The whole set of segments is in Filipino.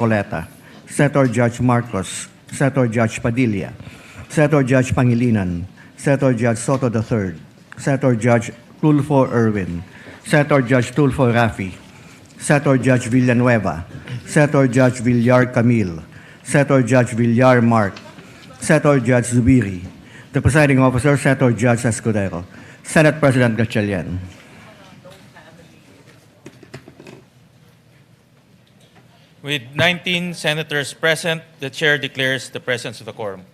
Coleta, Senator Judge Marcos, Senator Judge Padilla, Senator Judge Pangilinan, Senator Judge Soto III, Senator Judge Tulfo Erwin, Senator Judge Tulfo Rafi, Senator Judge Villanueva, Senator Judge Villar Camille, Senator Judge Villar Mark, Senator Judge Zubiri, the presiding officer, Senator Judge Escudero, Senate President Gatchalian. With 19 senators present, the chair declares the presence of the quorum.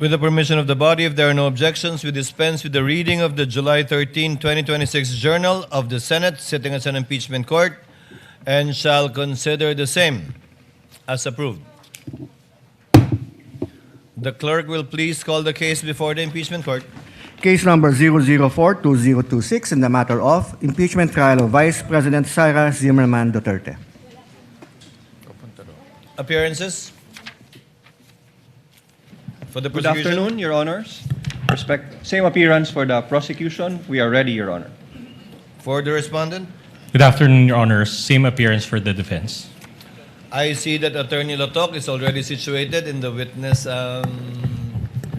With the permission of the body, if there are no objections, we dispense with the reading of the July 13, 2026 Journal of the Senate sitting as an impeachment court and shall consider the same as approved. The clerk will please call the case before the impeachment court. Case number 004-2026 in the matter of impeachment trial of Vice President Sara Zimmerman Duterte. Appearances? For the Good prosecution. afternoon, Your Honors. Same appearance for the prosecution. We are ready, Your Honor. For the respondent? Good afternoon, Your Honors. Same appearance for the defense. I see that Attorney Lotok is already situated in the witness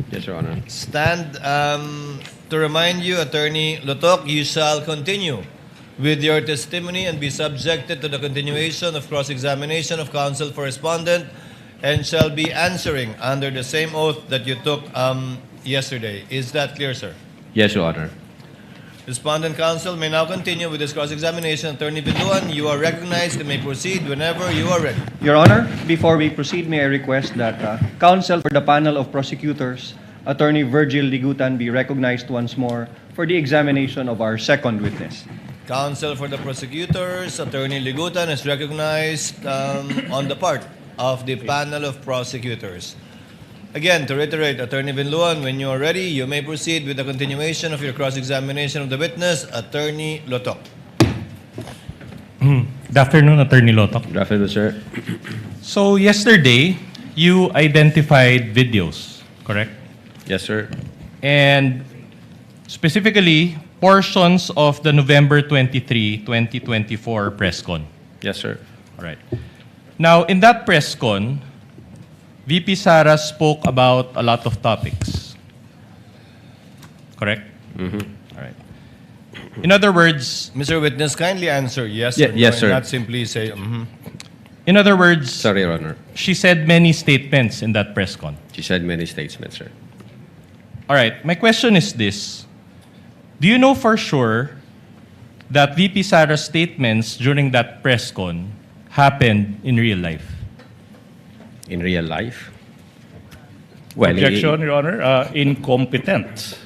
Yes, Your Honor. stand. To remind you, Attorney Lotok, you shall continue with your testimony and be subjected to the continuation of cross-examination of counsel for respondent and shall be answering under the same oath that you took yesterday. Is that clear, sir? Yes, Your Honor. Respondent counsel may now continue with this cross-examination. Attorney Binduan, you are recognized and may proceed whenever you are ready. Your Honor, before we proceed, may I request that counsel for the panel of prosecutors, Attorney Virgil Ligutan, be recognized once more for the examination of our second witness. Counsel for the prosecutors, Attorney Ligutan, is recognized on the part of the panel of prosecutors. Again, to reiterate, Attorney Binduan, when you are ready, you may proceed with the continuation of your cross-examination of the witness, Attorney Lotok. Good afternoon, Attorney Lotok. Good afternoon, sir. So yesterday, you identified videos, correct? Yes, sir. And specifically, portions of the November 23, 2024 press con. Yes, sir. All right. Now, in that press con, VP Sara spoke about a lot of topics. Correct? Mm-hmm. All right. In other words, Mr. Witness, kindly answer yes Ye- or no, yes, and sir. not simply say, mm-hmm. in other words, Sorry, Your Honor. she said many statements in that press con. She said many statements, sir. All right. My question is this. Do you know for sure that VP Sara's statements during that press con happened in real life? In real life? Well, Objection, Your Honor. Incompetent.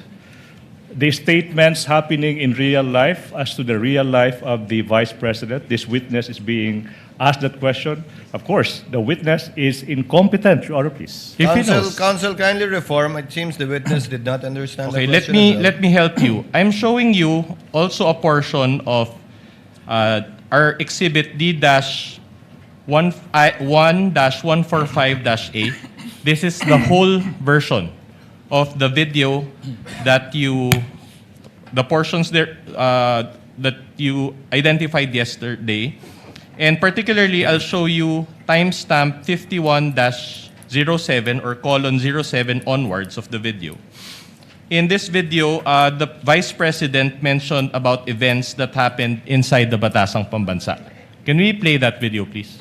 The statements happening in real life as to the real life of the Vice President, this witness is being asked that question. Of course, the witness is incompetent, Your Honor, please. If he knows. Counsel, kindly reform. It seems the witness did not understand Okay, the let question. me as well. let me help you. I'm showing you also a portion of our exhibit D-1-145-A. This is the whole version of the video that the portions there that you identified yesterday. And particularly, I'll show you timestamp 51-07 or :07 onwards of the video. In this video, the Vice President mentioned about events that happened inside the Batasang Pambansa. Can we play that video, please?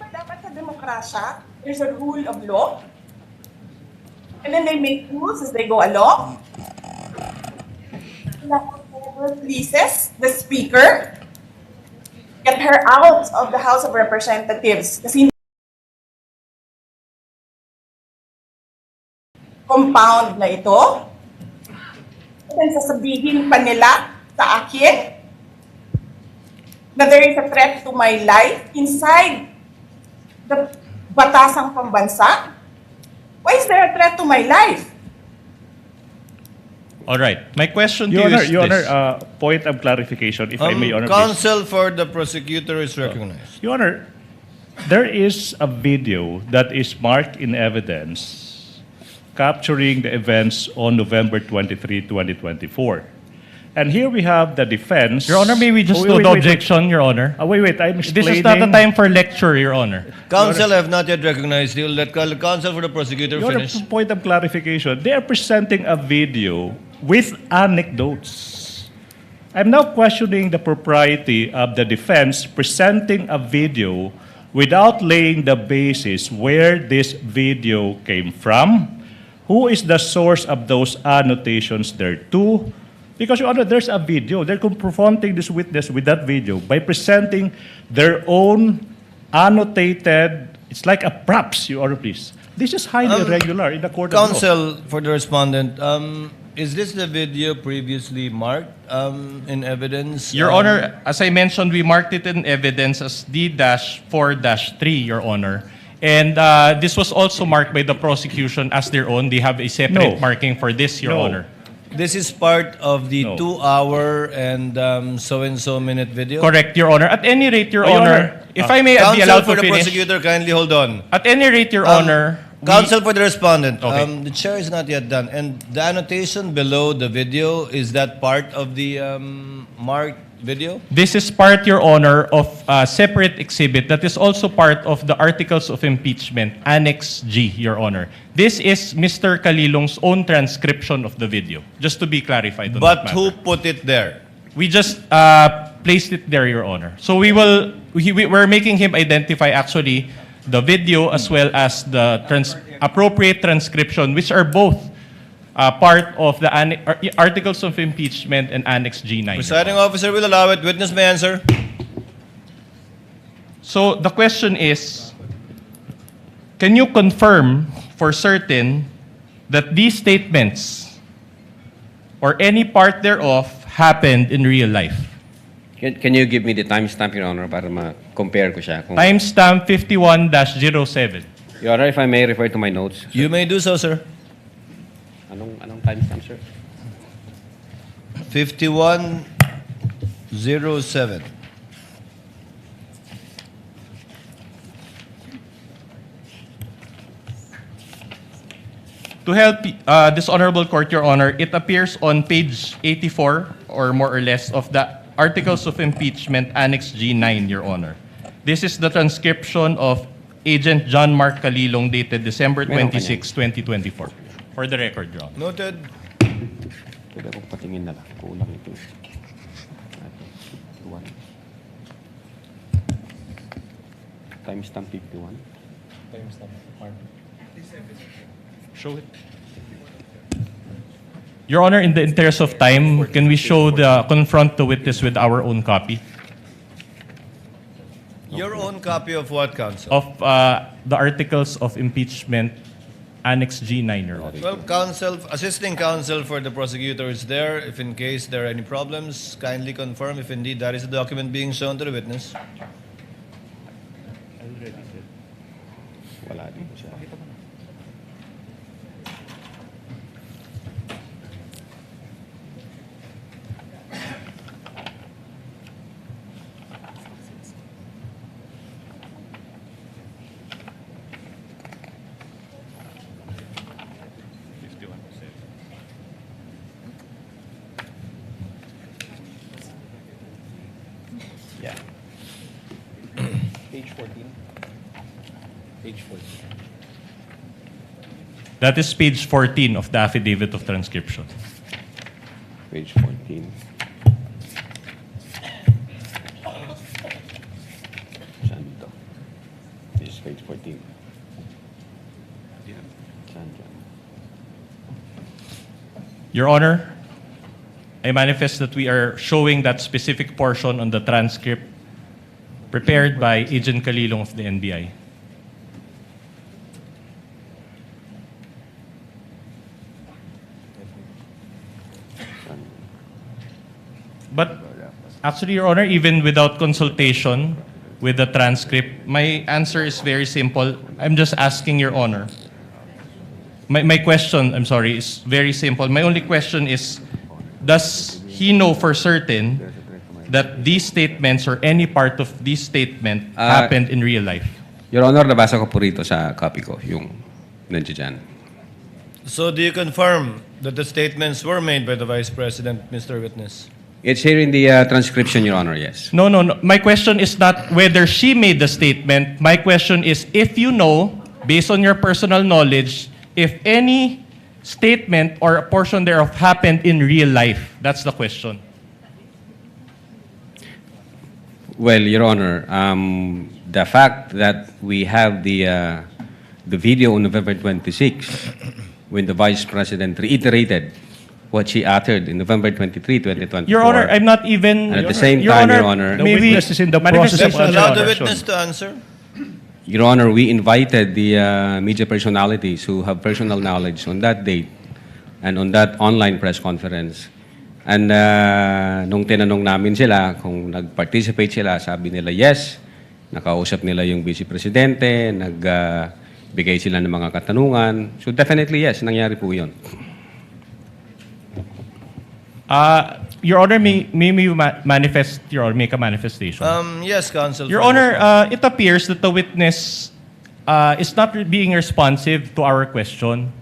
Dapat sa demokrasya, there's a rule of law. And then they make rules as they go along. Whoever pleases the speaker, get her out of the House of Representatives. Kasi compound na ito. And then sasabihin pa nila sa akin na there is a threat to my life inside the Batasang Pambansa? Why is there a threat to my life? All right. My question to Your you Honor, is Your this. Honor, point of clarification, if I may, Your Honor, please. Counsel for the prosecutor is recognized. Your Honor, there is a video that is marked in evidence capturing the events on November 23, 2024. And here we have the defense. Your Honor, may we just Oh, note the wait. objection, Your Honor? Wait, I'm This explaining. is not a time for lecture, Your Honor. Counsel have not yet recognized you. Let counsel for the prosecutor Your finish. point of clarification, they are presenting a video with anecdotes. I'm now questioning the propriety of the defense presenting a video without laying the basis where this video came from, who is the source of those annotations thereto. Because, Your Honor, there's a video. They're confronting this witness with that video by presenting their own annotated, it's like a props, Your Honor, please. This is highly irregular in the court of law. Counsel for the respondent, is this the video previously marked in evidence? Your Honor, as I mentioned, we marked it in evidence as D-4-3, Your Honor. And this was also marked by the prosecution as their own. They have a separate No. marking for this, Your No. Honor. This is part of the No. 2-hour and so-and-so minute video? Correct, Your Honor. At any rate, Your Your Honor, Honor, if I may be Counsel allowed for to the finish. prosecutor, kindly hold on. At any rate, Your Honor, Counsel for the respondent, Okay. the chair is not yet done. And the annotation below the video, is that part of the marked video? this is part, Your Honor, of a separate exhibit that is also part of the Articles of Impeachment, Annex G, Your Honor. This is Mr. Calilong's own transcription of the video, just to be clarified on But that who matter. put it there? We just placed it there, Your Honor. So we're making him identify actually the video as well as the appropriate transcription, which are both part of the Articles of Impeachment and Annex G9. Presiding officer will allow it. Witness may answer. So the question is, can you confirm for certain that these statements or any part thereof happened in real life? Can you give me the timestamp, Your Honor, para ma-compare ko siya? Kung, Timestamp 51-07. Your Honor, if I may refer to my notes. You may do so, sir. Anong timestamp, sir? 5107. To help this honorable court, Your Honor, it appears on page 84 or more or less of the Articles of Impeachment, Annex G9, Your Honor. This is the transcription of Agent John Mark Calilong dated December Meron ka 26, 2024. For the record, Your Honor. Noted. Pwede akong patingin na lang. Kulang ito. Timestamp 51. Show it. Your Honor, in the interest of time, can we confront the witness with our own copy Your own copy of what, counsel? of the Articles of Impeachment, Annex G9, Your Honor? Well, assisting counsel for the prosecutor is there. If in case there are any problems, kindly confirm if indeed that is the document being shown to the witness. Wala dito siya. Yeah. Page 14. Page 14. That is page 14 of the Affidavit of Transcription. Page 14. Saan dito? This is page 14. Saan dyan? Your Honor, I manifest that we are showing that specific portion on the transcript prepared by Agent Calilong of the NBI. But actually, Your Honor, even without consultation with the transcript, my answer is very simple. I'm just asking Your Honor. My question, I'm sorry, is very simple. My only question is, does he know for certain that these statements or any part of this statement happened in real life? Your Honor, nabasa ko po rito sa copy ko, yung nandiyan dyan. So do you confirm that the statements were made by the Vice President, Mr. Witness? It's here in the transcription, Your Honor, yes. No. My question is not whether she made the statement. My question is if you know, based on your personal knowledge, if any statement or a portion thereof happened in real life. That's the question. Well, Your Honor, the fact that we have the video on November 26, when the Vice President reiterated what she uttered in November 23, 2024. Your Honor, I'm not even... And at the same time, Your Honor, The maybe witness is in the process of manifestation. Allow the answering. witness to answer. Your Honor, we invited the media personalities who have personal knowledge on that date and on that online press conference. And nung tinanong namin sila kung nag-participate sila, sabi nila yes, nakausap nila yung Vice Presidente, nagbigay sila ng mga katanungan. So definitely yes, nangyari po yun. Your Honor, may you manifest, Your Honor, make a manifestation? Yes, Counsel. Your for Honor, response. it appears that the witness is not being responsive to our question.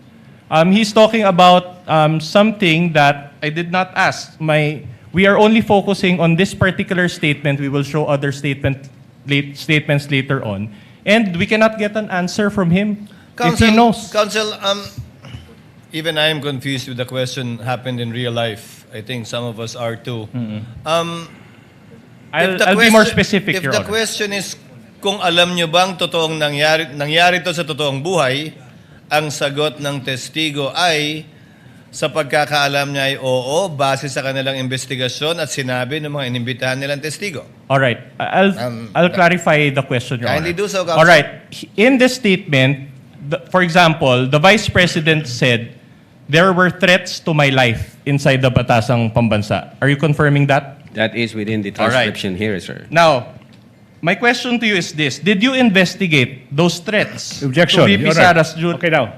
He's talking about something that I did not ask. We are only focusing on this particular statement. We will show other statements later on. And we cannot get an answer from him if he knows. Counsel, even I am confused with the question happened in real life. I think some of us are too. I'll be more specific, If Your the Honor. question is kung alam nyo bang totoong nangyari to sa totoong buhay, ang sagot ng testigo ay sa pagkakaalam niya ay oo, base sa kanilang investigasyon at sinabi ng mga inimbitahan nilang testigo. All right. I'll clarify the question, Your Kindly Honor. do so, Counsel. All right. In this statement, for example, the Vice President said, there were threats to my life inside the Batasang Pambansa. Are you confirming that? That is within the All right. transcription here, sir. Now, my question to you is this. Did you investigate those threats Objection, to VP Your Honor. Sara's Okay now.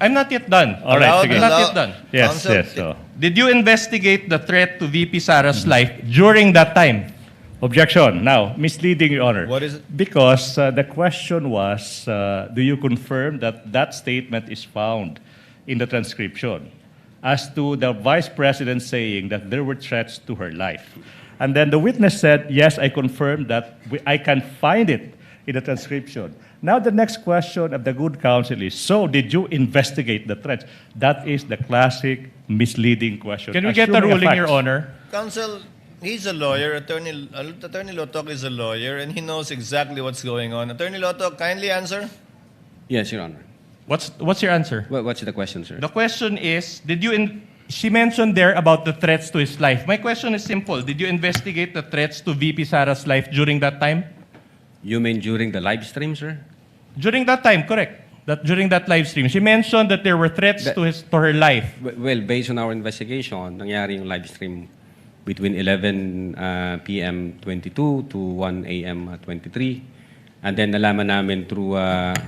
I'm not yet done. All right, Allowed- sige. I'm not yet done. Yes, Counsel, yes. So. Did you investigate the threat to VP Sara's life during that time? Objection. Now, misleading, Your Honor. What is it? Because the question was, do you confirm that that statement is found in the transcription as to the Vice President saying that there were threats to her life? And then the witness said, yes, I confirm that I can find it in the transcription. Now the next question of the good counsel is, so did you investigate the threats? That is the classic misleading question. Can we get a Assuming ruling, fact. Your Honor? Counsel, he's a lawyer. Attorney Lotok is a lawyer, and he knows exactly what's going on. Attorney Lotok, kindly answer. Yes, Your Honor. What's your answer? What's the question, sir? The question is, she mentioned there about the threats to his life. My question is simple. Did you investigate the threats to VP Sara's life during that time? You mean during the live stream, sir? During that time, correct. That during that live stream, she mentioned that there were threats to her life. Well, based on our investigation, nangyari yung live stream between 11 p.m. 22 to 1 a.m. 23. And then nalaman namin through,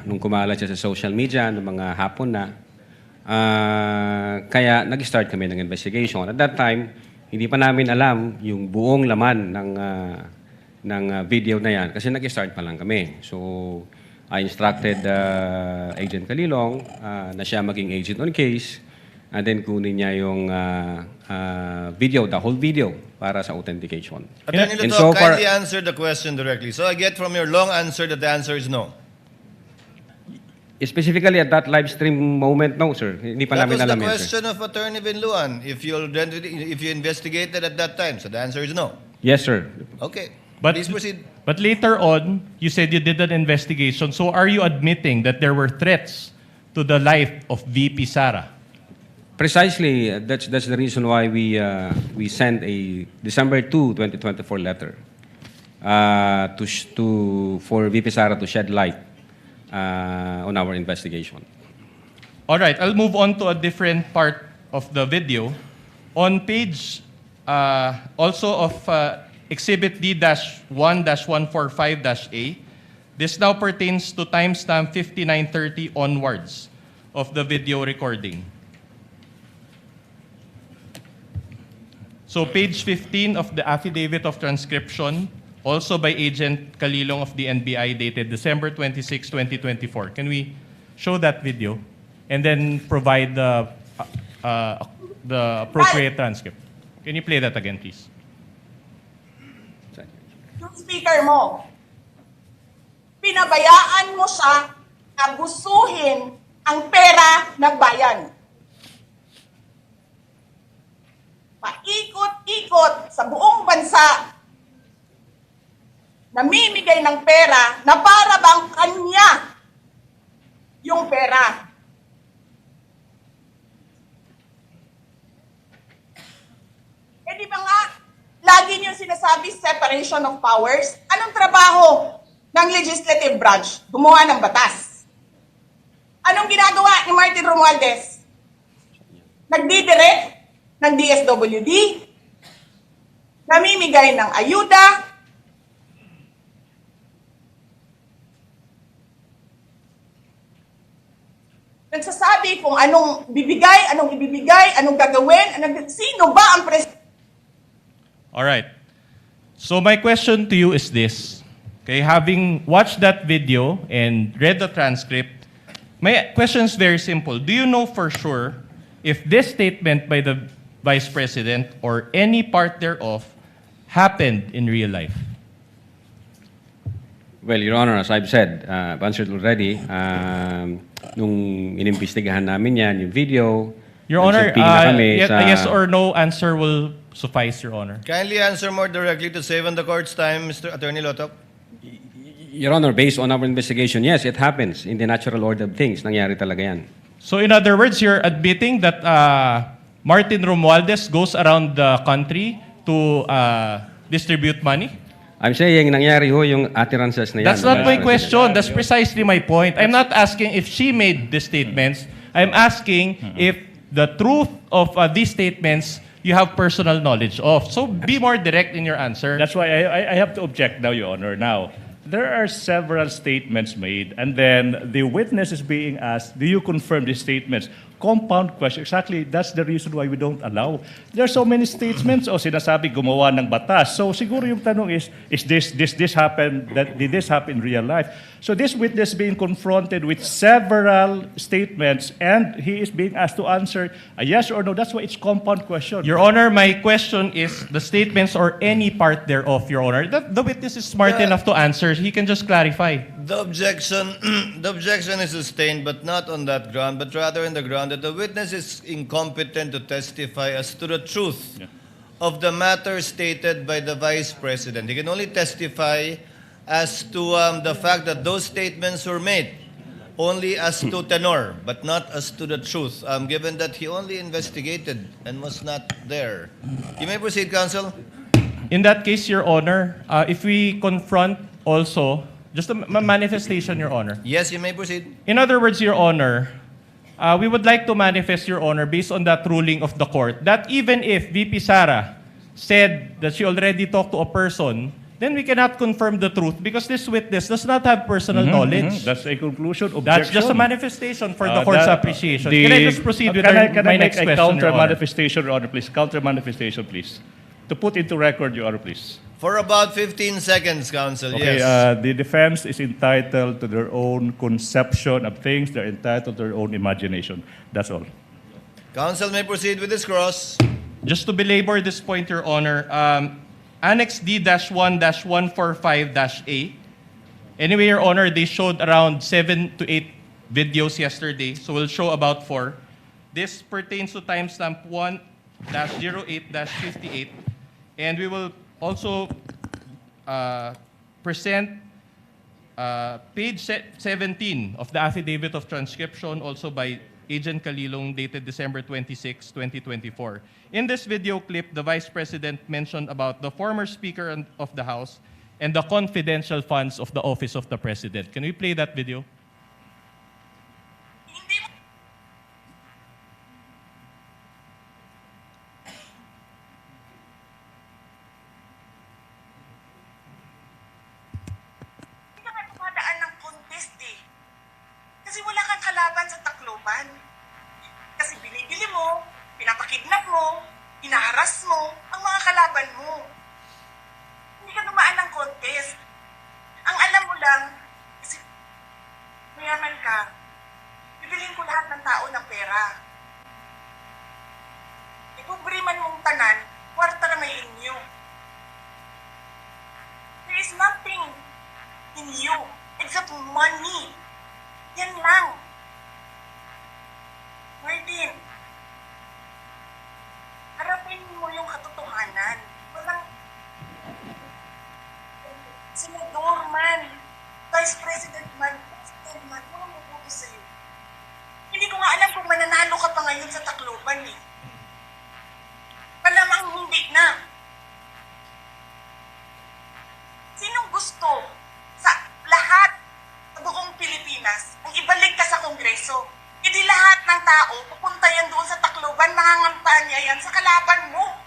nung kumalat siya sa social media, ng mga hapon na, kaya nag-start kami ng investigation. At that time, hindi pa namin alam yung buong laman ng video na yan kasi nag-start pa lang kami. So, I instructed Agent Calilong na siya maging agent on case and then kunin niya yung video, the whole video, para sa authentication. Attorney And Lotok, so far- kindly answer the question directly. So I get from your long answer that the answer is no. Specifically at that live stream moment, no, sir. Hindi pa That namin was the alam yan, sir. question of Attorney Binluan. If you investigated at that time, so the answer is no. Yes, sir. Okay. But, Please proceed. but later on, you said you did an investigation. So are you admitting that there were threats to the life of VP Sara? Precisely, that's the reason why we sent a December 2, 2024 letter for VP Sara to shed light on our investigation. All right, I'll move on to a different part of the video. On page also of Exhibit D-1-145-A, this now pertains to timestamp 5930 onwards of the video recording. So page 15 of the affidavit of transcription, also by Agent Calilong of the NBI, dated December 26, 2024. Can we show that video and then provide the appropriate transcript? Can you play that again, please? yung speaker mo. Pinabayaan mo siya abusuhin ang pera ng bayan. Paikot-ikot sa buong bansa, namimigay ng pera na para bang kanya yung pera. Eh di ba nga, lagi niyo sinasabi separation of powers? Anong trabaho ng legislative branch? Gumawa ng batas. Anong ginagawa ni Martin Romualdez? Nagdidirect ng DSWD, namimigay ng ayuda, nagsasabi kung anong bibigay, anong ibibigay, anong gagawin, sino ba ang presidente? All right. So my question to you is this. Okay, having watched that video and read the transcript, my question is very simple. Do you know for sure if this statement by the Vice President or any part thereof happened in real life? Well, Your Honor, as I've said, I've answered already, nung inimbestigahan namin yan, yung video, Your Honor, nagsubpina kami a yes or no answer will suffice, Your Honor. Kindly answer more directly to save on the court's time, Mr. Attorney Lotok. Your Honor, based on our investigation, yes, it happens. In the natural order of things, nangyari talaga yan. So in other words, you're admitting that Martin Romualdez goes around the country to distribute money? I'm saying, nangyari ho yung utterances na yan. That's not my question. That's precisely my point. I'm not asking if she made the statements. I'm asking if the truth of these statements you have personal knowledge of. So be more direct in your answer. That's why I have to object now, Your Honor. Now, there are several statements made, and then the witness is being asked, do you confirm these statements? Compound question. Exactly, that's the reason why we don't allow. There are so many statements o sinasabi gumawa ng batas. So siguro yung tanong is this happen, did this happen in real life? So this witness being confronted with several statements and he is being asked to answer a yes or no. That's why it's compound question. Your Honor, my question is the statements or any part thereof, Your Honor. The witness is smart enough to answer. He can just clarify. The objection is sustained, but not on that ground, but rather in the ground that the witness is incompetent to testify as to the truth of the matter stated by the Vice President. He can only testify as to the fact that those statements were made only as to tenor, but not as to the truth, given that he only investigated and was not there. You may proceed, counsel. In that case, Your Honor, if we confront also, just a manifestation, Your Honor. Yes, you may proceed. In other words, Your Honor, we would like to manifest, Your Honor, based on that ruling of the court, that even if VP Sara said that she already talked to a person, then we cannot confirm the truth because this witness does not have personal knowledge. That's a conclusion. Objection. That's just a manifestation for the court's appreciation. The- Can I just proceed with my next question, counter Your Honor? manifestation, Your Honor, please? Counter manifestation, please. To put into record, Your Honor, please. For about 15 seconds, counsel, Okay, yes. the defense is entitled to their own conception of things. They're entitled to their own imagination. That's all. Counsel may proceed with his cross. Just to belabor this point, Your Honor, Annex D-1-145-A. Anyway, Your Honor, they showed around 7 to 8 videos yesterday, so we'll show about 4. This pertains to timestamp 1-08-58, and we will also present page 17 of the Affidavit of Transcription, also by Agent Kalilong, dated December 26, 2024. In this video clip, the Vice President mentioned about the former Speaker of the House and the confidential funds of the Office of the President. Can we play that video? Hindi ka pumadaan ng contest eh. Kasi wala kang kalaban sa Tacloban. Kasi binibili mo, pinapakidnap mo, inaharas mo ang mga kalaban mo. Hindi ka dumaan ng contest. Ang alam mo lang, kasi mayaman ka, bibilhin ko lahat ng tao ng pera. Ikubriman mong tanan, kwarta na may inyo. Kaya is nothing in you except money. Yan lang. Martin, harapin mo yung katotohanan. Walang senador man, vice president man, president man, walang mabuto sa'yo. Hindi ko nga alam kung mananalo ka pa ngayon sa Tacloban eh. Malamang hindi na. Sinong gusto sa lahat sa buong Pilipinas ang ibalik ka sa Kongreso? Hindi lahat ng tao pupunta yan doon sa Tacloban, mangangampanya yan sa kalaban mo.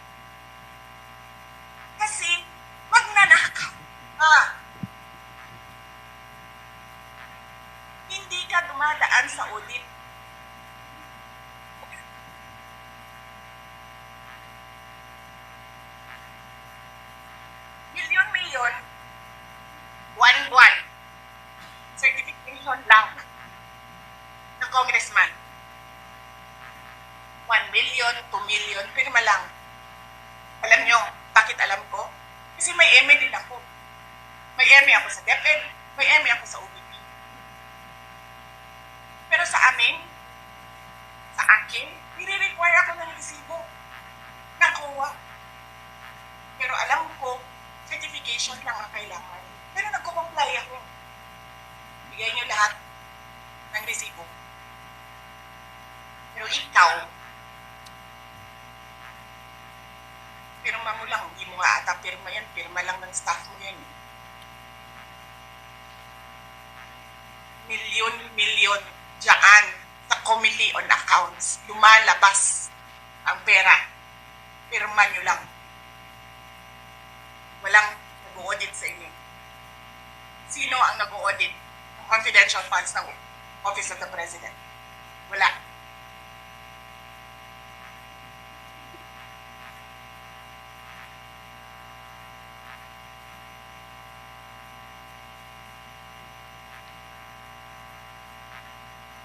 Kasi magnanakaw ka. Hindi ka dumadaan sa audit. Milyon-milyon, buwan-buwan, certification lang ng congressman. 1 million, 2 million, pirma lang. Alam nyo, bakit alam ko? Kasi may MA din ako. May MA ako sa DepEd, may MA ako sa OBP. Pero sa amin, sa akin, nire-require ako ng resibo ng COA. Pero alam ko, certification lang ang kailangan. Pero nagko-comply ako. Bigay nyo lahat ng resibo. Pero ikaw, pirma mo lang, hindi mo nga ata pirma yan, pirma lang ng staff mo yan. Milyon-milyon dyan sa Committee on Accounts, lumalabas ang pera. Pirma nyo lang. Walang nag-audit sa inyo. Sino ang nag-audit ng confidential funds ng Office of the President? Wala.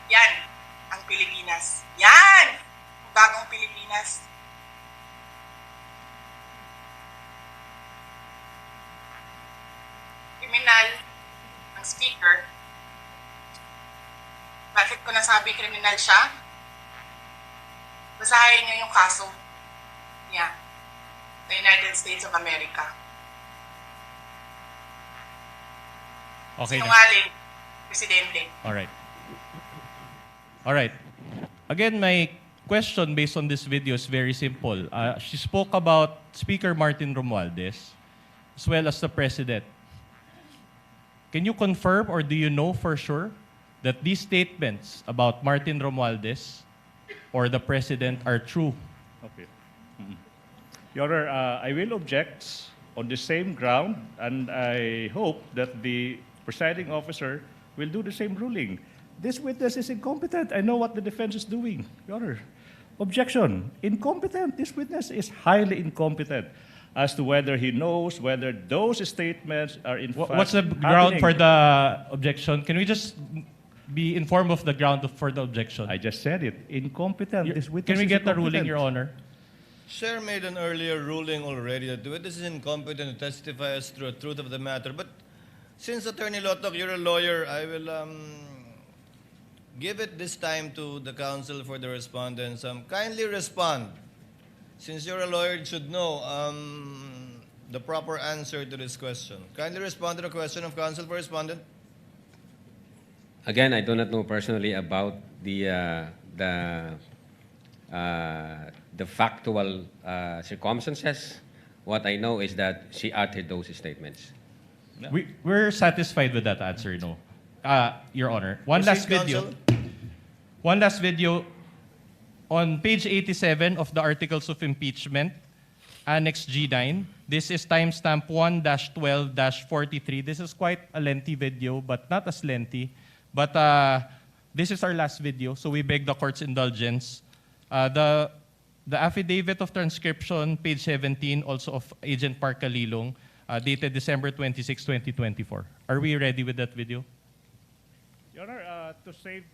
Yan ang Pilipinas. Yan! Ang bagong Pilipinas. Kriminal ang speaker. Bakit ko nasabi kriminal siya? Basahin niyo yung kaso niya sa United States of America. Okay. Sinungaling, presidente. All right. Again, my question based on this video is very simple. She spoke about Speaker Martin Romualdez as well as the President. Can you confirm or do you know for sure that these statements about Martin Romualdez or the President are true? Okay. Your Honor, I will object on the same ground, and I hope that the presiding officer will do the same ruling. This witness is incompetent. I know what the defense is doing, Your Honor. Objection. Incompetent. This witness is highly incompetent as to whether he knows whether those statements are in fact What's the ground for the objection? Can we just be informed of the ground for the objection? I just said it. Incompetent. This witness Can we is get the ruling, incompetent. Your Honor? Chair made an earlier ruling already that the witness is incompetent to testify as to the truth of the matter. But since Attorney Lotok, you're a lawyer, I will give it this time to the counsel for the respondents. Kindly respond. Since you're a lawyer, you should know the proper answer to this question. Kindly respond to the question of counsel for respondent. Again, I do not know personally about the factual circumstances. What I know is that she uttered those statements. We're satisfied with that answer, no? Your Honor. One last Proceed, video. counsel. One last video. On page 87 of the Articles of Impeachment, Annex G9, this is timestamp 1-12-43. This is quite a lengthy video, but not as lengthy. But this is our last video, so we beg the court's indulgence. The affidavit of transcription, page 17, also of Agent Park Kalilong, dated December 26, 2024. Are we ready with that video? Your Honor, To save,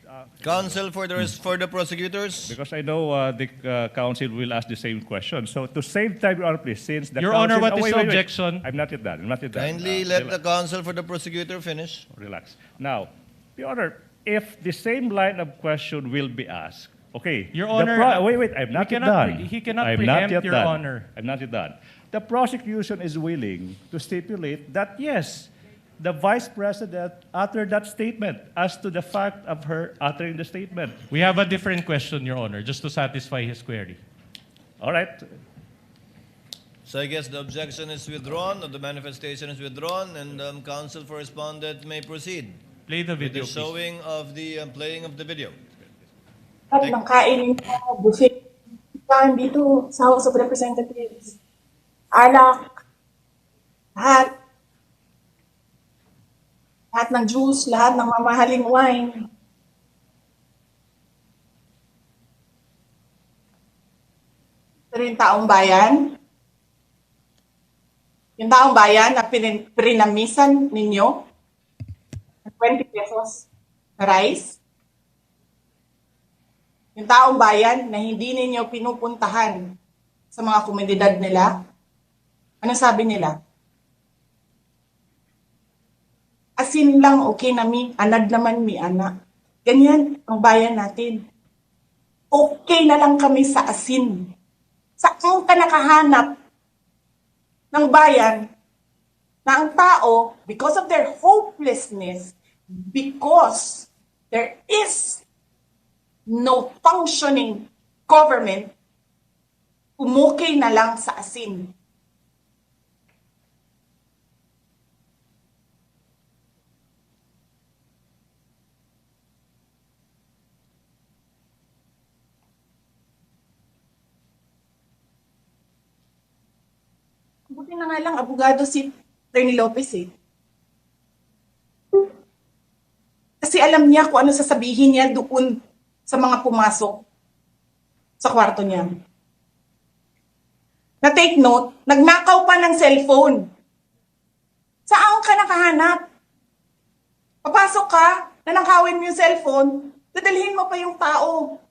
Counsel for the prosecutors. because I know the council will ask the same question. So to save time, Your Honor, please, since the Your council... Honor, what is wait, the wait, wait. objection? I'm not yet done. I'm not yet done. Kindly let the counsel for the prosecutor finish. Relax. Now, Your Honor, if the same line of question will be asked, okay. Your the Honor, wait, I'm not he yet cannot done. he cannot I'm preempt, not yet Your done. Honor. I'm not yet done. The prosecution is willing to stipulate that, yes, the Vice President uttered that statement as to the fact of her uttering the statement. We have a different question, Your Honor, just to satisfy his query. All right. So I guess the objection is withdrawn, or the manifestation is withdrawn, and counsel for respondent may proceed Play the with video, the please. showing of the playing of the video. At ng kainin ko, buffet. Saan dito sa House of Representatives. Alak. Lahat. Lahat ng juice, lahat ng mamahaling wine. Pero yung taong bayan, na pinamisan ninyo, ng 20 pesos na rice, yung taong bayan na hindi ninyo pinupuntahan sa mga komunidad nila, ano sabi nila? Asin lang okay na mi, anad naman mi anak. Ganyan ang bayan natin. Okay na lang kami sa asin. Saan ka nakahanap ng bayan na ang tao, because of their hopelessness, because there is no functioning government, umukay na lang sa asin. Buti na nga lang, abogado si Attorney Lopez eh. Kasi alam niya kung ano sasabihin niya doon sa mga pumasok sa kwarto niya. Na take note, nagnakaw pa ng cellphone. Saan ka nakahanap? Papasok ka, nanakawin mo yung cellphone, dadalhin mo pa yung tao.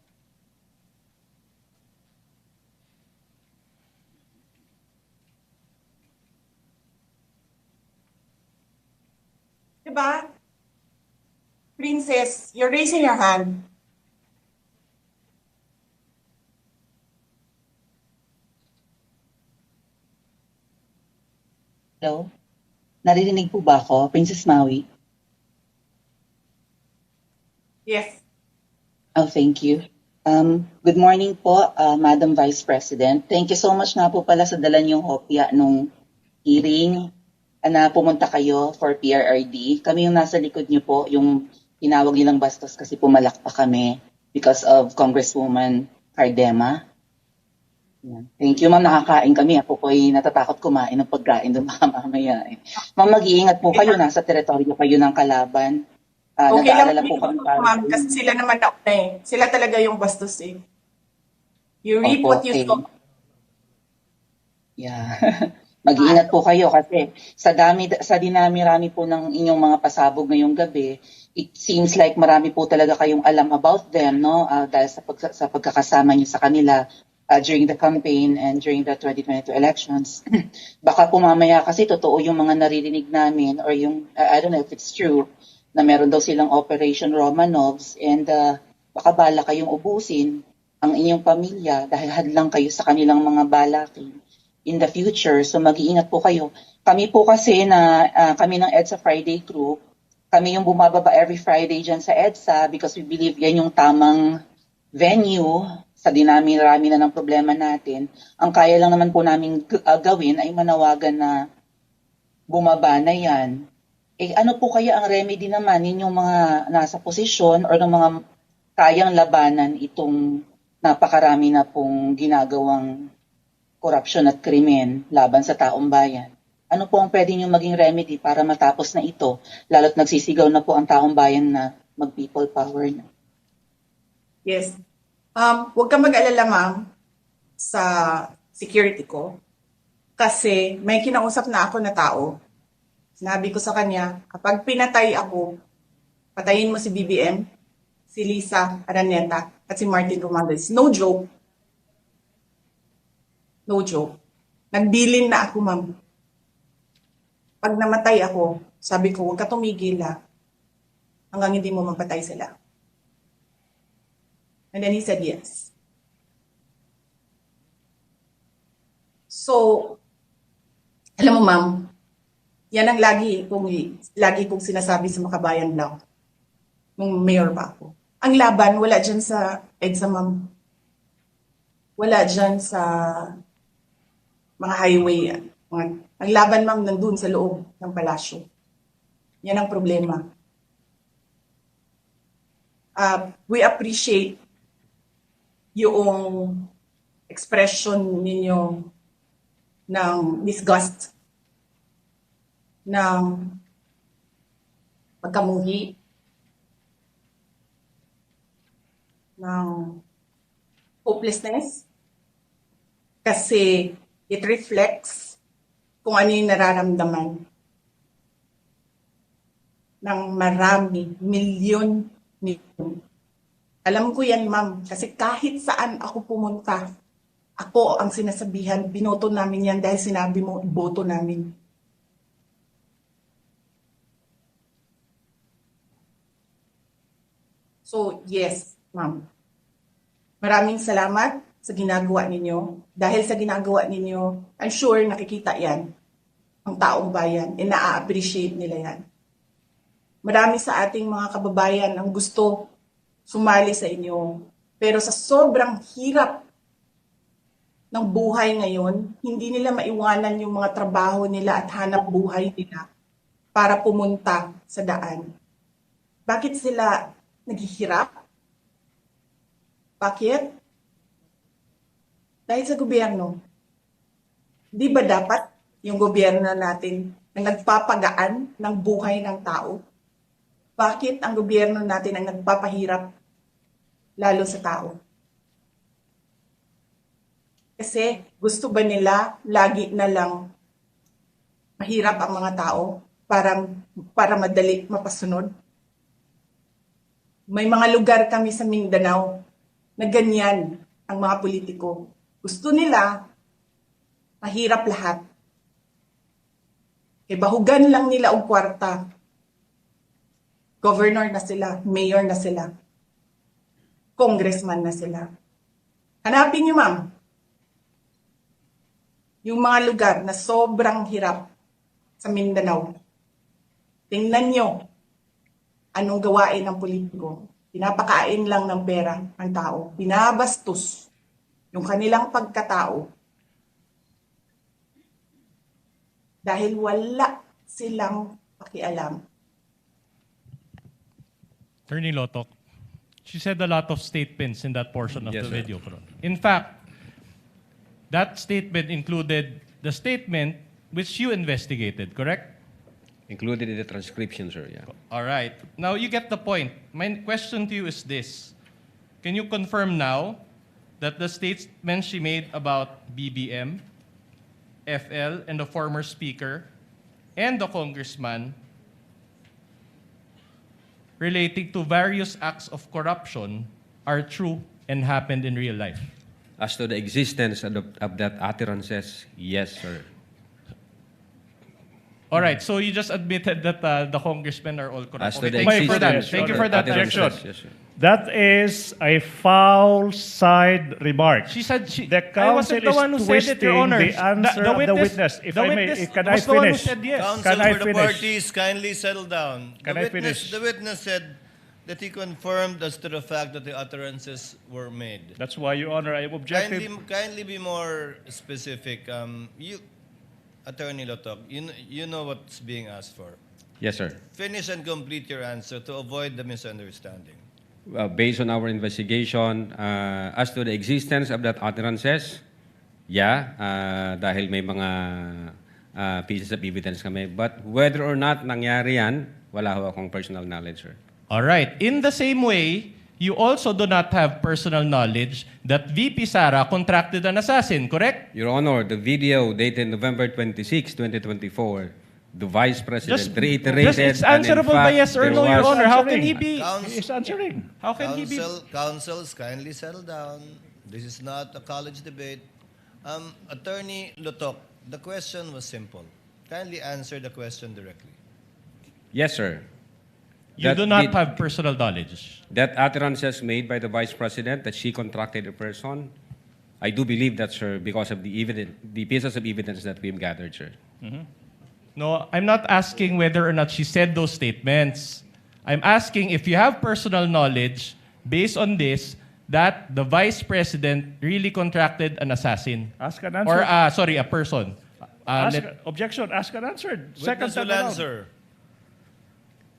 Diba? Princess, you're raising your hand. Hello? Naririnig po ba ako, Princess Maui? Yes. Oh, thank you. Good morning po, Madam Vice President. Thank you so much nga po pala sa dala niyong hopya nung hearing na pumunta kayo for PRRD. Kami yung nasa likod niyo po, yung tinawag nilang bastos kasi pumalak pa kami because of Congresswoman Cardema. Yan. Thank you, ma'am. Nakakain kami. Ako po ay natatakot kumain ng pagkain doon mamaya. Ma'am, mag-iingat po kayo. Nasa teritoryo kayo ng kalaban. Okay lang Nag-aalala po kami para... ma'am, kasi sila naman na eh. Sila talaga yung bastos eh. You reap Opo, what you sow. Yeah. Mag-iingat po kayo kasi sa dinami-rami po ng inyong mga pasabog ngayong gabi, it seems like marami po talaga kayong alam about them, no? Dahil sa pagkakasama niyo sa kanila during the campaign and during the 2022 elections. Baka po mamaya kasi totoo yung mga naririnig namin or yung, I don't know if it's true, na meron daw silang Operation Romanovs and baka bala kayong ubusin ang inyong pamilya dahil hadlang kayo sa kanilang mga balakin in the future. So mag-iingat po kayo. Kami po kasi kami ng EDSA Friday Group, kami yung bumababa every Friday dyan sa EDSA because we believe yan yung tamang venue sa dinami-rami na ng problema natin. Ang kaya lang naman po namin gawin ay manawagan na bumaba na yan. Eh ano po kaya ang remedy naman ninyong mga nasa posisyon or ng mga kayang labanan itong napakarami na pong ginagawang korupsyon at krimen laban sa taong bayan? Ano po ang pwede nyo maging remedy para matapos na ito, lalo't nagsisigaw na po ang taong bayan na mag-people power na? Yes. Huwag ka mag-alala, ma'am, sa security ko. Kasi may kinausap na ako na tao. Sinabi ko sa kanya, kapag pinatay ako, patayin mo si BBM, si Lisa Araneta, at si Martin Romualdez. No joke. No joke. Nagbilin na ako, ma'am. Pag namatay ako, sabi ko, huwag ka tumigil hanggang hindi mo mapatay sila. And then he said yes. So, alam mo, ma'am, yan ang lagi kong sinasabi sa Makabayan Law nung mayor pa ako. Ang laban, wala dyan sa EDSA, ma'am. Wala dyan sa mga highway. Ang laban, ma'am, nandun sa loob ng palasyo. Yan ang problema. We appreciate yung expression ninyo ng disgust, ng pagkamuhi, ng hopelessness, kasi it reflects kung ano yung nararamdaman ng marami, milyon. Alam ko yan, ma'am, kasi kahit saan ako pumunta, ako ang sinasabihan, binoto namin yan dahil sinabi mo, iboto namin. So, yes, ma'am. Maraming salamat sa ginagawa ninyo. Dahil sa ginagawa ninyo, I'm sure nakikita yan ang taong bayan, and na-appreciate nila yan. Marami sa ating mga kababayan ang gusto sumali sa inyo. Pero sa sobrang hirap ng buhay ngayon, hindi nila maiwanan yung mga trabaho nila at hanap buhay nila para pumunta sa daan. Bakit sila naghihirap? Bakit? Dahil sa gobyerno. Di ba dapat yung gobyerno natin ang nagpapagaan ng buhay ng tao? Bakit ang gobyerno natin ang nagpapahirap lalo sa tao? Kasi gusto ba nila lagi na lang mahirap ang mga tao para madali mapasunod? May mga lugar kami sa Mindanao na ganyan ang mga politiko. Gusto nila mahirap lahat. Kaya bahugan lang nila ang kwarta. Governor na sila, mayor na sila, congressman na sila. Hanapin niyo, ma'am, yung mga lugar na sobrang hirap sa Mindanao. Tingnan niyo anong gawain ng politiko. Pinapakain lang ng pera ang tao. Pinabastos yung kanilang pagkatao. Dahil wala silang pakialam. Attorney Lotok, she said a lot of statements in that portion of Yes, the sir. video. In fact, that statement included the statement which you investigated, correct? Included in the transcription, sir. Yeah. All right. Now you get the point. My question to you is this. Can you confirm now that the statement she made about BBM, FL, and the former speaker, and the congressman relating to various acts of corruption are true and happened in real life? As to the existence of that utterances, yes, sir. All right, so you just admitted that the congressmen are all corrupt. As to Okay, the thank you for that. existence Thank you of for that utterances, direction. yes, sir. That is a foul side remark. She said The I wasn't counsel the one who is said it, twisting Your Honor. the answer of the witness. If the I may, witness can I was the one who finish? said yes. Counsel Can I for the finish? parties, kindly settle down. Can I finish? The witness said that he confirmed as to the fact that the utterances were made. That's why, Your Honor, I am objective. Kindly be more specific. Attorney Lotok, you know what's being asked for. Yes, sir. Finish and complete your answer to avoid the misunderstanding. Based on our investigation, as to the existence of that utterances, dahil may mga pieces of evidence kami. But whether or not nangyari yan, wala ho akong personal knowledge, sir. All right. In the same way, you also do not have personal knowledge that VP Sara contracted an assassin, correct? Your Honor, the video dated November 26, 2024, the Vice President Just reiterated. it's and in answerable by fact, yes or there no, Your was- Honor. How can he be? Counsel- He's answering. How can he be? Councils, kindly settle down. This is not a college debate. Attorney Lutok, the question was simple. Kindly answer the question directly. Yes, sir. You That do not did- have personal knowledge. That utterances made by the Vice President that she contracted a person, I do believe that, sir, because of the pieces of evidence that we've gathered, sir. No, I'm not asking whether or not she said those statements. I'm asking if you have personal knowledge based on this that the Vice President really contracted an assassin. Ask and Or, answer. a person. Objection. Ask and answer. Second Witness time will around. answer.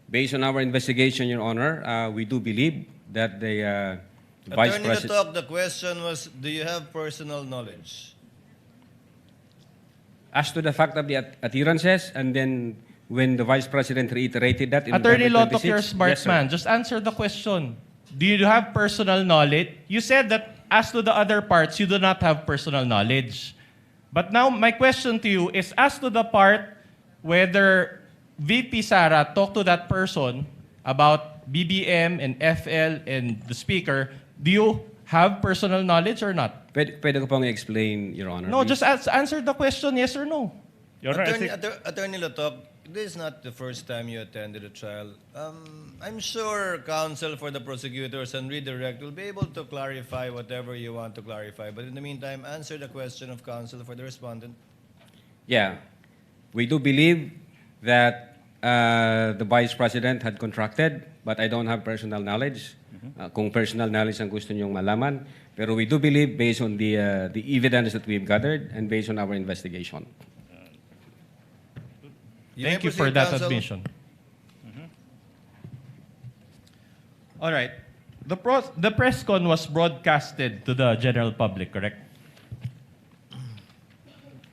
Based on our investigation, Your Honor, we do believe that the Vice Attorney President... Lutok, the question was, do you have personal knowledge? As to the fact of the utterances, and then when the Vice President reiterated that in Attorney November Lotok, you're a 26, smart yes, sir. man. Just answer the question. Do you have personal knowledge? You said that as to the other parts, you do not have personal knowledge. But now, my question to you is as to the part whether VP Sara talked to that person about BBM and FL and the speaker, do you have personal knowledge or not? Pwede ko pong explain, Your Honor. No, please? just answer the question, yes or no. Your Honor, I Attorney, think- Attorney Lutok, this is not the first time you attended a trial. I'm sure counsel for the prosecutors and redirect will be able to clarify whatever you want to clarify. But in the meantime, answer the question of counsel for the respondent. Yeah. We do believe that the Vice President had contracted, but I don't have personal knowledge. Kung personal knowledge ang gusto niyong malaman. Pero we do believe based on the evidence that we've gathered and based on our investigation. may Thank you for proceed, that counsel. admission. All right. The press con was broadcasted to the general public, correct?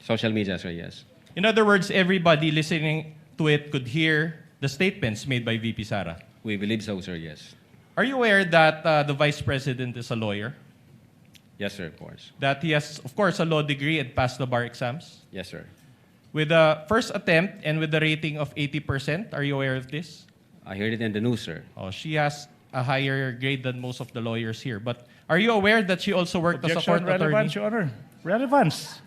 Social media, sir, yes. In other words, everybody listening to it could hear the statements made by VP Sara. We believe so, sir, yes. Are you aware that the Vice President is a lawyer? Yes, sir, of course. That he has, of course, a law degree and passed the bar exams? Yes, sir. With a first attempt and with a rating of 80%, are you aware of this? I heard it in the news, sir. Oh, she has a higher grade than most of the lawyers here. But are you aware that she also worked as a court Objection, attorney? relevance, Your Honor. Relevance.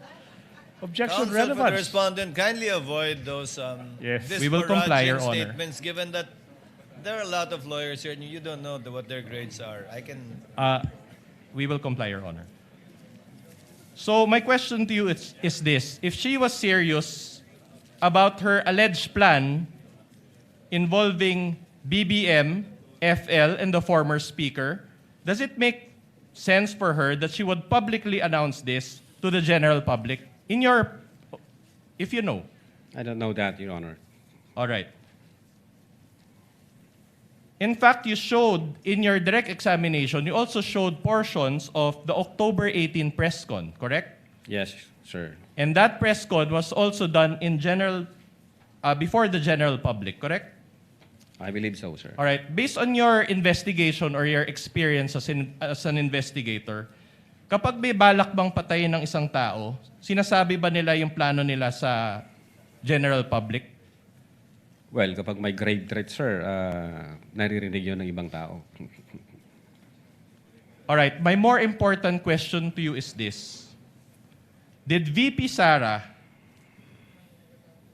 Objection, Counsel for the relevance. respondent, kindly avoid those Yes. We will comply, Your disparaging Honor. statements, given that there are a lot of lawyers here and you don't know what their grades are. I can... We will comply, Your Honor. So my question to you is this. If she was serious about her alleged plan involving BBM, FL, and the former speaker, does it make sense for her that she would publicly announce this to the general public? If you know. I don't know that, Your Honor. All right. In fact, you showed in your direct examination, you also showed portions of the October 18 press con, correct? Yes, sir. And that press con was also done in general, before the general public, correct? I believe so, sir. All right. Based on your investigation or your experience as an investigator, kapag may balak bang patayin ng isang tao, sinasabi ba nila yung plano nila sa general public? Well, kapag may grave threat, sir, naririnig yun ng ibang tao. All right. My more important question to you is this. Did VP Sara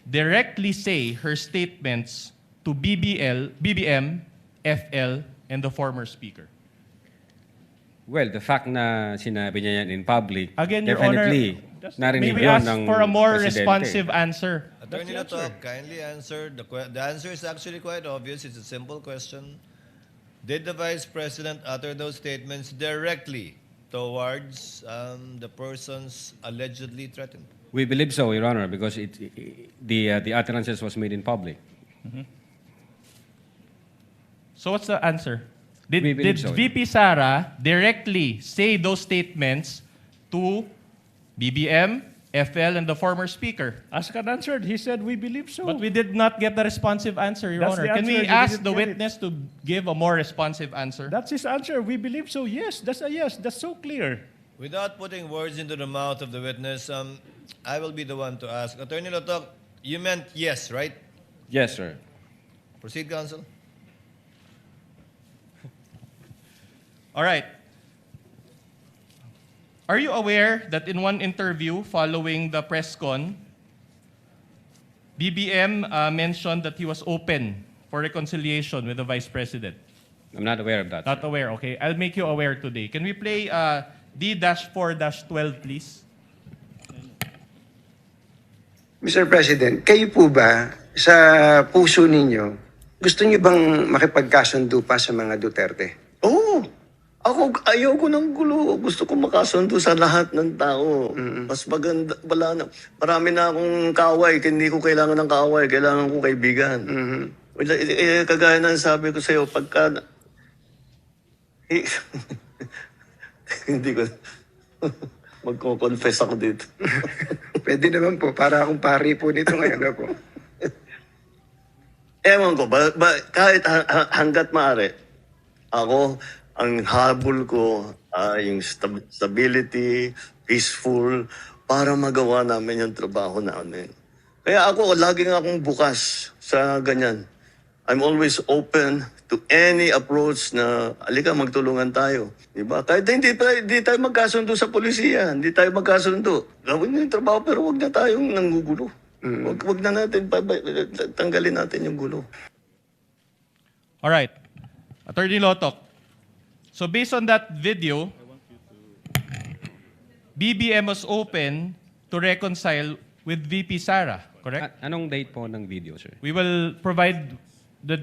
directly say her statements to BBM, FL, and the former speaker? Well, the fact na sinabi niya yan in public, Again, Your Honor, definitely narinig maybe yun ask ng for a more presidente. responsive answer. Attorney Lutok, kindly answer. The answer is actually quite obvious. It's a simple question. Did the Vice President utter those statements directly towards the persons allegedly threatened? We believe so, Your Honor, because the utterances was made in public. So what's the answer? Did We believe so, VP Sara directly say those statements to BBM, FL, and the former speaker? Ask and answered. He said, we believe so. But we did not get a responsive answer, Your That's Honor. the Can we answer, you ask didn't the get it. witness to give a more responsive answer? That's his answer. We believe so. Yes, that's a yes. That's so clear. Without putting words into the mouth of the witness, I will be the one to ask. Attorney Lutok, You meant yes, right? Yes, sir. Proceed, counsel. All right. Are you aware that in one interview following the press con, BBM mentioned that he was open for reconciliation with the Vice President? I'm not aware of that. Not aware, okay. I'll make you aware today. Can we play D-4-12, please? Mr. President, kayo po ba sa puso ninyo, gusto niyo bang makipagkasundo pa sa mga Duterte? Oo. Ako, ayoko ng gulo. Gusto ko makasundo sa lahat ng tao. Mas maganda, wala na. Marami na akong kaaway. Hindi ko kailangan ng kaaway. Kailangan ko kaibigan. Kagaya ng sabi ko sa'yo, pagka... Hindi ko... Magko-confess ako dito. Pwede naman po, para akong pari po nito ngayon po. Ewan ko, kahit hanggat maaari, ako, ang habol ko ay yung stability, peaceful, para magawa namin yung trabaho namin. Kaya ako, laging akong bukas sa ganyan. I'm always open to any approach na, alika, magtulungan tayo. Diba? Kahit hindi tayo magkasundo sa polisiya, hindi tayo magkasundo. Gawin yung trabaho, pero wag na tayong nanggugulo. Wag na natin, tanggalin natin yung gulo. All right. Attorney Lotok. So based on that video, BBM was open to reconcile with VP Sara, correct? Anong date po ng video, sir? We will provide the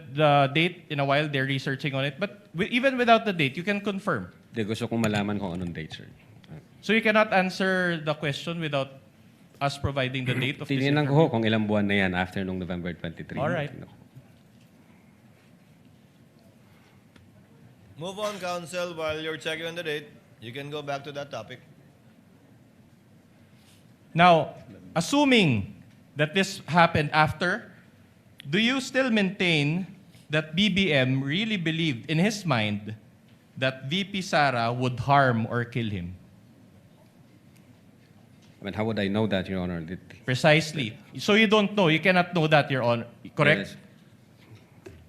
date in a while. They're researching on it. But even without the date, you can confirm. Gusto kong malaman kung anong date, sir. So you cannot answer the question without us providing the date of this Tingnan interview? ko kung ilang buwan na yan after nung November 23. All right. Move on, counsel. While you're checking on the date, you can go back to that topic. Now, assuming that this happened after, do you still maintain that BBM really believed in his mind that VP Sara would harm or kill him? I mean, how would I know that, Your Honor? Precisely. So you don't know. You cannot know that, Your Honor. Correct? Yes.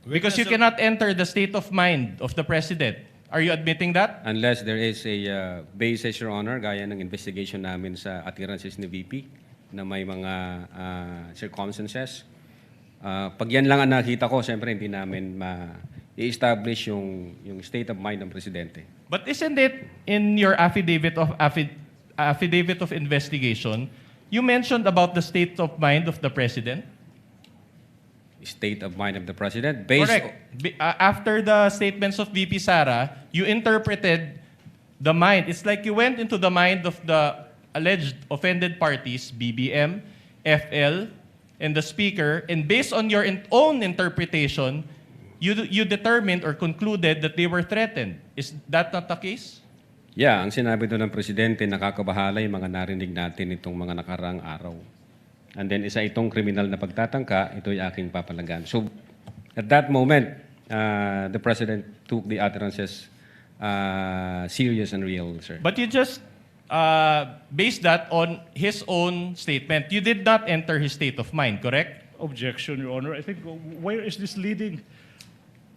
Because you cannot enter the state of mind of the President. Are you admitting that? Unless there is a basis, Your Honor, gaya ng investigation namin sa attirances ni VP na may mga circumstances. Pag yan lang ang nakita ko, siyempre hindi namin ma-establish yung state of mind ng Presidente. But isn't it in your affidavit of investigation, you mentioned about the state of mind of the President? State of mind of the President? Based Correct. After the statements of VP Sara, you interpreted the mind. It's like you went into the mind of the alleged offended parties, BBM, FL, and the Speaker, and based on your own interpretation, you determined or concluded that they were threatened. Is that not the case? Yeah, ang sinabi doon ng Presidente, nakakabahala yung mga narinig natin itong mga nakaraang araw. And then isa itong kriminal na pagtatangka, ito'y aking papalagan. So, at that moment, the President took the utterances serious and real, sir. But you just based that on his own statement. You did not enter his state of mind, correct? Objection, Your Honor. I think, where is this leading?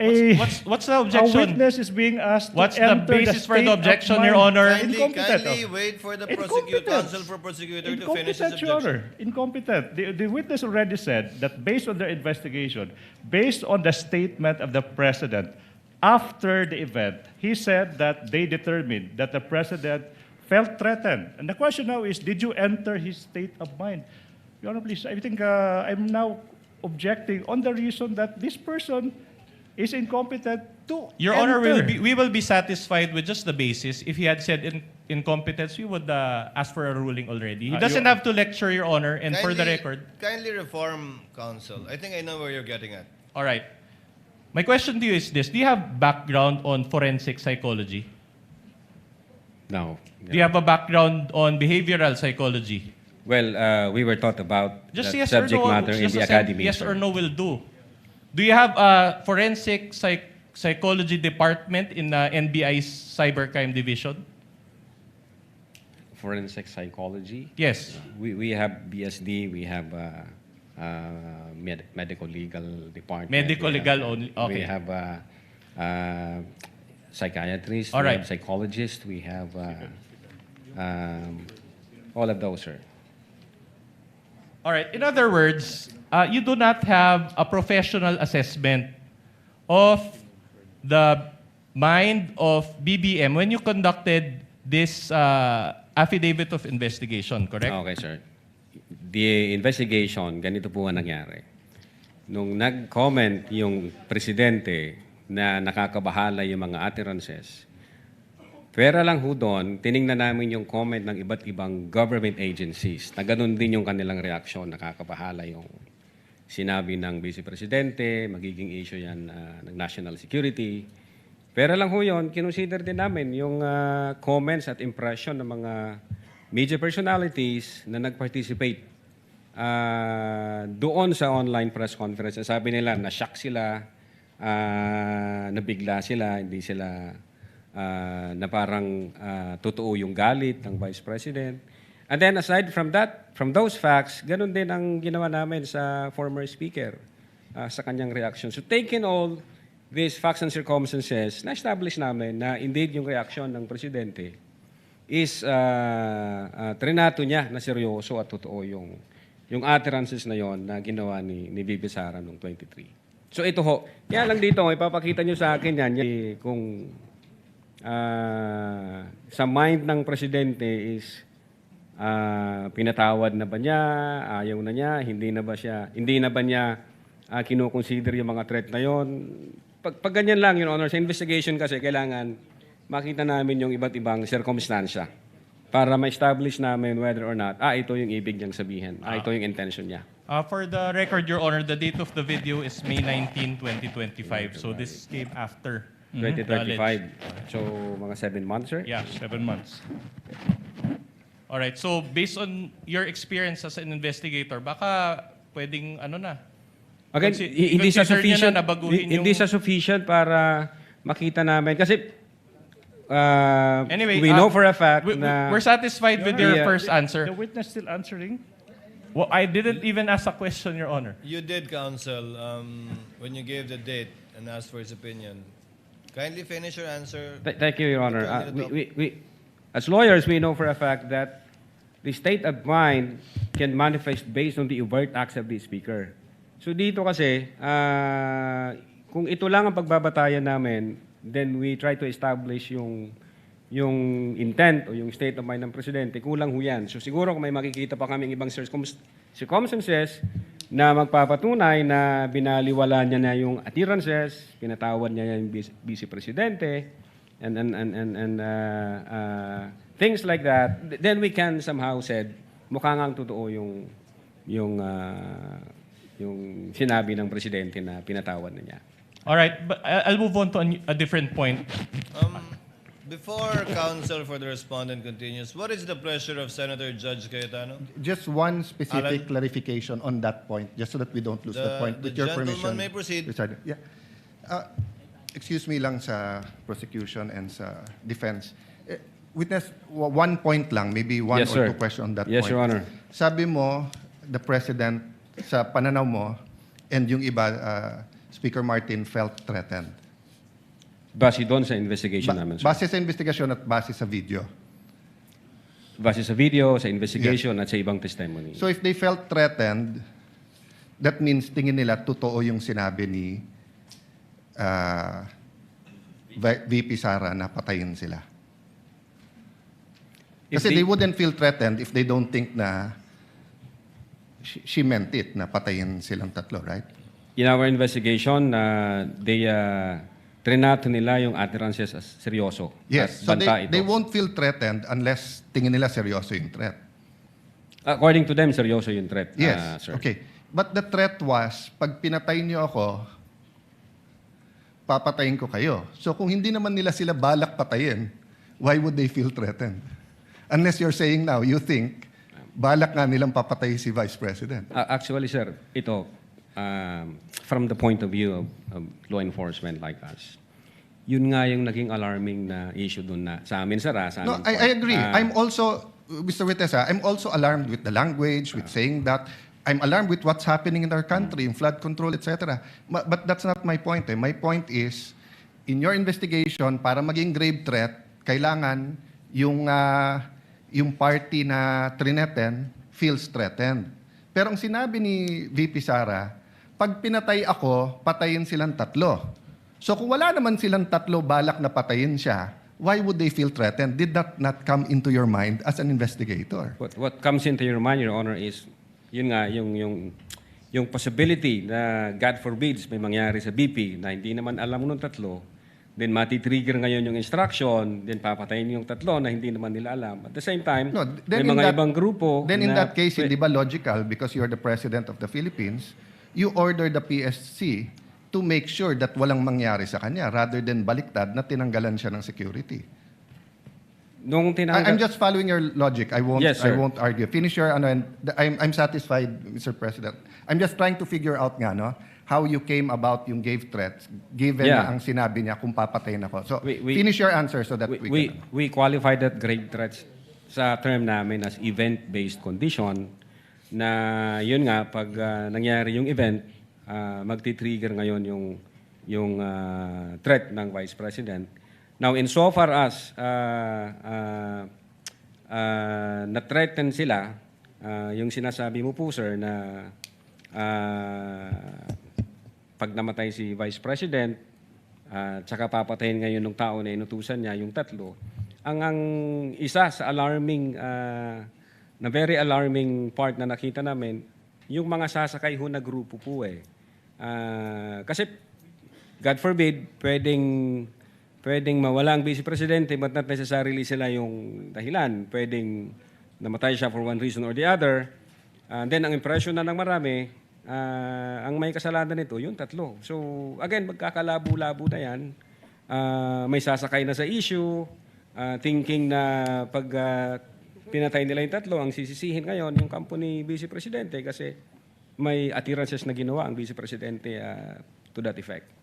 What's the objection? A witness is being asked What's to the enter basis for state the of objection, mind. Your Honor? Kindly wait for the counsel for prosecutor to finish his Incompetent, Your objection. Honor. Incompetent. The witness already said that based on their investigation, based on the statement of the President, after the event, he said that they determined that the President felt threatened. And the question now is, did you enter his state of mind? Your Honor, please, I think I'm now objecting on the reason that this person is incompetent to Your Honor, enter. we will be satisfied with just the basis. If he had said incompetence, we would ask for a ruling already. He doesn't have to lecture, Your Honor, and for the record. Kindly reform, counsel. I think I know where you're getting at. All right. My question to you is this. Do you have background on forensic psychology? No. Do you have a background on behavioral psychology? Well, we were taught about Just that yes or subject no. matter in Just the a academy. yes sir. or no will do. Do you have a forensic psychology department in the NBI's cybercrime division? Forensic psychology? Yes. We have BSD, we have medical legal department. Medical legal only. Okay. We have psychiatrists, All we right. have psychologists, we have all of those, sir. All right. In other words, you do not have a professional assessment of the mind of BBM when you conducted this affidavit of investigation, correct? Okay, sir. The investigation, ganito po ang nangyari. Nung nag-comment yung presidente na nakakabahala yung mga utterances, pwera lang ho doon, tiningnan namin yung comment ng iba't ibang government agencies na ganun din yung kanilang reaksyon, nakakabahala yung sinabi ng Vice Presidente, magiging issue yan ng national security. Pwera lang ho yun, kinonsider din namin yung comments at impression ng mga media personalities na nag-participate doon sa online press conference. Sabi nila, na-shock sila, nabigla sila, hindi sila na parang totoo yung galit ng Vice President. And then aside from that, from those facts, ganun din ang ginawa namin sa former Speaker sa kanyang reaction. So taking all these facts and circumstances, na-establish namin na indeed yung reaction ng Presidente is trinato niya na seryoso at totoo yung utterances na yon na ginawa ni Bibi Sara noong 23. So ito ho, kaya lang dito, ipapakita nyo sa akin yan, kung sa mind ng Presidente is pinatawad na ba niya, ayaw na niya, hindi na ba niya kinukonsider yung mga threat na yon. Pag ganyan lang, Your Honor, sa investigation kasi kailangan makita namin yung iba't ibang sirkumstansya para ma-establish namin whether or not, ito yung ibig niyang sabihin, ito yung intention niya. For the record, Your Honor, the date of the video is May 19, 2025. So this came after 2025. So, mga 7 months, sir? Yeah, 7 months. All right. So based on your experience as an investigator, baka pwedeng Again, hindi sa sufficient, hindi sa sufficient para makita namin. Kasi anyway, we know for a fact we're satisfied with your first answer. The witness still answering? Well, I didn't even ask a question, Your Honor. You did, counsel, when you gave the date and asked for his opinion. Kindly finish your answer. Thank you, Your Honor. We, as lawyers, we know for a fact that the state of mind can manifest based on the overt acts of the speaker. So dito kasi, kung ito lang ang pagbabatayan namin, then we try to establish yung intent o yung state of mind ng Presidente, kulang ho yan. So siguro kung may makikita pa kaming ibang circumstances na magpapatunay na binaliwala niya na yung utterances, pinatawad niya yung Vice Presidente, and things like that, then we can somehow said, mukha ngang totoo yung sinabi ng Presidente na pinatawad na niya. All right, but I'll move on to a different point. Before counsel for the respondent continues, what is the pleasure of Senator Judge Cayetano? Just one specific clarification on that point, just so that we don't lose the point. With your gentleman permission, may proceed. Presiding. Yeah. Excuse me lang sa prosecution and sa defense. Witness, one point lang, maybe one Yes, or sir. two questions on that Yes, point. Your Honor. Sabi mo, the President, sa pananaw mo, and yung iba, Speaker Martin felt threatened. Base doon sa investigation namin, sir. Base sa investigasyon at base sa video. Base sa video, sa investigation, at sa ibang testimony. So if they felt threatened, that means tingin nila totoo yung sinabi ni VP Sara na patayin sila. Kasi they wouldn't feel threatened if they don't think na she meant it, na patayin silang tatlo, right? In our investigation, they trinato nila yung utterances as seryoso. Yes, At so banta they ito. won't feel threatened unless tingin nila seryoso yung threat. According to them, seryoso yung threat, Yes, sir. okay. But the threat was, pag pinatay niyo ako, papatayin ko kayo. So kung hindi naman nila sila balak patayin, why would they feel threatened? Unless you're saying now, you think, balak nga nilang papatay si Vice President. Actually, sir, ito, from the point of view of law enforcement like us, yun nga yung naging alarming na issue doon na sa amin, sir. Sa No, amin I agree. I'm also, Mr. Witness, I'm also alarmed with the language, with saying that. I'm alarmed with what's happening in our country, in flood control, etc. But that's not my point. My point is, in your investigation, para maging grave threat, kailangan yung party na trineten feels threatened. Pero ang sinabi ni VP Sara, pag pinatay ako, patayin silang tatlo. So kung wala naman silang tatlo balak na patayin siya, why would they feel threatened? Did that not come into your mind as an investigator? What comes into your mind, Your Honor, is yun nga, yung possibility na God forbids may mangyari sa BP na hindi naman alam nung tatlo, then mati-trigger ngayon yung instruction, then papatayin yung tatlo na hindi naman nila alam. At the same time, No, may mga ibang grupo Then in na that case, hindi ba logical, because you're the President of the Philippines, you order the PSC to make sure that walang mangyari sa kanya rather than baliktad na tinanggalan siya ng security. nung I'm just following your logic. I won't Yes, sir. I won't argue. Finish your and I'm satisfied, Mr. President. I'm just trying to figure out nga how you came about yung gave threats given Yeah. na ang sinabi niya kung papatayin ako. So We- finish your answer so that we qualify that grave threats sa term namin as event-based condition na yun nga pag nangyari yung event magti-trigger ngayon yung threat ng Vice President. Now insofar as na-threaten sila yung sinasabi mo po sir na pag namatay si Vice President tsaka papatayin ngayon ng tao na inutusan niya yung tatlo. Ang isa sa alarming na very alarming part na nakita namin yung mga sasakay ho na grupo po kasi God forbid pwedeng mawala ang Vice Presidente but not necessarily sila yung dahilan. Pwedeng namatay siya for one reason or the other. Then ang impression na ng marami ang may kasalanan nito yung tatlo. So again magkakalabo-labo na yan. May sasakay na sa issue thinking na pag pinatay nila yung tatlo, ang sisisihin ngayon yung kampo ni Vice Presidente kasi may attirances na ginawa ang Vice Presidente to that effect.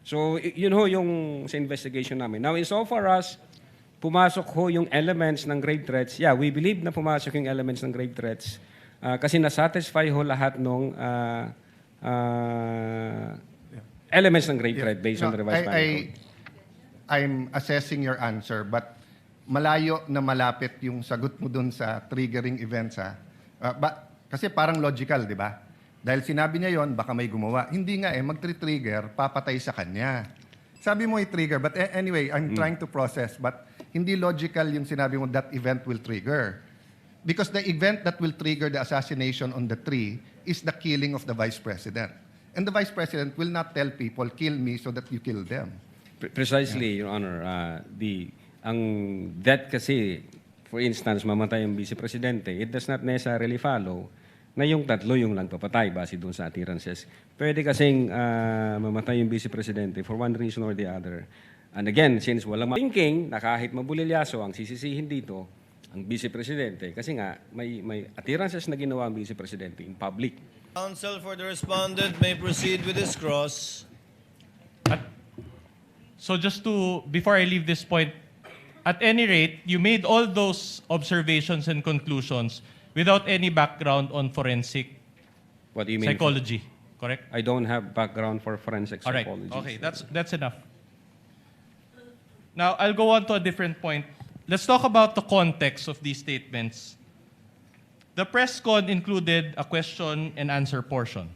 So, yun ho yung sa investigation namin. Now, insofar as pumasok ho yung elements ng grave threats, yeah, we believe na pumasok yung elements ng grave threats kasi nasatisfy ho lahat ng elements ng grave threat based on the revised penal code. I'm assessing your answer, but malayo na malapit yung sagot mo dun sa triggering events. Kasi parang logical, di ba? Dahil sinabi niya yon, baka may gumawa. Hindi nga mag-trigger, papatay sa kanya. Sabi mo i-trigger, but anyway, I'm trying to process, but hindi logical yung sinabi mo that event will trigger. Because the event that will trigger the assassination on the tree is the killing of the Vice President. And the Vice President will not tell people, kill me so that you kill them. Precisely, Your Honor. Ang death kasi, for instance, mamatay yung Vice Presidente, it does not necessarily follow na yung tatlo yung nagpapatay base doon sa attirances. Pwede kasing mamatay yung Vice Presidente for one reason or the other. And again, since walang thinking na kahit mabulilyaso ang sisisihin dito, ang Vice Presidente, kasi nga may attirances na ginawa ang Vice Presidente in public. Counsel for the respondent may proceed with his cross. So just before I leave this point, at any rate, you made all those observations and conclusions without any background on forensic What do you mean? psychology, correct? I don't have background for forensic All right. psychology. Okay, that's enough. Now, I'll go on to a different point. Let's talk about the context of these statements. The press con included a question and answer portion.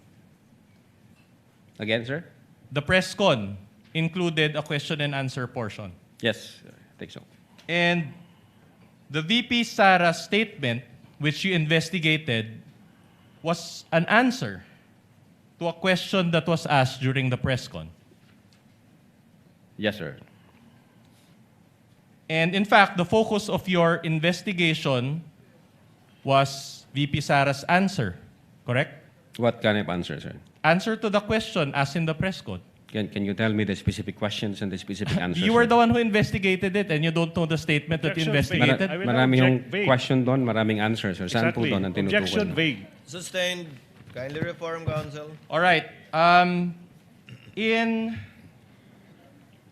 Again, sir? The press con included a question and answer portion. Yes, I think so. And the VP Sara's statement, which you investigated, was an answer to a question that was asked during the press con. Yes, sir. And in fact, the focus of your investigation was VP Sara's answer, correct? What kind of answer, sir? Answer to the question asked in the press con. Can you tell me the specific questions and the specific answers? You were sir? the one who investigated it and you don't know the statement that you Objection investigated? vague. I will Marami yung object vague. question doon, maraming answers, sir. Saan po Exactly. doon ang tinutukoy? Objection mo? vague. Sustained. Kindly reform, counsel. All right.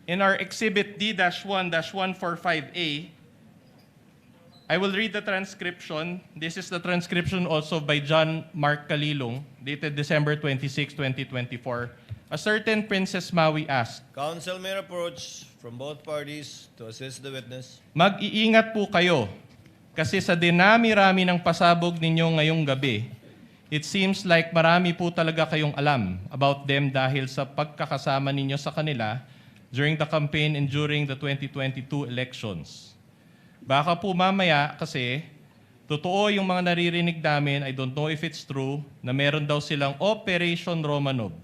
In our exhibit D-1-145A, I will read the transcription. This is the transcription also by John Mark Kalilong, dated December 26, 2024. A certain Princess Maui asked, Counsel may approach from both parties to assist the witness. mag-iingat po kayo kasi sa dinami-rami ng pasabog ninyo ngayong gabi, it seems like marami po talaga kayong alam about them dahil sa pagkakasama ninyo sa kanila during the campaign and during the 2022 elections. Baka po mamaya kasi, totoo yung mga naririnig namin, I don't know if it's true, na meron daw silang Operation Romanov.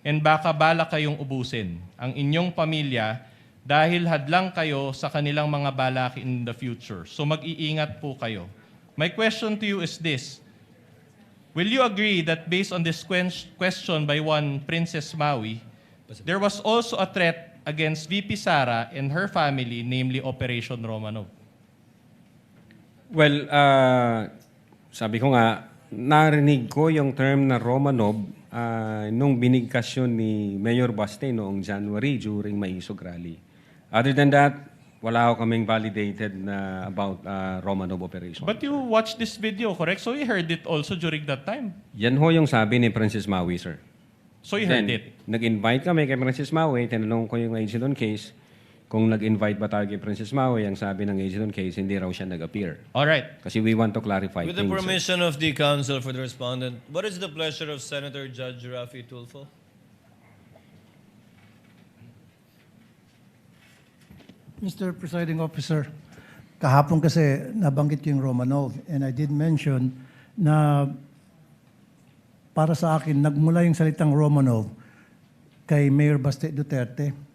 And baka bala kayong ubusin ang inyong pamilya dahil hadlang kayo sa kanilang mga balak in the future. So mag-iingat po kayo. My question to you is this. Will you agree that based on this question by one Princess Maui, there was also a threat against VP Sara and her family, namely Operation Romanov? Well, sabi ko nga, narinig ko yung term na Romanov nung binigkas yun ni Mayor Baste noong January during Maisog Rally. Other than that, wala ako kaming validated na about Romanov operation. But you watched this video, correct? So you heard it also during that time? Yan ho yung sabi ni Princess Maui, sir. So you heard it? Nag-invite kami kay Princess Maui, tinanong ko yung agent on case, kung nag-invite ba tayo kay Princess Maui, ang sabi ng agent on case, hindi raw siya nag-appear. All right. Kasi we want to clarify With things. the permission of the counsel for the respondent, what is the pleasure of Senator Judge Rafi Tulfo? Mr. Presiding Officer, kahapon kasi nabanggit ko yung Romanov and I did mention na para sa akin, nagmula yung salitang Romanov kay Mayor Baste Duterte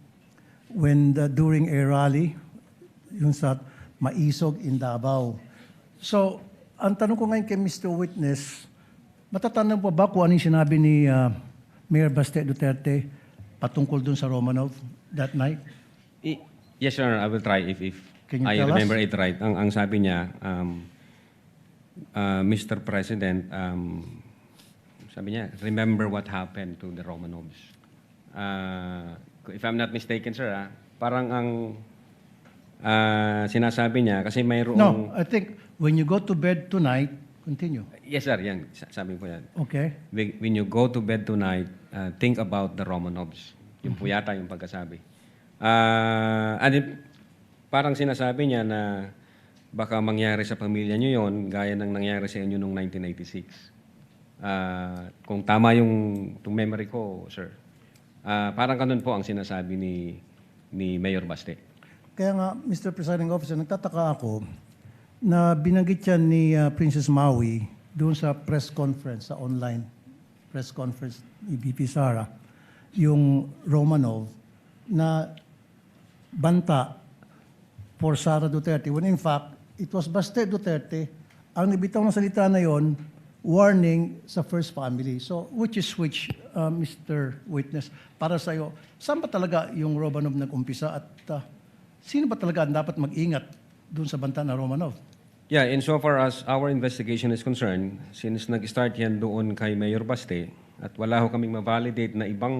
when during a rally, yun sa Maisog in Davao. So, ang tanong ko ngayon kay Mr. Witness, matatanong pa ba kung ano yung sinabi ni Mayor Baste Duterte patungkol dun sa Romanov that night? Yes, sir. I will try if Can you I tell us? remember it right. Ang sabi niya, Mr. President, sabi niya, remember what happened to the Romanovs. If I'm not mistaken, sir, parang ang sinasabi niya, kasi mayroong... No, I think when you go to bed tonight, continue. Yes, sir. Yan. Sabi ko yan. Okay. When you go to bed tonight, think about the Romanovs. Yung po yata yung pagkasabi. Parang sinasabi niya na baka mangyari sa pamilya niyo yon gaya ng nangyari sa inyo noong 1996. Kung tama yung memory ko, sir. Parang ganun po ang sinasabi ni Mayor Baste. Kaya nga, Mr. Presiding Officer, nagtataka ako na binanggit yan ni Princess Maui doon sa press conference, sa online press conference ni VP Sara, yung Romanov na banta for Sara Duterte. When in fact, it was Baste Duterte ang nabitaw ng salita na yon, warning sa first family. So, which is which, Mr. Witness, para sa'yo, saan ba talaga yung Romanov nag-umpisa at sino ba talaga ang dapat mag-ingat doon sa banta na Romanov? Yeah, insofar as our investigation is concerned, since nag-start yan doon kay Mayor Baste, at wala ho kaming ma-validate na ibang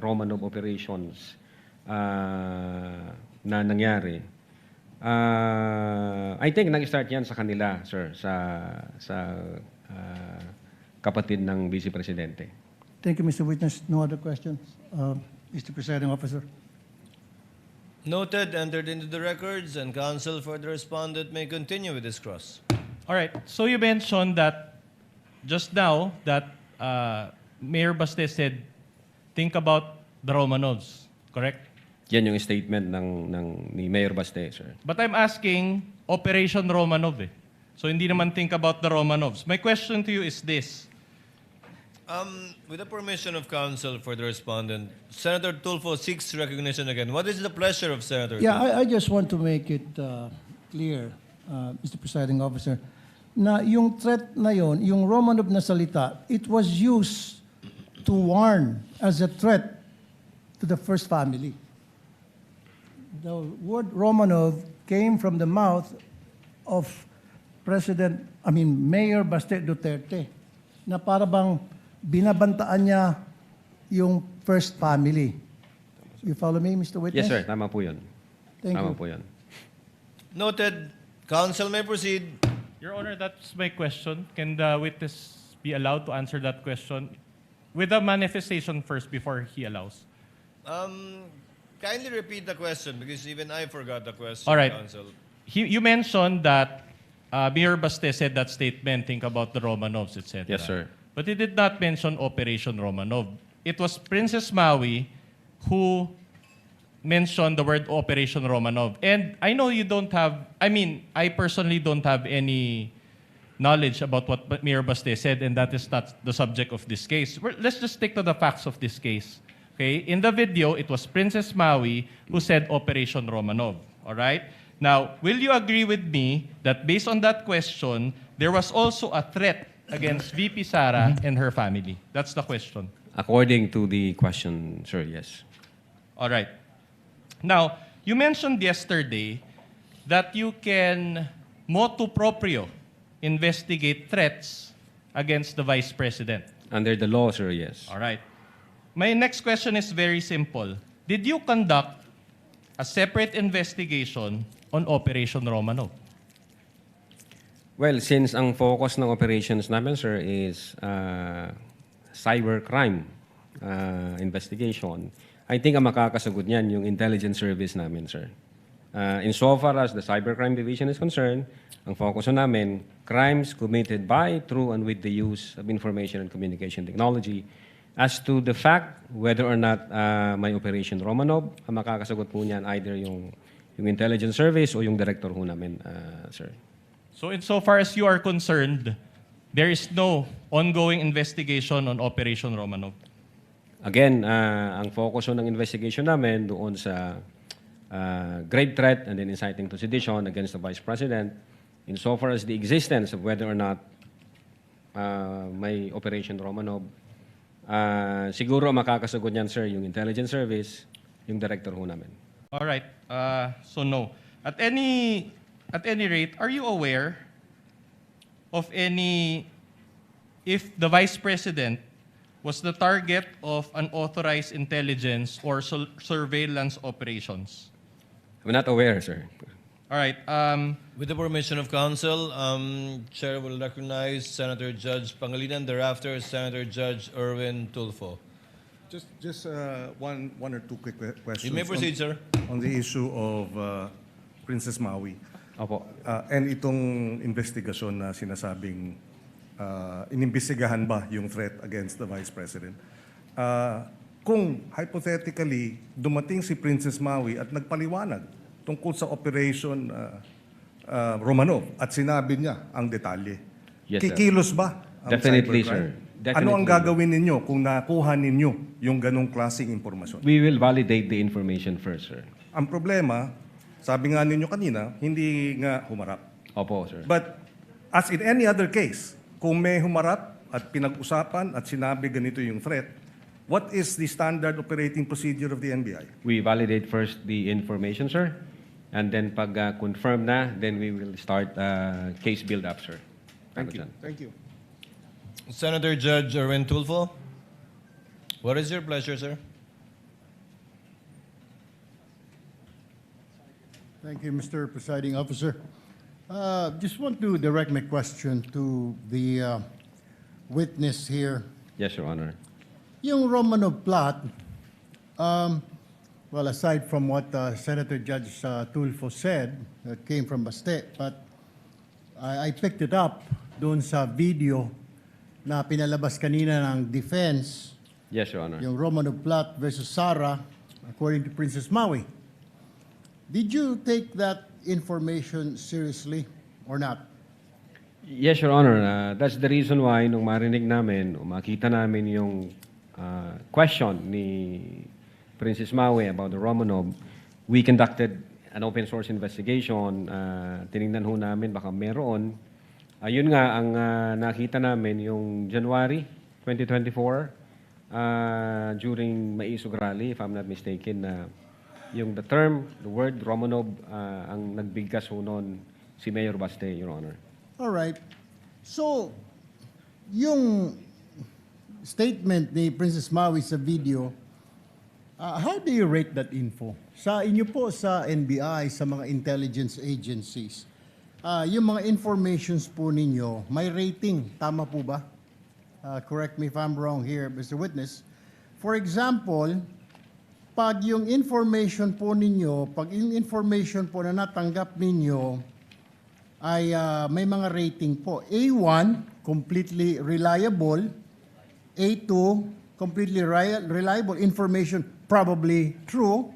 Romanov operations na nangyari, I think nag-start yan sa kanila, sir, sa kapatid ng Vice Presidente. Thank you, Mr. Witness. No other questions? Mr. Presiding Officer. Noted, entered into the records, and counsel for the respondent may continue with this cross. All right. So you mentioned that just now that Mayor Baste said, think about the Romanovs, correct? Yan yung statement ni Mayor Baste, sir. But I'm asking Operation Romanov eh. So hindi naman think about the Romanovs. My question to you is this. With the permission of counsel for the respondent, Senator Tulfo seeks recognition again. What is the pleasure of Senator Yeah, Tulfo? I just want to make it clear, Mr. Presiding Officer, na yung threat na yon, yung Romanov na salita, it was used to warn as a threat to the first family. The word Romanov came from the mouth of Mayor Baste Duterte, na para bang binabantaan niya yung first family. You follow me, Mr. Witness? Yes, sir. Tama po yun. Thank Tama you. po yun. Noted, Counsel may proceed. Your Honor, that's my question. Can the witness be allowed to answer that question with a manifestation first before he allows? Kindly repeat the question because even I forgot the question, All right. Counsel. You mentioned that Mayor Baste said that statement, think about the Romanovs, etc. Yes, sir. But he did not mention Operation Romanov. It was Princess Maui who mentioned the word Operation Romanov. And I know you don't have, I personally don't have any knowledge about what Mayor Baste said, and that is not the subject of this case. Let's just stick to the facts of this case. Okay? In the video, it was Princess Maui who said Operation Romanov. All right? Now, will you agree with me that based on that question, there was also a threat against VP Sara and her family? That's the question. According to the question, sir, yes. All right. Now, you mentioned yesterday that you can motu proprio investigate threats against the Vice President. Under the law, sir, yes. All right. My next question is very simple. Did you conduct a separate investigation on Operation Romanov? Well, since ang focus ng operations namin, sir, is cybercrime investigation, I think ang makakasagot niyan yung intelligence service namin, sir. Insofar as the cybercrime division is concerned, ang focus namin, crimes committed by, through, and with the use of information and communication technology. As to the fact whether or not may Operation Romanov, ang makakasagot po niyan either yung intelligence service o yung director ho namin, sir. So insofar as you are concerned, there is no ongoing investigation on Operation Romanov? Again, ang focus ho ng investigation namin doon sa grave threat and then inciting to sedition against the Vice President, insofar as the existence of whether or not may Operation Romanov, siguro makakasagot niyan, sir, yung intelligence service, yung director ho namin. All right. So no. At any rate, are you aware of if the Vice President was the target of unauthorized intelligence or surveillance operations? I'm not aware, sir. All right. With the permission of counsel, Chair will recognize Senator Judge Pangilinan, thereafter Senator Judge Erwin Tulfo. Just one or two quick questions. You may proceed, sir. On the issue of Princess Maui. Opo. And itong investigasyon na sinasabing inimbestigahan ba yung threat against the Vice President. Kung hypothetically dumating si Princess Maui at nagpaliwanag tungkol sa Operation Romanov at sinabi niya ang detalye, Yes, sir. kikilos ba ang Definitely, cybercrime? sir. Definitely. Ano ang gagawin ninyo kung nakuha ninyo yung ganong klaseng impormasyon? We will validate the information first, sir. Ang problema, sabi nga ninyo kanina, hindi nga humarap. Opo, sir. But as in any other case, kung may humarap at pinag-usapan at sinabi ganito yung threat, what is the standard operating procedure of the NBI? We validate first the information, sir. And then pag confirm na, then we will start case build-up, sir. Thank you. Thank you. Senator Judge Erwin Tulfo, what is your pleasure, sir? Thank you, Mr. Presiding Officer. Just want to direct my question to the witness here. Yes, Your Honor. Yung Romanov plot, well, aside from what Senator Judge Tulfo said, that came from Baste, but I picked it up doon sa video na pinalabas kanina ng defense, Yes, Your Honor. yung Romanov plot versus Sara, according to Princess Maui. Did you take that information seriously or not? Yes, Your Honor. That's the reason why nung marinig namin, o makita namin yung question ni Princess Maui about the Romanov, we conducted an open source investigation. Tinignan ho namin baka meron. Ayun nga, ang nakita namin yung January 2024 during Maisog Rally, if I'm not mistaken, yung the word Romanov, ang nagbigkas ho noon si Mayor Baste, Your Honor. All right. So, yung statement ni Princess Maui sa video, how do you rate that info? Sa inyo po sa NBI, sa mga intelligence agencies, yung mga informations po ninyo, may rating. Tama po ba? Correct me if I'm wrong here, Mr. Witness. For example, pag yung information po na natanggap ninyo ay may mga rating po. A1, completely reliable. A2, completely reliable information, probably true.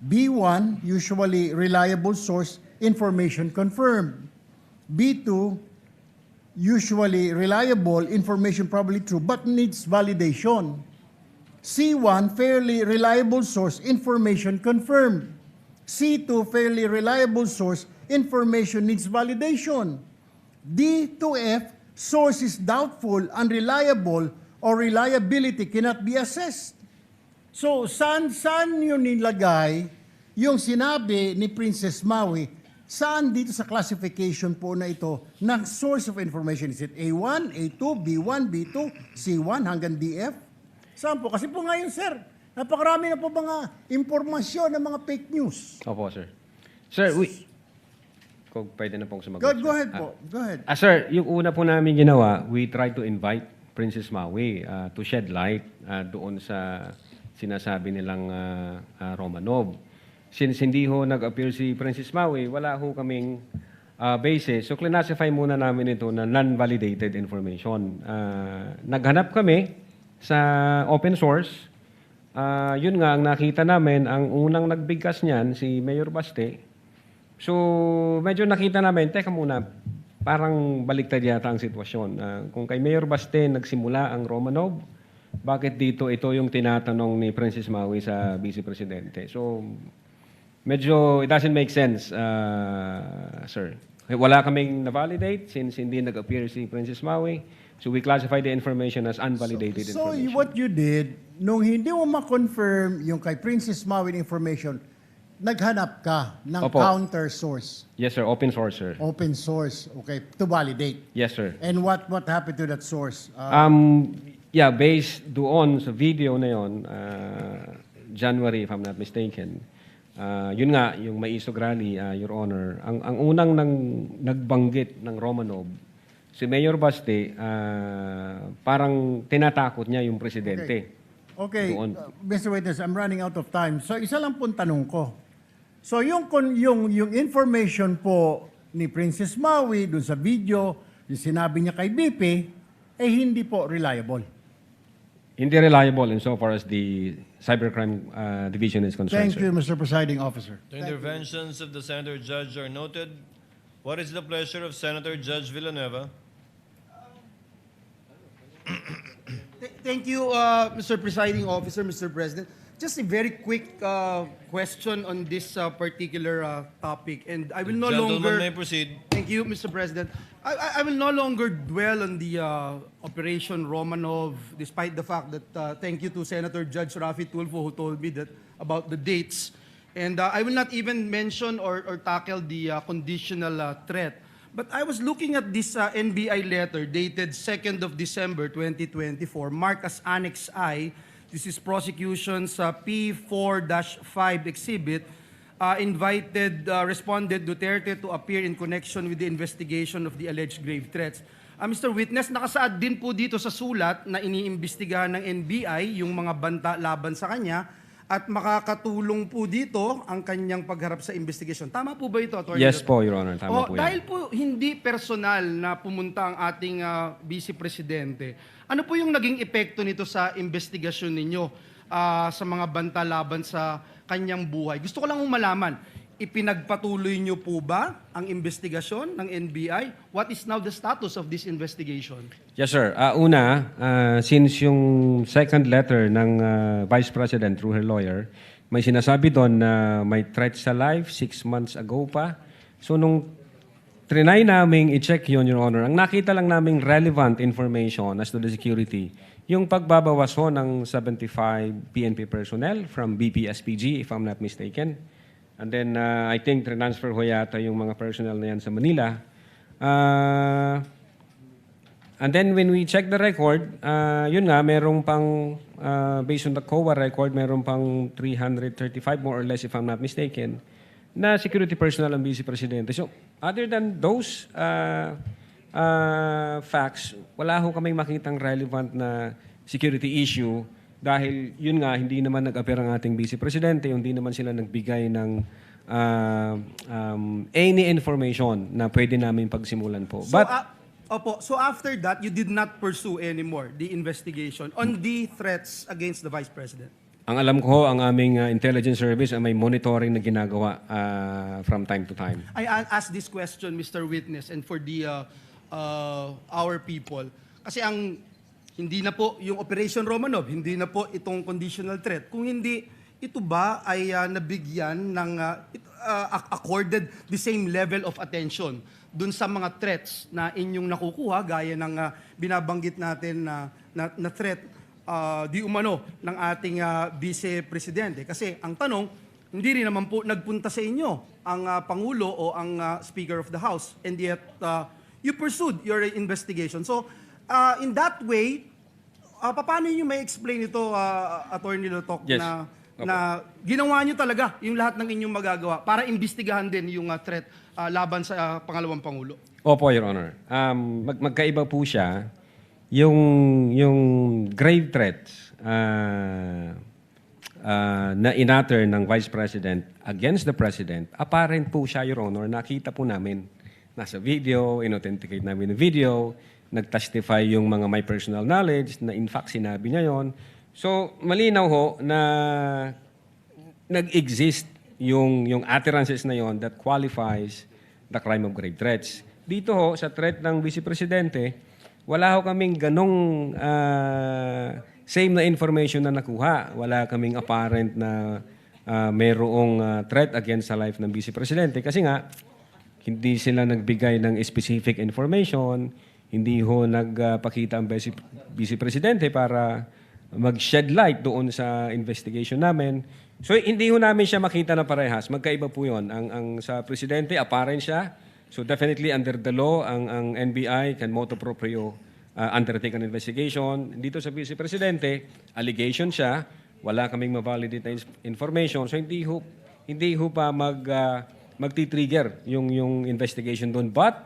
B1, usually reliable source, information confirmed. B2, usually reliable information, probably true, but needs validation. C1, fairly reliable source, information confirmed. C2, fairly reliable source, information needs validation. D to F, source is doubtful, unreliable, or reliability cannot be assessed. So, saan yun nilagay yung sinabi ni Princess Maui? Saan dito sa classification po na ito ng source of information? Is it A1, A2, B1, B2, C1 hanggang DF? Saan po? Kasi po ngayon, sir, napakarami na po mga impormasyon ng mga fake news. Opo, sir. Sir, kung pwede na pong sumagot. Go ahead po. Go ahead. Sir, yung una po namin ginawa, we tried to invite Princess Maui to shed light doon sa sinasabi nilang Romanov. Since hindi ho nag-appear si Princess Maui, wala ho kaming basis. So, classify muna namin ito na non-validated information. Naghanap kami sa open source. Yun nga, ang nakita namin, ang unang nagbigkas niyan, si Mayor Baste. So, medyo nakita namin, teka muna, parang baliktad yata ang sitwasyon. Kung kay Mayor Baste nagsimula ang Romanov, bakit dito ito yung tinatanong ni Princess Maui sa Vice Presidente? So, medyo it doesn't make sense, sir. Wala kaming na-validate since hindi nag-appear si Princess Maui. So we classify the information as unvalidated information. So what you did, nung hindi mo ma-confirm yung kay Princess Maui information, naghanap ka ng counter source. Yes, sir. Open source, sir. Open source, okay, to validate. Yes, sir. And what happened to that source? Yeah, based doon sa video na yon, January, if I'm not mistaken, yun nga, yung may isog rally, Your Honor, ang unang nagbanggit ng Romanov, si Mayor Baste, parang tinatakot niya yung presidente. Okay, Mr. Witness, I'm running out of time. So isa lang pong tanong ko. So yung information po ni Princess Maui dun sa video, yung sinabi niya kay BP, hindi po reliable. Hindi reliable insofar as the Cybercrime Division is concerned. Thank you, Mr. Presiding Officer. The interventions of the Senator Judge are noted. What is the pleasure of Senator Judge Villanueva? Thank you, Mr. Presiding Officer, Mr. President. Just a very quick question on this particular topic, and I will no longer. Gentleman may proceed. Thank you, Mr. President. I will no longer dwell on the Operation Romanov, despite the fact that thank you to Senator Judge Rafi Tulfo who told me that about the dates, and I will not even mention or tackle the conditional threat. But I was looking at this NBI letter dated 2nd of December 2024, marked as Annex I. This is prosecution's P4-5 exhibit. Invited respondent Duterte to appear in connection with the investigation of the alleged grave threats. Mr. Witness, nakasaad din po dito sa sulat na iniimbestigahan ng NBI yung mga banta laban sa kanya at makakatulong po dito ang kanyang pagharap sa investigation. Tama po ba ito, Atty. Yes po, Your Honor. Tama po yan. Dahil po hindi personal na pumunta ang ating Vice Presidente, ano po yung naging epekto nito sa investigasyon ninyo sa mga banta laban sa kanyang buhay? Gusto ko lang malaman, ipinagpatuloy nyo po ba ang investigasyon ng NBI? What is now the status of this investigation? Yes, sir. Una, since yung second letter ng Vice President through her lawyer, may sinasabi doon na may threat sa life 6 months ago pa. So nung trinay naming i-check yun, Your Honor, ang nakita lang naming relevant information as to the security, yung pagbabawas ho ng 75 PNP personnel from BPSPG, if I'm not mistaken. And then, I think, transfer ho yata yung mga personnel na yan sa Manila. And then, when we check the record, yun nga, merong pang, based on the COA record, merong pang 335, more or less, if I'm not mistaken, na security personnel ang Vice Presidente. So, other than those facts, wala ho kaming makitang relevant na security issue dahil yun nga, hindi naman nag-appear ang ating Vice Presidente, hindi naman sila nagbigay ng any information na pwede namin pagsimulan po. So, so after that, you did not pursue anymore the investigation on the threats against the Vice President? Ang alam ko, ang aming intelligence service ay may monitoring na ginagawa from time to time. I ask this question, Mr. Witness, and for the our people. Kasi hindi na po yung Operation Romanov, hindi na po itong conditional threat. Kung hindi, ito ba ay nabigyan ng accorded the same level of attention dun sa mga threats na inyong nakukuha, gaya ng binabanggit natin na threat di umano ng ating Vice Presidente. Kasi ang tanong, hindi rin naman po nagpunta sa inyo ang Pangulo o ang Speaker of the House, and yet you pursued your investigation. So, in that way, paano nyo may explain ito, Attorney Lutok, Yes. na ginawa nyo talaga yung lahat ng inyong magagawa para imbestigahan din yung threat laban sa pangalawang Pangulo? Opo, Your Honor. Magkaiba po siya. Yung grave threats na inatter ng Vice President against the President, apparent po siya, Your Honor. Nakita po namin. Nasa video, inauthenticate namin yung video, nag-testify yung mga may personal knowledge na in fact sinabi niya yon. So, malinaw ho na nag-exist yung utterances na yon that qualifies the crime of grave threats. Dito ho, sa threat ng Vice Presidente, wala ho kaming ganong same na information na nakuha. Wala kaming apparent na mayroong threat against the life ng Vice Presidente. Kasi nga, hindi sila nagbigay ng specific information, hindi ho nagpakita ang Vice Presidente para mag-shed light doon sa investigation namin. So, hindi ho namin siya makita na parehas. Magkaiba po yun. Ang sa Presidente, apparent siya. So, definitely under the law, ang NBI can motu proprio undertake an investigation. Dito sa Vice Presidente, allegation siya. Wala kaming ma-validate na information. So, hindi ho pa magti-trigger yung investigation doon. But,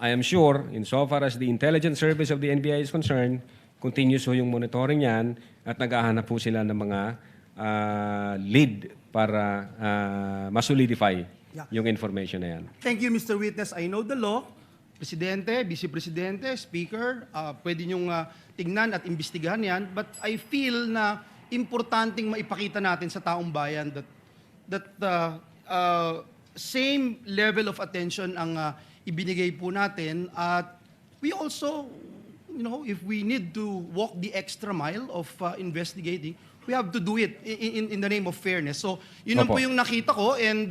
I am sure, insofar as the intelligence service of the NBI is concerned, continuous ho yung monitoring yan at naghahanap po sila ng mga lead para masolidify yung information na yan. Thank you, Mr. Witness. I know the law. Presidente, Vice Presidente, Speaker, pwede niyong tignan at imbestigahan yan. But I feel na importanteng maipakita natin sa taong bayan that same level of attention ang ibinigay po natin. At we also, if we need to walk the extra mile of investigating, we have to do it in the name of fairness. So, yun po yung nakita ko, and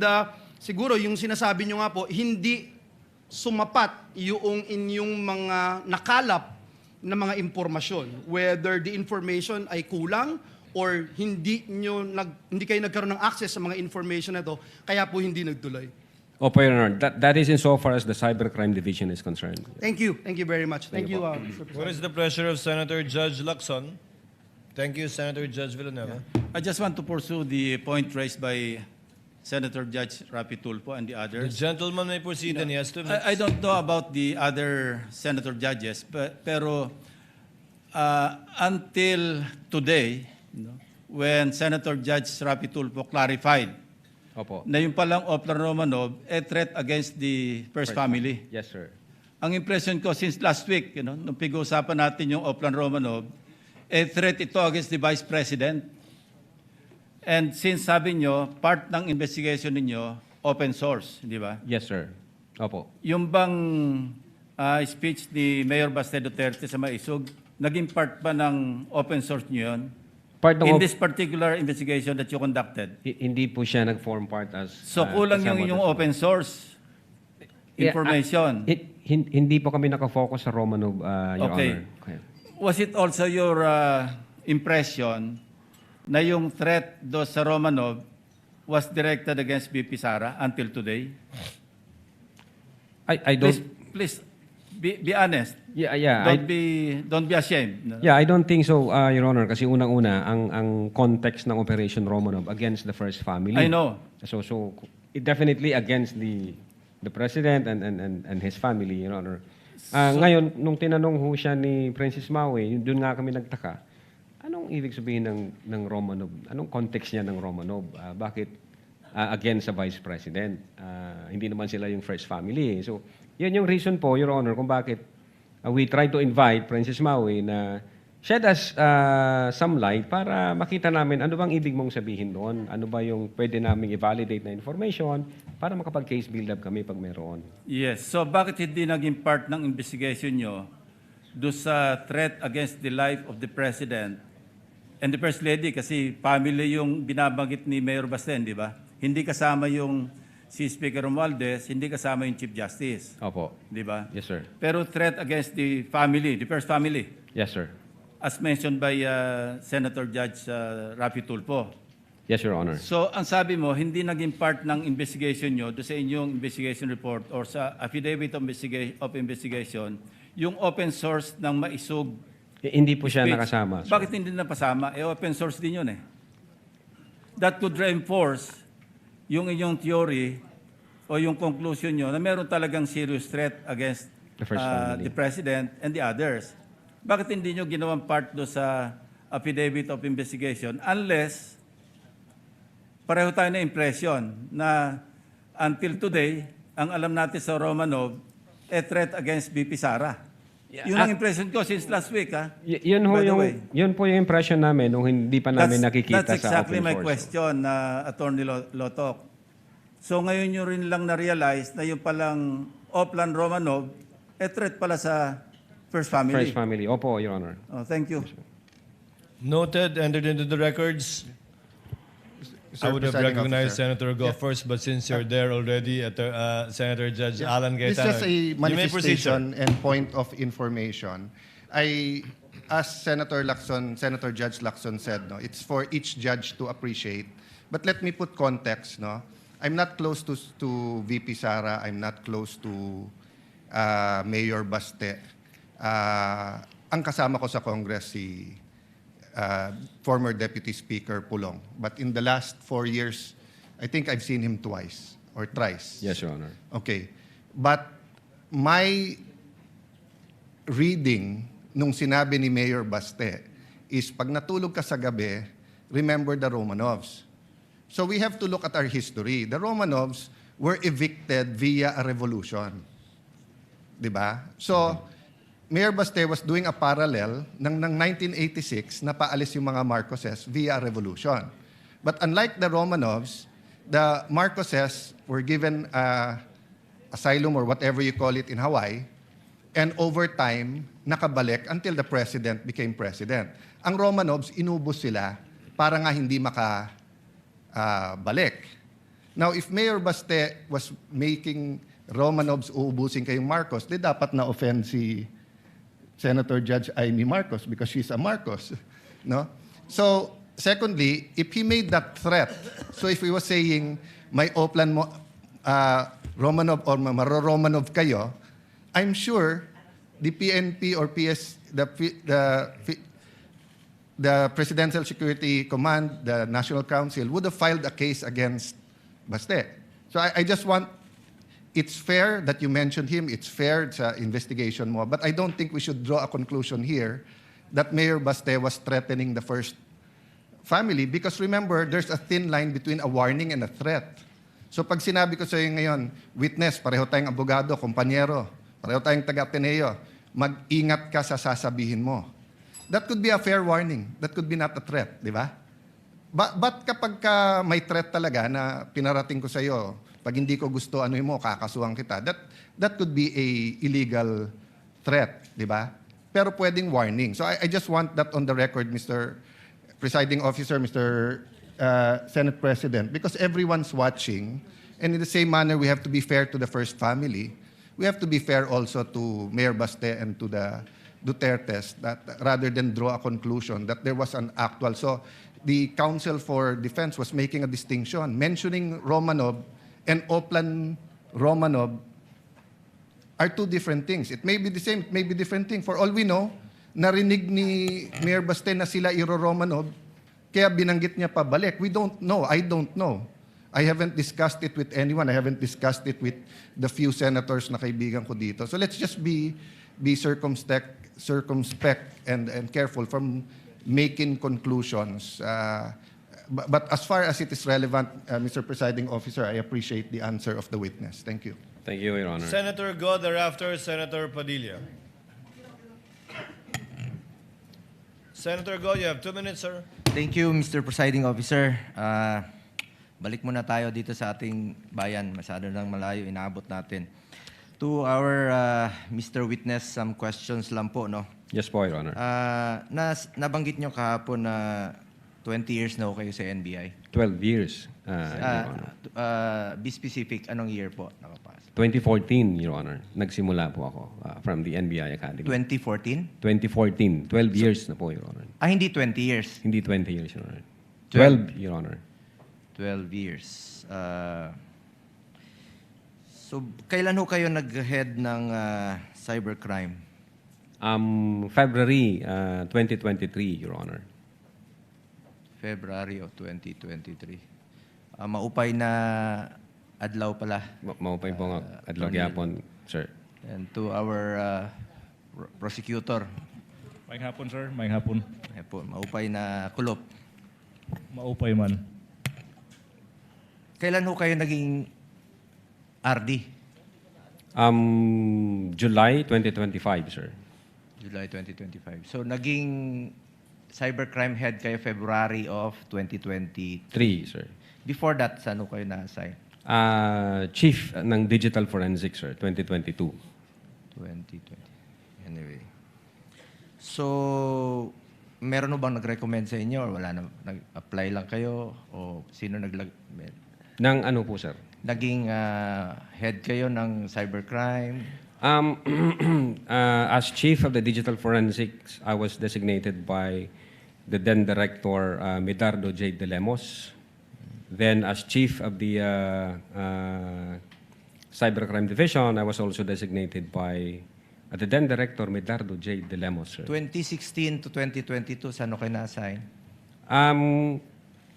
siguro yung sinasabi nyo nga po, hindi sumapat yung inyong mga nakalap na mga impormasyon. Whether the information ay kulang or hindi kayo nagkaroon ng access sa mga information na ito, kaya po hindi nagtuloy. Opo, Your Honor. That is insofar as the Cybercrime Division is concerned. Thank you. Thank you very much. Thank you, Mr. President. What is the pleasure of Senator Judge Lacson? Thank you, Senator Judge Villanueva. I just want to pursue the point raised by Senator Judge Rapi Tulfo and the The others. gentleman may proceed and he has 2 minutes. I don't know about the other senator judges, pero until today, when Senator Judge Rapi Tulfo clarified na yung palang Oplan Romanov, a threat against the first family. Yes, sir. Ang impression ko since last week, nung pag-uusapan natin yung Oplan Romanov, a threat ito against the Vice President. And since sabi nyo, part ng investigation ninyo, open source, di ba? Yes, sir. Opo. Yung bang speech ni Mayor Baste Duterte sa Maisog, naging part ba ng open source nyo yun? In this particular investigation that you conducted? Hindi po siya nag-form part as... So kulang yung open source information? Hindi po kami nakafocus sa Romanov, Your Honor. Okay. Was it also your impression na yung threat do sa Romanov was directed against VP Sara until today? I don't... Please, Be honest. Yeah. Don't be ashamed. No? Yeah, I don't think so, Your Honor, kasi unang-una, ang context ng Operation Romanov against the first family. I know. So it definitely against the President and his family, Your Honor. Ngayon, nung tinanong ho siya ni Princess Maui, doon nga kami nagtaka, anong ibig sabihin ng Romanov? Anong context niya ng Romanov? Bakit against sa Vice President? Hindi naman sila yung first family. So, yan yung reason po, Your Honor, kung bakit we try to invite Princess Maui na shed us some light para makita namin ano bang ibig mong sabihin doon. Ano ba yung pwede naming i-validate na information para makapag-case build-up kami pag meron. Yes. So bakit hindi naging part ng investigation nyo do sa threat against the life of the President and the First Lady? Kasi family yung binabanggit ni Mayor Basten, di ba? Hindi kasama yung si Speaker Romualdez, hindi kasama yung Chief Justice. Opo. Di ba? Yes, sir. Pero threat against the family, the first family, Yes, sir. as mentioned by Senator Judge Rafi Tulfo. Yes, Your Honor. So, ang sabi mo, hindi naging part ng investigation nyo do sa inyong investigation report or sa affidavit of investigation, yung open source ng maisog Hindi po siya speech. nakasama. sir. Bakit hindi napasama? Open source din yun eh. That could reinforce yung inyong theory o yung conclusion nyo na meron talagang serious threat against The first family. the President and the others. Bakit hindi nyo ginawang part do sa affidavit of investigation unless pareho tayo na impression na until today, ang alam natin sa Romanov, threat against BP Sara. Yun ang impression ko since last week. Yun ho By the yung, way. yun po yung impression namin nung hindi pa namin nakikita That's sa exactly open my source. question, Attorney Lotok. So ngayon nyo rin lang na-realize na yung palang Oplan Romanov, threat pala sa First Family. First family. Opo, Your Honor. Oh, thank you. Noted, entered into the records. I would have Presiding recognized Officer. Senator go first, but since you're there already, Senator Judge Alan This is Cayetano, just a you may proceed, sir. manifestation and point of information. As Senator Judge Lacson said, no, it's for each judge to appreciate. But let me put context, no. I'm not close to VP Sara. I'm not close to Mayor Baste. Ang kasama ko sa Congress si former Deputy Speaker Pulong. But in the last 4 years, I think I've seen him twice or thrice. Yes, Your Honor. Okay. But my reading nung sinabi ni Mayor Baste is pag natulog ka sa gabi, remember the Romanovs. So we have to look at our history. The Romanovs were evicted via a revolution. Diba? So, Mayor Baste was doing a parallel ng 1986 na paalis yung mga Marcoses via a revolution. But unlike the Romanovs, the Marcoses were given asylum or whatever you call it in Hawaii, and over time, nakabalik until the president became president. Ang Romanovs, inubos sila para nga hindi makabalik. Now, if Mayor Baste was making Romanovs uubusin kayong Marcos, di dapat na-offend si Senator Judge Amy Marcos because she's a Marcos. No? So, secondly, if he made that threat, so if he was saying, may Oplan mo, Romanov or maro-Romanov kayo, I'm sure the PNP or the Presidential Security Command, the National Council, would have filed a case against Baste. So I just want, it's fair that you mentioned him, it's fair sa investigation mo, but I don't think we should draw a conclusion here that Mayor Baste was threatening the first family because remember, there's a thin line between a warning and a threat. So pag sinabi ko sa iyo ngayon, witness, pareho tayong abogado, kompanyero, pareho tayong taga-Ateneo, mag-ingat ka sa sasabihin mo. That could be a fair warning. That could be not a threat, di ba? But kapag ka may threat talaga na pinarating ko sa iyo, pag hindi ko gusto ano mo, kakasuhan kita, that could be a illegal threat, di ba? Pero pwedeng warning. So I just want that on the record, Mr. Presiding Officer, Mr. Senate President, because everyone's watching, and in the same manner, we have to be fair to the first family. We have to be fair also to Mayor Baste and to the Dutertes, that rather than draw a conclusion that there was an actual. So the Council for Defense was making a distinction, mentioning Romanov and Oplan Romanov are two different things. It may be the same, it may be different thing. For all we know, narinig ni Mayor Baste na sila Romanov, kaya binanggit niya pa balik. We don't know. I don't know. I haven't discussed it with anyone. I haven't discussed it with the few senators na kaibigan ko dito. So let's just be circumspect and careful from making conclusions. But as far as it is relevant, Mr. Presiding Officer, I appreciate the answer of the witness. Thank you. Thank you, Your Honor. Senator Go, thereafter Senator Padilla. Senator Go, you have 2 minutes, sir. Thank you, Mr. Presiding Officer. Balik muna tayo dito sa ating bayan. Masyado nang malayo, inaabot natin. To our Mr. Witness, some questions lang po, no? Yes po, Your Honor. Nabanggit nyo kahapon na 20 years na ho kayo sa NBI. 12 years, Your Honor. Be specific, anong year po nakapasok? 2014, Your Honor. Nagsimula po ako from the NBI Academy. 2014? 2014. 12 years na po, Your Honor. Hindi 20 years? Hindi 20 years, Your Honor. 12, Your Honor. 12 years. So, kailan ho kayo nag-head ng cybercrime? February 2023, Your Honor. February of 2023. Maupay na adlaw pala. Maupay po nga adlaw gyapon, sir. And to our prosecutor. May hapon, sir. May hapon. Maupay na kulop. Maupay man. Kailan ho kayo naging RD? July 2025, sir. July 2025. So, naging cybercrime head kayo February of 2023. 3, sir. Before that, saan ho kayo na-assign? Chief ng Digital Forensics, sir, 2022. 2020. Anyway. So, meron ho bang nag-recommend sa inyo or wala na? Nag-apply lang kayo? O sino Nang ano po, sir? Naging head kayo ng cybercrime? As Chief of the Digital Forensics, I was designated by the then Director Medardo J. De Lemos. Then as Chief of the Cybercrime Division, I was also designated by the then Director Medardo J. De Lemos, sir. 2016 to 2022, saan kayo na-assign?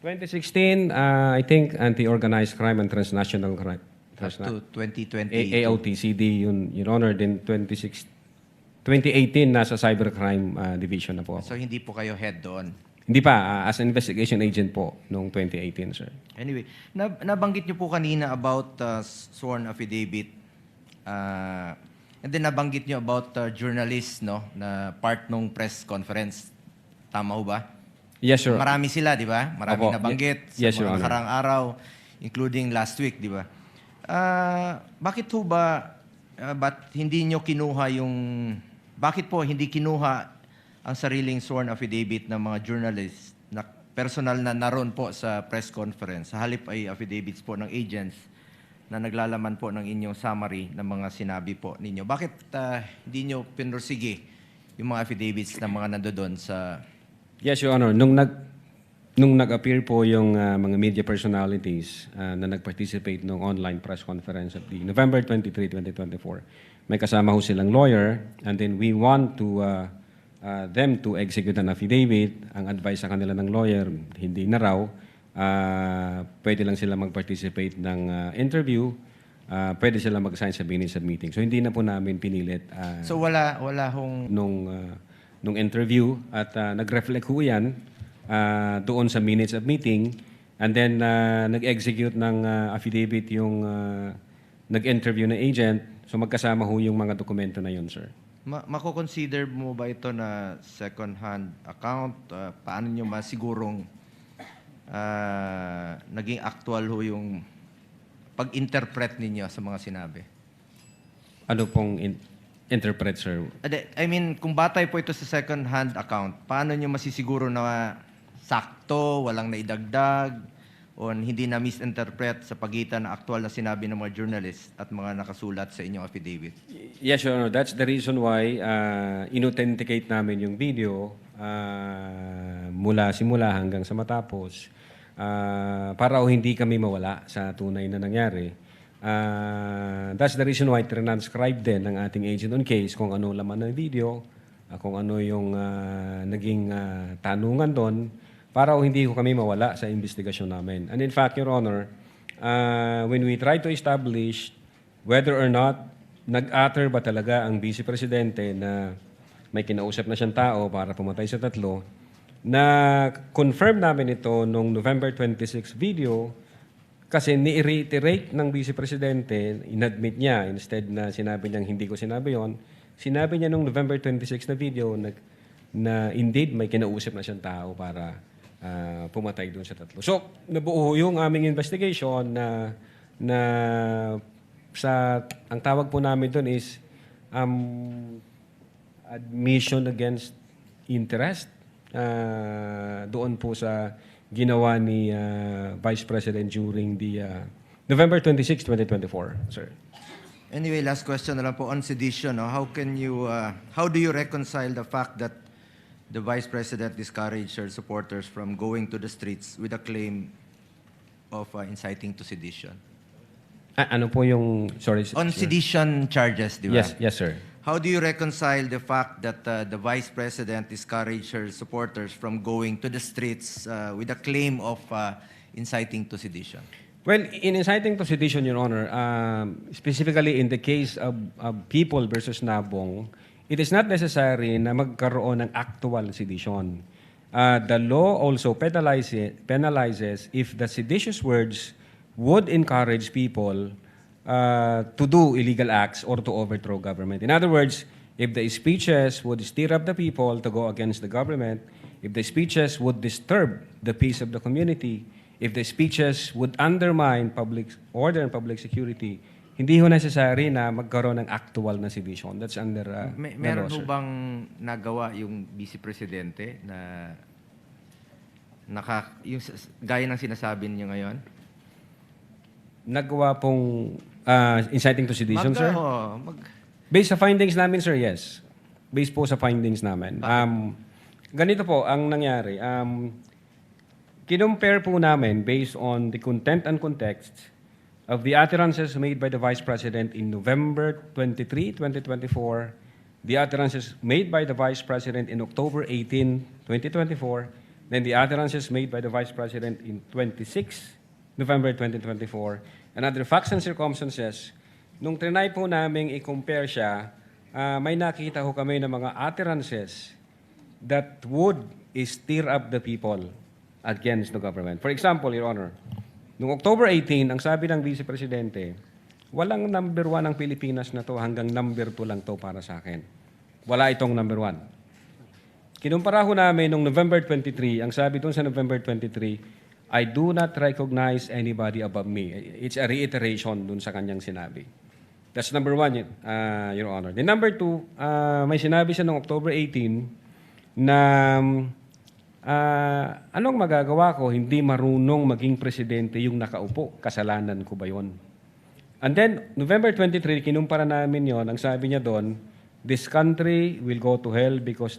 2016, I think anti-organized crime and transnational crime. Up to 2020. AOTCD, yun, Your Honor. Then 2018, nasa Cybercrime Division na po ako. So hindi po kayo head doon? Hindi pa. As an investigation agent po, noong 2018, sir. Anyway, nabanggit niyo po kanina about sworn affidavit. And then nabanggit niyo about journalist, no? Na part nung press conference. Tama ho ba? Yes, sir. Marami sila, di ba? Marami nabanggit Yes, sa Your mga Honor. nakarang araw, including last week, di ba? Bakit ho ba, hindi nyo kinuha bakit po hindi kinuha ang sariling sworn affidavit ng mga journalists na personal na naroon po sa press conference? Sa halip ay affidavits po ng agents na naglalaman po ng inyong summary ng mga sinabi po ninyo. Bakit hindi nyo pinursige yung mga affidavits ng mga nandoon sa... Yes, Your Honor. Nung nag-appear po yung mga media personalities na nag-participate nung online press conference at the November 23, 2024, may kasama ho silang lawyer, and then we want to them to execute an affidavit. Ang advice sa kanila ng lawyer, hindi na raw. Pwede lang sila mag-participate ng interview. Pwede sila mag-sign sa minutes of meeting. So hindi na po namin pinilit. So wala hong... Nung interview at nag-reflect ho yan doon sa minutes of meeting, and then nag-execute ng affidavit yung nag-interview na agent. So magkasama ho yung mga dokumento na yun, sir. Mako-consider mo ba ito na second-hand account? Paano nyo masigurong naging actual ho yung pag-interpret ninyo sa mga sinabi? Ano pong interpret, sir? I mean, kung batay po ito sa second-hand account, paano nyo masisiguro na sakto, walang naidagdag, o hindi na misinterpret sa pagitan ng aktual na sinabi ng mga journalist at mga nakasulat sa inyong affidavit? Yes, Your Honor. That's the reason why inauthenticate namin yung video mula simula hanggang sa matapos para hindi kami mawala sa tunay na nangyari. That's the reason why transcribe din ng ating agent on case kung ano laman ng video, kung ano yung naging tanungan doon, para hindi ko kami mawala sa investigasyon namin. And in fact, Your Honor, when we try to establish whether or not nag-utter ba talaga ang Vice Presidente na may kinausap na siyang tao para pumatay sa tatlo, na confirm namin ito nung November 26 video kasi ni-reiterate ng Vice Presidente, inadmit niya, instead na sinabi niyang hindi ko sinabi yon, sinabi niya nung November 26 na video na indeed may kinausap na siyang tao para pumatay doon sa tatlo. So, nabuo yung aming investigation na ang tawag po namin doon is admission against interest doon po sa ginawa ni Vice President during the November 26, 2024, sir. Anyway, last question na lang po on sedition. No? How do you reconcile the fact that the Vice President discouraged her supporters from going to the streets with a claim of inciting to sedition? Ano po yung, sorry? On sedition charges, di ba? Yes, sir. How do you reconcile the fact that the Vice President discouraged her supporters from going to the streets with a claim of inciting to sedition? Well, in inciting to sedition, Your Honor, specifically in the case of People versus Nabong, it is not necessary na magkaroon ng actual sedition. The law also penalizes if the seditious words would encourage people to do illegal acts or to overthrow government. In other words, if the speeches would stir up the people to go against the government, if the speeches would disturb the peace of the community, if the speeches would undermine public order and public security, hindi ho necessary na magkaroon ng actual na sedition. That's under Meron law, ho sir. bang nagawa yung Vice Presidente na gaya ng sinasabi niyo ngayon? Nagawa pong inciting to sedition, sir? Based sa findings namin, sir, yes. Based po sa findings namin. Ganito po ang nangyari. Kinumpare po namin based on the content and context of the utterances made by the Vice President in November 23, 2024, the utterances made by the Vice President in October 18, 2024, then the utterances made by the Vice President in 26 November 2024, and other facts and circumstances. Nung trinay po namin i-compare siya, may nakita ho kami ng mga utterances that would stir up the people against the government. For example, Your Honor, noong October 18, ang sabi ng Vice Presidente, walang number 1 ang Pilipinas na to, hanggang number 2 lang to para sa akin. Wala itong number 1. Kinumpara ho namin noong November 23, ang sabi doon sa November 23, I do not recognize anybody above me. It's a reiteration dun sa kanyang sinabi. That's number 1, Your Honor. Then number 2, may sinabi siya noong October 18 na anong magagawa ko, hindi marunong maging presidente yung nakaupo. Kasalanan ko ba yun? And then, November 23, kinumpara namin yon. Ang sabi niya doon, this country will go to hell because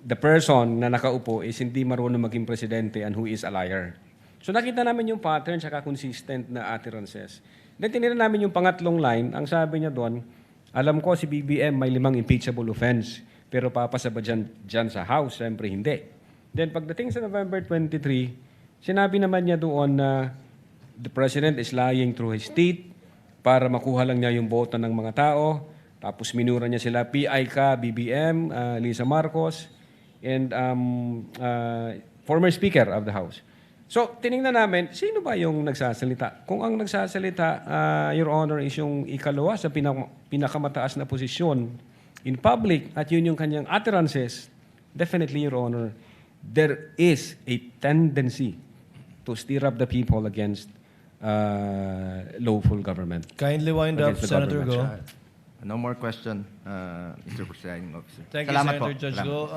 the person na nakaupo is hindi marunong maging presidente and who is a liar. So nakita namin yung pattern saka consistent na utterances. Then tinignan namin yung pangatlong line, ang sabi niya doon, alam ko si BBM may 5 impeachable offense, pero papasa ba dyan sa House? Siyempre hindi. Then pagdating sa November 23, sinabi naman niya doon na the President is lying through his teeth para makuha lang niya yung boto ng mga tao. Tapos minura niya sila, PI ka, BBM, Lisa Marcos, and former Speaker of the House. So, tinignan namin, sino ba yung nagsasalita? Kung ang nagsasalita, Your Honor, is yung ikalawa sa pinakamataas na posisyon in public at yun yung kanyang utterances, definitely, Your Honor, there is a tendency to stir up the people against lawful government. Kindly wind up, Senator Go. No more question, Mr. Presiding Officer. Thank you, Senator Judge Go.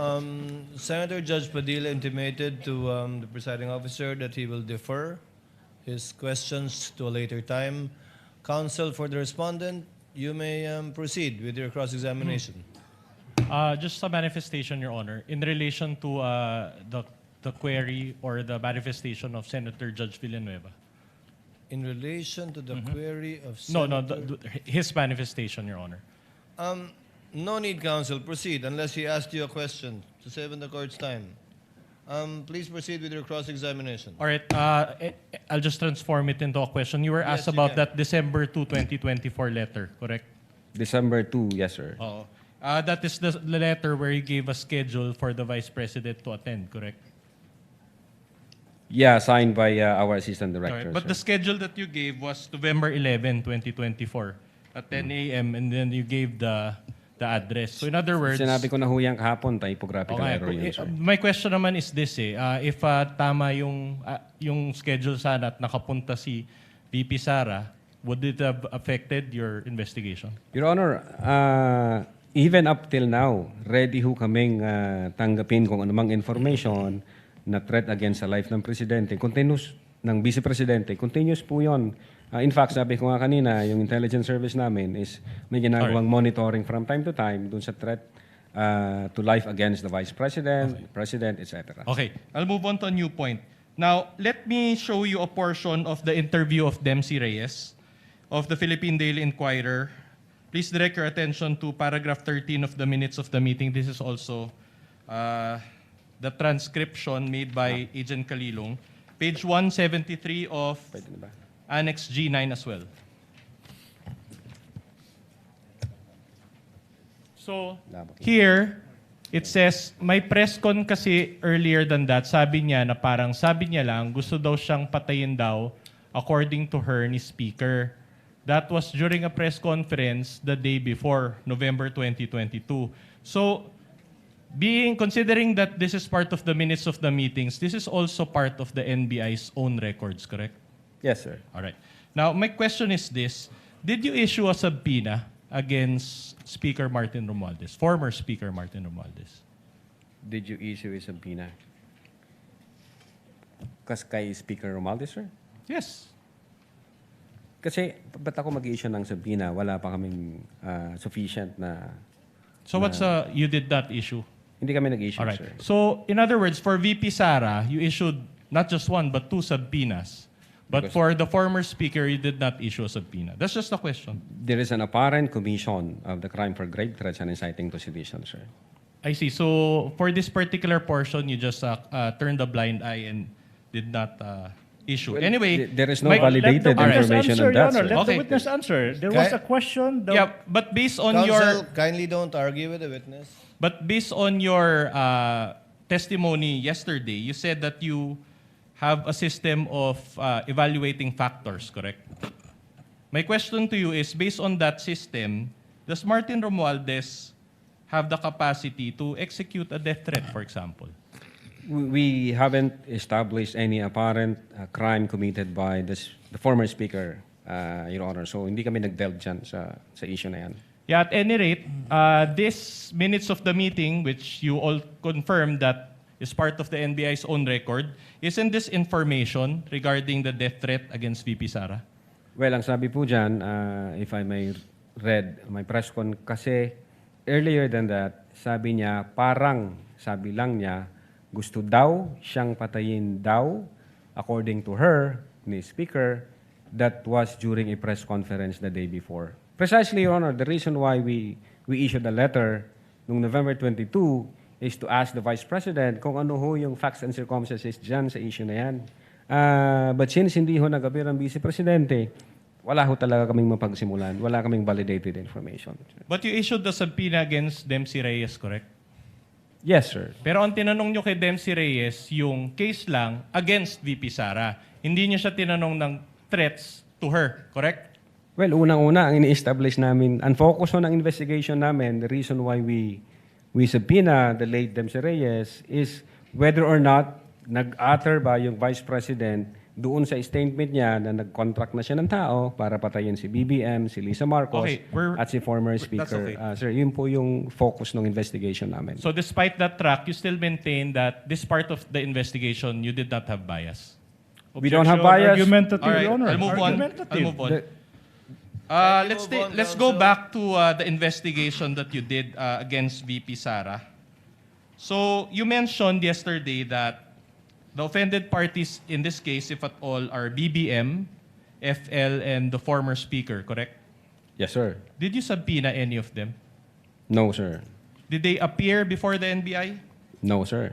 Senator Judge Padilla intimated to the presiding officer that he will defer his questions to a later time. Counsel for the respondent, you may proceed with your cross-examination. Just a manifestation, Your Honor, in relation to the query or the manifestation of Senator Judge Villanueva. In relation to the query of No, Senator... his manifestation, Your Honor. No need, counsel. Proceed, unless he asked you a question to save in the court's time. Please proceed with your cross-examination. All right, I'll just transform it into a question. You were Yes, asked you about can. that December 2, 2024 letter, correct? December 2, yes, sir. Oo. That is the letter where you gave a schedule for the Vice President to attend, correct? Yeah, signed by our assistant All director. right. But sir. the schedule that you gave was November 11, 2024 at 10 a.m. and then you gave the address. So in other words... Sinabi ko na ho yan kahapon, typographical Okay, error yun, sir. my question naman is this if tama yung schedule sana at nakapunta si VP Sara, would it have affected your investigation? Your Honor, even up till now, ready ho kaming tanggapin kung anumang information na threat against the life ng Presidente, continuous, ng Vice Presidente, continuous po yun. In fact, sabi ko nga kanina, yung intelligence service namin is may ginagawang monitoring from time to time dun sa threat to life against the Vice President, President, etc. Okay, I'll move on to a new point. Now, let me show you a portion of the interview of Dempsey Reyes of the Philippine Daily Inquirer. Please direct your attention to paragraph 13 of the minutes of the meeting. This is also the transcription made by Agent Kalilong. Page 173 of Annex G9 as well. So, here, it says, may press con kasi earlier than that, sabi niya na parang sabi niya lang, gusto daw siyang patayin daw according to her ni Speaker. That was during a press conference the day before, November 2022. So, considering that this is part of the minutes of the meetings, this is also part of the NBI's own records, correct? Yes, sir. All right. Now, my question is this. Did you issue a subpoena against Speaker Martin Romualdez, former Speaker Martin Romualdez? Did you issue a subpoena? Kay Speaker Romualdez, sir? Yes. Kasi, ba't ako mag-issue ng subpoena? Wala pa kaming sufficient na... So what's you did not issue? Hindi kami nag-issue, All right. sir. So, in other words, for VP Sara, you issued not just one, but 2 subpoenas. But for the former speaker, you did not issue a subpoena. That's just a question. There is an apparent commission of the crime for grave threats and inciting to sedition, sir. I see. So, for this particular portion, you just turned a blind eye and did not issue. Well, anyway, there is no validated information on that, sir. Let the witness answer. There was a question. Yeah, but based on Counsel, kindly don't argue with the witness. But based on your testimony yesterday, you said that you have a system of evaluating factors, correct? My question to you is, based on that system, does Martin Romualdez have the capacity to execute a death threat, for example? We haven't established any apparent crime committed by the former speaker, Your Honor. So hindi kami nag-delve dyan sa issue na yan. Yeah, at any rate, this minutes of the meeting, which you all confirmed that is part of the NBI's own record, isn't this information regarding the death threat against VP Sara? Well, ang sabi po dyan, if I may read my press con, kasi earlier than that, sabi niya, sabi lang niya, gusto daw siyang patayin daw, according to her, ni Speaker, that was during a press conference the day before. Precisely, Your Honor, the reason why we issued a letter noong November 22 is to ask the Vice President kung ano ho yung facts and circumstances dyan sa issue na yan. But since hindi ho nag-appear ang Vice Presidente, wala ho talaga kaming mapagsimulan. Wala kaming validated information. But you issued the subpoena against Dempsey Reyes, correct? Yes, sir. Pero ang tinanong nyo kay Dempsey Reyes, yung case lang against VP Sara. Hindi nyo siya tinanong ng threats to her, correct? Well, unang-una, ang ini-establish namin, ang focus on ang investigation namin, the reason why we subpoena the late Dempsey Reyes is whether or not nag-utter ba yung Vice President doon sa statement niya na nag-contract na siya ng tao para patayin si BBM, si Lisa Marcos, at si former Speaker. Sir, yun po yung focus ng investigation namin. So despite that track, you still maintain that this part of the investigation, you did not have bias? We don't have bias. Argumentative, All right, Your Honor. I'll move on. I'll move on. Let's go back to the investigation that you did against VP Sara. So you mentioned yesterday that the offended parties in this case, if at all, are BBM FL, and the former speaker, correct? Yes, sir. Did you subpoena any of them? No, sir. Did they appear before the NBI? No, sir.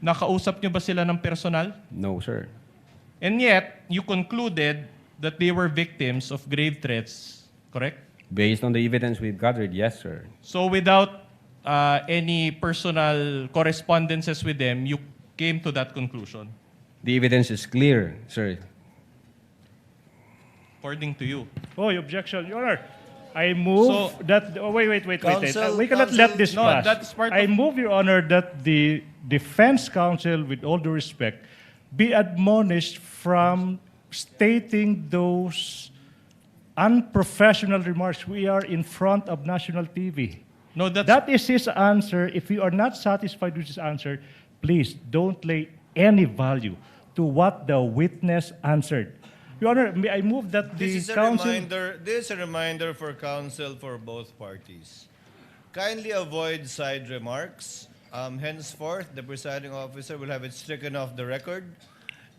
Nakausap nyo ba sila ng personal? No, sir. And yet, you concluded that they were victims of grave threats, correct? Based on the evidence we've gathered, yes, sir. So without any personal correspondences with them, you came to that conclusion, The evidence is clear, sir. according to you. Oh, objection, Your Honor. I move So- that. Oh, wait. Counsel- We cannot let this No, pass. that's part I of- move, Your Honor, that the defense counsel, with all due respect, be admonished from stating those unprofessional remarks. We are in front of national TV. No, that's That is his answer. If you are not satisfied with his answer, please don't lay any value to what the witness answered. Your Honor, may I move that the This is a counsel... reminder. This is a reminder for counsel for both parties. Kindly avoid side remarks. Henceforth, the presiding officer will have it stricken off the record,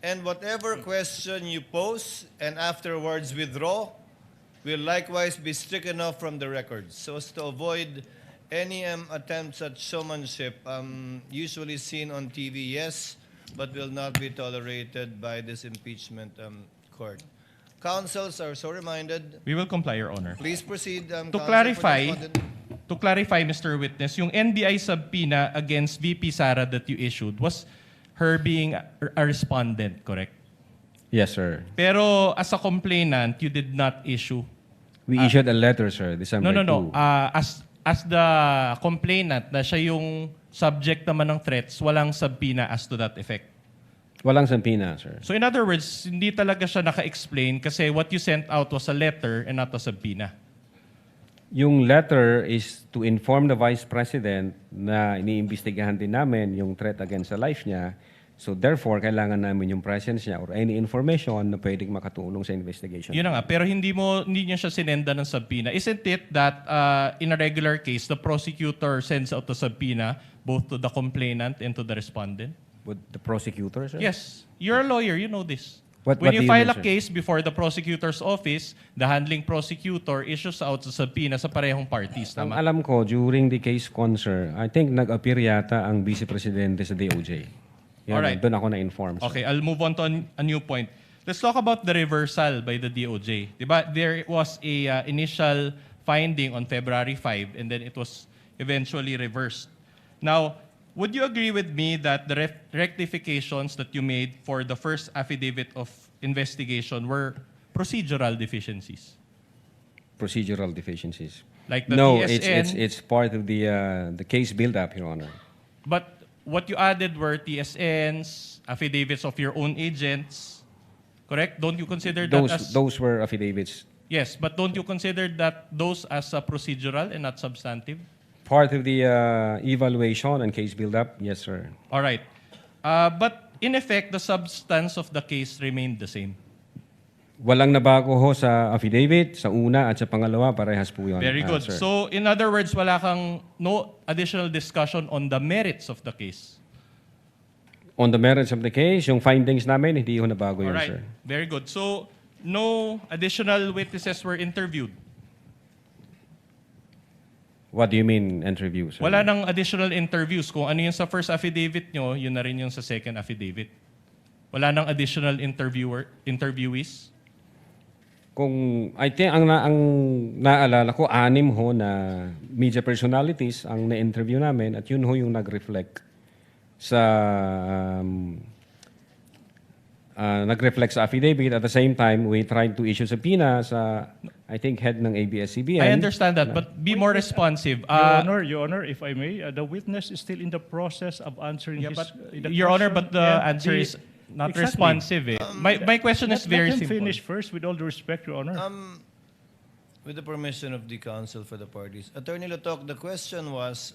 and whatever question you pose and afterwards withdraw will likewise be stricken off from the record, so as to avoid any attempts at showmanship, usually seen on TV, yes, but will not be tolerated by this impeachment court. Counsels are so reminded. We will comply, Your Honor. Please proceed. To counsel for clarify, the respondent. Mr. Witness, yung NBI subpoena against VP Sara that you issued was her being a respondent, correct? Yes, sir. Pero as a complainant, you did not issue. We issued a letter, sir, December 2. No. As the complainant na siya yung subject naman ng threats, walang subpoena as to that effect. Walang sampina, sir. So in other words, hindi talaga siya naka-explain kasi what you sent out was a letter and not a subpoena. Yung letter is to inform the Vice President na iniimbestigahan din namin yung threat against the life niya. So therefore, kailangan namin yung presence niya or any information na pwedeng makatulong sa investigation. Yun na nga, pero hindi niya siya sinenda ng subpoena. Isn't it that in a regular case, the prosecutor sends out the subpoena both to the complainant and to the respondent? With the prosecutor, sir? Yes. You're a lawyer, you know this. What When do you you file mean, a sir? case before the prosecutor's office, the handling prosecutor issues out sa subpoena sa parehong parties. Ang Tama? alam ko, during the case concern, I think nag-appear yata ang Vice Presidente sa DOJ. Yan, Alright. doon ako na-inform, sir. Okay, I'll move on to a new point. Let's talk about the reversal by the DOJ. Diba? There was a initial finding on February 5 and then it was eventually reversed. Now, would you agree with me that the rectifications that you made for the first affidavit of investigation were procedural deficiencies? Procedural deficiencies. Like the No, TSN? it's part of the case build-up, Your Honor. But what you added were TSNs, affidavits of your own agents, correct? Don't you consider that as... Those were affidavits. Yes, but don't you consider that those as procedural and not substantive? Part of the evaluation and case build-up, yes, sir. All right. But in effect, the substance of the case remained the same. Walang nabago ho sa affidavit, sa una at sa pangalawa, parehas po yun. Very good. Sir. So, in other words, no additional discussion on the merits of the case. On the merits of the case, yung findings namin, hindi ho nabago All yun, right. sir. Very good. So, no additional witnesses were interviewed. What do you mean, interview, sir? Wala nang additional interviews. Kung ano yung sa first affidavit nyo, yun na rin yung sa second affidavit. Wala nang additional interviewees? I think ang naalala ko, 6 ho na media personalities ang na-interview namin at yun ho yung nag-reflect sa affidavit. At the same time, we tried to issue subpoena sa, I think, head ng ABS-CBN. I understand that, but be more responsive. Your Honor, if I may, the witness is still in the process of answering his... Your Honor, but the answer is not responsive. My question is very Let him simple. finish first, with all due respect, Your Honor. With the permission of the counsel for the parties. Attorney Lotok, the question was,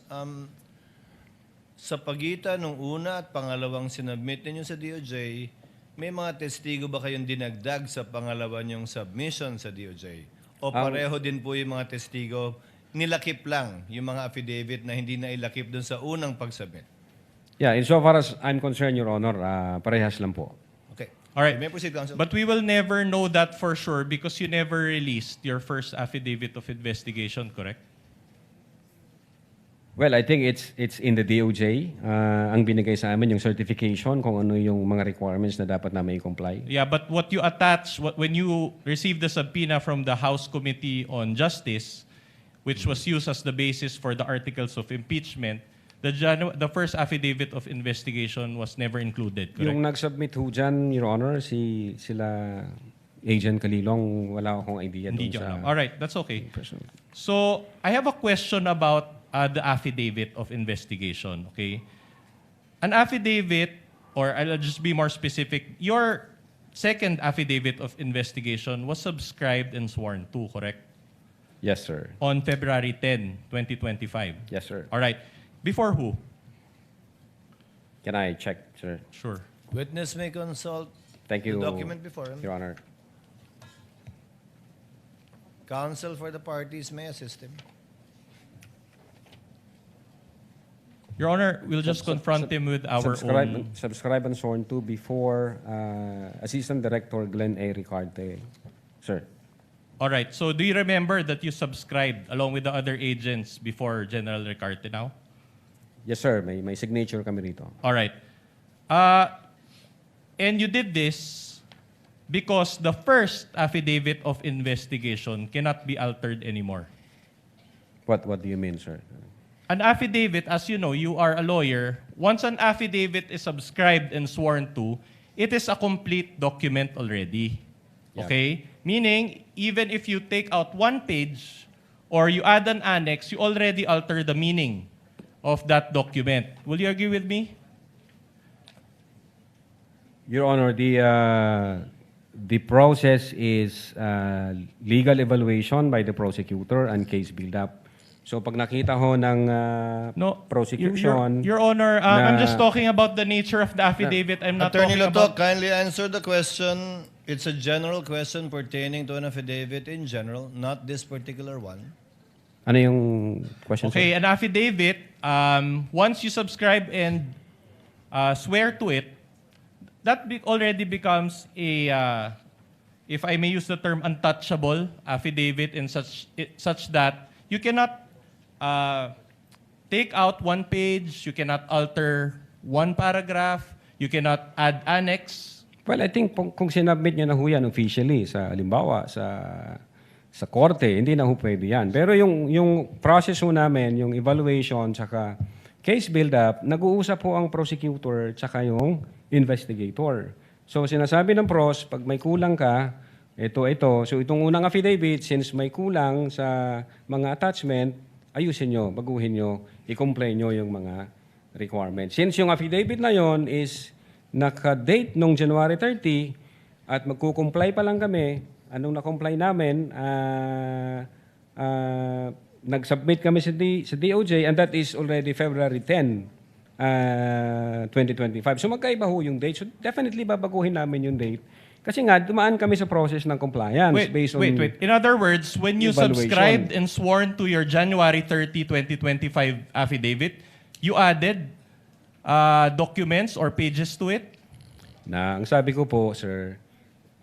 sa pagitan ng una at pangalawang sinubmit ninyo sa DOJ, may mga testigo ba kayong dinagdag sa pangalawa niyong submission sa DOJ? O pareho din po yung mga testigo, nilakip lang yung mga affidavit na hindi na ilakip dun sa unang pag-submit? Yeah, insofar as I'm concerned, Your Honor, parehas lang po. Okay. All right. You may proceed, counsel. But we will never know that for sure because you never released your first affidavit of investigation, correct? Well, I think it's in the DOJ. Ang binigay sa amin yung certification kung ano yung mga requirements na dapat namin i-comply. Yeah, but what you attach, when you received the subpoena from the House Committee on Justice, which was used as the basis for the articles of impeachment, the first affidavit of investigation was never included, correct? Yung nag-submit ho dyan, Your Honor, sila Agent Kalilong, wala akong idea Hindi doon nyo sa... alam. All right, that's okay. So, I have a question about the affidavit of investigation, okay? An affidavit, or I'll just be more specific, your second affidavit of investigation was subscribed and sworn to, correct? Yes, sir. On February 10, 2025. Yes, sir. All right. Before who? Can I check, sir? Sure. Witness may consult Thank you, the document before him. Your Honor. Counsel for the parties may assist him. Your Honor, we'll just confront him with our own... Subscribe and sworn to before Assistant Director Glenn A. Ricarte. Sir. All right. So do you remember that you subscribed along with the other agents before General Ricarte now? Yes, sir. May signature kami rito. All right. And you did this because the first affidavit of investigation cannot be altered anymore. What do you mean, sir? An affidavit, as you know, you are a lawyer. Once an affidavit is subscribed and sworn to, it is a complete document already. Yeah. Okay? Meaning, even if you take out one page or you add an annex, you already alter the meaning of that document. Will you agree with me? Your Honor, the process is legal evaluation by the prosecutor and case build-up. So pag nakita ho ng prosecution... Your Honor, I'm just talking about the nature of the affidavit. I'm not Attorney talking Lotok, about... kindly answer the question. It's a general question pertaining to an affidavit in general, not this particular one. Ano yung question, Okay, sir? an affidavit, once you subscribe and swear to it, that already becomes a, if I may use the term, untouchable affidavit in such that you cannot take out one page, you cannot alter one paragraph, you cannot add annex. Well, I think kung sinubmit nyo na ho yan officially, sa halimbawa, sa korte, hindi na ho pwede yan. Pero yung process ho namin, yung evaluation, tsaka case build-up, nag-uusap po ang prosecutor tsaka yung investigator. So sinasabi ng pros, pag may kulang ka, ito. So itong unang affidavit, since may kulang sa mga attachment, ayusin nyo, baguhin nyo, i-comply nyo yung mga requirements. Since yung affidavit na yon is naka-date nung January 30 at magkukomply pa lang kami, anong na-comply namin, nag-submit kami sa DOJ and that is already February 10, 2025. So magkaiba ho yung date. So definitely babaguhin namin yung date. Kasi nga, dumaan kami sa process ng compliance based on... Wait. In other words, when you evaluation. subscribed and sworn to your January 30, 2025 affidavit, you added documents or pages to it? Ang sabi ko po, sir,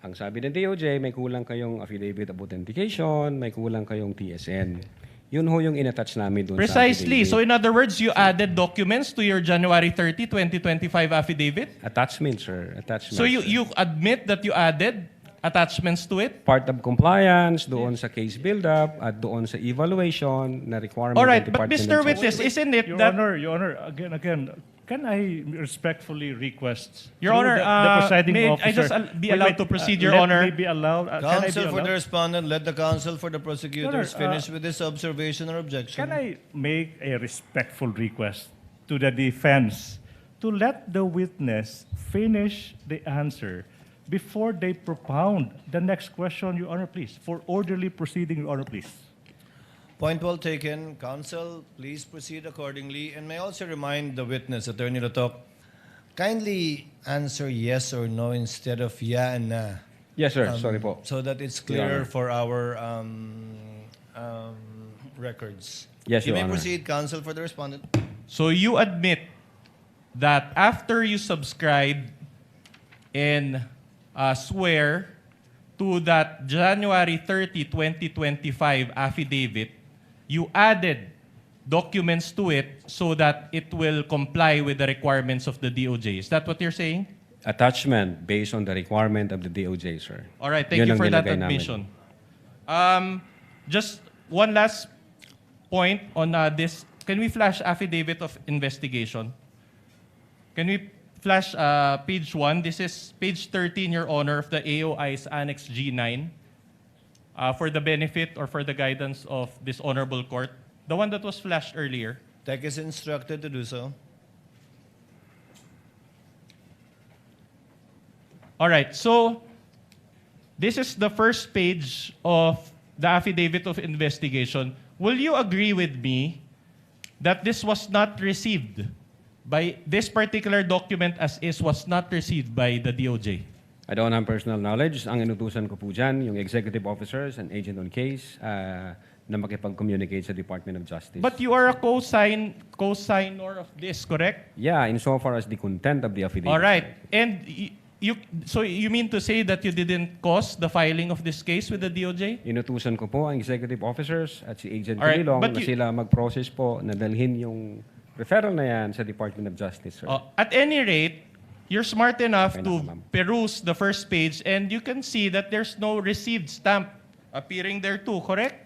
ang sabi ng DOJ, may kulang kayong affidavit of authentication, may kulang kayong TSN. Yun ho yung in-attach namin doon sa Precisely. affidavit. So in other words, you added documents to your January 30, 2025 affidavit? Attachment, sir. Attachment. So you admit that you added attachments to it? Part of compliance, doon sa case build-up, at doon sa evaluation na requirement All right, ng but Department Mr. of Witness, Justice. isn't it Your that... Honor, again, can I respectfully request Your through Honor, the presiding may officer? I just be allowed to proceed, Your let Honor? me be allowed. Can I be Counsel for the allowed? respondent, let the counsel for the prosecutors Your Honor, finish with this observation or objection. Can I make a respectful request to the defense to let the witness finish the answer before they propound the next question, Your Honor, please? For orderly proceeding, Your Honor, please. Point well taken. Counsel, please proceed accordingly. And may I also remind the witness, Attorney Lotok, kindly answer yes or no instead of yeah and na. Yes, sir. Sorry po. So that it's Your clear Honor. for our records. Yes, you Your may Honor. proceed, counsel for the respondent. So you admit that after you subscribed and swear to that January 30, 2025 affidavit, you added documents to it so that it will comply with the requirements of the DOJ. Is that what you're saying? Attachment based on the requirement of the DOJ, sir. All right, thank Yun you ang for that nilagay namin. admission. Just one last point on this. Can we flash affidavit of investigation? Can we flash page 1? This is page 13, Your Honor, of the AOI's Annex G9 for the benefit or for the guidance of this honorable court. The one that was flashed earlier. Tech is instructed to do so. All right, so this is the first page of the affidavit of investigation. Will you agree with me that this was not received by this particular document as is was not received by the DOJ? I don't have personal knowledge. Ang inutusan ko po dyan, yung executive officers and agent on case na makipag-communicate sa Department of Justice. But you are a co-signer of this, correct? Yeah, insofar as the content of the affidavit. All right. And so you mean to say that you didn't cause the filing of this case with the DOJ? Inutusan ko po ang executive officers at si Agent All right, Kililong but na you- sila mag-process po na dalhin yung referral na yan sa Department of Justice, sir. At any rate, you're smart enough Okay na, to ma'am. peruse the first page and you can see that there's no received stamp appearing there too, correct?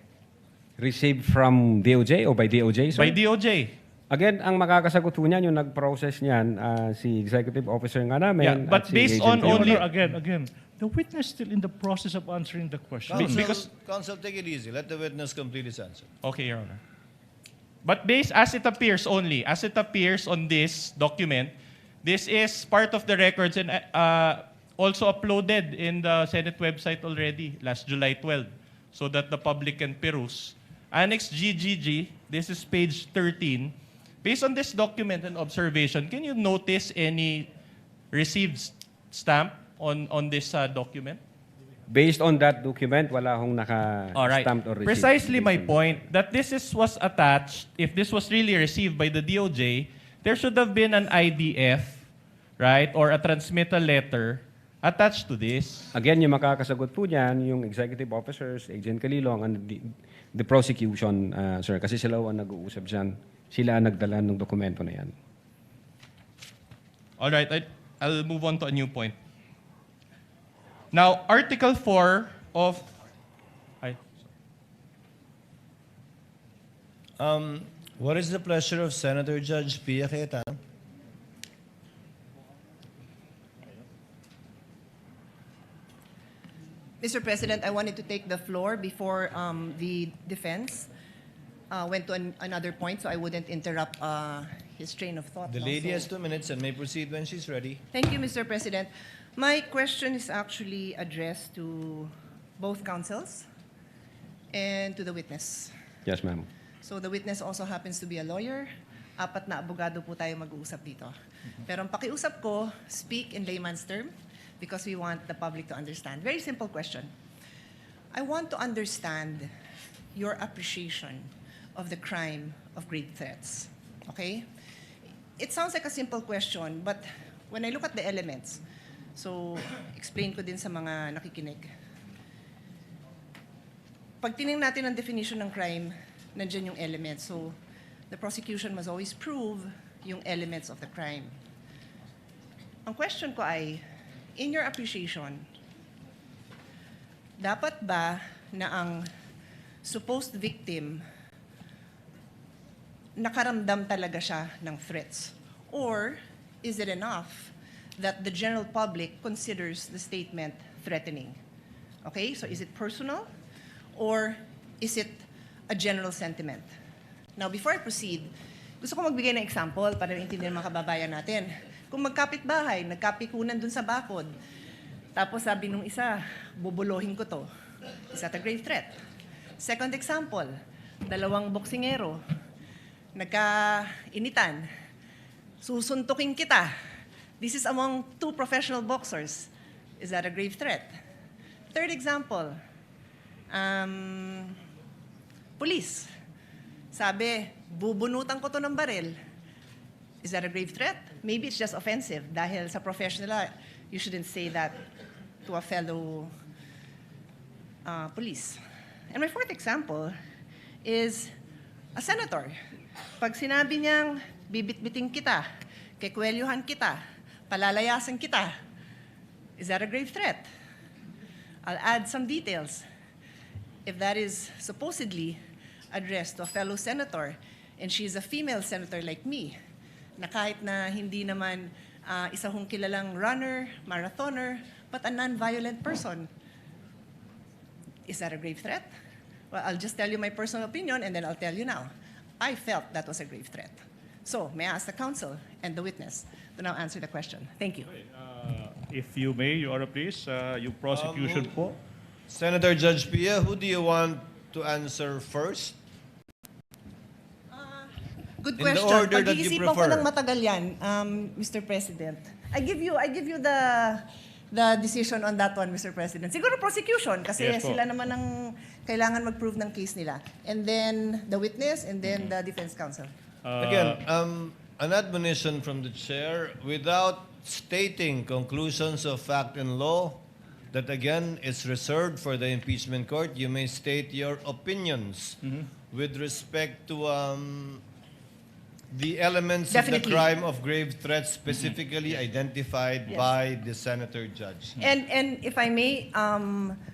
Received from DOJ o by DOJ, sir? By DOJ. Again, ang makakasagot po niyan, yung nag-process niyan, si executive officer nga namin. Yeah, but at si based Agent on Kililong. only- Again, the witness still in the process of answering the question. Counsel, take it easy. Let the witness complete his answer. Okay, Your Honor. But based as it appears only, as it appears on this document, this is part of the records and also uploaded in the Senate website already last July 12 so that the public can peruse. Annex GGG, this is page 13. Based on this document and observation, can you notice any received stamp on this document? Based on that document, wala hong All right. naka-stamped or received. Precisely my point that was attached, if this was really received by the DOJ, there should have been an IDF, right, or a transmittal letter attached to this. Again, yung makakasagot po niyan, yung executive officers, Agent Kililong, and the prosecution, sir, kasi sila ang nag-uusap dyan. Sila ang nagdala ng dokumento na yan. All right, I'll move on to a new point. Now, Article 4 of... What is the pleasure of Senator Judge Pia Cayetano? Mr. President, I wanted to take the floor before the defense went to another point, so I wouldn't interrupt his train of thought. The lady also. has 2 minutes and may proceed when she's ready. Thank you, Mr. President. My question is actually addressed to both counsels and to the witness. Yes, ma'am. So the witness also happens to be a lawyer. 4 na abogado po tayo mag-uusap dito. Pero ang pakiusap ko, speak in layman's term because we want the public to understand. Very simple question. I want to understand your appreciation of the crime of grave threats. Okay? It sounds like a simple question, but when I look at the elements, so explain ko din sa mga nakikinig. Pag tinignan natin ang definition ng crime, nandiyan yung elements. So the prosecution must always prove yung elements of the crime. Ang question ko ay, in your appreciation, dapat ba na ang supposed victim nakaramdam talaga siya ng threats? Or is it enough that the general public considers the statement threatening? Okay, so is it personal or is it a general sentiment? Now, before I proceed, gusto ko magbigay ng example para maintindihan mga kababayan natin. Kung magkapit-bahay, nagkapikunan dun sa bakod, tapos sabi nung isa, bubuluhin ko to. Is that a grave threat? Second example, 2 boksingero, nagkainitan, susuntukin kita. This is among 2 professional boxers. Is that a grave threat? Third example, police. Sabi, bubunutan ko to ng baril. Is that a grave threat? Maybe it's just offensive dahil sa professional, you shouldn't say that to a fellow police. And my fourth example is a senator. Pag sinabi niyang bibitbiting kita, kikwelyuhan kita, palalayasan kita, is that a grave threat? I'll add some details. If that is supposedly addressed to a fellow senator, and she's a female senator like me, na kahit na hindi naman isa hong kilalang runner, marathoner, but a non-violent person, is that a grave threat? Well, I'll just tell you my personal opinion, and then I'll tell you now. I felt that was a grave threat. So, may I ask the counsel and the witness to now answer the question? Thank you. If you may, Your Honor, please, yung prosecution po. Senator Judge Pia, who do you want to answer first? Good In the question. order that you Pag-iisipan ko prefer. ng matagal yan, Mr. President. I give you the decision on that one, Mr. President. Siguro prosecution, kasi Yes po. sila naman ang kailangan mag-prove ng case nila. And then the witness, and then the defense counsel. Again, an admonition from the chair without stating conclusions of fact and law that again is reserved for the impeachment court. You may state your opinions with respect to the elements of the Definitely. crime of grave threat specifically identified Yes. by the senator judge. And if I may,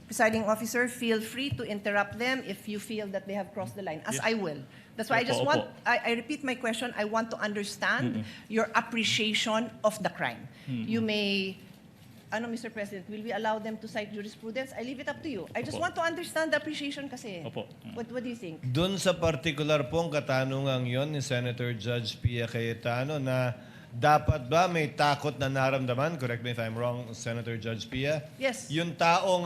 presiding officer, feel free to interrupt them if you feel that they have crossed the line, as I will. That's why I just Opo, want, I repeat my question, I want to understand your appreciation of the crime. You may, Mr. President, will we allow them to cite jurisprudence? I leave it up to you. I just Opo. want to understand the appreciation kasi. Opo. What do you think? Doon sa particular pong katanungang yon ni Senator Judge Pia Cayetano na dapat ba may takot na naramdaman, correct me if I'm wrong, Senator Judge Pia, Yes. yung taong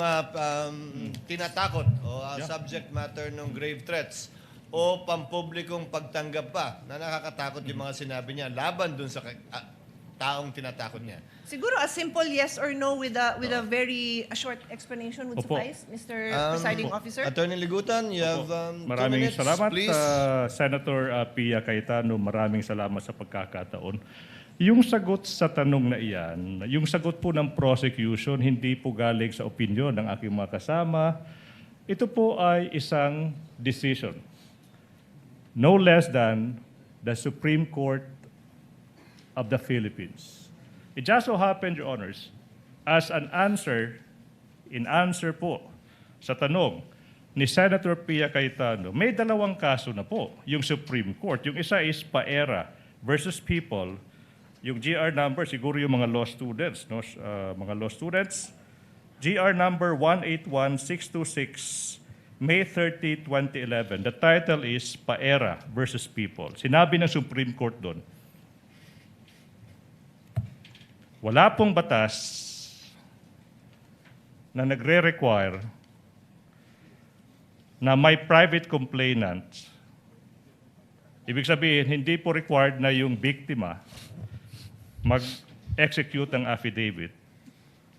tinatakot o subject matter ng grave threats o pampublikong pagtanggap pa na nakakatakot yung mga sinabi niya laban dun sa taong tinatakot niya. Siguro a simple yes or no with a a short explanation would Opo. suffice, Mr. Presiding Officer. Attorney Ligutan, you have 2 Maraming minutes, salamat, please. Senator Pia Cayetano. Maraming salamat sa pagkakataon. Yung sagot sa tanong na iyan, yung sagot po ng prosecution, hindi po galing sa opinion ng aking mga kasama. Ito po ay isang decision. No less than the Supreme Court of the Philippines. It just so happened, Your Honors, as an answer po sa tanong ni Senator Pia Cayetano, may dalawang kaso na po yung Supreme Court. Yung isa is Paera versus People. Yung GR number, siguro yung mga law students, no? Mga law students. GR number 181626, May 30, 2011. The title is Paera versus People. Sinabi ng Supreme Court doon, wala pong batas na nagre-require na may private complainant. Ibig sabihin, hindi po required na yung biktima mag-execute ng affidavit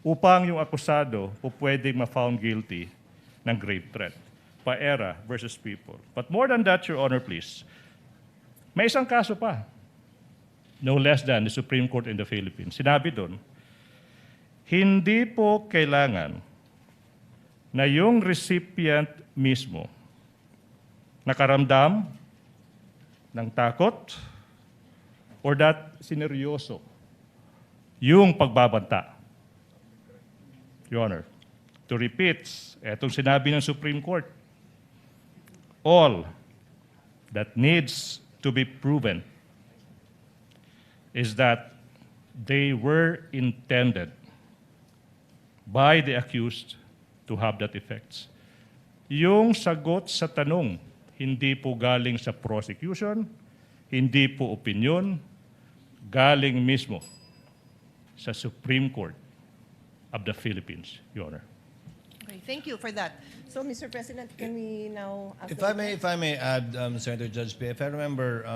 upang yung akusado po pwedeng ma-found guilty ng grave threat. Paera versus People. But more than that, Your Honor, please, may isang kaso pa. No less than the Supreme Court in the Philippines. Sinabi doon, hindi po kailangan na yung recipient mismo nakaramdam ng takot or that sineryoso yung pagbabanta. Your Honor, to repeat, etong sinabi ng Supreme Court, all that needs to be proven is that they were intended by the accused to have that effects. Yung sagot sa tanong, hindi po galing sa prosecution, hindi po opinion, galing mismo sa Supreme Court of the Philippines, Your Honor. Okay, thank you for that. So, Mr. President, can we now ask If I may add, Senator Judge Pia, if I remember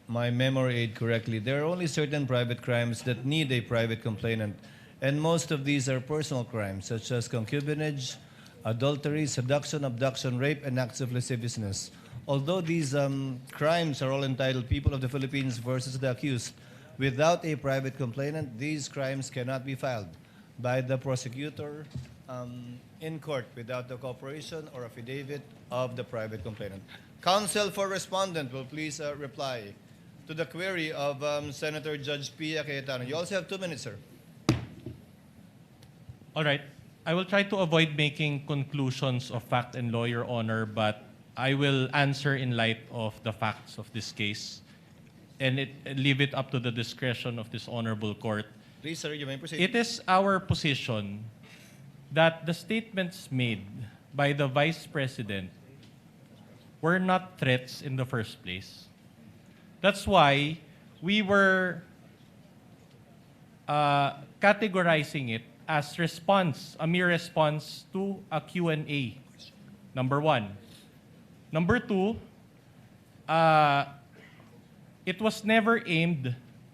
my memory aid correctly, there are only certain private crimes that need a private complainant, and most of these are personal crimes, such as concubinage, adultery, seduction, abduction, rape, and acts of lasciviousness. Although these crimes are all entitled People of the Philippines versus the accused, without a private complainant, these crimes cannot be filed. by the prosecutor in court without the cooperation or affidavit of the private complainant. Counsel for respondent will please reply to the query of Senator Judge Pia Cayetano. You also have 2 minutes, sir. All right. I will try to avoid making conclusions of fact and law, Your Honor, but I will answer in light of the facts of this case and leave it up to the discretion of this honorable court. Please, sir, you may proceed. It is our position that the statements made by the Vice President were not threats in the first place. That's why we were categorizing it as response, a mere response to a Q&A, number one. Number two, it was never aimed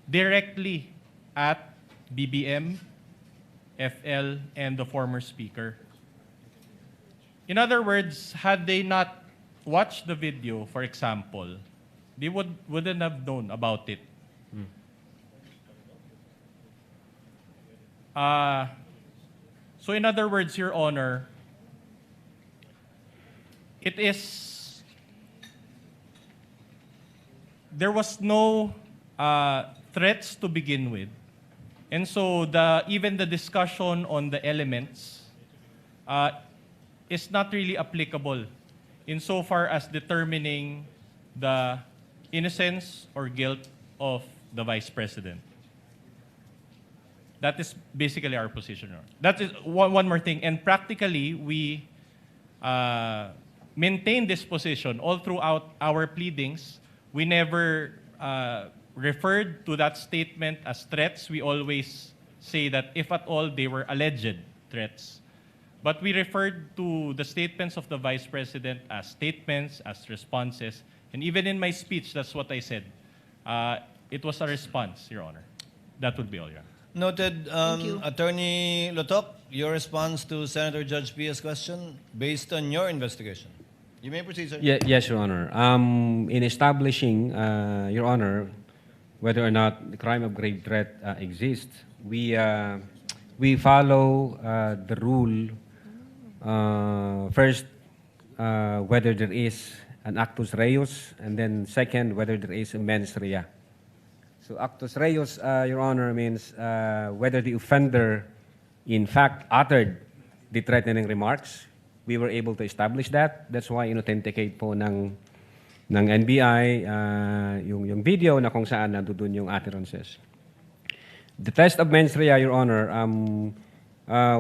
directly at BBM, FL, and the former speaker. In other words, had they not watched the video, for example, they wouldn't have known about it. So in other words, Your Honor, there was no threats to begin with. And so even the discussion on the elements is not really applicable insofar as determining the innocence or guilt of the Vice President. That is basically our position. That is one more thing. And practically, we maintain this position all throughout our pleadings. We never referred to that statement as threats. We always say that if at all, they were alleged threats. But we referred to the statements of the Vice President as statements, as responses. And even in my speech, that's what I said. It was a response, Your Honor. That would be all, Your Honor. Noted. Attorney Lotok, your response to Senator Judge Pia's question based on your investigation. You may proceed, sir. Yes, Your Honor. In establishing, Your Honor, whether or not the crime of grave threat exists, we follow the rule. First, whether there is an actus reus, and then second, whether there is a mens rea. So actus reus, Your Honor, means whether the offender in fact uttered the threatening remarks. We were able to establish that. That's why in-authenticate po ng NBI yung video na kung saan nandoon yung utterances. The test of mens rea, Your Honor,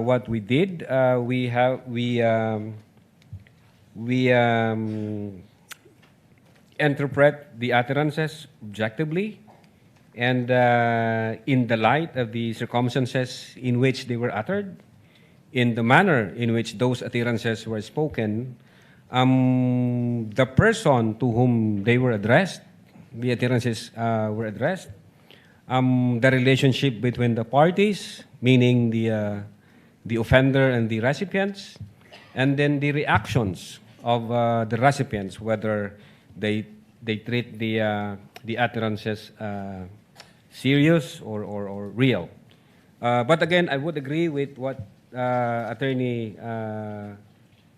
what we did, we interpret the utterances objectively and in the light of the circumstances in which they were uttered, in the manner in which those utterances were spoken, the person to whom they were addressed, the utterances were addressed, the relationship between the parties, meaning the offender and the recipients, and then the reactions of the recipients, whether they treat the utterances serious or real. But again, I would agree with what Attorney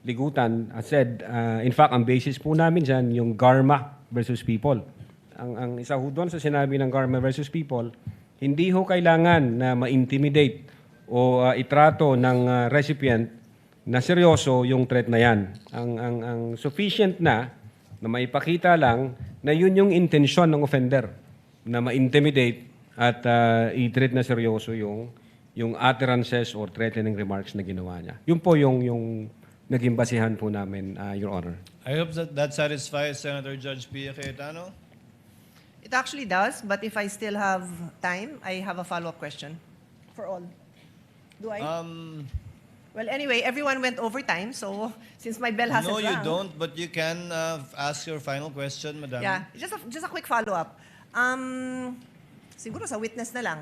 Ligutan said. In fact, ang basis po namin dyan, yung Garma versus People. Ang isa ho doon sa sinabi ng Garma versus People, hindi ho kailangan na ma-intimidate o itrato ng recipient na seryoso yung threat na yan. Ang sufficient na maipakita lang na yun yung intensyon ng offender, na ma-intimidate at i-treat na seryoso yung utterances or threatening remarks na ginawa niya. Yun po yung naging basihan po namin, Your Honor. I hope that satisfies Senator Judge Pia Cayetano. It actually does, but if I still have time, I have a follow-up question for all. Do I? Well, anyway, everyone went over time, so since my bell hasn't rung... No, you don't, but you can ask your final question, Madam. Yeah, just a quick follow-up. Siguro sa witness na lang.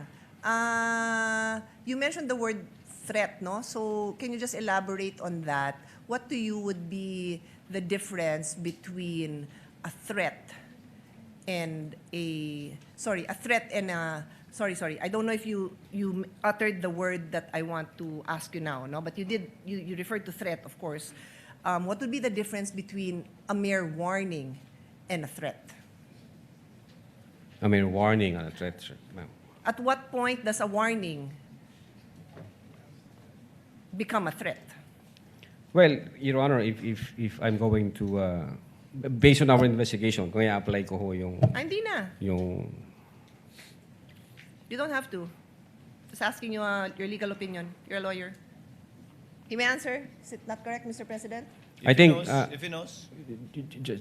You mentioned the word threat, no? So can you just elaborate on that? What to you would be the difference between a threat and a sorry. I don't know if you uttered the word that I want to ask you now, no? But you did. You referred to threat, of course. What would be the difference between a mere warning and a threat? I mean, warning and a threat, sir, ma'am. At what point does a warning become a threat? Well, Your Honor, if I'm going to, based on our investigation, kung i-apply ko ho yung, Hindi na. yung, You don't have to. Just asking you your legal opinion. You're a lawyer. You may answer. Is it not correct, Mr. President? I think, If he knows.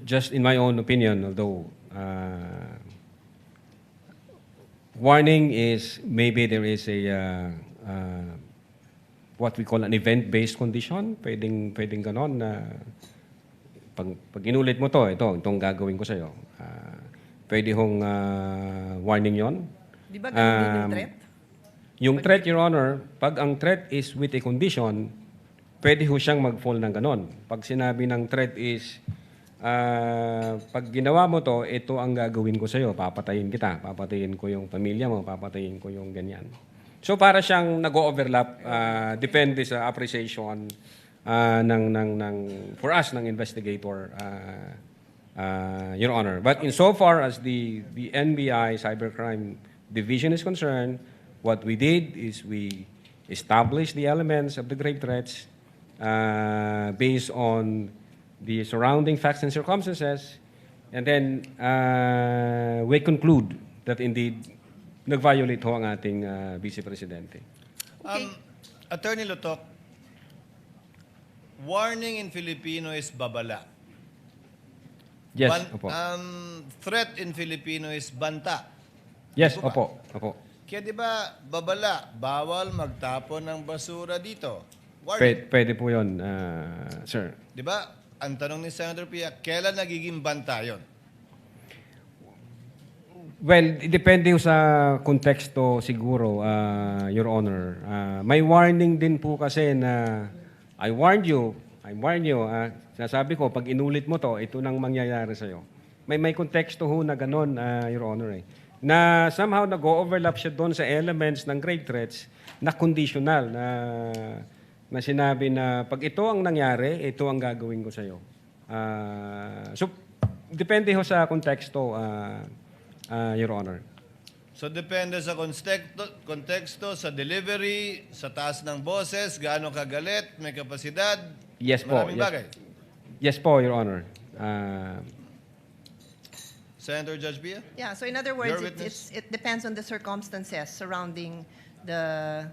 just in my own opinion, although, warning is, maybe there is a, what we call an event-based condition. Pwedeng ganon na, pag inulit mo itong gagawin ko sa'yo, pwede hong warning yon. Di ba ganun din yung threat? Yung threat, Your Honor, pag ang threat is with a condition, pwede ho siyang mag-fall ng ganon. Pag sinabi ng threat is, pag ginawa mo to, ito ang gagawin ko sa'yo, papatayin kita, papatayin ko yung pamilya mo, papatayin ko yung ganyan. So para siyang nag-overlap, depende sa appreciation for us ng investigator, Your Honor. But insofar as the NBI Cybercrime Division is concerned, what we did is we established the elements of the grave threats based on the surrounding facts and circumstances, and then we conclude that indeed nag-violate ho ang ating Vice Presidente. Attorney Lutok, warning in Filipino is babala. Yes, opo. Threat in Filipino is banta. Yes, Di ba? opo. Kaya di ba, babala, bawal magtapon ng basura dito. Warning. Pwede po yun, sir. Di ba? Ang tanong ni Senator Pia, kailan nagiging banta yun? Well, depende sa konteksto siguro, Your Honor. May warning din po kasi na I warned you. Sasabi ko, pag inulit mo to, ito nang mangyayari sa'yo. May konteksto ho na ganon, Your Honor. Na somehow nag-overlap siya doon sa elements ng grave threats na conditional, na sinabi na pag ito ang nangyari, ito ang gagawin ko sa'yo. So, depende ho sa konteksto, Your Honor. So depende sa konteksto, sa delivery, sa taas ng boses, gaano kagalit, may kapasidad, Yes po. maraming bagay. Yes po, Your Honor. Senator Judge Pia? Yeah, so in other words, Your witness? it depends on the circumstances surrounding the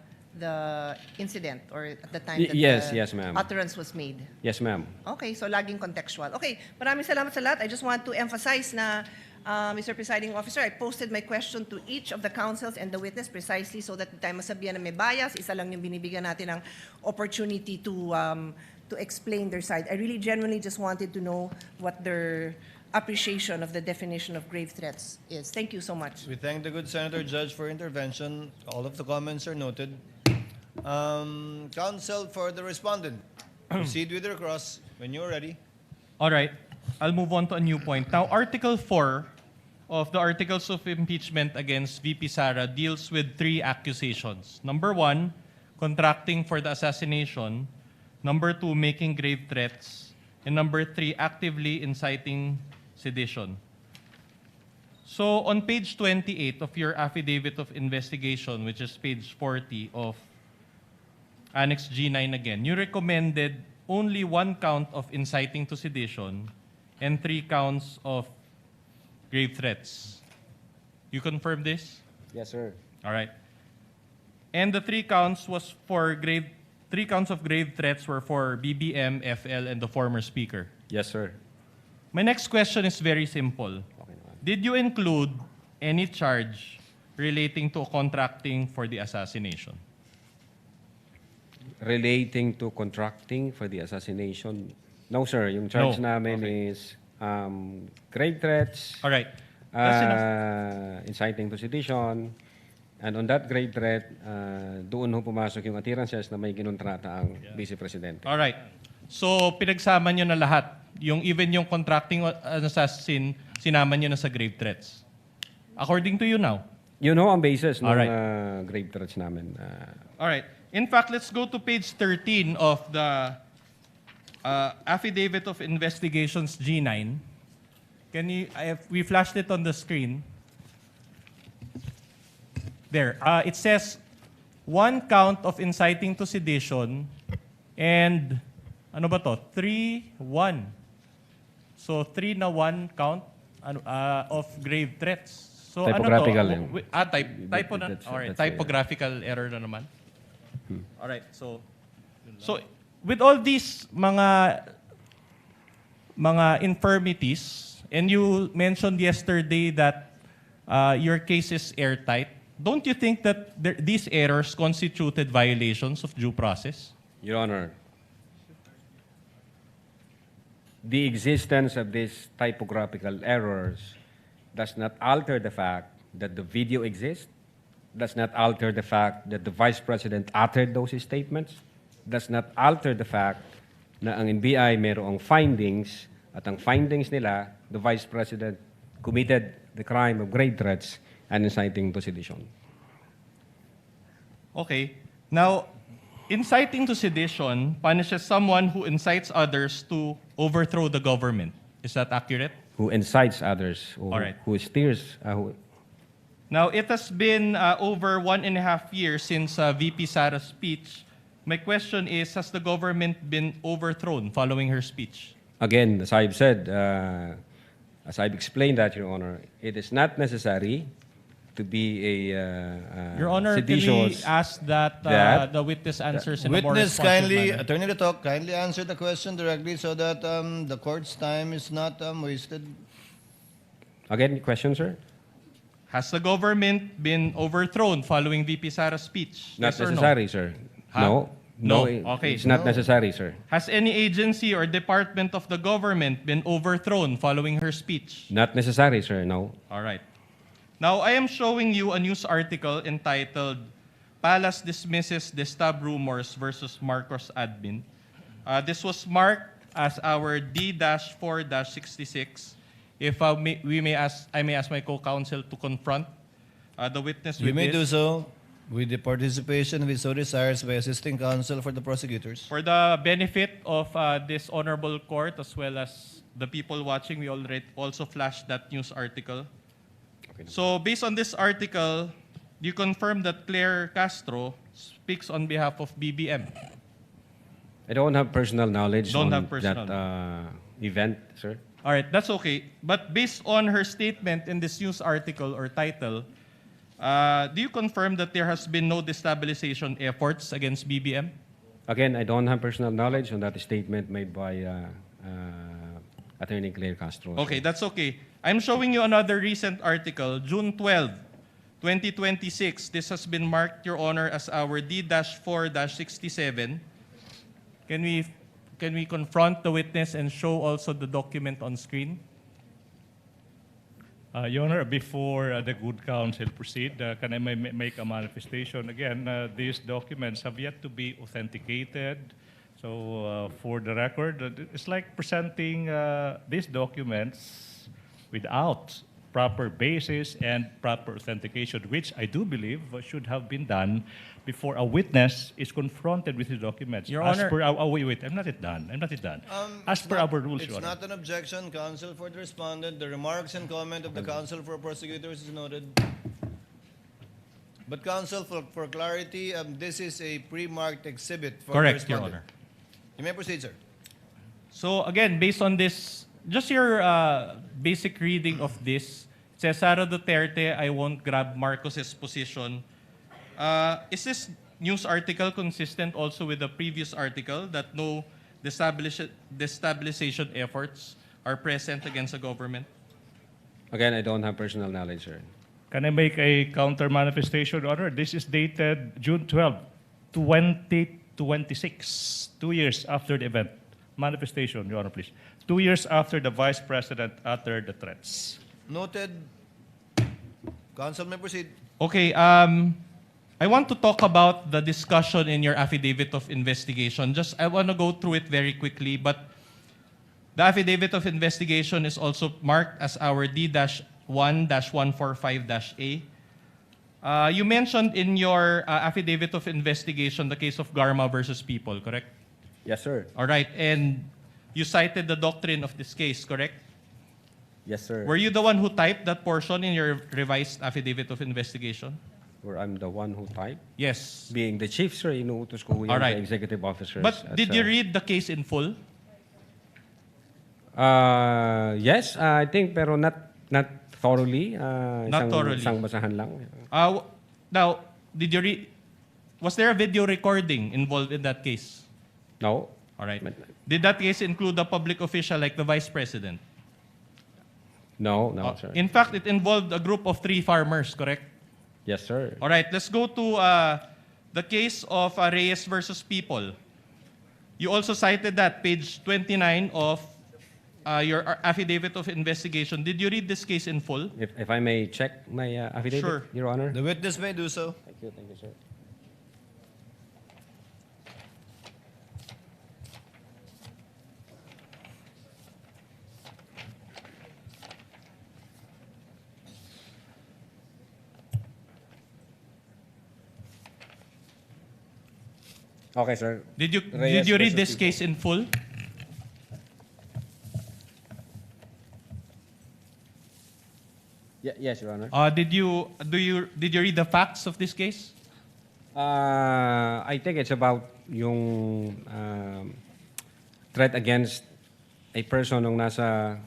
incident or at the time that Yes, the ma'am. utterance was made. Yes, ma'am. Okay, so laging contextual. Okay, maraming salamat sa lahat. I just want to emphasize na, Mr. Presiding Officer, I posted my question to each of the counsels and the witness precisely so that di tayo masabihan na may bias. Isa lang yung binibigyan natin ng opportunity to explain their side. I really genuinely just wanted to know what their appreciation of the definition of grave threats is. Thank you so much. We thank the good Senator Judge for intervention. All of the comments are noted. Counsel for the respondent, proceed with your cross when you're ready. All right. I'll move on to a new point. Now, Article 4 of the Articles of Impeachment against VP Sara deals with 3 accusations. Number 1, contracting for the assassination. Number 2, making grave threats. And number 3, actively inciting sedition. So, on page 28 of your affidavit of investigation, which is page 40 of Annex G9 again, you recommended only 1 count of inciting to sedition and 3 counts of grave threats. You confirm this? Yes, sir. All right. And the 3 counts was for 3 counts of grave threats were for BBM, FL, and the former speaker. Yes, sir. My next question is very simple. Did you include any charge relating to contracting for the assassination? Relating to contracting for the assassination? No, sir. Yung charge No. namin is grave threats, All right. inciting to sedition, and on that grave threat, doon ho pumasok yung attirances na may kinontrata ang Vice Presidente. All right. So, pinagsama nyo na lahat. Even yung contracting assassin, sinama nyo na sa grave threats. According to you now. Yun ho ang basis ng Alright. grave threats namin. All right. In fact, let's go to page 13 of the Affidavit of Investigations G9. We flashed it on the screen. There. It says, 1 count of inciting to sedition and, ano ba to? 3-1. So, 3 na 1 count of grave threats. So, Typographical ano yan. typo na. Alright, typographical error na naman. Alright, so with all these mga infirmities, and you mentioned yesterday that your case is airtight, don't you think that these errors constituted violations of due process? Your Honor, the existence of these typographical errors does not alter the fact that the video exists, does not alter the fact that the Vice President uttered those statements, does not alter the fact na ang NBI mayroong findings at ang findings nila, the Vice President committed the crime of grave threats and inciting to sedition. Okay. Now, inciting to sedition punishes someone who incites others to overthrow the government. Is that accurate? Who incites others, or All right. who steers. Now, it has been over 1.5 years since VP Sara's speech. My question is, has the government been overthrown following her speech? Again, as I've said, as I've explained that, Your Honor, it is not necessary to be a Your Honor, can we seditious ask that the witness answers in a more Witness, responsive kindly, manner? Attorney Letok, kindly answer the question directly so that the court's time is not wasted. Again, question, sir? Has the government been overthrown following VP Sara's speech? Not Yes or necessary, sir. Huh? No. No. Okay. It's not necessary, sir. Has any agency or department of the government been overthrown following her speech? Not necessary, sir. No. All right. Now, I am showing you a news article entitled Palace Dismisses Destab Rumors versus Marcos Admin. This was marked as our D-4-66. If I may ask my co-counsel to confront the witness You with may this. do so with the participation of so desires by assisting counsel for the prosecutors. For the benefit of this honorable court as well as the people watching, we already also flashed that news article. So based on this article, you confirm that Claire Castro speaks on behalf of BBM. I don't have personal knowledge Don't on have personal that event, sir. All right, that's okay. But based on her statement in this news article or title, do you confirm that there has been no destabilization efforts against BBM? Again, I don't have personal knowledge on that statement made by Attorney Claire Castro. Okay, that's okay. I'm showing you another recent article, June 12, 2026. This has been marked, Your Honor, as our D-4-67. Can we confront the witness and show also the document on screen? Your Honor, before the good counsel proceed, can I make a manifestation? Again, these documents have yet to be authenticated. So for the record, it's like presenting these documents without proper basis and proper authentication, which I do believe should have been done before a witness is confronted with the documents. Your As Honor. per our, wait, I'm not yet done. As per our rules, It's Your Honor. not an objection, counsel for the respondent. The remarks and comment of the counsel for prosecutors is noted. But counsel, for clarity, this is a pre-marked exhibit for the Correct, Your respondent. Honor. You may proceed, sir. So again, based on this, just your basic reading of this, it says, Sara Duterte, I won't grab Marcos's position. Is this news article consistent also with the previous article that no destabilization efforts are present against the government? Again, I don't have personal knowledge, sir. Can I make a counter manifestation, Your Honor? This is dated June 12, 2026, 2 years after the event. Manifestation, Your Honor, please. 2 years after the Vice President uttered the threats. Noted. Counsel may proceed. Okay, I want to talk about the discussion in your affidavit of investigation. I want to go through it very quickly, but the affidavit of investigation is also marked as our D-1-145-A. You mentioned in your affidavit of investigation the case of Garma versus People, correct? Yes, sir. All right, and you cited the doctrine of this case, correct? Yes, sir. Were you the one who typed that portion in your revised affidavit of investigation? Where I'm the one who typed? Yes. Being the chief, sir, inuutos ko yung Alright. executive officers. But at, did you read the case in full? Yes, I think, pero not thoroughly. Not thoroughly. Isang basahan lang. Now, did you read? Was there a video recording involved in that case? No. All right. Did that case include a public official like the vice president? No, sir. In fact, it involved a group of 3 farmers, correct? Yes, sir. All right, let's go to the case of Reyes versus People. You also cited that, page 29 of your affidavit of investigation. Did you read this case in full? If I may check my affidavit, Sure. Your Honor. The witness may do so. Thank you, sir. Okay, sir. Did you Reyes read versus this People. case in full? Yes, Your Honor. Did you read the facts of this case? I think it's about yung threat against a person nung nasa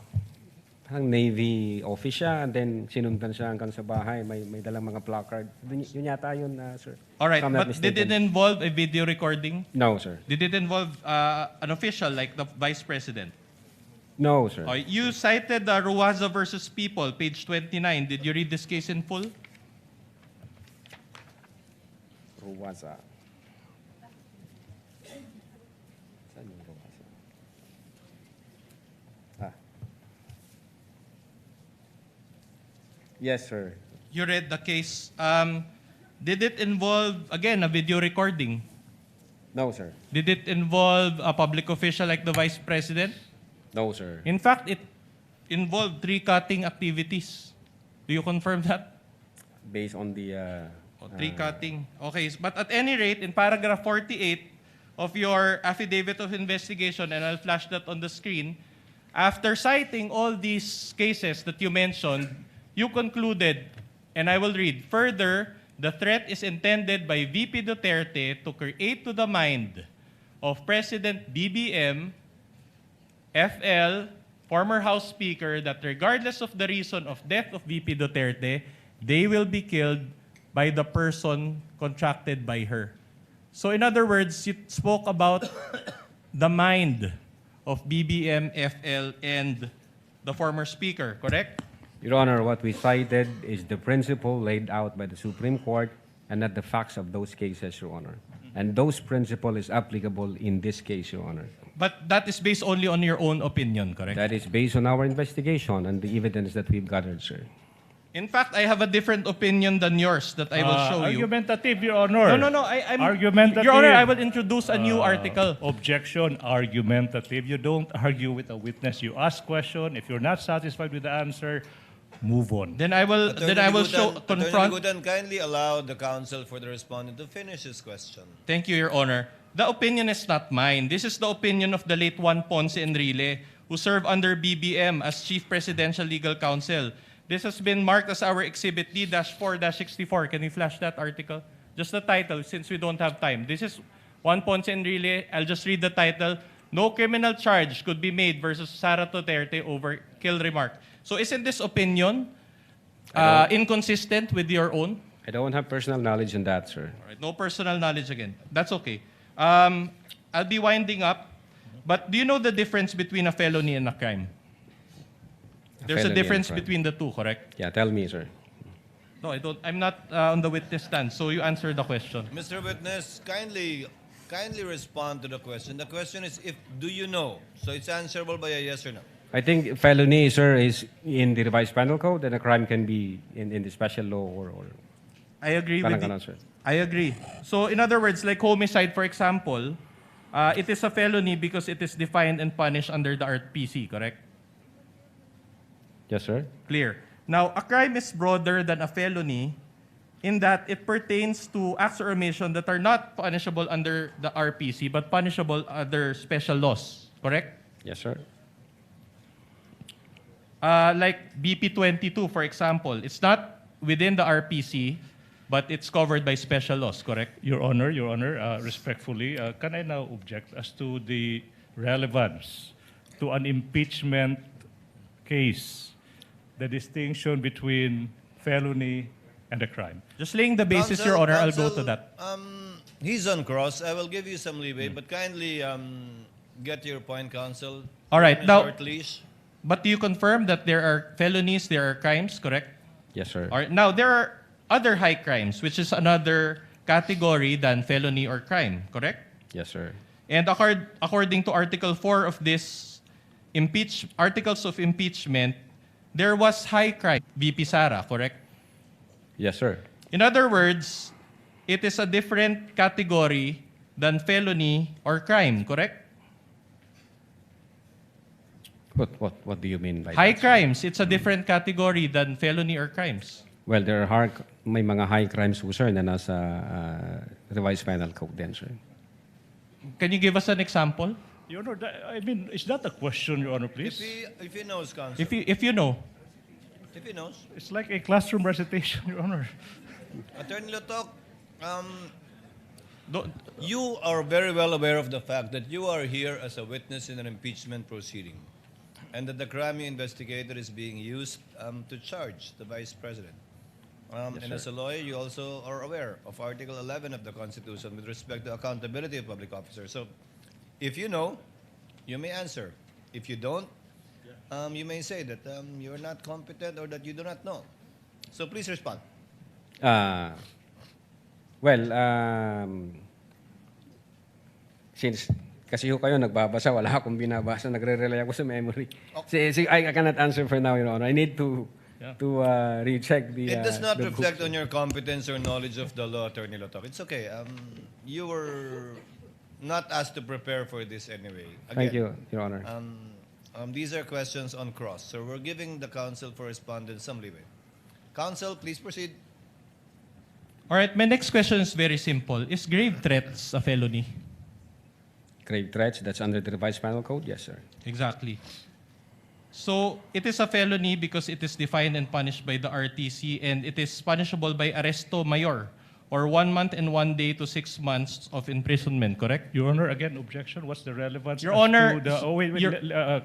parang Navy office siya, and then sinundan siya hanggang sa bahay. May dalang mga placard. Yun yata yun, sir. All right, If I'm not but did it mistaken. involve a video recording? No, sir. Did it involve an official like the vice president? No, sir. You cited Ruwaza versus People, page 29. Did you read this case in full? Ruwaza. Saan yung Ruwaza? Yes, sir. You read the case. Did it involve, again, a video recording? No, sir. Did it involve a public official like the vice president? No, sir. In fact, it involved tree cutting activities. Do you confirm that? Based on the... Tree cutting. Okay, but at any rate, in paragraph 48 of your affidavit of investigation, and I'll flash that on the screen, after citing all these cases that you mentioned, you concluded, and I will read, further, the threat is intended by VP Duterte to create to the mind of President BBM, FL, former House Speaker, that regardless of the reason of death of VP Duterte, they will be killed by the person contracted by her. So in other words, you spoke about the mind of BBM, FL, and the former Speaker, correct? Your Honor, what we cited is the principle laid out by the Supreme Court and not the facts of those cases, Your Honor. And those principle is applicable in this case, Your Honor. But that is based only on your own opinion, correct? That is based on our investigation and the evidence that we've gathered, sir. In fact, I have a different opinion than yours that I will show you. Argumentative, Your Honor. No, I'm... Argumentative. Your Honor, I will introduce a new article. Objection, argumentative. You don't argue with a witness. You ask question. If you're not satisfied with the answer, move on. Then I will Attorney confront... Ligutan, kindly allow the counsel for the respondent to finish his question. Thank you, Your Honor. The opinion is not mine. This is the opinion of the late Juan Ponce Enrile, who served under BBM as Chief Presidential Legal Counsel. This has been marked as our Exhibit D-4-64. Can you flash that article? Just the title, since we don't have time. This is Juan Ponce Enrile. I'll just read the title. No criminal charge could be made versus Sara Duterte over kill remark. So isn't this opinion inconsistent with your own? I don't have personal knowledge in that, sir. All right, no personal knowledge again. That's okay. I'll be winding up. But do you know the difference between a felony and a crime? There's a felony difference and crime. between the two, correct? Yeah, tell me, sir. No, I don't. I'm not on the witness stand, so you answer the question. Mr. Witness, kindly respond to the question. The question is, do you know? So it's answerable by a yes or no. I think felony, sir, is in the revised penal code, and a crime can be in the special law or I agree parang with ganon, you. sir. I agree. So in other words, like homicide, for example, it is a felony because it is defined and punished under the RPC, correct? Yes, sir. Clear. Now, a crime is broader than a felony in that it pertains to acts or omission that are not punishable under the RPC but punishable under special laws, correct? Yes, sir. Like BP 22, for example, it's not within the RPC, but it's covered by special laws, correct? Your Honor, respectfully, can I now object as to the relevance to an impeachment case, the distinction between felony and a crime? Just laying the basis, Your Honor, I'll go to that. He's on cross. I will give you some leeway, but kindly get your point, counsel. All right, On a now, short leash. but do you confirm that there are felonies, there are crimes, correct? Yes, sir. All right, now, there are other high crimes, which is another category than felony or crime, correct? Yes, sir. And according to Article 4 of this Articles of Impeachment, there was high crime, VP Sara, correct? Yes, sir. In other words, it is a different category than felony or crime, correct? What do you mean by High that, sir? crimes, it's a different category than felony or crimes. Well, there are may mga high crimes po, sir, na nasa revised penal code din, sir. Can you give us an example? Your Honor, I mean, is that a question, Your Honor, please? If he knows, counsel. If you know. If he knows. It's like a classroom recitation, Your Honor. Attorney Lotok, you are very well aware of the fact that you are here as a witness in an impeachment proceeding, and that the crime you investigated is being used to charge the Vice President. Yes, And sir. as a lawyer, you also are aware of Article 11 of the Constitution with respect to accountability of public officers. So, if you know, you may answer. If you don't, you may say that you are not competent or that you do not know. So please respond. Well, since kasi ho kayo nagbabasa, wala akong binabasa, nagre-rely ako sa memory. I cannot answer for now, Your Honor. I need to recheck the... It does not the reflect books. on your competence or knowledge of the law, Attorney Lotok. It's okay. You were not asked to prepare for this anyway. Thank you, Your Honor. These are questions on cross, so we're giving the counsel for respondents some leeway. Counsel, please proceed. All right, my next question is very simple. Is grave threats a felony? Grave threats, that's under the revised penal code? Yes, sir. Exactly. So it is a felony because it is defined and punished by the RTC, and it is punishable by arresto mayor, or 1 month and 1 day to 6 months of imprisonment, correct? Your Honor, again, objection. What's the relevance? Your as Honor, to the, oh, wait,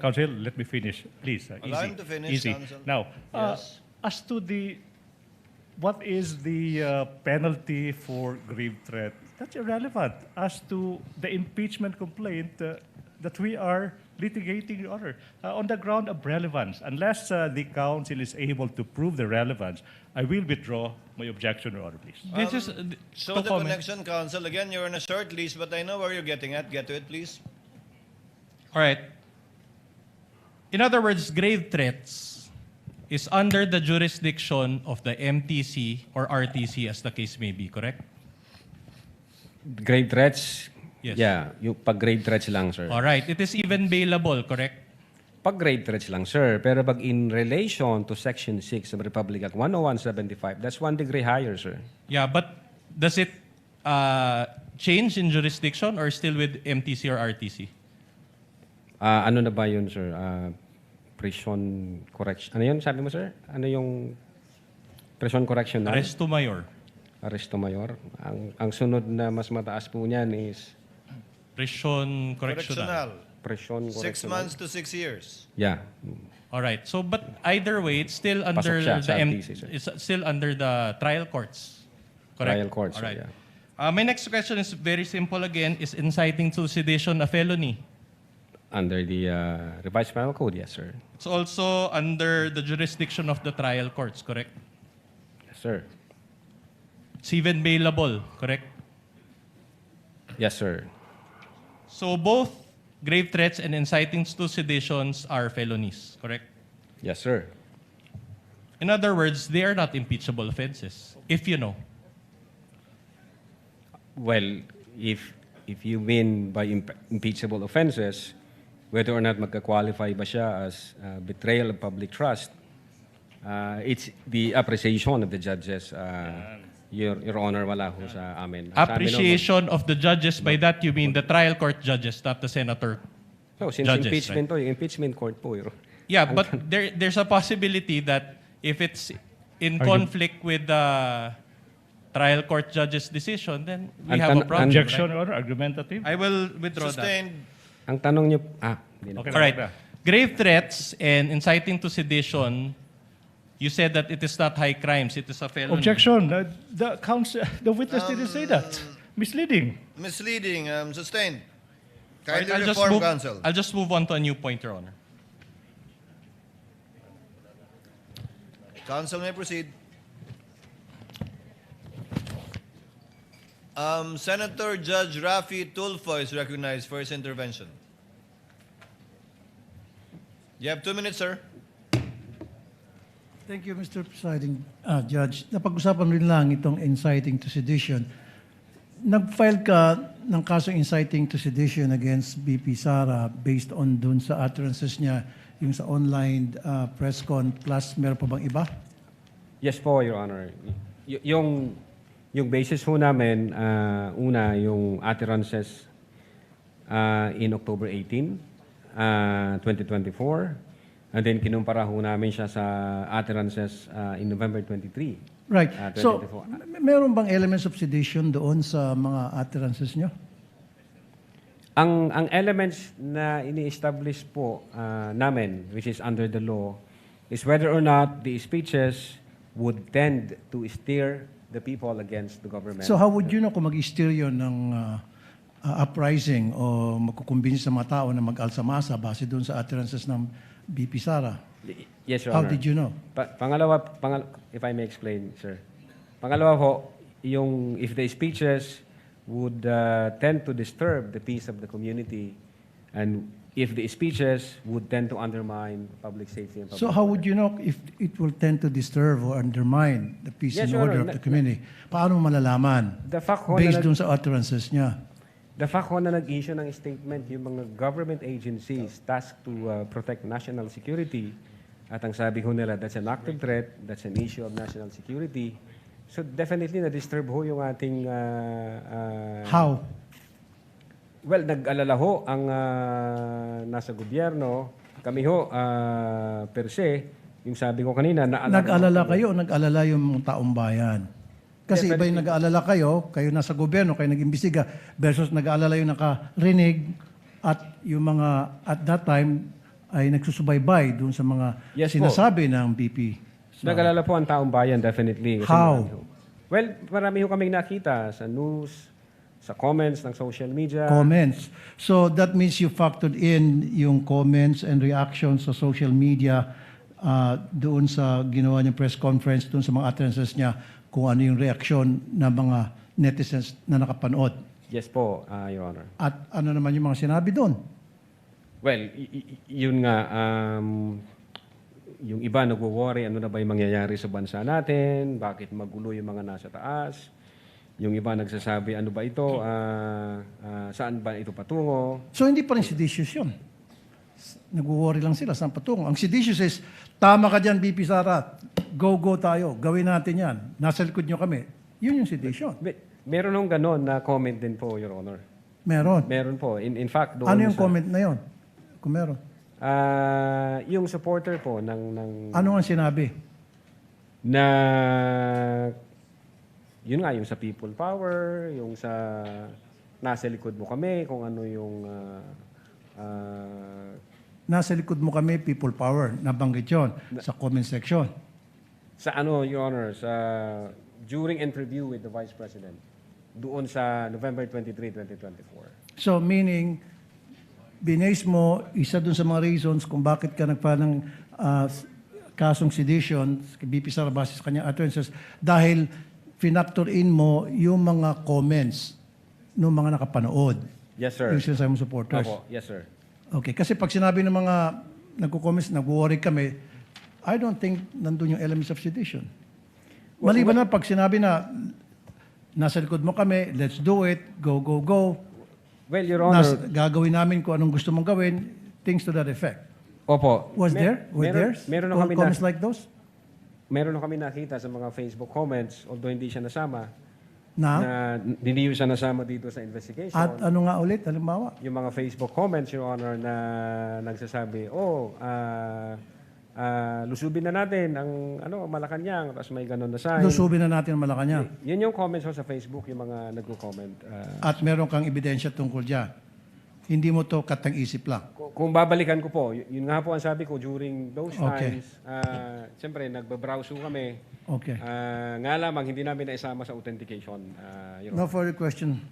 counsel, let me finish, please. Allow Easy. him to finish, Easy. counsel. Now, Yes. as to what is the penalty for grave threat? That's irrelevant as to the impeachment complaint that we are litigating, Your Honor, on the ground of relevance. Unless the counsel is able to prove the relevance, I will withdraw my objection, Your Honor, please. Show to the comment. connection, counsel. Again, you're on a short leash, but I know where you're getting at. Get to it, please. All right. In other words, grave threats is under the jurisdiction of the MTC or RTC, as the case may be, correct? Grave threats? Yes. Yeah, yung pag grave threats lang, sir. All right. It is even bailable, correct? Pag grave threats lang, sir. Pero pag in relation to Section 6 of Republic Act 10175, that's 1 degree higher, sir. Yeah, but does it change in jurisdiction or still with MTC or RTC? Ano na ba yun, sir? Prison correction. Ano yun, sabi mo, sir? Ano yung prison correction na? Arresto mayor. Arresto mayor. Ang sunod na mas mataas po niyan is... Prison correctional. Prison 6 correctional. months to 6 years. Yeah. All right. So, but either way, it's still under Pasok siya the sa RTC, sir. it's still under the trial courts. Correct? Trial courts, All sir, right. yeah. My next question is very simple again. Is inciting to sedition a felony? Under the revised penal code, yes, sir. It's also under the jurisdiction of the trial courts, correct? Yes, sir. It's even bailable, correct? Yes, sir. So both grave threats and inciting to seditions are felonies, correct? Yes, sir. In other words, they are not impeachable offenses, if you know. Well, if you mean by impeachable offenses, whether or not magka-qualify ba siya as betrayal of public trust, it's the appreciation of the judges Your Honor, wala ho sa amin. Appreciation of the judges, by that you mean the trial court judges, not the senator No, since judges, impeachment right? to, yung impeachment court po. Yeah, but there's a possibility that if it's in conflict with the trial court judge's decision, then we have a problem. Objection right? or argumentative? I will withdraw Sustained. Ang tanong niyo, hindi na. Okay. that. All right. Grave threats and inciting to sedition, you said that it is not high crimes, it is a felony. Objection. The witness didn't say that. Misleading. Misleading. Sustained. All right, Kindly reform, counsel. I'll just move on to a new point, Your Honor. Counsel may proceed. Senator Judge Rafi Tulfo is recognized for his intervention. You have 2 minutes, sir. Thank you, Mr. Presiding Judge. Napag-usapan rin lang itong inciting to sedition. Nag-file ka ng kaso inciting to sedition against BP Sara based on dun sa utterances niya, yung sa online press con, plus meron pa bang iba? Yes po, Your Honor. Yung basis ho namin, una, yung utterances in October 18, 2024. And then kinumpara ho namin siya sa utterances in November 23. Right. So, 2024. meron bang elements of sedition doon sa mga utterances niyo? Ang elements na ini-establish po namin, which is under the law, is whether or not the speeches would tend to steer the people against the government. So how would you know kung mag-steer yun ng uprising o magkukumbinsi sa mga tao na mag-alsa-masa base doon sa utterances ng BP Sara? Yes, Your How Honor. did you know? Pangalawa, if I may explain, sir. Pangalawa po, if the speeches would tend to disturb the peace of the community, and if the speeches would tend to undermine public safety and public So how would you know if it will tend to disturb or undermine the peace Yes, and Your order Honor. of the community? Paano mo malalaman? The fact ho Based na doon sa utterances niya. The fact ho na nag-issue ng statement yung mga government agencies tasked to protect national security, at ang sabi ho nila, that's an active threat, that's an issue of national security. So definitely na-disturb ho yung ating... How? Well, nag-alala ho ang nasa gobyerno. Kami ho, per se, yung sabi ko kanina, Nag-alala kayo o nag-alala yung taong bayan? Kasi iba yung nag-aalala kayo nasa gobyerno, kayo nag-imbestiga, versus nag-aalala yung nakarinig at yung mga at that time ay nagsusubaybay doon sa mga sinasabi ng BP. Nag-alala po ang taong bayan, definitely. Kasi How? Well, marami ho kaming nakita sa news, sa comments ng social media. Comments. So that means you factored in yung comments and reactions sa social media doon sa ginawa niyang press conference, doon sa mga utterances niya, kung ano yung reaksyon ng mga netizens na nakapanood. Yes po, Your Honor. At ano naman yung mga sinabi doon? Well, yun nga, yung iba nagwo-worry, ano na ba yung mangyayari sa bansa natin, bakit magulo yung mga nasa taas. Yung iba nagsasabi, ano ba ito, saan ba ito patungo. So hindi pa rin seditious yun. Nagwo-worry lang sila saan patungo. Ang seditious is, tama ka dyan, BP Sara, go tayo, gawin natin yan. Nasa likod nyo kami. Yun yung sedition. Meron nung ganon na comment din po, Your Honor. Meron? Meron po. In fact, doon Ano yung comment na yun? Kung meron. Yung supporter po ng... Ano ang sinabi? Na... Yun nga, yung sa people power, yung sa... Nasa likod mo kami, kung ano yung... Nasa likod mo kami, people power. Nabanggit yun sa comment section. Sa ano, Your Honor, sa... During interview with the Vice President, doon sa November 23, 2024. So meaning, binase mo, isa dun sa mga reasons kung bakit ka nagpa ng kasong sedition, BP Sara base sa kanyang utterances, dahil finactor in mo yung mga comments ng mga nakapanood. Yes, sir. Yung sinasabi mo supporters. Opo, yes, sir. Okay, kasi pag sinabi ng mga nagko-comments, nag-worry kami, I don't think nandun yung elements of sedition. Maliban na pag sinabi na nasa likod mo kami, let's do it, go. Well, Your Honor... Gagawin namin kung anong gusto mong gawin, things to that effect. Opo. Were there meron na kami comments like those? meron na kami nakita sa mga Facebook comments, although hindi siya nasama, Na? hindi siya nasama dito sa investigation. At ano nga ulit, halimbawa? Yung mga Facebook comments, Your Honor, na nagsasabi, lusubin na natin ang Malacanang, tapos may ganun na sign. Lusubin na natin ang Malacanang. Yun yung comments ko sa Facebook, yung mga nagko-comment. At meron kang ebidensya tungkol dyan. Hindi mo to katang-isip lang. Kung babalikan ko po, yun nga po ang sabi ko during those Okay. times, siyempre nagbabrowse kami. Okay. Nga lamang, hindi namin naisama sa authentication. Your No Honor. further question,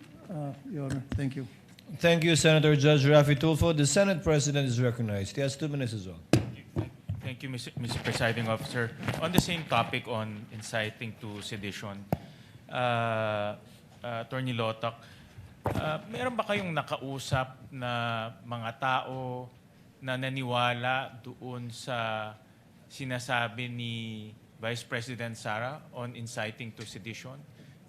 Your Honor. Thank you. Thank you, Senator Judge Rafi Tulfo. The Senate President is recognized. He has 2 minutes as well. Thank you, Mr. Presiding Officer. On the same topic on inciting to sedition, Attorney Lotok, meron ba kayong nakausap na mga tao na naniwala doon sa sinasabi ni Vice President Sara on inciting to sedition?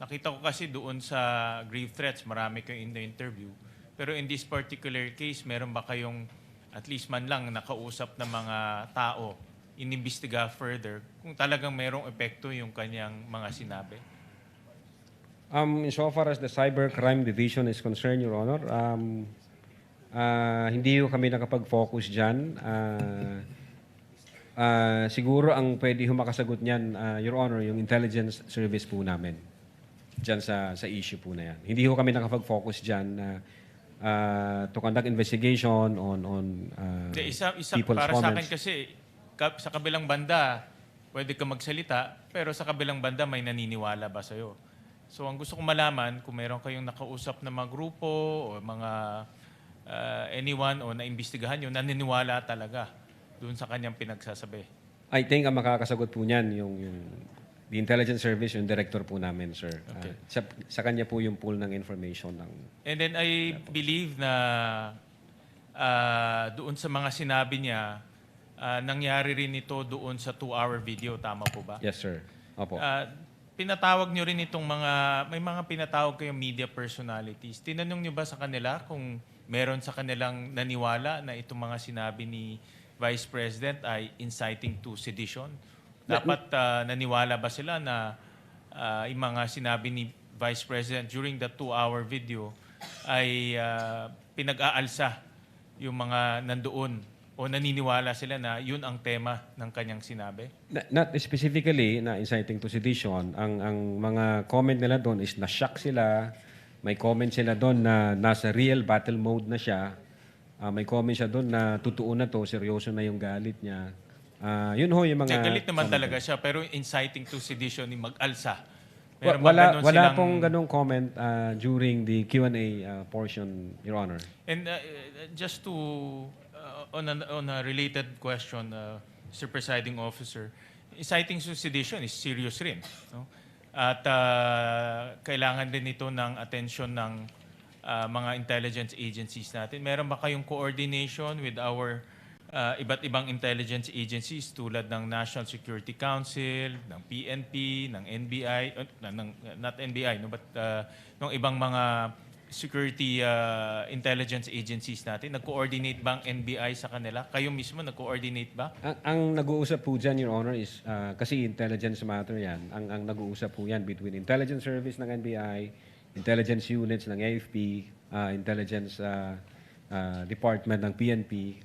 Nakita ko kasi doon sa grave threats, marami kayong in the interview. Pero in this particular case, meron ba kayong at least man lang nakausap na mga tao, inimbestiga further kung talagang merong epekto yung kanyang mga sinabi? Insofar as the Cybercrime Division is concerned, Your Honor, hindi kami nakapag-focus dyan. Siguro ang pwede makasagot niyan, Your Honor, yung intelligence service po namin dyan sa issue po na yan. Hindi kami nakapag-focus dyan to conduct investigation on Isa people's para sa akin comments. kasi sa kabilang banda pwede ka magsalita pero sa kabilang banda may naniniwala ba sa'yo? So ang gusto kong malaman kung meron kayong nakausap na mga grupo o mga anyone o naimbestigahan yun, naniniwala talaga doon sa kanyang pinagsasabi. I think ang makakasagot po niyan yung the intelligence service, yung director po namin, sir. Okay. Sa kanya po yung pool ng information ng. And then I believe na doon sa mga sinabi niya, nangyari rin ito doon sa 2-hour video. Tama po ba? Yes, sir. Opo. Pinatawag niyo rin itong may mga pinatawag kayong media personalities. Tinanong niyo ba sa kanila kung meron sa kanilang naniwala na itong mga sinabi ni Vice President ay inciting to sedition? Dapat naniwala ba sila na yung mga sinabi ni Vice President during the 2-hour video ay pinag-aalsa yung mga nandoon o naniniwala sila na yun ang tema ng kanyang sinabi? Not specifically na inciting to sedition. Ang mga comment nila doon is na-shock sila. May comment sila doon na nasa real battle mode na siya. May comment siya doon na totoo na to, seryoso na yung galit niya. Yun ho yung mga... Galit naman talaga siya, pero inciting to sedition, mag-alsa. Wala pong ganong comment during the Q&A portion, Your Honor. And just to, on a related question, Mr. Presiding Officer, inciting to sedition is serious rin. No? At kailangan din ito ng atensyon ng mga intelligence agencies natin. Meron ba kayong coordination with our iba't ibang intelligence agencies tulad ng National Security Council, ng PNP, ng NBI, not NBI, no, but ng ibang mga security intelligence agencies natin? Nag-coordinate ba ang NBI sa kanila? Kayo mismo nag-coordinate ba? Ang nag-uusap po dyan, Your Honor, is kasi intelligence matter yan. Ang nag-uusap po yan between intelligence service ng NBI, intelligence units ng AFP, intelligence department ng PNP.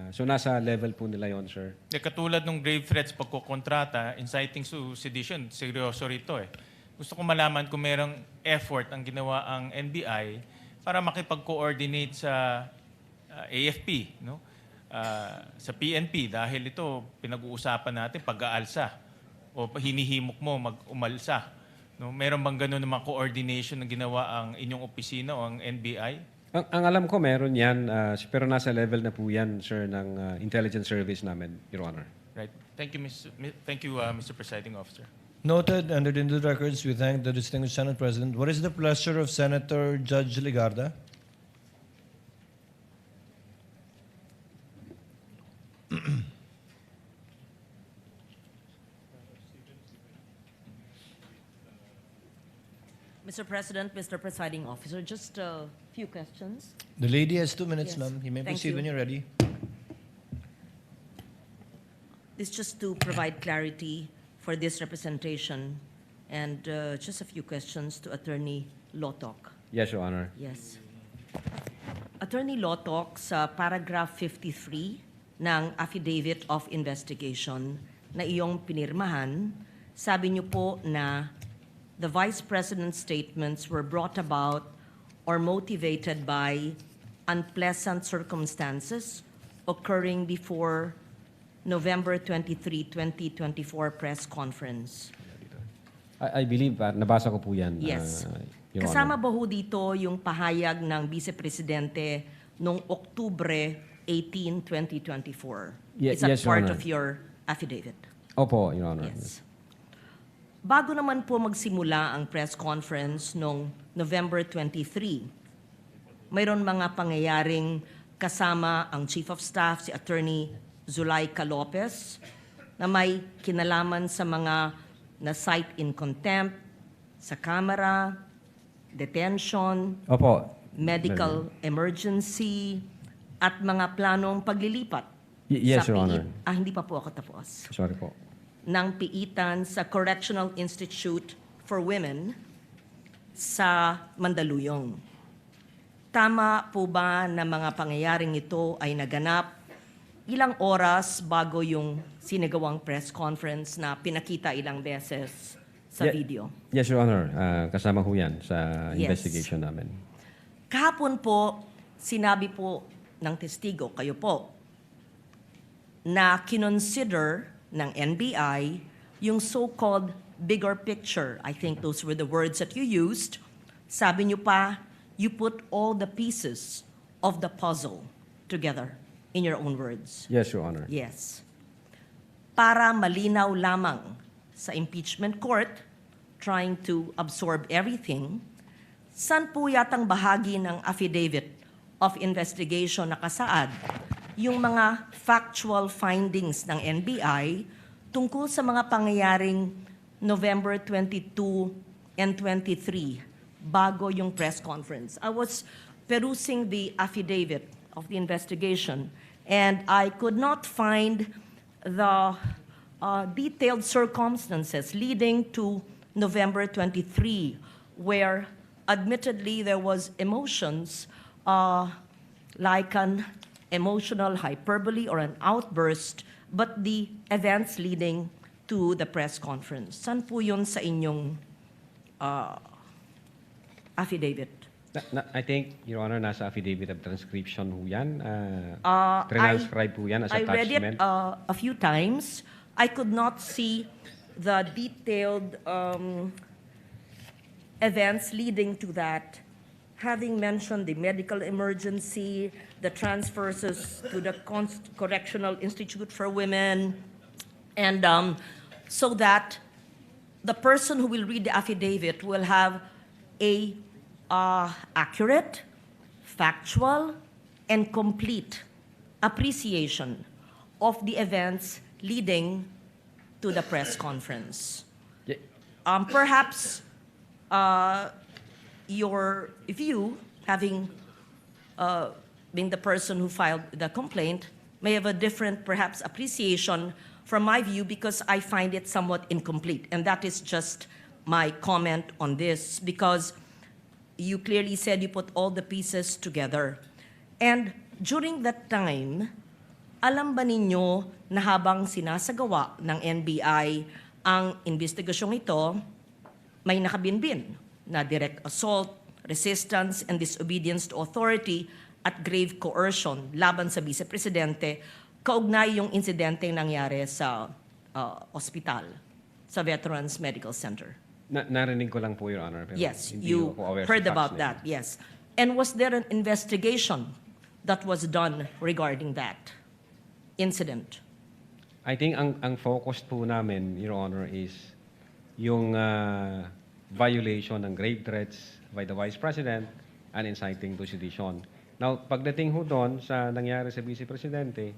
So nasa level po nila yon, sir. Katulad ng grave threats pagkukontrata, inciting to sedition, seryoso rito eh. Gusto ko malaman kung merong effort ang ginawa ang NBI para makipag-coordinate sa AFP, no? Sa PNP, dahil ito pinag-uusapan natin pag-aalsa o hinihimok mo mag-umalsa. No? Meron bang ganun ng mga coordination na ginawa ang inyong opisina o ang NBI? Ang alam ko meron yan, pero nasa level na po yan, sir, ng intelligence service namin, Your Honor. Right. Thank you, Mr. Presiding Officer. Noted, entered into the records. We thank the distinguished Senate President. What is the pleasure of Senator Judge Ligarda? Mr. President, Mr. Presiding Officer, just a few questions. The lady has 2 minutes, Yes. ma'am. You may Thank proceed you. when you're ready. This just to provide clarity for this representation. And just a few questions to Attorney Lotok. Yes, Your Honor. Yes. Attorney Lotok, sa paragraph 53 ng Affidavit of Investigation na iyong pinirmahan, sabi niyo po na the Vice President's statements were brought about or motivated by unpleasant circumstances occurring before November 23, 2024 press conference. I believe, nabasa ko po yan. Yes. Your Kasama Honor. ba ho dito yung pahayag ng Vice Presidente noong Oktubre 18, 2024? Yes, Is that Your part Honor. of your affidavit? Opo, Your Honor. Yes. Bago naman po magsimula ang press conference noong November 23, mayroon mga pangyayaring kasama ang Chief of Staff, si Attorney Zulaika Lopez, na may kinalaman sa mga na-cite in contempt, sa camera, detention, Opo. medical emergency, at mga planong paglilipat Yes, sa Your Honor. hindi pa po ako tapos. Sorry po. Ng piitan sa Correctional Institute for Women sa Mandaluyong. Tama po ba na mga pangyayaring ito ay naganap ilang oras bago yung sinagawang press conference na pinakita ilang beses sa video? Yes, Your Honor. Kasama ho yan sa Yes. investigation namin. Kahapon po, sinabi po ng testigo, kayo po, na kinonsider ng NBI yung so-called bigger picture. I think those were the words that you used. Sabi niyo pa, you put all the pieces of the puzzle together, in your own words. Yes, Your Honor. Yes. Para malinaw lamang sa impeachment court, trying to absorb everything, saan po yatang bahagi ng affidavit of investigation nakasaad yung mga factual findings ng NBI tungkol sa mga pangyayaring November 22 and 23 bago yung press conference? I was perusing the affidavit of the investigation and I could not find the detailed circumstances leading to November 23, where admittedly there was emotions like an emotional hyperbole or an outburst, but the events leading to the press conference. Saan po yun sa inyong affidavit? I think, Your Honor, nasa affidavit of transcription ho yan. I Transcribe po yan as read attachment. it a few times. I could not see the detailed events leading to that, having mentioned the medical emergency, the transfers to the Correctional Institute for Women, and so that the person who will read the affidavit will have a accurate, factual, and complete appreciation of the events leading to the press conference. Perhaps your view, having been the person who filed the complaint, may have a different, perhaps, appreciation from my view because I find it somewhat incomplete. And that is just my comment on this because you clearly said you put all the pieces together. And during that time, alam ba ninyo na habang sinasagawa ng NBI ang investigasyong ito, may nakabinbin na direct assault, resistance, and disobedience to authority at grave coercion laban sa Vice Presidente, kaugnay yung insidente nangyari sa ospital, sa Veterans Medical Center. Narinig ko lang po, Your Honor. Pero Yes, hindi you ako aware sa heard facts about na that, yun. yes. And was there an investigation that was done regarding that incident? I think ang focus po namin, Your Honor, is yung violation ng grave threats by the Vice President and inciting to sedition. Now, pagdating ho doon sa nangyari sa Vice Presidente,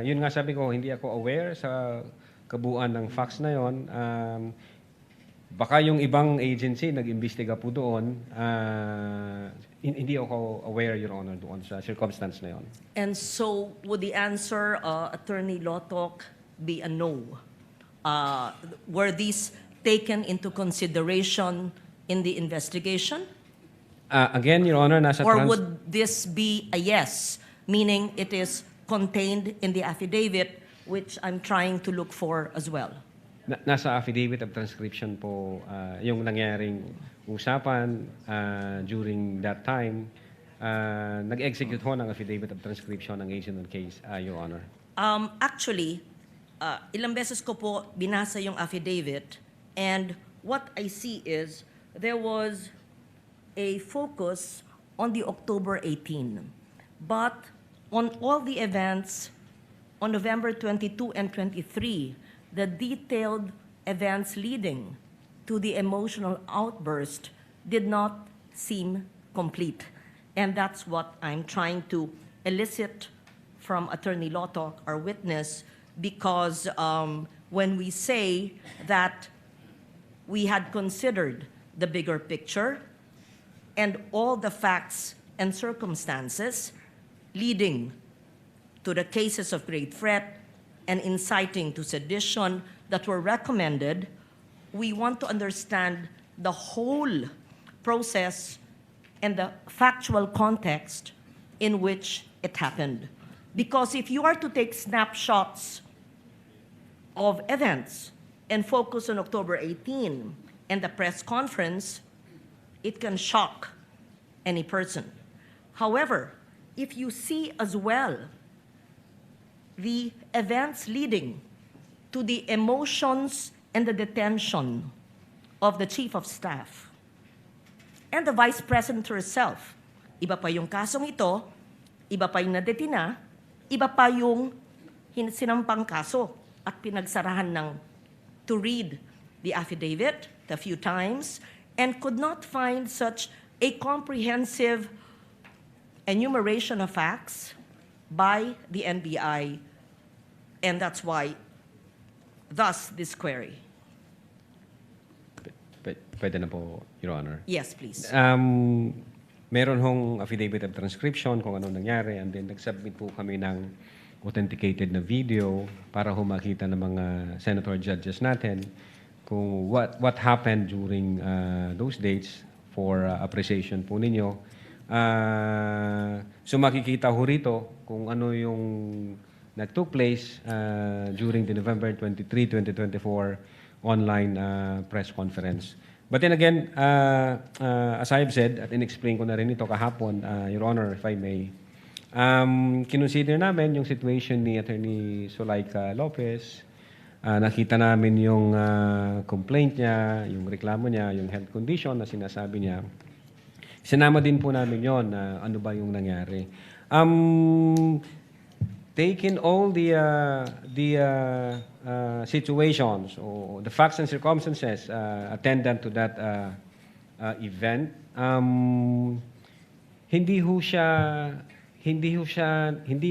yun nga sabi ko, hindi ako aware sa kabuuan ng facts na yon. Baka yung ibang agency nag-imbestiga po doon, hindi ako aware, Your Honor, doon sa circumstance na yon. And so, would the answer, Attorney Lotok, be a no? Were these taken into consideration in the investigation? Again, Your Honor, nasa Or would this be a yes, meaning it is contained in the affidavit, which I'm trying to look for as well? Nasa affidavit of transcription po yung nangyaring usapan during that time. Nag-execute ho ng affidavit of transcription ng agent on case, Your Honor. Actually, ilang beses ko po binasa yung affidavit, and what I see is there was a focus on the October 18. But on all the events on November 22 and 23, the detailed events leading to the emotional outburst did not seem complete. And that's what I'm trying to elicit from Attorney Lotok, our witness, because when we say that we had considered the bigger picture and all the facts and circumstances leading to the cases of great threat and inciting to sedition that were recommended, we want to understand the whole process and the factual context in which it happened. Because if you are to take snapshots of events and focus on October 18 and the press conference, it can shock any person. However, if you see as well the events leading to the emotions and the detention of the Chief of Staff and the Vice President herself, iba pa yung kasong ito, iba pa yung nadetina, iba pa yung sinampang kaso at pinagsarahan ng to read the affidavit a few times and could not find such a comprehensive enumeration of facts by the NBI, and that's why, thus, this query. Pwede na po, Your Honor. Yes, please. Meron hong affidavit of transcription kung anong nangyari, and then nag-submit po kami ng authenticated na video para makita ng mga senator judges natin kung what happened during those dates for appreciation po ninyo. So makikita ho rito kung ano yung took place during the November 23, 2024 online press conference. But then again, as I have said, at in-explain ko na rin ito kahapon, Your Honor, if I may, kinonsider namin yung situation ni Attorney Zulaika Lopez. Nakita namin yung complaint niya, yung reklamo niya, yung health condition na sinasabi niya. Sinama din po namin yon na ano ba yung nangyari. Taking all the situations or the facts and circumstances attendant to that event, hindi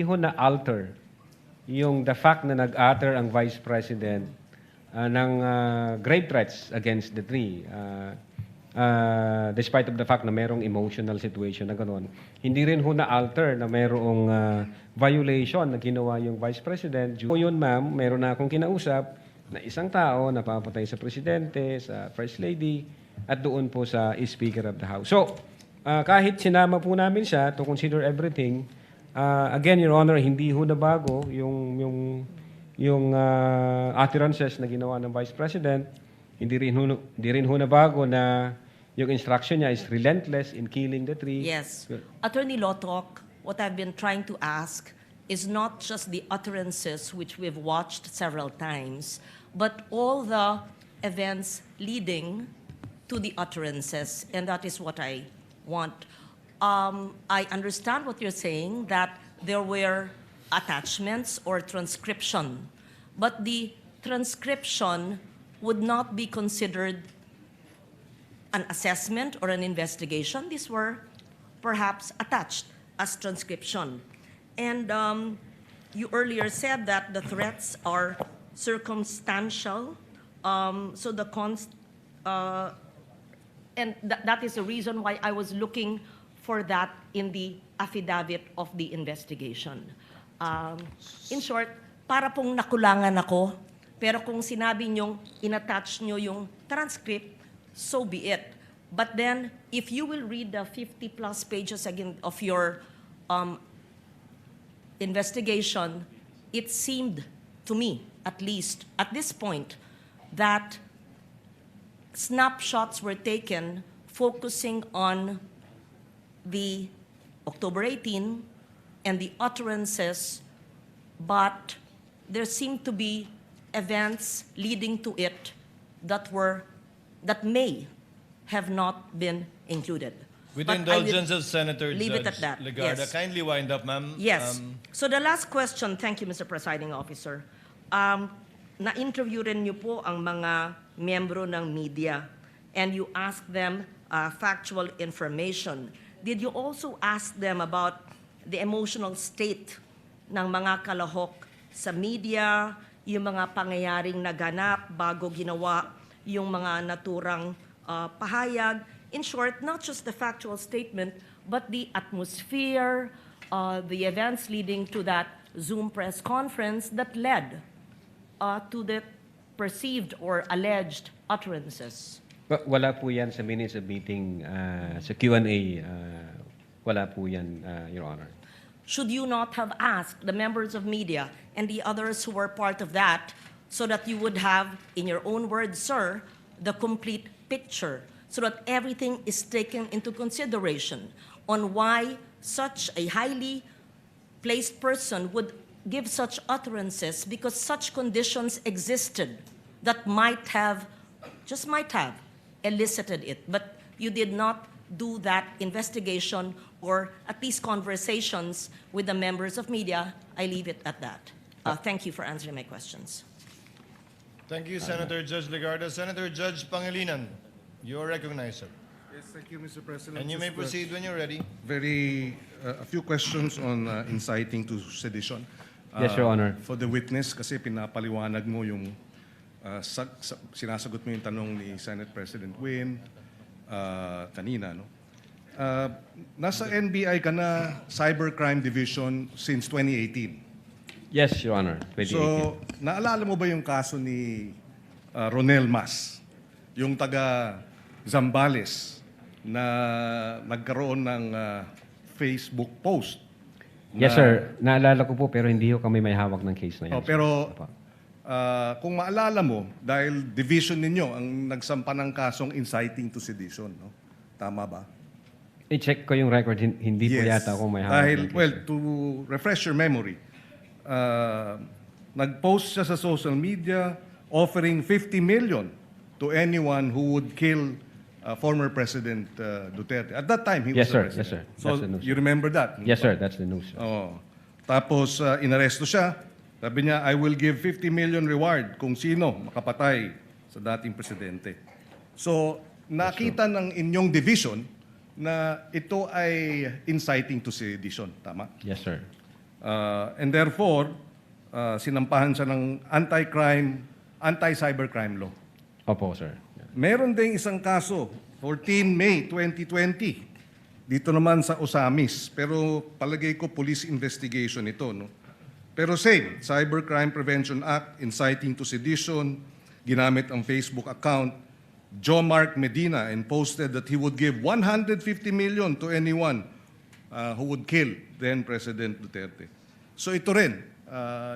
ho na-alter yung the fact na nag-utter ang Vice President ng grave threats against the three. Despite of the fact na merong emotional situation na gano'n, hindi rin ho na-alter na merong violation na ginawa yung Vice President. O yun, ma'am, meron na akong kinausap na isang tao na papatay sa Presidente, sa First Lady, at doon po sa Speaker of the House. So, kahit sinama po namin siya to consider everything, again, Your Honor, hindi ho na bago yung utterances na ginawa ng Vice President. Hindi rin ho na bago na yung instruction niya is relentless in killing the three. Yes. Attorney Lotok, what I've been trying to ask is not just the utterances which we've watched several times, but all the events leading to the utterances, and that is what I want. I understand what you're saying, that there were attachments or transcription, but the transcription would not be considered an assessment or an investigation. These were perhaps attached as transcription. And you earlier said that the threats are circumstantial. So the and that is the reason why I was looking for that in the affidavit of the investigation. In short, para pong nakulangan ako Pero kung sinabi nyong inattach nyo yung transcript, so be it. But then, if you will read the 50 plus pages again of your investigation, it seemed to me, at least at this point, that snapshots were taken focusing on the October 18 and the utterances, but there seemed to be events leading to it that may have not been included. With But the I will indulgence of Senator leave it Judge at that. Legarda, Yes. kindly wind up, ma'am. Yes. So the last question, thank you, Mr. Presiding Officer. Na-interview rin niyo po ang mga miyembro ng media and you asked them factual information. Did you also ask them about the emotional state ng mga kalahok sa media, yung mga pangyayaring naganap bago ginawa yung mga naturang pahayag? In short, not just the factual statement, but the atmosphere, the events leading to that Zoom press conference that led to the perceived or alleged utterances. Wala po yan sa minutes of meeting, sa Q&A, wala po yan, Your Honor. Should you not have asked the members of media and the others who were part of that so that you would have, in your own words, sir, the complete picture, so that everything is taken into consideration on why such a highly placed person would give such utterances, because such conditions existed that might have, just might have, elicited it. But you did not do that investigation or at least conversations with the members of media. I leave it at that. Thank you for answering my questions. Thank you, Senator Judge Legarda. Senator Judge Pangilinan, you're recognized, sir. Yes, thank you, Mr. President. And you may proceed when you're ready. A few questions on inciting to sedition. Yes, Your Honor. For the witness, kasi pinapaliwanag mo yung sinasagot mo yung tanong ni Senate President Win kanina, no? Nasa NBI ka na Cybercrime Division since 2018. Yes, Your Honor. 2018. So, naalala mo ba yung kaso ni Ronel Mas? Yung taga Zambales na nagkaroon ng Facebook post. Yes, sir. Naalala ko po, pero hindi ko kami may hawak ng case na yan. Pero kung maalala mo, dahil division ninyo ang nagsampa ng kasong inciting to sedition, no? Tama ba? I-check ko yung record, hindi po yata ako may hawak Dahil, ng case. well, to refresh your memory, nag-post siya sa social media offering 50 million to anyone who would kill former President Duterte. At that time, he was the president. Yes, sir. So, That's the news. you remember that? Yes, sir. That's the news. Oo. Tapos, inaresto siya. Sabi niya, I will give 50 million reward kung sino makapatay sa dating presidente. So, nakita ng inyong division na ito ay inciting to sedition. Tama? Yes, sir. And therefore, sinampahan siya ng anti-cybercrime law. Opo, sir. Meron ding isang kaso, 14 May 2020. Dito naman sa Osamis. Pero palagay ko police investigation ito, no? Pero same, Cybercrime Prevention Act, inciting to sedition, ginamit ang Facebook account, Joe Mark Medina, and posted that he would give 150 million to anyone who would kill then President Duterte. So ito rin,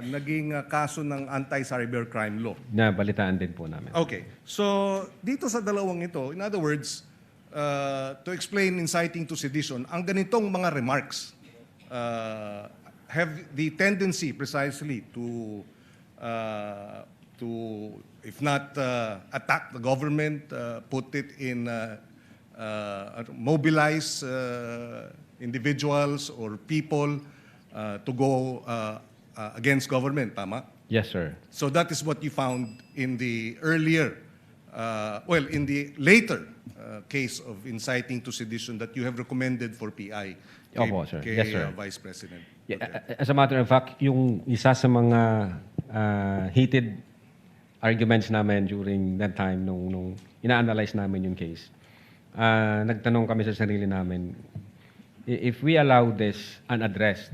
naging kaso ng anti-cybercrime law. Nabalitaan din po namin. Okay. So, dito sa dalawang ito, in other words, to explain inciting to sedition, ang ganitong mga remarks have the tendency precisely to if not attack the government, put it in, mobilize individuals or people to go against government, tama? Yes, sir. So that is what you found in the earlier, in the later case of inciting to sedition that you have recommended for PI Opo, sir. Yes, sir. Vice President. Yeah, as a matter of fact, yung isa sa mga heated arguments namin during that time nung ina-analyze namin yung case, nagtanong kami sa sarili namin, if we allow this unaddressed,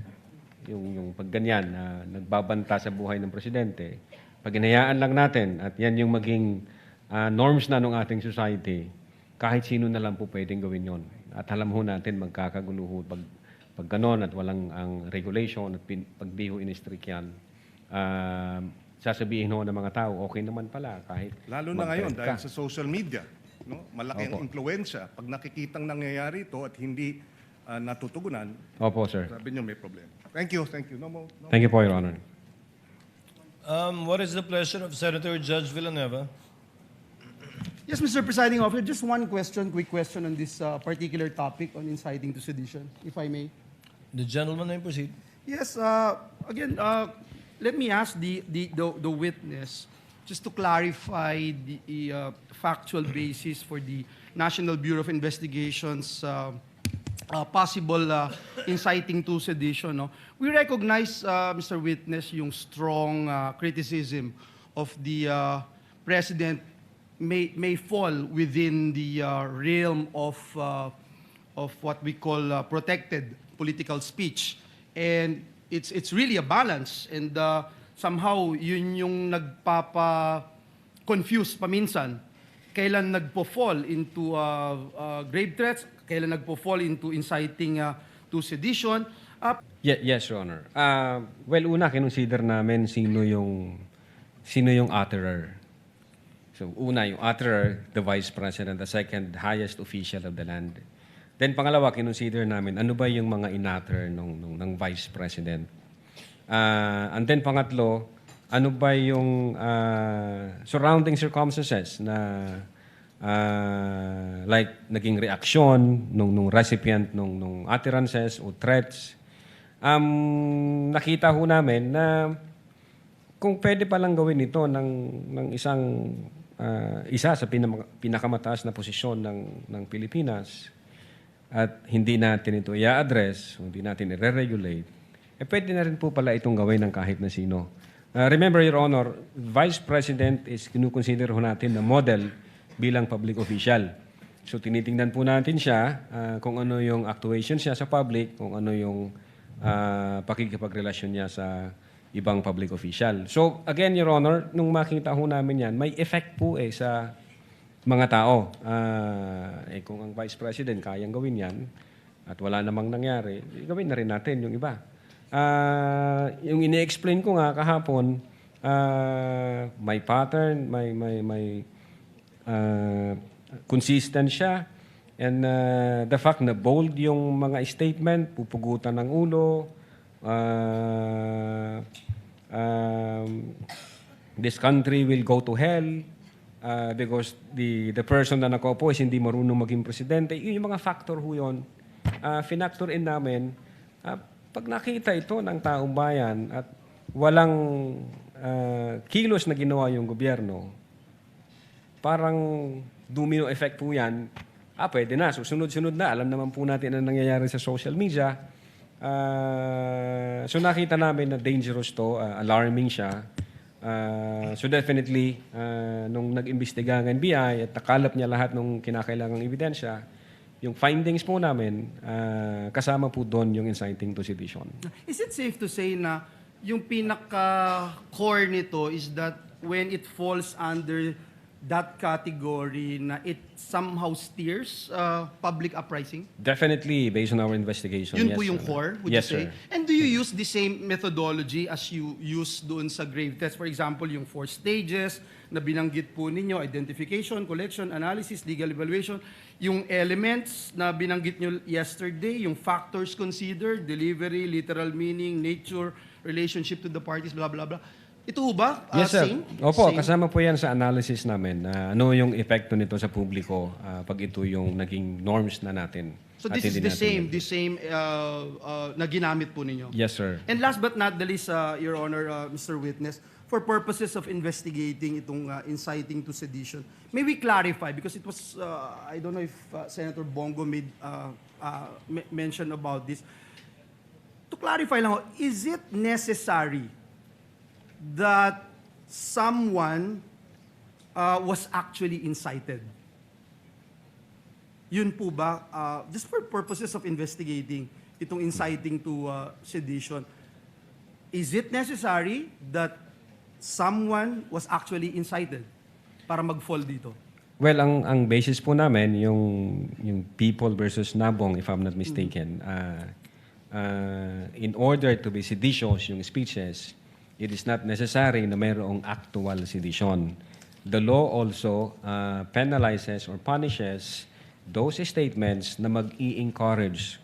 yung pagganyan na nagbabanta sa buhay ng presidente, Pag inayaan lang natin at yan yung maging norms na ng ating society, kahit sino na lang po pwedeng gawin yon. At alam ho natin magkakagulo ho pag ganon at walang ang regulation at pag di ho in-strict yan, sasabihin ho ng mga tao, okay naman pala kahit Lalo na ngayon mag-trend dahil ka. sa social media, no? Malaki ang Opo. impluwensya. Pag nakikitang nangyayari ito at hindi natutugunan, Opo, sir. sabi niyo may problema. Thank you, thank you. No more. Thank you po, Your Honor. What is the pleasure of Senator Judge Villanueva? Yes, Mr. Presiding Officer, just one question, quick question on this particular topic on inciting to sedition, if I may. The gentleman may proceed. Yes, again, let me ask the witness, just to clarify the factual basis for the National Bureau of Investigation's possible inciting to sedition. No? We recognize, Mr. Witness, yung strong criticism of the President may fall within the realm of what we call protected political speech. And it's really a balance. And somehow, yun yung nagpapa-confuse paminsan. Kailan nagpo-fall into grave threats, kailan nagpo-fall into inciting to sedition. Yes, Your Honor. Well, una, kinonsider namin sino yung utterer. So, una, yung utterer, the Vice President, the second highest official of the land. Then, pangalawa, kinonsider namin, ano ba yung mga in-utter ng Vice President? And then, pangatlo, ano ba yung surrounding circumstances na like naging reaksyon nung recipient nung utterances o threats? Nakita ho namin na kung pwede palang gawin ito ng isa sa pinakamataas na posisyon ng Pilipinas at hindi natin ito i-address, hindi natin i-regulate, pwede na rin po pala itong gawin ng kahit na sino. Remember, Your Honor, Vice President is kinukonsider ho natin na model bilang public official. So tinitingnan po natin siya kung ano yung actuation siya sa public, kung ano yung pakikipagrelasyon niya sa ibang public official. So again, Your Honor, nung makita ho namin yan, may effect po sa mga tao. Kung ang Vice President kayang gawin yan at wala namang nangyari, gawin na rin natin yung iba. Yung ini-explain ko nga kahapon, may pattern, may consistent siya, and the fact na bold yung mga statement, pupugutan ng ulo, this country will go to hell because the person na nakaupo is hindi marunong maging presidente. Yung mga factor ho yun, finactor in namin. Pag nakita ito ng taong bayan at walang kilos na ginawa yung gobyerno, parang domino effect po yan, pwede na. So, sunod-sunod na. Alam naman po natin ang nangyayari sa social media. So, nakita namin na dangerous to, alarming siya. So, definitely, nung nag-imbestiga ng NBI at nakalap niya lahat ng kinakailangang ebidensya, yung findings po namin, kasama po doon yung inciting to sedition. Is it safe to say na yung pinaka-core nito is that when it falls under that category na it somehow steers public uprising? Definitely, based on our investigation. Yun yes, po yung sir. core, would Yes, you say? sir. And do you use the same methodology as you use doon sa grave test? For example, yung 4 stages na binanggit po ninyo, identification, collection, analysis, legal evaluation, yung elements na binanggit nyo yesterday, yung factors considered, delivery, literal meaning, nature, relationship to the parties, blah, blah, blah. Ito ba? Yes, sir. Same? Opo, Same? kasama po yan sa analysis namin na ano yung epekto nito sa publiko pag ito yung naging norms na natin. So at this is hindi natin the same na ginamit po ninyo? Yes, sir. And last but not the least, Your Honor, Mr. Witness, for purposes of investigating itong inciting to sedition, may we clarify, because it was, I don't know if Senator Bongo made mention about this. To clarify lang, is it necessary that someone was actually incited? Yun po ba, just for purposes of investigating itong inciting to sedition, is it necessary that someone was actually incited para mag-fall dito? Well, ang basis po namin, yung People versus Nabong, if I'm not mistaken, in order to be seditious yung speeches, it is not necessary na mayroong actual sedition. The law also penalizes or punishes those statements na mag-i-encourage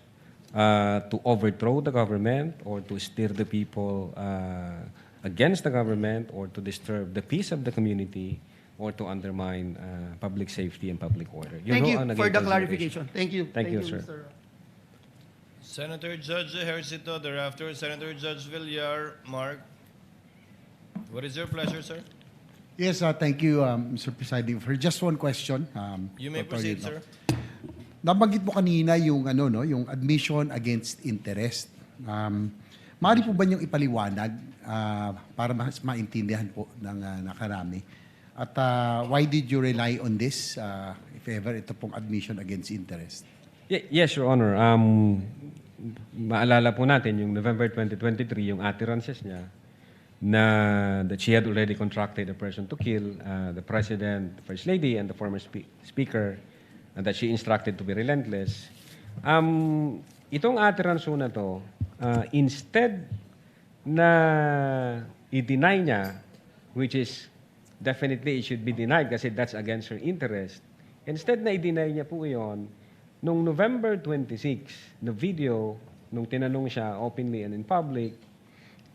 to overthrow the government or to steer the people against the government or to disturb the peace of the community or to undermine public safety and public order. Thank you ang for naging the clarification. Thank you. Thank you, sir. Mr. Senator Judge Ejercito, thereafter Senator Judge Villar. Mark, what is your pleasure, sir? Yes, thank you, Mr. Presiding. For just one question. You may proceed, sir. Nabanggit mo kanina yung yung admission against interest. Maaari po ba niyong ipaliwanag para mas maintindihan po ng nakarami? At why did you rely on this if ever ito pong admission against interest? Yes, Your Honor. Maalala po natin yung November 2023, yung utterances niya na that she had already contracted a person to kill the President, the First Lady, and the former Speaker, and that she instructed to be relentless. Itong utterance na to, instead na i-deny niya, which is definitely it should be denied kasi that's against her interest. Instead na i-deny niya po yon, nung November 26, na video, nung tinanong siya openly and in public,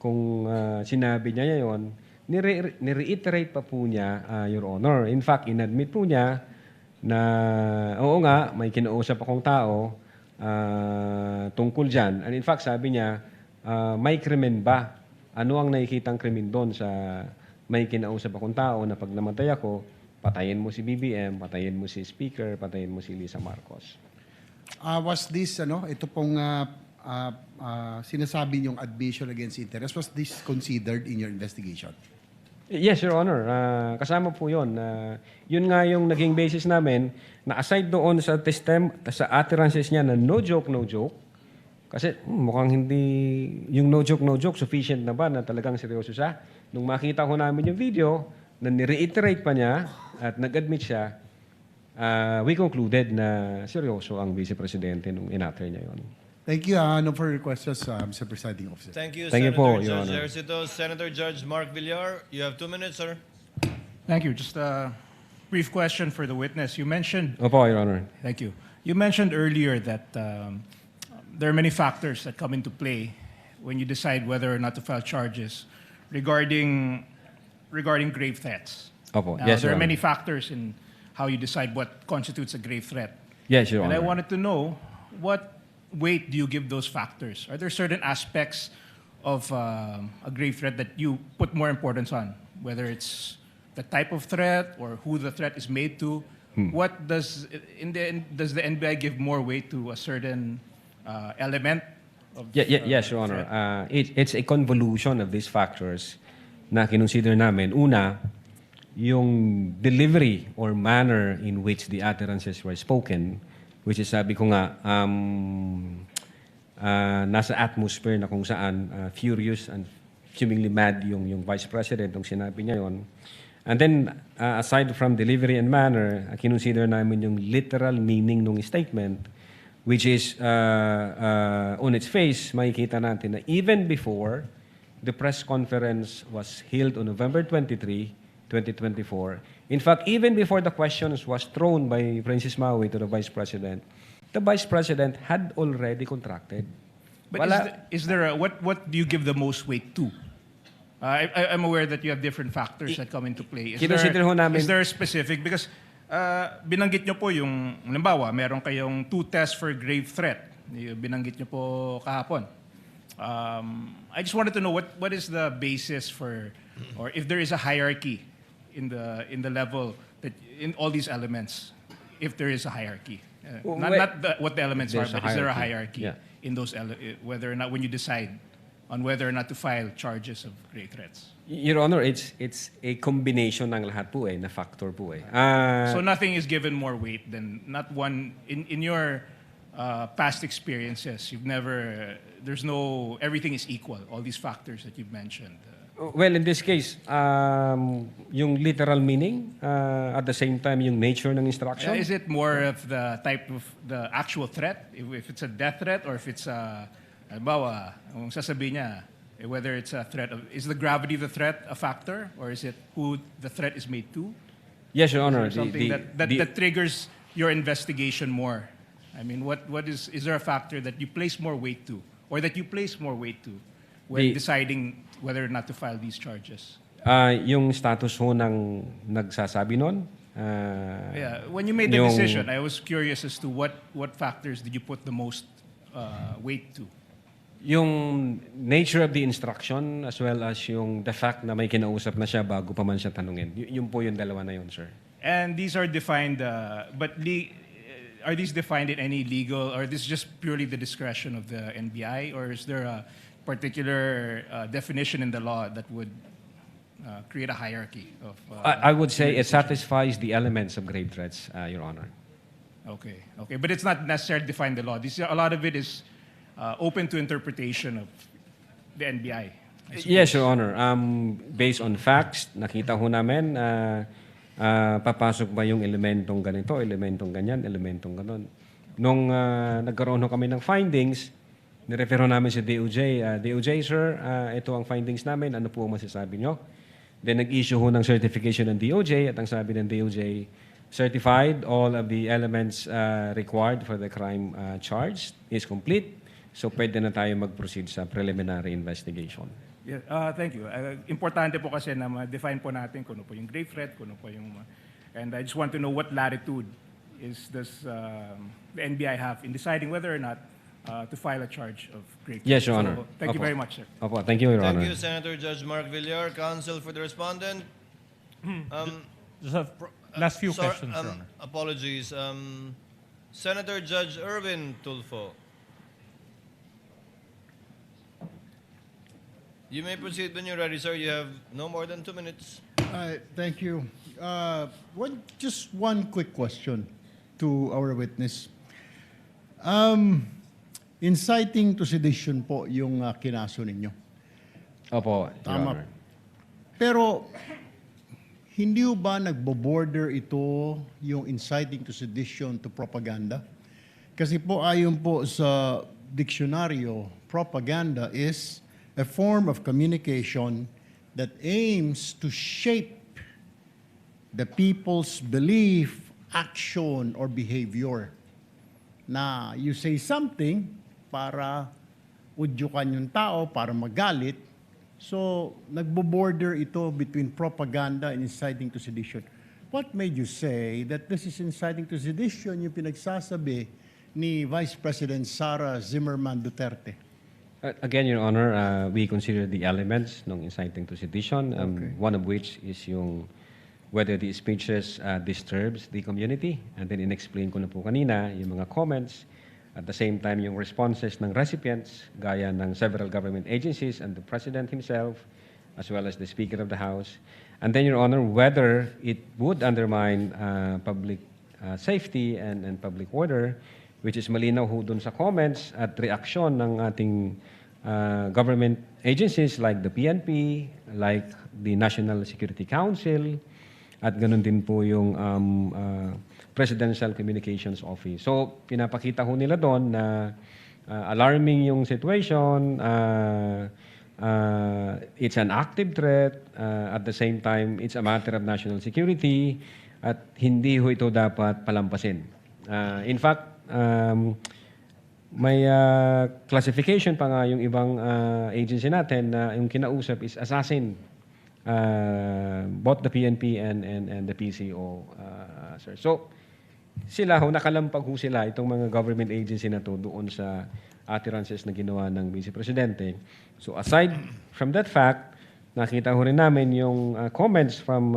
kung sinabi niya yon, nireiterate pa po niya, Your Honor. In fact, inadmit po niya na, oo nga, may kinausap akong tao tungkol dyan. And in fact, sabi niya, may krimen ba? Ano ang nakikitang krimen doon sa may kinausap akong tao na pag namatay ako, patayin mo si BBM, patayin mo si Speaker, patayin mo si Lisa Marcos. Was this, ito pong sinasabi niyong admission against interest, was this considered in your investigation? Yes, Your Honor. Kasama po yun. Yun nga yung naging basis namin na aside doon sa utterances niya na no joke, kasi mukhang hindi, yung no joke, sufficient na ba na talagang seryoso siya? Nung makita ko namin yung video, na ni-reiterate pa niya at nag-admit siya, we concluded na seryoso ang Vice Presidente nung in-utter niya yun. Thank you. No further questions, Mr. Presiding Officer. Thank you, Thank you Senator po, Your Judge Honor. Ejercito. Senator Judge Mark Villar, you have 2 minutes, sir. Thank you. Just a brief question for the witness. You mentioned... Opo, Your Honor. Thank you. You mentioned earlier that there are many factors that come into play when you decide whether or not to file charges regarding grave threats. Opo. Now, Yes, there Your are many Honor. factors in how you decide what constitutes a grave threat. Yes, Your And I Honor. wanted to know, what weight do you give those factors? Are there certain aspects of a grave threat that you put more importance on, whether it's the type of threat or who the threat is made to? What does, in the end, does the NBI give more weight to a certain element of Yes, Your Honor. It's a convolution of these factors na kinonsider namin. Una, yung delivery or manner in which the utterances were spoken, which is sabi ko nga, nasa atmosphere na kung saan furious and fumingly mad yung Vice President nung sinabi niya yon. And then, aside from delivery and manner, kinonsider namin yung literal meaning ng statement, which is, on its face, makikita natin na even before the press conference was held on November 23, 2024, in fact, even before the questions was thrown by Princess Maui to the Vice President, the Vice President had already contracted. But is there what do you give the most weight to? I'm aware that you have different factors that come into play. Kinonsider ho namin- Is there a specific? Because binanggit nyo po yung, halimbawa, meron kayong 2 tests for grave threat. Binanggit nyo po kahapon. I just wanted to know what is the basis for, or if there is a hierarchy in the level that in all these elements, if there is a hierarchy. What the elements are, There's a but is there a hierarchy. hierarchy in those whether or not when you decide on whether or not to file charges of grave threats? Your Honor, it's a combination ng lahat po na factor po So nothing is given more weight than not one in your past experiences. You've never there's no everything is equal. All these factors that you've mentioned. Well, in this case, yung literal meaning, at the same time, yung nature ng instruction. Is it more of the type of the actual threat? If it's a death threat or if it's a, halimbawa, kung sasabihin niya, whether it's a threat, is the gravity of the threat a factor? Or is it who the threat is made to? Yes, Your Honor. Is there something that triggers your investigation more? I mean, what is there a factor that you place more weight to? Or that you place more weight to when deciding whether or not to file these charges? Yung status ho ng nagsasabi nun. Yeah, when you made the decision, I was curious as to what factors did you put the most weight to? Yung nature of the instruction as well as yung the fact na may kinausap na siya bago pa man siya tanungin. Yun po yung dalawa na yun, sir. And these are defined, are these defined in any legal, or this is just purely the discretion of the NBI, or is there a particular definition in the law that would create a hierarchy of? I would say it satisfies the elements of grave threats, Your Honor. Okay, but it's not necessarily defined in the law. A lot of it is open to interpretation of the NBI. Yes, Your Honor. Based on facts, nakita ho namin, papasok ba yung elementong ganito, elementong ganyan, elementong ganon. Nung nagkaroon ho kami ng findings, nirefero namin si DOJ. DOJ, sir, ito ang findings namin. Ano po ang masasabi nyo? Then nag-issue ho ng certification ng DOJ at ang sabi ng DOJ, certified, all of the elements required for the crime charged is complete. So pwede na tayo mag-proceed sa preliminary investigation. Yeah, thank you. Importante po kasi na ma-define po natin kung ano po yung grave threat, kung ano po yung... And I just want to know what latitude does the NBI have in deciding whether or not to file a charge of grave threat. Yes, Your Honor. So, thank you very much, sir. Opo, thank you, Your Honor. Thank you, Senator Judge Mark Villar. Counsel for the respondent. Just have last few questions, Your Honor. Apologies. Senator Judge Erwin Tulfo. You may proceed when you're ready, sir. You have no more than 2 minutes. Thank you. Just one quick question to our witness. Inciting to sedition po yung kinaso ninyo. Opo, Your Tama. Honor. Pero hindi ba nagbo-border ito yung inciting to sedition to propaganda? Kasi po ayon po sa diksyonaryo, propaganda is a form of communication that aims to shape the people's belief, action, or behavior. Na you say something para udyukan yung tao, para magalit. So, nagbo-border ito between propaganda and inciting to sedition. What made you say that this is inciting to sedition yung pinagsasabi ni Vice President Sara Zimmerman Duterte? Again, Your Honor, we consider the elements ng inciting to sedition, one of which is yung whether the speeches disturbs the community. And then in-explain ko na po kanina yung mga comments. At the same time, yung responses ng recipients, gaya ng several government agencies and the President himself, as well as the Speaker of the House. And then, Your Honor, whether it would undermine public safety and public order, which is malinaw ho dun sa comments at reaksyon ng ating government agencies like the PNP, like the National Security Council, at ganun din po yung Presidential Communications Office. So, pinapakita ho nila doon na alarming yung situation, it's an active threat, at the same time, it's a matter of national security, at hindi ho ito dapat palampasin. In fact, may classification pa nga yung ibang agency natin na yung kinausap is assassin. Both the PNP and the PCO, sir. So, sila ho, nakalampag ho sila, itong mga government agency na to doon sa utterances na ginawa ng Vice Presidente. So, aside from that fact, nakita ho rin namin yung comments from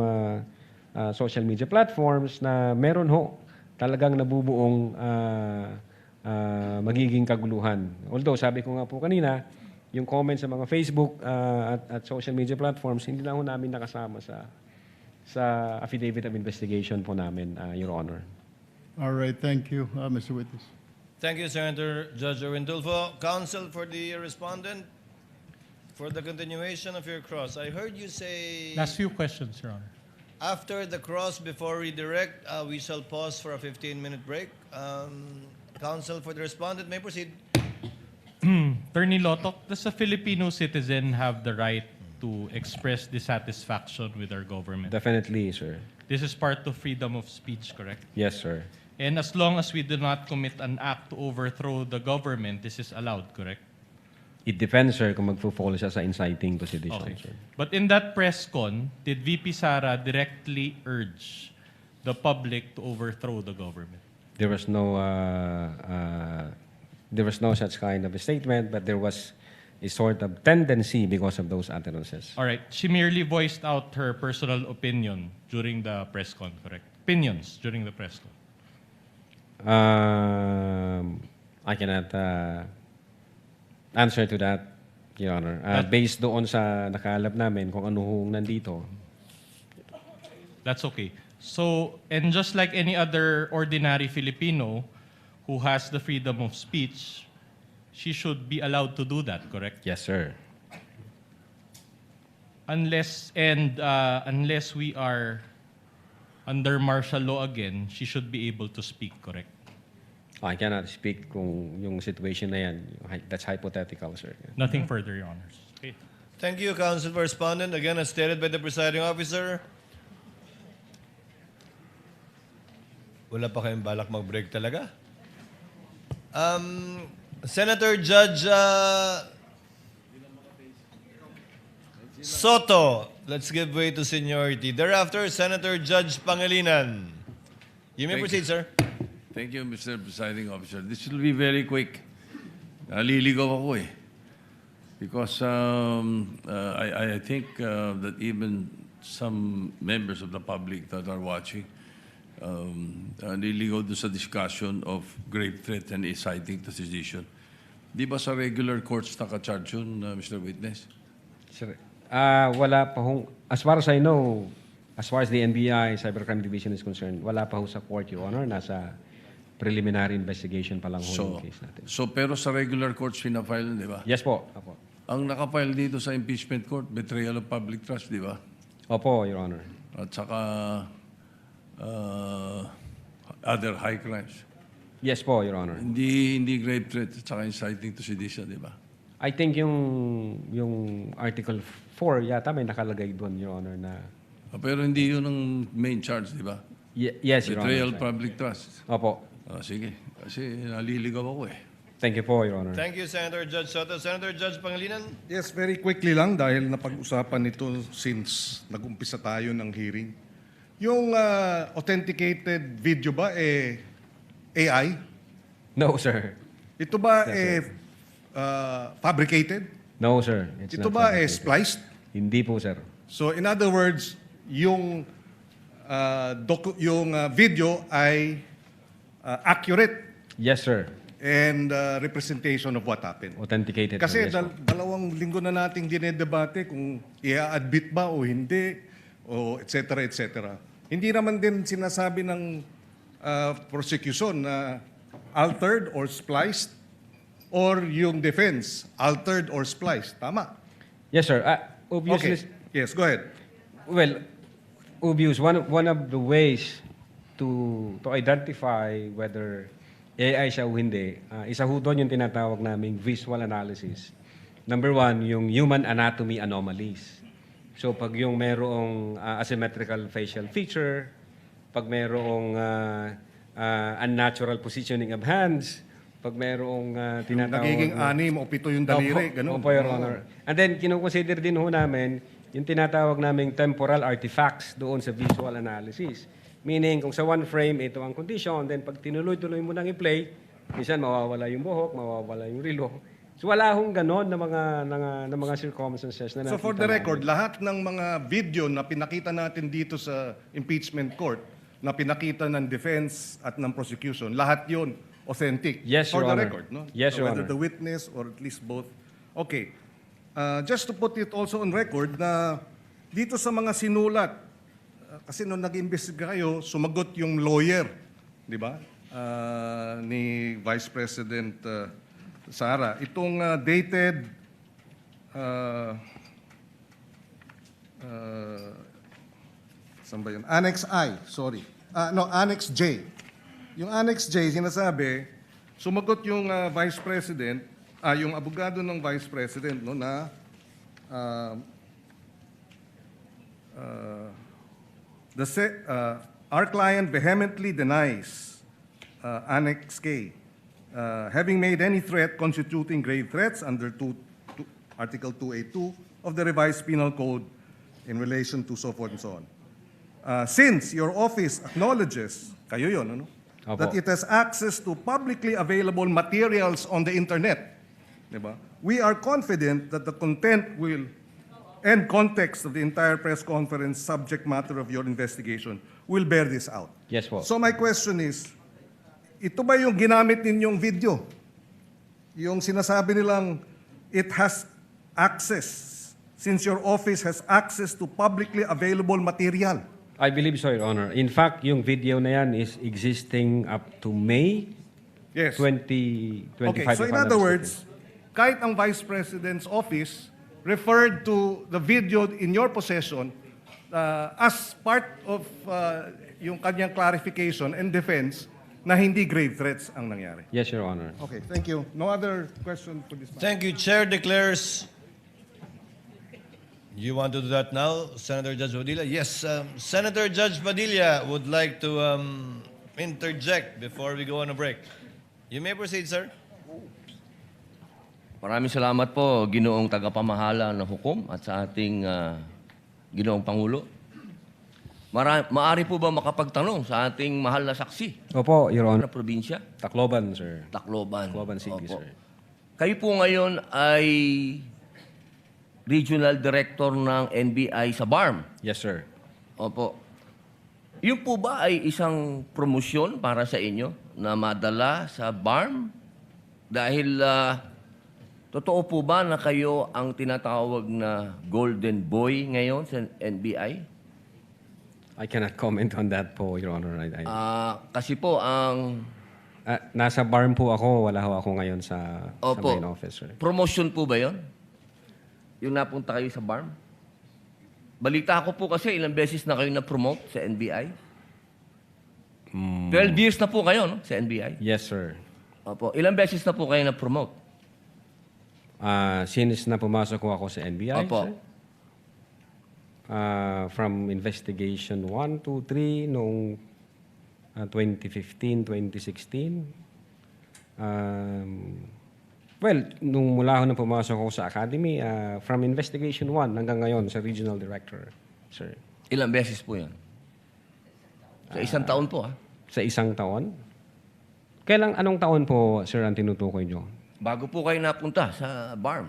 social media platforms na meron ho talagang nabubuong magiging kaguluhan. Although, sabi ko nga po kanina, yung comments sa mga Facebook at social media platforms, hindi na ho namin nakasama sa affidavit of investigation po namin, Your Honor. All right, thank you, Mr. Witness. Thank you, Senator Judge Erwin Tulfo. Counsel for the respondent. for the continuation of your cross, I heard you say Last few questions, Your Honor. after the cross, before redirect, we shall pause for a 15-minute break. Counsel for the respondent may proceed. Attorney Lotok, does a Filipino citizen have the right to express dissatisfaction with our government? Definitely, sir. This is part of freedom of speech, correct? Yes, sir. And as long as we do not commit an act to overthrow the government, this is allowed, correct? It depends, sir, kung magpo-fall siya sa inciting to sedition, Okay. sir. But in that press con, did VP Sara directly urge the public to overthrow the government? There was no such kind of a statement, but there was a sort of tendency because of those utterances. All right. She merely voiced out her personal opinion during the press con, correct? Opinions during the press con. I cannot answer to that, Your Honor. Based doon sa nakalap namin kung ano hong nandito. That's okay. So, and just like any other ordinary Filipino who has the freedom of speech, she should be allowed to do that, correct? Yes, sir. Unless we are under martial law again, she should be able to speak, correct? I cannot speak kung yung situation na yan. That's hypothetical, sir. Nothing further, Your Honors. Okay. Thank you, Counsel for Respondent. Again, as stated by the presiding officer, wala pa kayong balak mag-break talaga? Senator Judge Soto, let's give way to seniority. Thereafter, Senator Judge Pangilinan. You may proceed, sir. Thank you, Mr. Presiding Officer. This will be very quick. Naliligaw ako eh. Because I think that even some members of the public that are watching naliligaw doon sa discussion of grave threat and inciting to sedition. Di ba sa regular courts naka-charge yun, Mr. Witness? Sir, wala pa hong, as far as I know, as far as the NBI Cybercrime Division is concerned, wala pa ho sa court, Your Honor. Nasa preliminary investigation pa lang ho yung case natin. So, pero sa regular courts pinafile, di ba? Yes po. Opo. Ang nakafile dito sa impeachment court, betrayal of public trust, di ba? Opo, Your Honor. At saka other high crimes. Yes po, Your Honor. Hindi grave threat at saka inciting to sedition, di ba? I think yung Article 4 yata may nakalagay doon, Your Honor, na... Pero hindi yun ang main charge, di ba? Yes, Your Honor. Betrayal of public trust. Opo. Sige. Kasi naliligaw ako eh. Thank you po, Your Honor. Thank you, Senator Judge Soto. Senator Judge Pangilinan. Yes, very quickly lang dahil napag-usapan nito since nag-umpisa tayo ng hearing. Yung authenticated video ba AI? No, sir. Ito ba Yes, fabricated? No, sir. It's Ito not ba fabricated. spliced? Hindi po, sir. So in other words, yung video ay accurate Yes, sir. and representation of what happened. Authenticated. Kasi sir. Yes, po. dalawang linggo na nating dinedebate kung i-admit ba o hindi, o et cetera. Hindi naman din sinasabi ng prosecution na altered or spliced or yung defense, altered or spliced. Tama? Yes, sir. Obviously, Okay. Yes, go ahead. well, obvious. One of the ways to identify whether AI siya o hindi, isa ho doon yung tinatawag naming visual analysis. Number one, yung human anatomy anomalies. So pag yung merong asymmetrical facial feature, pag merong unnatural positioning of hands, pag merong tinatawag... Nagiging anim o pito yung daliri, ganun. Opo, Your Honor. And then, kinukonsider din ho namin yung tinatawag naming temporal artifacts doon sa visual analysis. Meaning, kung sa one frame, ito ang condition, then pag tinuloy-tuloy mo nang i-play, minsan mawawala yung buhok, mawawala yung rilo. So wala hong ganon na mga circumstances na So for nakita the namin. record, lahat ng mga video na pinakita natin dito sa impeachment court, na pinakita ng defense at ng prosecution, lahat yon authentic. Yes, for Your the Honor. record, no? Yes, Your Whether Honor. the witness or at least both. Okay. Just to put it also on record na dito sa mga sinulat, kasi nung nag-imbestiga kayo, sumagot yung lawyer, di ba? Ni Vice President Sara. Itong dated saan ba yun? Annex I, sorry. No, Annex J. Yung Annex J, sinasabi, sumagot yung Vice President, yung abogado ng Vice President, no, na our client vehemently denies Annex K, having made any threat constituting grave threats under Article 282 of the revised penal code in relation to so forth and so on. Since your office acknowledges, kayo yun, ano? Opo. That it has access to publicly available materials on the internet, diba? We are confident that the content will and context of the entire press conference subject matter of your investigation will bear this out. Yes po. So my question is, ito ba yung ginamit ninyong video? Yung sinasabi nilang it has access, since your office has access to publicly available material? I believe so, Your Honor. In fact, yung video na yan is existing up to May Yes. 2025. Okay, so in other words, kahit ang Vice President's office referred to the video in your possession as part of yung kanyang clarification and defense na hindi grave threats ang nangyari. Yes, Your Honor. Okay, thank you. No other question for this matter. Thank you. Chair declares. You want to do that now, Senator Judge Padilla? Yes, Senator Judge Padilla would like to interject before we go on a break. You may proceed, sir. Maraming salamat po, Ginoong Tagapamahala ng Hukom at sa ating Ginoong Pangulo. Maari po ba makapagtanong sa ating mahal na saksi? Opo, Your Honor. Na probinsya? Tacloban, sir. Tacloban. Tacloban City, Opo. sir. Kayo po ngayon ay Regional Director ng NBI sa BARM. Yes, sir. Opo. Yun po ba ay isang promosyon para sa inyo na madala sa BARM? Dahil totoo po ba na kayo ang tinatawag na Golden Boy ngayon sa NBI? I cannot comment on that po, Your Honor. Kasi po ang... nasa BARM po ako. Wala ho ako ngayon sa Opo. main office, sir. Promotion po ba yun? Yung napunta kayo sa BARM? Balita ko po kasi ilang beses na kayo na-promote sa NBI. 12 years na po kayo, no? Sa NBI. Yes, sir. Opo. Ilang beses na po kayo na-promote? Since na pumasok ko ako sa NBI, Opo. sir. From investigation 1, 2, 3, noong 2015, 2016. Well, nung mula ako na pumasok ako sa academy, from investigation 1 hanggang ngayon sa regional director, sir. Ilang beses po yan? Sa isang taon po, Sa isang taon? Anong taon po, sir, ang tinutukoy nyo? Bago po kayo napunta sa BARM.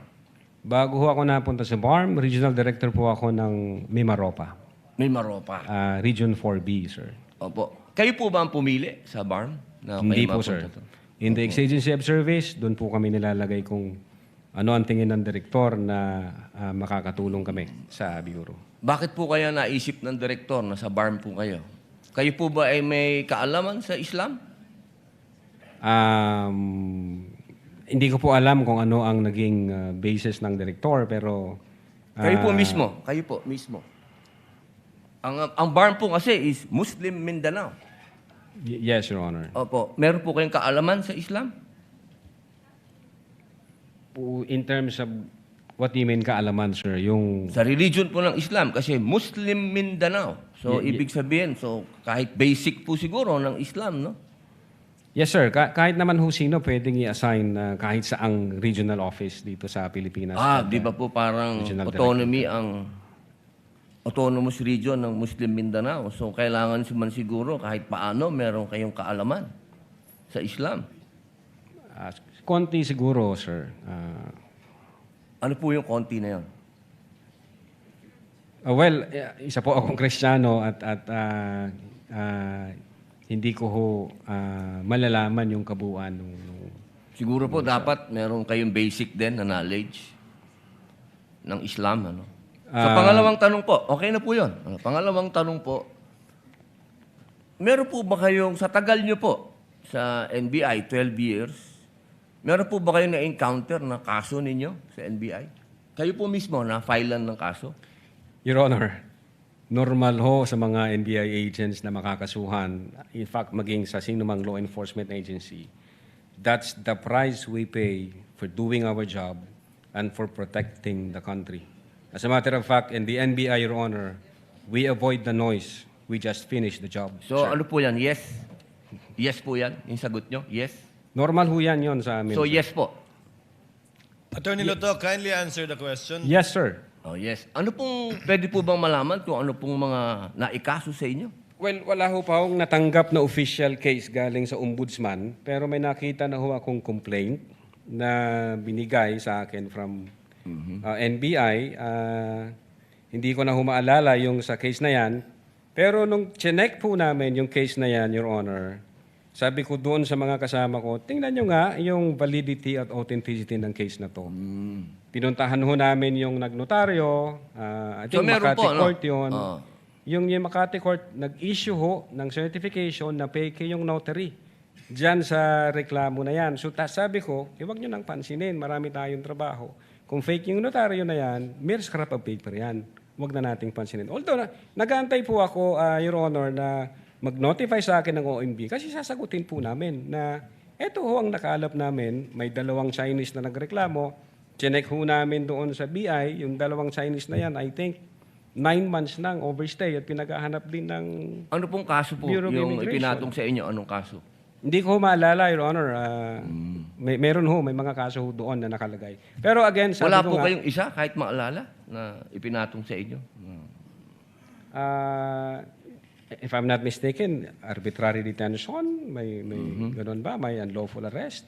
Bago ho ako napunta sa BARM, regional director po ako ng Mimaropa. Mimaropa. Region 4B, sir. Opo. Kayo po ba ang pumili sa BARM? Na Hindi kayo po, mapunta sir. to? In the exigency of service, doon po kami nilalagay kung ano ang tingin ng direktor na makakatulong kami sa Bureau. Bakit po kaya naisip ng direktor na sa BARM po kayo? Kayo po ba ay may kaalaman sa Islam? Hindi ko po alam kung ano ang naging basis ng direktor, pero... Kayo po mismo. Kayo po mismo. Ang BARM po kasi is Muslim Mindanao. Yes, Your Honor. Opo. Meron po kayong kaalaman sa Islam? In terms of what do you mean kaalaman, sir? Yung... Sa religion po ng Islam kasi Muslim Mindanao. So, ibig sabihin, kahit basic po siguro ng Islam, no? Yes, sir. Kahit naman ho sino pwedeng i-assign kahit saang regional office dito sa Pilipinas. Di ba po parang autonomy ang autonomous region ng Muslim Mindanao. So, kailangan man siguro kahit paano meron kayong kaalaman sa Islam. Konti siguro, sir. Ano po yung konti na yun? Well, isa po akong Kristiyano at hindi ko ho malalaman yung kabuuan nung siguro po dapat meron kayong basic din na knowledge ng Islam, ano? Sa pangalawang tanong po, okay na po yun. Pangalawang tanong po, meron po ba kayong, sa tagal nyo po, sa NBI, 12 years, meron po ba kayong na-encounter na kaso ninyo sa NBI? Kayo po mismo na filean ng kaso? Your Honor, normal ho sa mga NBI agents na makakasuhan, in fact, maging sa sinumang law enforcement agency, that's the price we pay for doing our job and for protecting the country. As a matter of fact, in the NBI, Your Honor, we avoid the noise. We just finish the job. So sir. ano po yan? Yes? Yes po yan? Yung sagot nyo? Yes? Normal ho yan yon sa amin. So sir. yes po? Attorney Lotok, kindly answer the question. Yes, sir. Oh, yes. Ano pong, pwede po bang malaman kung ano pong mga naikaso sa inyo? Well, wala ho pa akong natanggap na official case galing sa ombudsman, pero may nakita na ho akong complaint na binigay sa akin from NBI. Hindi ko na ho maalala yung sa case na yan, pero nung chinek po namin yung case na yan, Your Honor, sabi ko doon sa mga kasama ko, tingnan nyo nga yung validity at authenticity ng case na to. Pinuntahan ho namin yung nagnotaryo, I think So, meron Makati po, no? Court yun. Yung Makati Court, nag-issue ho ng certification na fake yung notary. Diyan sa reklamo na yan. So sabi ko, huwag nyo nang pansinin, marami tayong trabaho. Kung fake yung notaryo na yan, mere scrap of paper yan. Huwag na nating pansinin. Although, nag-aantay po ako, Your Honor, na mag-notify sa akin ng OMB kasi sasagutin po namin na eto ho ang nakaalap namin, may dalawang Chinese na nagreklamo, chinek ho namin doon sa BI, yung dalawang Chinese na yan, I think 9 months nang overstay at pinaghahanap din ng Ano pong kaso po Bureau of yung Immigration. ipinatong sa inyo? Anong kaso? Hindi ko maalala, Your Honor. Meron ho, may mga kaso ho doon na nakalagay. Pero again, sabi Wala ko po nga, kayong isa kahit maalala na ipinatong sa inyo? if I'm not mistaken, arbitrary detention, may ganun ba? May unlawful arrest?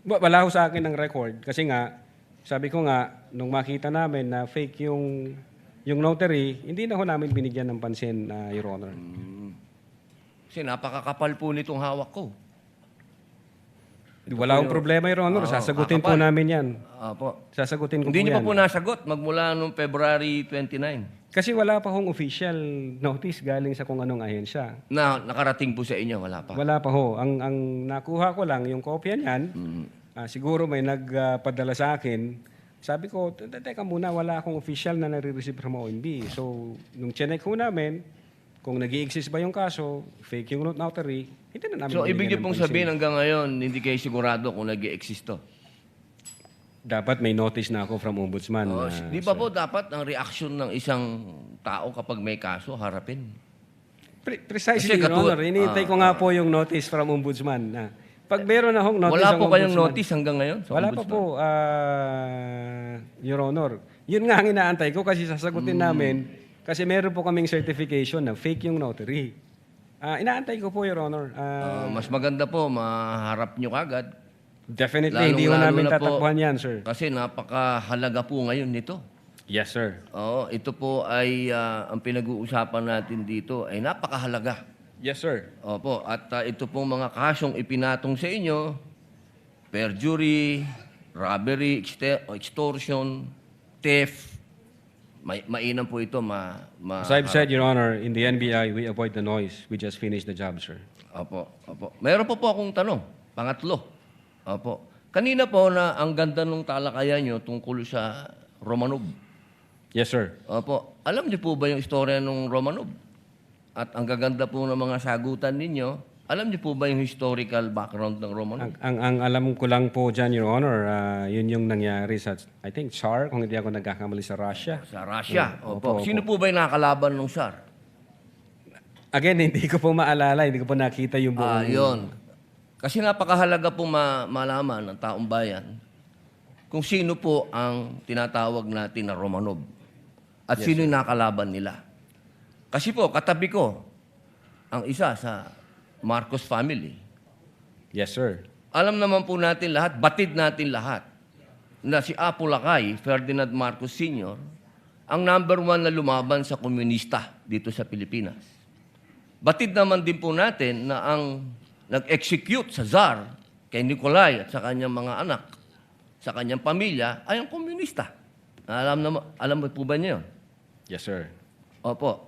Wala ho sa akin ng record kasi nga, sabi ko nga, nung makita namin na fake yung notary, hindi na ho namin binigyan ng pansin, Your Honor. Kasi napakakapal po nitong hawak ko. Wala akong problema, Your Honor. Sasagutin po namin yan. Apo. Sasagutin ko Hindi po niyo yan. pa po nasagot magmula noong February 29. Kasi wala pa hong official notice galing sa kung anong ahensya. Na nakarating po sa inyo, wala pa. Wala pa ho. Ang nakuha ko lang, yung kopya niyan, siguro may nagpadala sa akin. Sabi ko, teka muna, wala akong official na nare-receive from OMB. So, nung chinek ho namin, kung nag-i-exist ba yung kaso, fake yung notary, hindi na namin So, binigyan ibig niyo ng pong pansin. sabihin hanggang ngayon, hindi kayo sigurado kung nag-i-exist to? Dapat may notice na ako from ombudsman. Di ba po dapat ang reaction ng isang tao kapag may kaso, harapin? Precisely, Kasi Your Honor. Hinihintay ko nga po yung notice from ombudsman. Na pag meron na hong notice Wala ang po kayong ombudsman- notice hanggang ngayon sa Wala pa ombudsman? po, Your Honor. Yun nga ang inaantay ko kasi sasagutin namin kasi meron po kaming certification na fake yung notary. Inaantay ko po, Your Honor. Mas maganda po, maharap nyo kagad. Definitely, hindi ko namin na po, tatakbuhan yan, sir. Kasi napakahalaga po ngayon nito. Yes, sir. Oo, ito po ay ang pinag-uusapan natin dito ay napakahalaga. Yes, sir. Opo, at ito pong mga kasong ipinatong sa inyo, perjury, robbery, extortion, theft, mainam po ito As I've said, Your Honor, in the NBI, we avoid the noise. We just finish the job, sir. Opo, opo. Meron po akong tanong, pangatlo. Opo. Kanina po na ang ganda ng talakayan nyo tungkol sa Romanov. Yes, sir. Opo. Alam niyo po ba yung istorya ng Romanov? At ang gaganda po ng mga sagutan ninyo, alam niyo po ba yung historical background ng Romanov? Ang alam ko lang po dyan, Your Honor, yun yung nangyari sa, I think, Tsar, kung hindi ako nagkakamali sa Russia. Sa Russia. Opo. Sino po ba yung nakalaban ng Tsar? Again, hindi ko po maalala, hindi ko po nakita yung buong... Yun. Kasi napakahalaga po malaman ng taong bayan kung sino po ang tinatawag natin na Romanov at sino yung nakalaban nila. Kasi po, katabi ko ang isa sa Marcos family. Yes, sir. Alam naman po natin lahat, batid natin lahat, na si Apo Lakay, Ferdinand Marcos Sr., ang number 1 na lumaban sa komunista dito sa Pilipinas. Batid naman din po natin na ang nag-execute sa Tsar kay Nikolai at sa kanyang mga anak, sa kanyang pamilya, ay ang komunista. Alam mo po ba niyo yun? Yes, sir. Opo.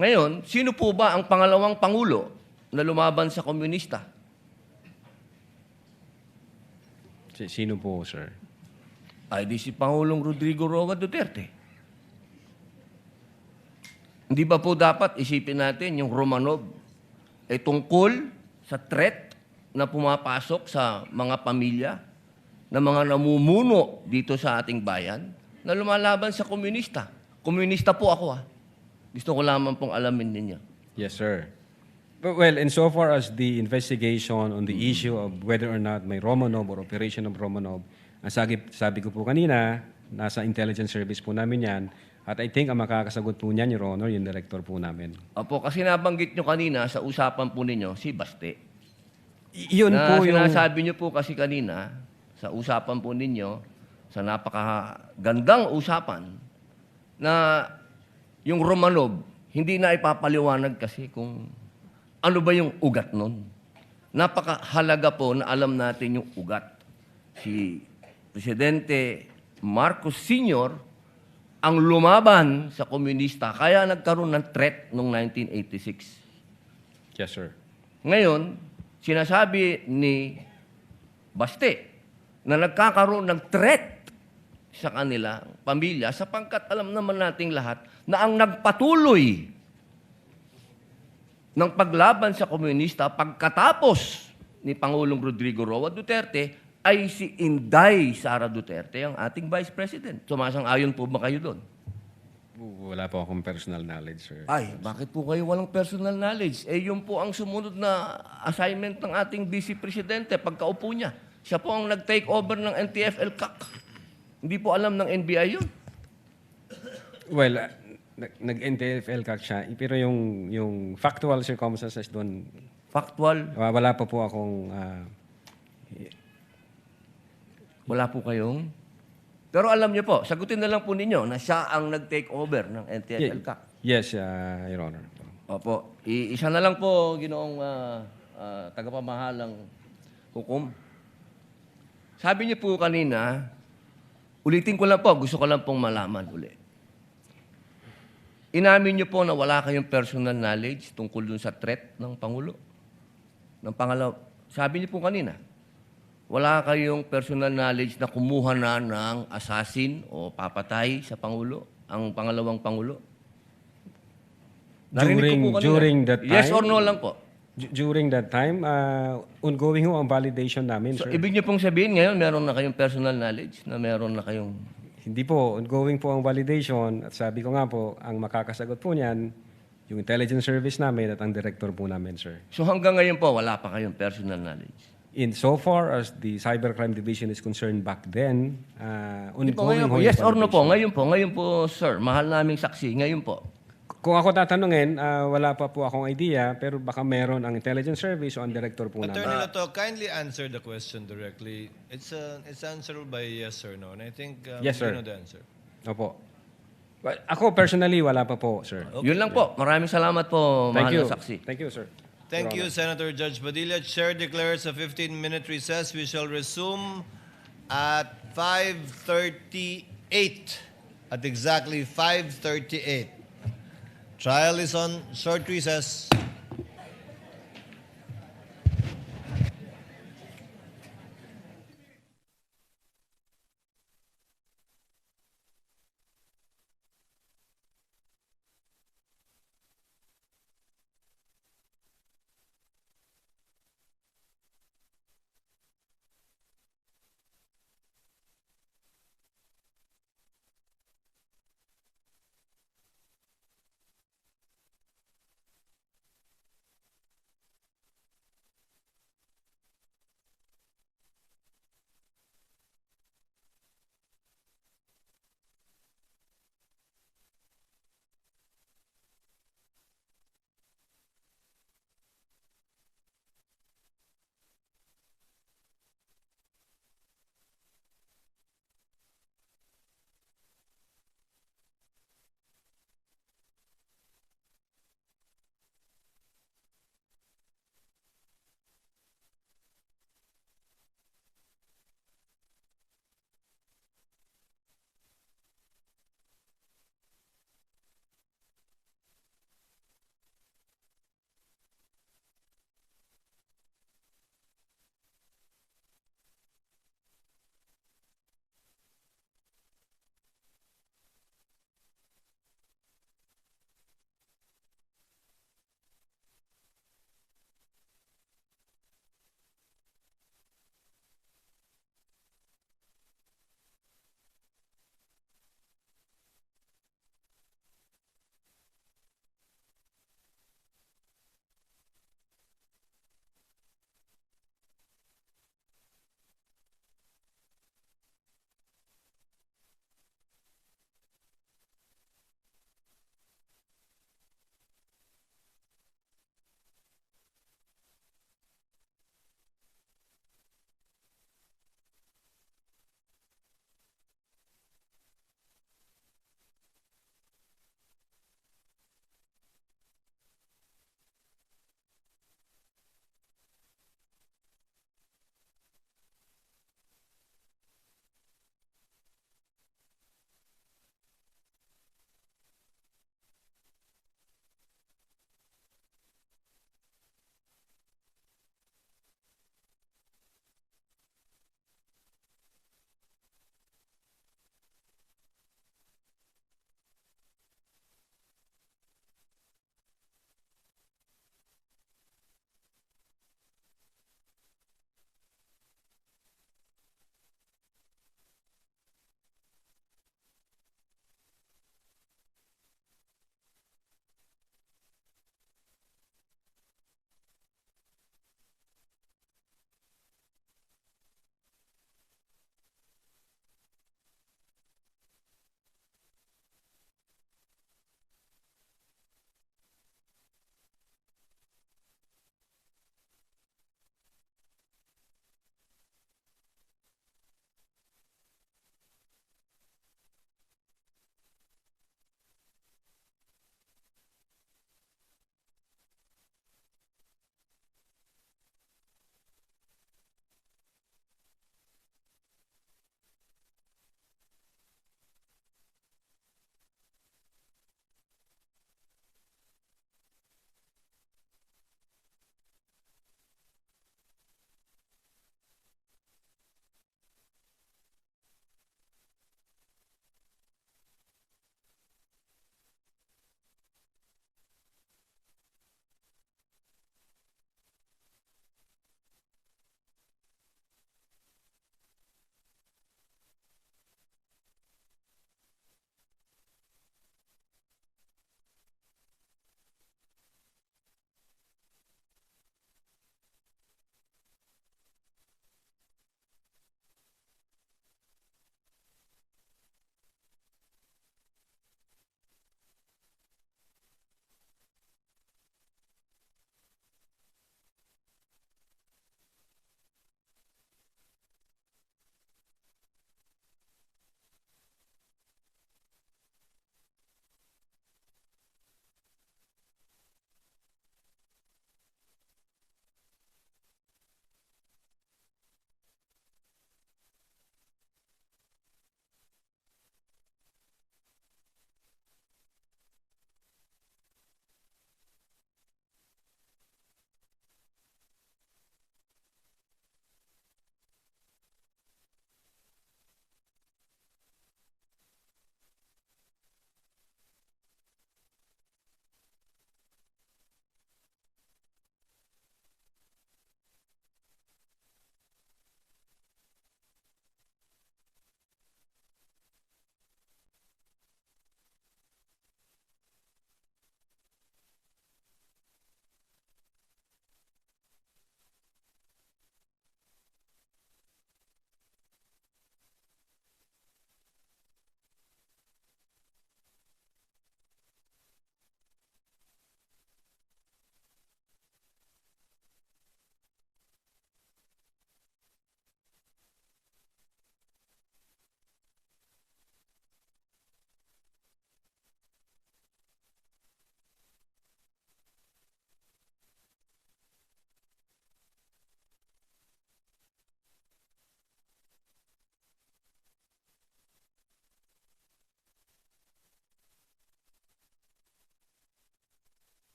Ngayon, sino po ba ang pangalawang pangulo na lumaban sa komunista? Sino po, sir? ay di si Pangulong Rodrigo Roa Duterte. Hindi ba po dapat isipin natin yung Romanov ay tungkol sa threat na pumapasok sa mga pamilya na mga namumuno dito sa ating bayan na lumalaban sa komunista. Komunista po ako Gusto ko lamang pong alamin ninyo. Yes, sir. But, well, insofar as the investigation on the issue of whether or not may Romanov or operation of Romanov, ang sabi ko po kanina, nasa intelligence service po namin yan, at I think ang makakasagot po niyan, Your Honor, yung director po namin. Opo, kasi nabanggit nyo kanina sa usapan po ninyo, si Baste. Yun na po yung... sinasabi nyo po kasi kanina, sa usapan po ninyo, sa napakagandang usapan, na yung Romanov, hindi na ipapaliwanag kasi kung ano ba yung ugat nun. Napakahalaga po na alam natin yung ugat. Si Presidente Marcos Sr. ang lumaban sa komunista, kaya nagkaroon ng threat noong 1986. Yes, sir. Ngayon, sinasabi ni Baste na nagkakaroon ng threat sa kanila, pamilya, sapagkat alam naman nating lahat na ang nagpatuloy ng paglaban sa komunista pagkatapos ni Pangulong Rodrigo Roa Duterte ay si Inday Sara Duterte, ang ating Vice President. Sumasang-ayon po ba kayo doon? Wala po akong personal knowledge, sir. Ay, bakit po kayo walang personal knowledge? Eh, yun po ang sumunod na assignment ng ating Vice Presidente pagkaupo niya. Siya po ang nag-take over ng NTF-ELCAC. Hindi po alam ng NBI yun. Well, nag-NTF-ELCAC siya, pero yung factual circumstances doon... Factual? Wala pa po akong... Wala po kayong... Pero alam niyo po, sagutin na lang po ninyo na siya ang nag-take over ng NTF-ELCAC. Yes, Your Honor. Opo. Isa na lang po, ginoong tagapamahalang hukom. Sabi niyo po kanina, ulitin ko lang po, gusto ko lang pong malaman uli. Inamin niyo po na wala kayong personal knowledge tungkol dun sa threat ng Pangulo. Ng pangalawa, sabi niyo po kanina, wala kayong personal knowledge na kumuha na ng assassin o papatay sa Pangulo, ang pangalawang Pangulo. During that time? Yes or no lang po? During that time, ongoing ho ang validation namin, So, sir. ibig niyo pong sabihin ngayon, meron na kayong personal knowledge na meron na kayong... Hindi po, ongoing po ang validation. At sabi ko nga po, ang makakasagot po niyan, yung intelligence service namin at ang director po namin, sir. So hanggang ngayon po, wala pa kayong personal knowledge? In so far as the Cybercrime Division is concerned back then, Hindi po, ongoing ngayon po. ho yung Yes or no po? validation. Ngayon po, sir. Mahal naming saksi. Ngayon po. Kung ako tatanungin, wala pa po akong idea, pero baka meron ang intelligence service o ang director po namin. Attorney Lato, kindly answer the question directly. It's answerable by yes or no, and I think Yes, sir. you know the answer. Opo. Well, ako personally, wala pa po, sir. Okay. Yun lang po. Maraming salamat po, Thank mahal you. na saksi. Thank you, sir. Thank Your you, Senator Judge Padilla. Chair declares a 15-minute recess. We shall resume at 5:38. At exactly 5:38. Trial is on short recess.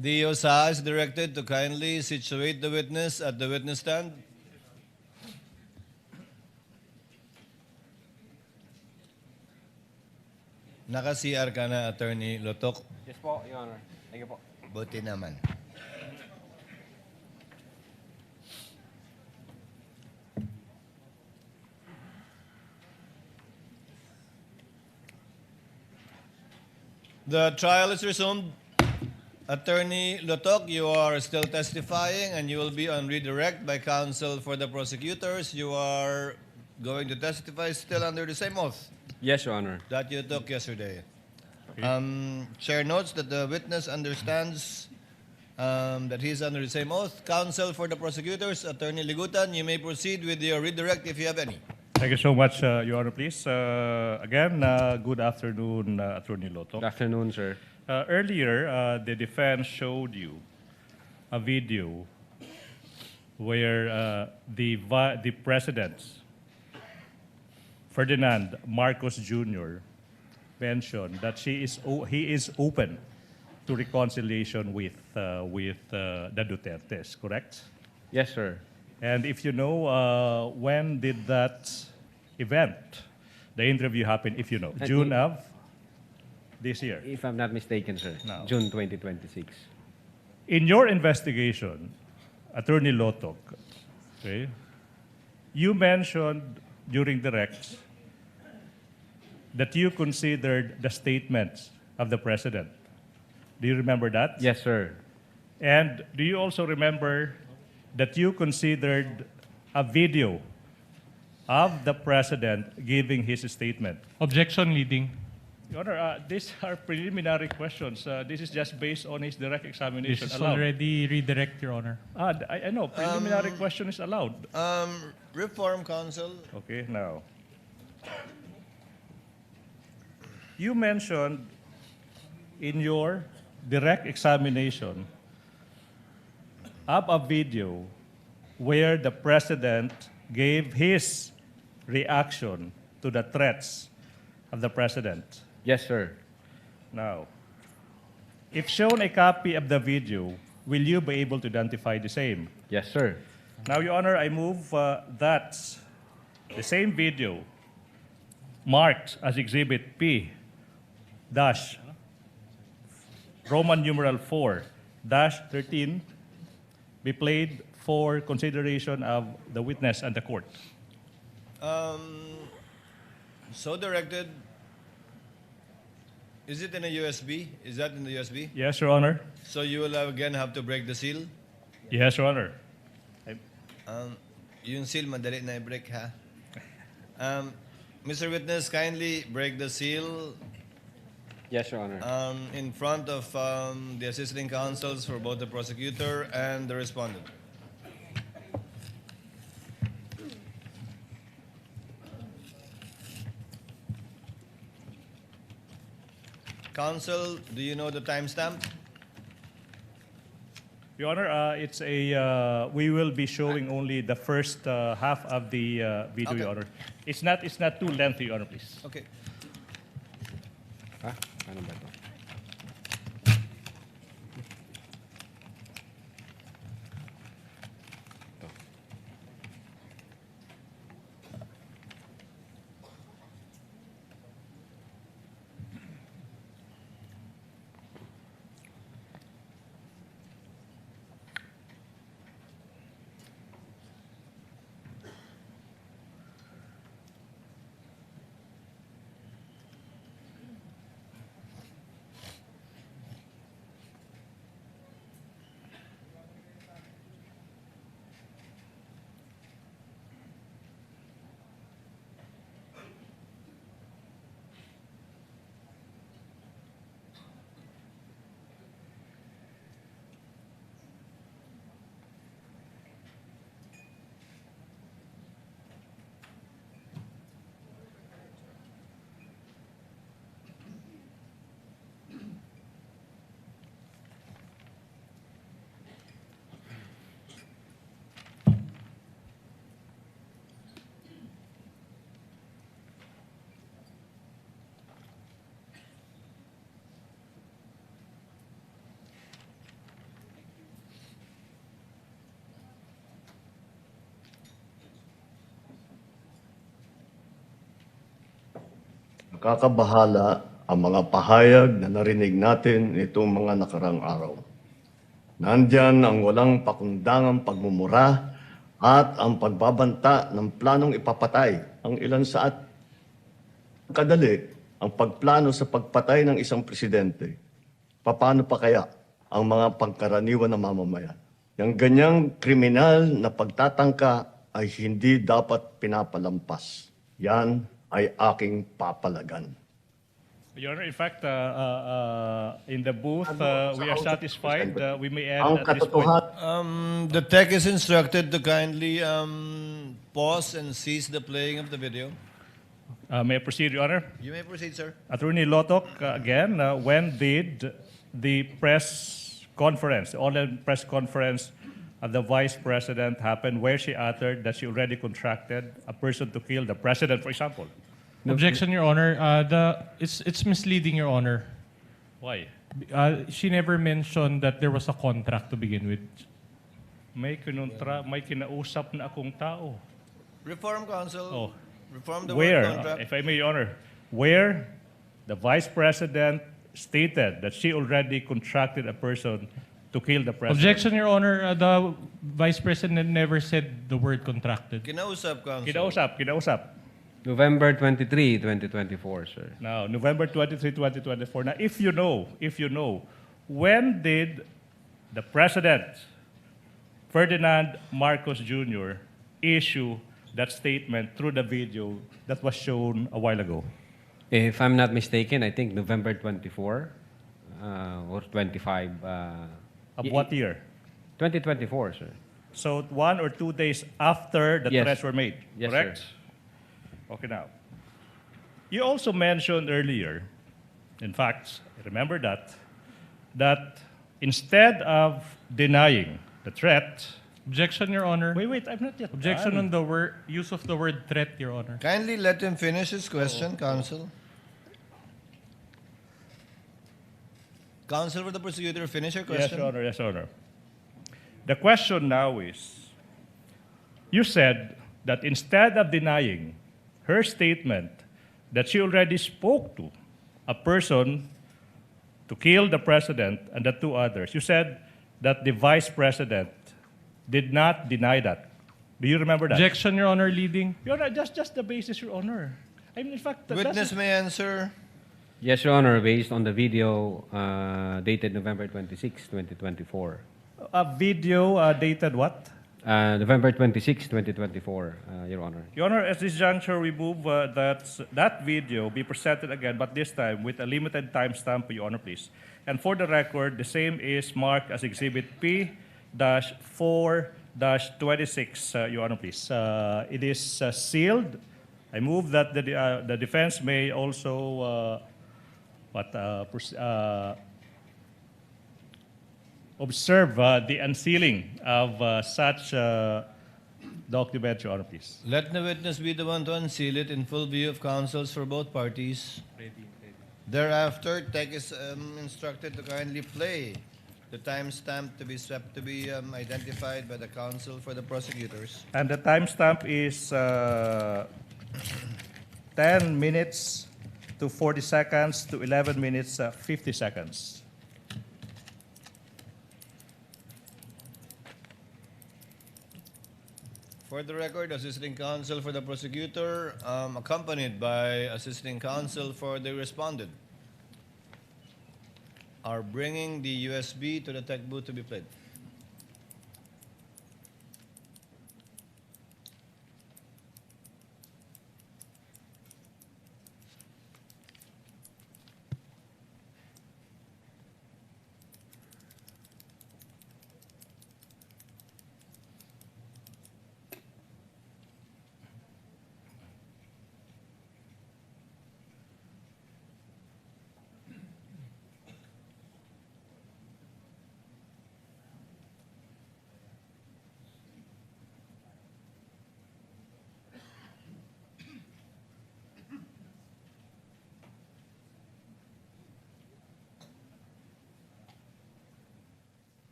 The OSA is directed to kindly situate the witness at the witness stand. Naka-CR ka na, Attorney Lotok. Yes po, Your Honor. Thank you po. Buti naman. The trial is resumed. Attorney Lotok, you are still testifying and you will be on redirect by counsel for the prosecutors. You are going to testify still under the same oath Yes, Your Honor. that you took yesterday. Chair notes that the witness understands that he is under the same oath. Counsel for the prosecutors, Attorney Ligutan, you may proceed with your redirect if you have any. Thank you so much, Your Honor, please. Again, good afternoon, Attorney Loto. Good afternoon, sir. Earlier, the defense showed you a video where the presidents, Ferdinand Marcos Jr., mentioned that he is open to reconciliation with the Dutertes, correct? Yes, sir. And if you know, when did that event, the interview happen, if you know? I June think- of this year. If I'm not mistaken, sir. No. June 2026. In your investigation, Attorney Lotok, okay, you mentioned during the Rex that you considered the statements of the president. Do you remember that? Yes, sir. And do you also remember that you considered a video of the president giving his statement? Objection leading. Your Honor, these are preliminary questions. This is just based on his direct examination. This is allowed. already redirect, Your Honor. I know, preliminary question is allowed. Reform Counsel. Okay, now. You mentioned in your direct examination of a video where the president gave his reaction to the threats of the president. Yes, sir. Now, if shown a copy of the video, will you be able to identify the same? Yes, sir. Now, Your Honor, I move that the same video marked as Exhibit P dash Roman numeral 4 dash 13 be played for consideration of the witness and the court. So directed. Is it in a USB? Is that in the USB? Yes, Your Honor. So you will again have to break the seal? Yes, Your Honor. Yung seal, madali na i-break, ha? Mr. Witness, kindly break the seal Yes, Your Honor. in front of the assisting counsels for both the prosecutor and the respondent. Counsel, do you know the timestamp? Your Honor, it's a we will be showing only the first half of the video, Okay. Your Honor. It's not too lengthy, Your Honor, please. Okay. Ah, ano ba to? Nakakabahala ang mga pahayag na narinig natin nitong mga nakarang araw. Nandyan ang walang pakundangang pagmumura at ang pagbabanta ng planong ipapatay ang ilan sa atin. Kadali ang pagplano sa pagpatay ng isang presidente. Paano pa kaya ang mga pangkaraniwan na mamamayan? Yung ganyang kriminal na pagtatangka ay hindi dapat pinapalampas. Yan ay aking papalagan. Your Honor, in fact, in the booth, we are satisfied. We may add Ang at this point. The tech is instructed to kindly pause and cease the playing of the video. May I proceed, Your Honor? You may proceed, sir. Attorney Lotok, again, when did the press conference, the online press conference of the Vice President happen where she uttered that she already contracted a person to kill the President, for example? Objection, Your Honor. It's misleading, Your Honor. Why? She never mentioned that there was a contract to begin with. May kinausap na akong tao. Reform Council. Oh. Reform the Where, word contract. if I may, Your Honor, where the Vice President stated that she already contracted a person to kill the President. Objection, Your Honor. The Vice President never said the word contracted. Kinausap, Council. Kinausap. November 23, 2024, sir. Now, November 23, 2024. Now, if you know, when did the President, Ferdinand Marcos Jr., issue that statement through the video that was shown a while ago? If I'm not mistaken, I think November 24 or 25. Of what year? 2024, sir. So 1 or 2 days after the Yes. threats were made, Yes, correct? sir. Okay, now. You also mentioned earlier, in fact, remember that instead of denying the threat. Objection, Your Honor. Wait, I'm not yet Objection done. on the use of the word threat, Your Honor. Kindly let him finish his question, Counsel. Counsel for the prosecutor, finish your Yes, question. Your Honor. Yes, Your Honor. The question now is, you said that instead of denying her statement that she already spoke to a person to kill the President and the two others, you said that the Vice President did not deny that. Do you remember that? Objection, Your Honor, leading. Your Honor, just the basis, Your Honor. I mean, in fact, Witness may answer. Yes, Your Honor, based on the video dated November 26, 2024. A video dated what? November 26, 2024, Your Honor. Your Honor, at this juncture, we move that video be presented again, but this time with a limited timestamp, Your Honor, please. And for the record, the same is marked as Exhibit P-4-26, Your Honor, please. It is sealed. I move that the defense may also observe the unsealing of such document, Your Honor, please. Let the witness be the one to unseal it in full view of counsels for both parties. Thereafter, tech is instructed to kindly play the timestamp to be identified by the counsel for the prosecutors. And the timestamp is 10 minutes to 40 seconds to 11 minutes 50 seconds. For the record, assisting counsel for the prosecutor, accompanied by assisting counsel for the respondent, are bringing the USB to the tech booth to be played.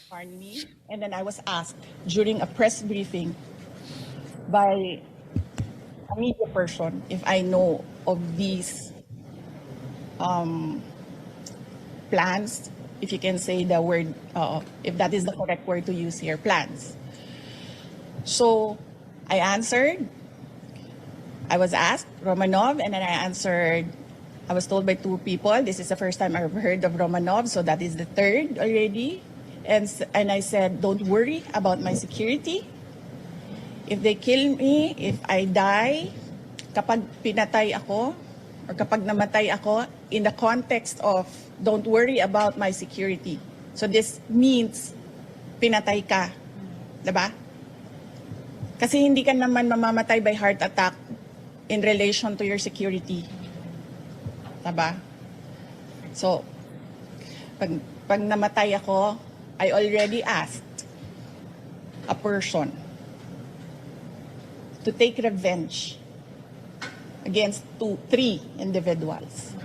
Pardon me. And then I was asked during a press briefing by a media person if I know of these plans, if you can say the word, if that is the correct word to use here, plans. So I answered. I was asked Romanov, and then I answered. I was told by two people, this is the first time I've heard of Romanov, so that is the third already. And I said, don't worry about my security. If they kill me, if I die, kapag pinatay ako, or kapag namatay ako, in the context of don't worry about my security. So this means pinatay ka. Diba? Kasi hindi ka naman mamamatay by heart attack in relation to your security. Diba? So, pag namatay ako, I already asked a person to take revenge against three individuals.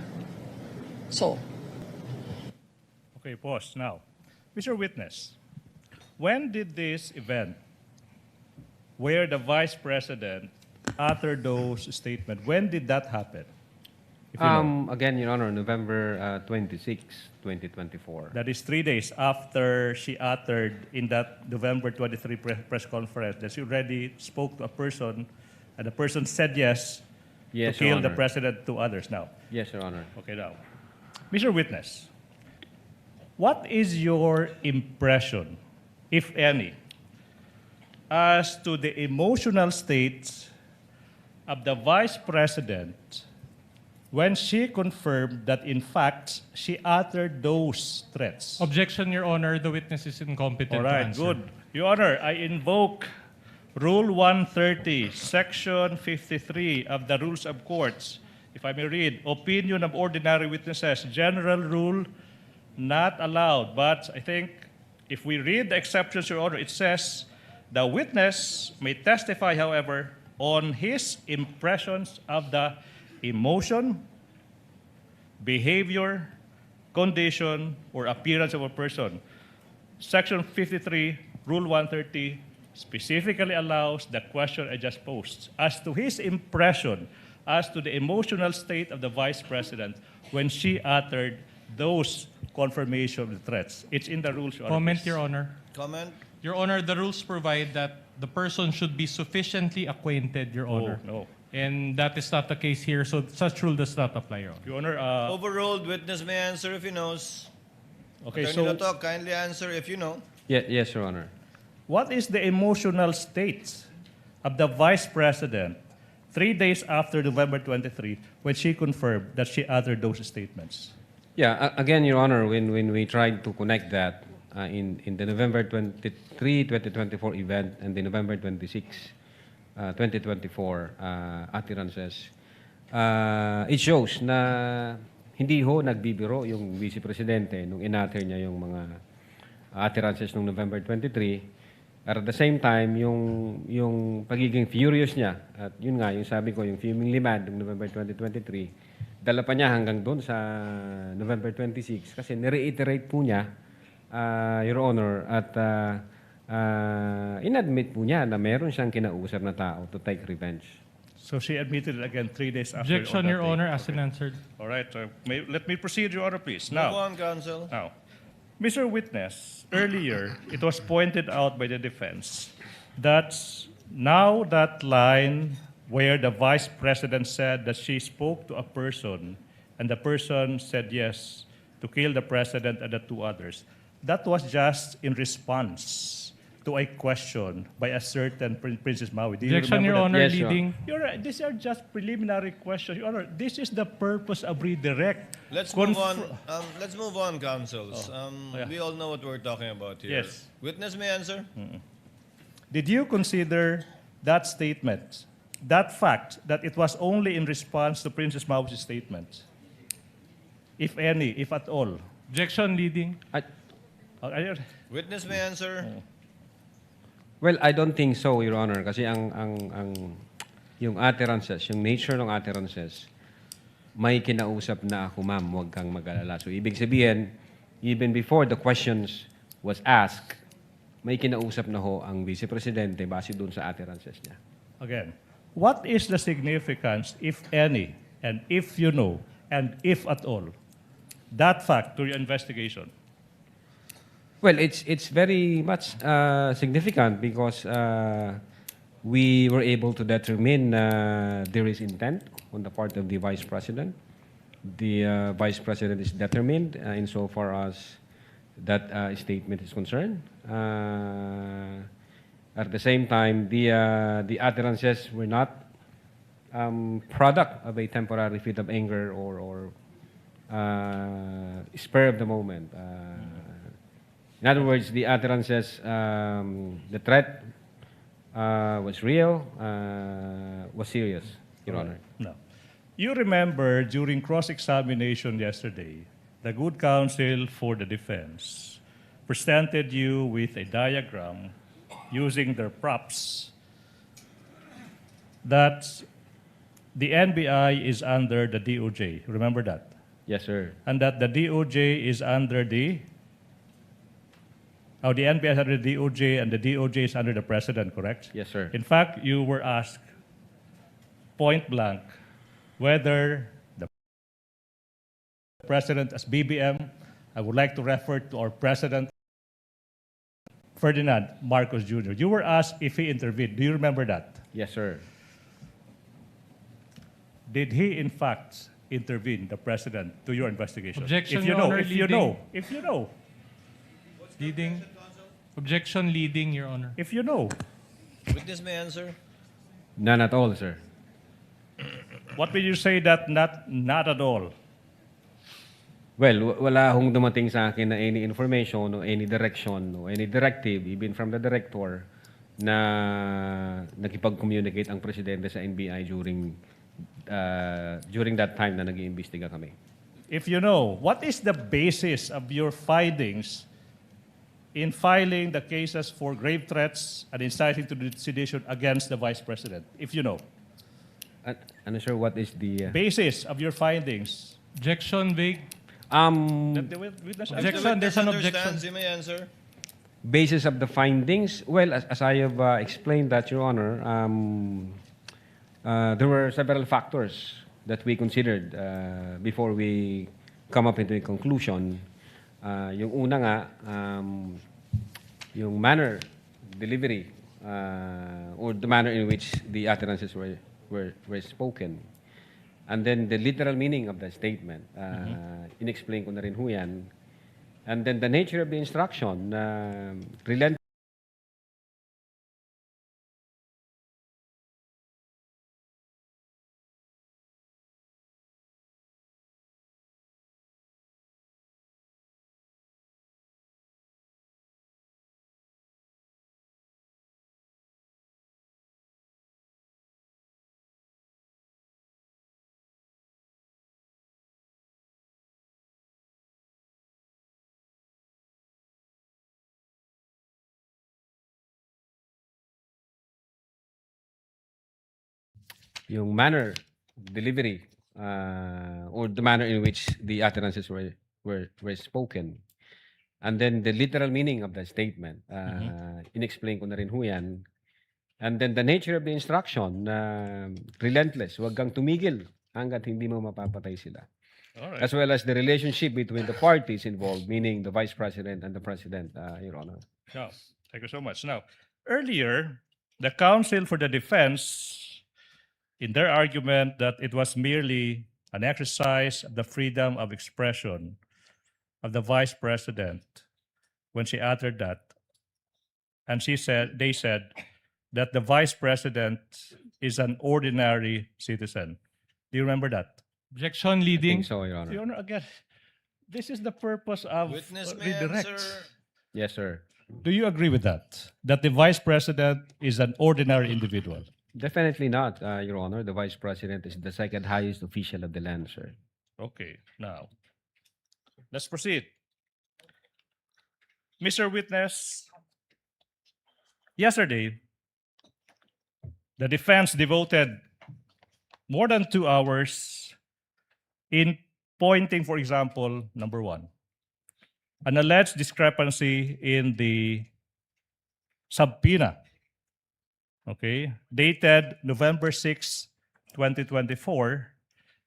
So, Okay, pause now. Mr. Witness, when did this event, where the Vice President uttered those statements, when did that happen? If you know. Again, Your Honor, November 26, 2024. That is 3 days after she uttered in that November 23 press conference that she already spoke to a person, and the person said yes, Yes, to Your kill the Honor. president to others now. Yes, Your Honor. Okay, now. Mr. Witness, what is your impression, if any, as to the emotional states of the Vice President when she confirmed that, in fact, she uttered those threats? Objection, Your Honor. The witness is incompetent All to right, answer. good. Your Honor, I invoke Rule 130, Section 53 of the Rules of Courts. If I may read, opinion of ordinary witnesses, general rule, not allowed. But I think if we read the exceptions, Your Honor, it says the witness may testify, however, on his impressions of the emotion, behavior, condition, or appearance of a person. Section 53, Rule 130, specifically allows the question I just posed as to his impression as to the emotional state of the Vice President when she uttered those confirmation of the threats. It's in the rules, Your Honor. Comment, please. Your Honor. Comment? Your Honor, the rules provide that the person should be sufficiently acquainted, Your Honor. no. And that is not the case here, so such rule does not apply, Your Honor. Your Honor, Overruled. Witness may answer if he knows. okay, Attorney so Lotok, kindly answer if you know. Yes, Your Honor. what is the emotional state of the Vice President 3 days after November 23 when she confirmed that she uttered those statements? Yeah, again, Your Honor, when we tried to connect that in the November 23, 2024 event and the November 26, 2024 utterances, it shows na hindi ho nagbibiro yung Vice Presidente nung inatter niya yung mga utterances nung November 23. At the same time, yung pagiging furious niya, at yun nga, yung sabi ko, yung fuming liman nung November 2023, dala pa niya hanggang doon sa November 26 kasi nireiterate po niya, Your Honor, at inadmit po niya na meron siyang kinausap na tao to take revenge. So she admitted it again 3 days after. Objection, on that Your day. Honor, as answered. All right, let me proceed, Your Honor, please. Move Now, on, counsel. Mr. Witness, earlier it was pointed out by the defense that now that line where the Vice President said that she spoke to a person and the person said yes to kill the President and the two others, that was just in response to a question by a certain Princess Maui. Do you Objection, remember Your that? Honor, Yes, Your leading. You're right. These are just preliminary questions. Your Honor, this is the purpose of redirect. Let's move on. Let's move on, counsels. yeah. We all know what we're talking about here. Yes. Witness may answer. Did you consider that statement, that fact, that it was only in response to Princess Mau's statement? If any, if at all. Objection, leading. Witness may answer. Well, I don't think so, Your Honor, kasi yung utterances, yung nature ng utterances, may kinausap na ako, ma'am, huwag kang mag-alala. So, ibig sabihin, even before the questions was asked, may kinausap na ho ang Vice Presidente base doon sa utterances niya. Again, what is the significance, if any, and if you know, and if at all, that fact to your investigation? Well, it's very much significant because we were able to determine there is intent on the part of the Vice President. The Vice President is determined insofar as that statement is concerned. At the same time, the utterances were not product of a temporary fit of anger or spur of the moment. In other words, the utterances, the threat was real, was serious, Your Honor. No. You remember during cross-examination yesterday, the good counsel for the defense presented you with a diagram using their props that the NBI is under the DOJ. Remember that? Yes, sir. And that the DOJ is under the NBI is under the DOJ and the DOJ is under the President, correct? Yes, sir. In fact, you were asked point blank whether the President as BBM, I would like to refer to our President, Ferdinand Marcos Jr. You were asked if he intervened. Do you remember that? Yes, sir. Did he, in fact, intervene, the President, to your investigation? Objection, if you Your know, Honor, if you leading. know, if you know, Leading. Objection leading, Your Honor. if you know. Witness may answer. None at all, sir. What will you say that not at all? Well, wala hong dumating sa akin na any information o any direction o any directive, even from the director, na nakipag-communicate ang Presidente sa NBI during that time na nag-iimbestiga kami. If you know, what is the basis of your findings in filing the cases for grave threats and inciting to sedition against the Vice President? If you know. Ano, sir, what is the... Basis of your findings. Objection, vague. That the witness Objection, there's an objection. Understands, he may answer. Basis of the findings, well, as I have explained that, Your Honor, there were several factors that we considered before we come up into a conclusion. Yung una nga, yung manner, delivery, or the manner in which the utterances were spoken. And then the literal meaning of the statement. Inexplain ko na rin ho yan. And then the nature of the instruction, relent. Yung manner, delivery, or the manner in which the utterances were spoken. And then the literal meaning of the statement. Inexplain ko na rin ho yan. And then the nature of the instruction, relentless, huwag kang tumigil hanggat hindi mo mapapatay sila. Alright. As well as the relationship between the parties involved, meaning the Vice President and the President, Your Honor. No, thank you so much. Now, earlier, the counsel for the defense, in their argument that it was merely an exercise of the freedom of expression of the Vice President when she uttered that, and they said that the Vice President is an ordinary citizen. Do you remember that? Objection I leading. think so, Your Honor. Your Honor, again, this is the purpose of Witness may redirect. answer. Yes, sir. Do you agree with that? That the Vice President is an ordinary individual? Definitely not, Your Honor. The Vice President is the second highest official of the land, sir. Okay, now, let's proceed. Mr. Witness, yesterday, the defense devoted more than 2 hours in pointing, for example, number one, an alleged discrepancy in the subpoena, okay, dated November 6, 2024,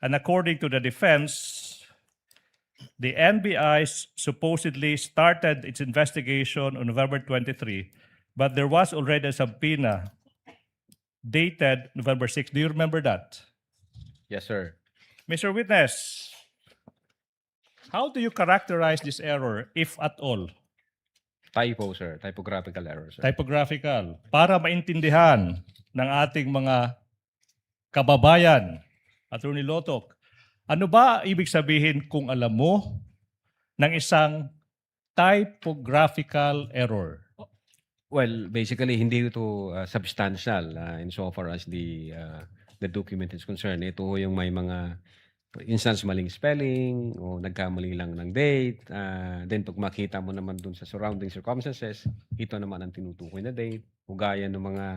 and according to the defense, the NBI supposedly started its investigation on November 23, but there was already a subpoena dated November 6. Do you remember that? Yes, sir. Mr. Witness, how do you characterize this error, if at all? Typo, sir. Typographical error, sir. Typographical. Para maintindihan ng ating mga kababayan, Attorney Lotok, ano ba ibig sabihin kung alam mo ng isang typographical error? Well, basically, hindi ito substantial insofar as the document is concerned. Ito yung may mga, for instance, maling spelling o nagkamali lang ng date. Then pag makita mo naman dun sa surrounding circumstances, ito naman ang tinutukoy na date. Ugaya ng mga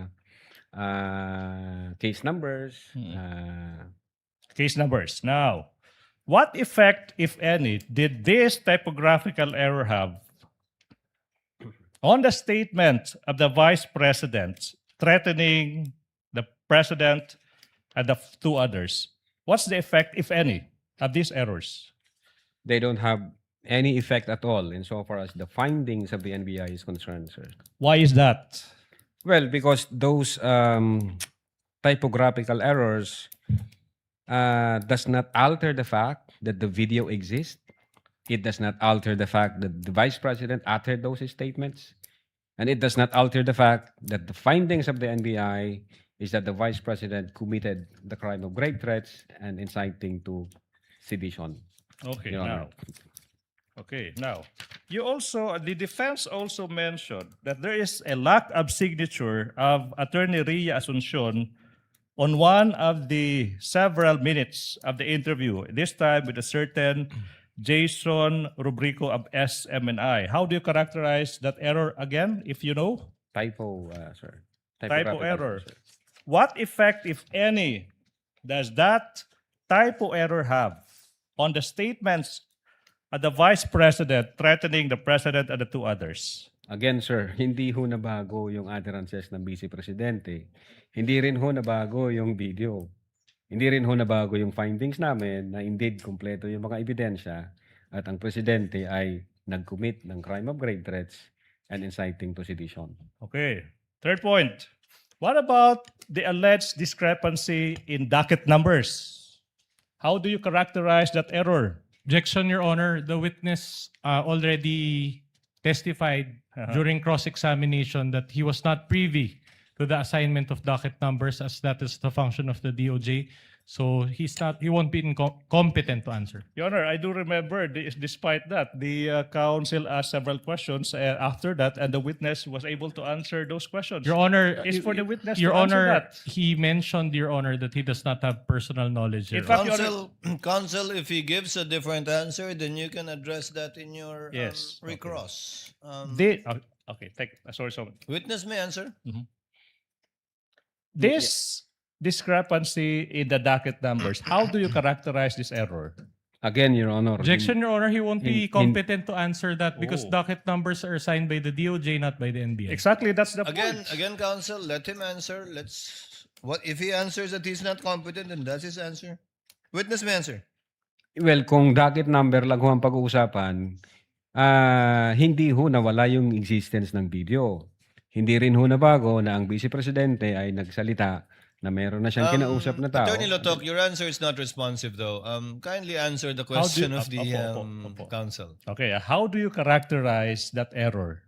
case numbers. Case numbers. Now, what effect, if any, did this typographical error have on the statement of the Vice President threatening the President and the two others? What's the effect, if any, of these errors? They don't have any effect at all insofar as the findings of the NBI is concerned, sir. Why is that? Well, because those typographical errors does not alter the fact that the video exists. It does not alter the fact that the Vice President uttered those statements. And it does not alter the fact that the findings of the NBI is that the Vice President committed the crime of grave threats and inciting to sedition. Okay, Your now. Honor. Okay, now. You also, the defense also mentioned that there is a lack of signature of Attorney Ria Asuncion on one of the several minutes of the interview, this time with a certain Jason Rubrico of SMNI. How do you characterize that error again, if you know? Typo, sir. Typo Typographical error. sir. What effect, if any, does that typo error have on the statements of the Vice President threatening the President and the two others? Again, sir, hindi ho nabago yung utterances ng Vice Presidente. Hindi rin ho nabago yung video. Hindi rin ho nabago yung findings namin na indeed kompleto yung mga ebidensya at ang Presidente ay nag-commit ng crime of grave threats and inciting to sedition. Okay. Third point. What about the alleged discrepancy in docket numbers? How do you characterize that error? Objection, Your Honor. The witness already testified during cross-examination that he was not privy to the assignment of docket numbers, as that is the function of the DOJ. So he won't be competent to answer. Your Honor, I do remember, despite that, the counsel asked several questions after that, and the witness was able to answer those questions. Your Honor, It's for the witness Your to answer Honor, that. he mentioned, Your Honor, that he does not have personal knowledge. In fact, Your Honor, Counsel, if he gives a different answer, then you can address that in your Yes, okay. recross. okay, sorry. Witness may answer. This discrepancy in the docket numbers, how do you characterize this error? Again, Your Honor. Objection, Your Honor, he won't be competent to answer that because Oh. docket numbers are assigned by the DOJ, not by the NBI. Exactly, that's the Again, point. counsel, let him answer. What if he answers that he's not competent, then that's his answer. Witness may answer. Well, kung docket number lang ho ang pag-uusapan, hindi ho nawala yung existence ng video. Hindi rin ho nabago na ang Vice Presidente ay nagsalita na meron na siyang kinausap na tao. Attorney Lotok, your answer is not responsive though. Kindly answer the question of the counsel. Okay, how do you characterize that error?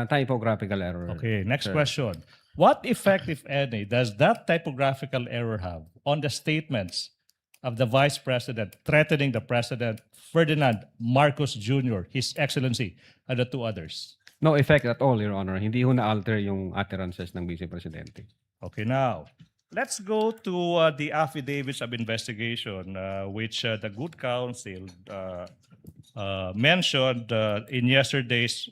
Typographical error. Okay, next sir. question. What effect, if any, does that typographical error have on the statements of the Vice President threatening the President, Ferdinand Marcos Jr., His Excellency, and the two others? No effect at all, Your Honor. Hindi ho na-alter yung utterances ng Vice Presidente. Okay, now, let's go to the affidavits of investigation, which the good counsel mentioned in yesterday's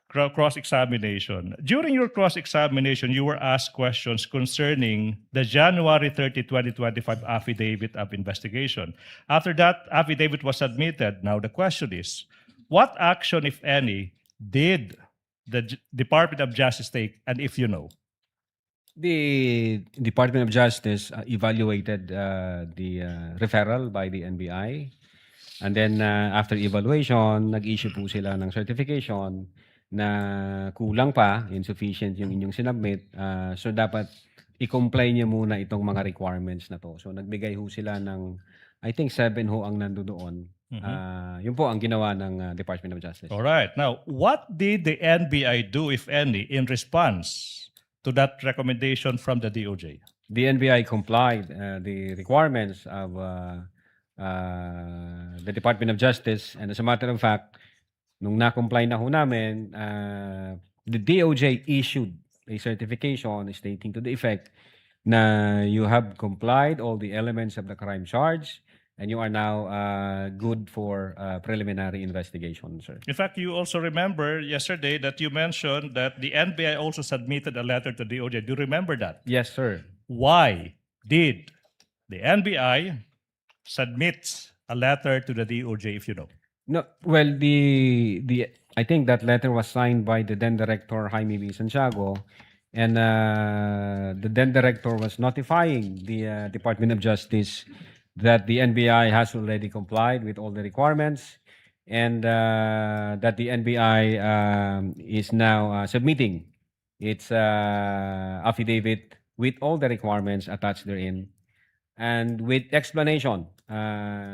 cross-examination. During your cross-examination, you were asked questions concerning the January 30, 2025 affidavit of investigation. After that affidavit was submitted, now the question is, what action, if any, did the Department of Justice take, and if you know? The Department of Justice evaluated the referral by the NBI. And then after evaluation, nag-issue po sila ng certification na kulang pa, insufficient yung inyong sinubmit. So dapat i-comply niyo muna itong mga requirements na to. So nagbigay ho sila ng, I think 7 ho ang nandoon. Yun po ang ginawa ng Department of Justice. All right. Now, what did the NBI do, if any, in response to that recommendation from the DOJ? The NBI complied the requirements of the Department of Justice, and as a matter of fact, nung na-comply na ho namin, the DOJ issued a certification stating to the effect na you have complied all the elements of the crime charge and you are now good for preliminary investigation, sir. In fact, you also remember yesterday that you mentioned that the NBI also submitted a letter to DOJ. Do you remember that? Yes, sir. Why did the NBI submit a letter to the DOJ, if you know? No, well, I think that letter was signed by the then director Jaime B. Santiago, and the then director was notifying the Department of Justice that the NBI has already complied with all the requirements, and that the NBI is now submitting its affidavit with all the requirements attached therein, and with explanation,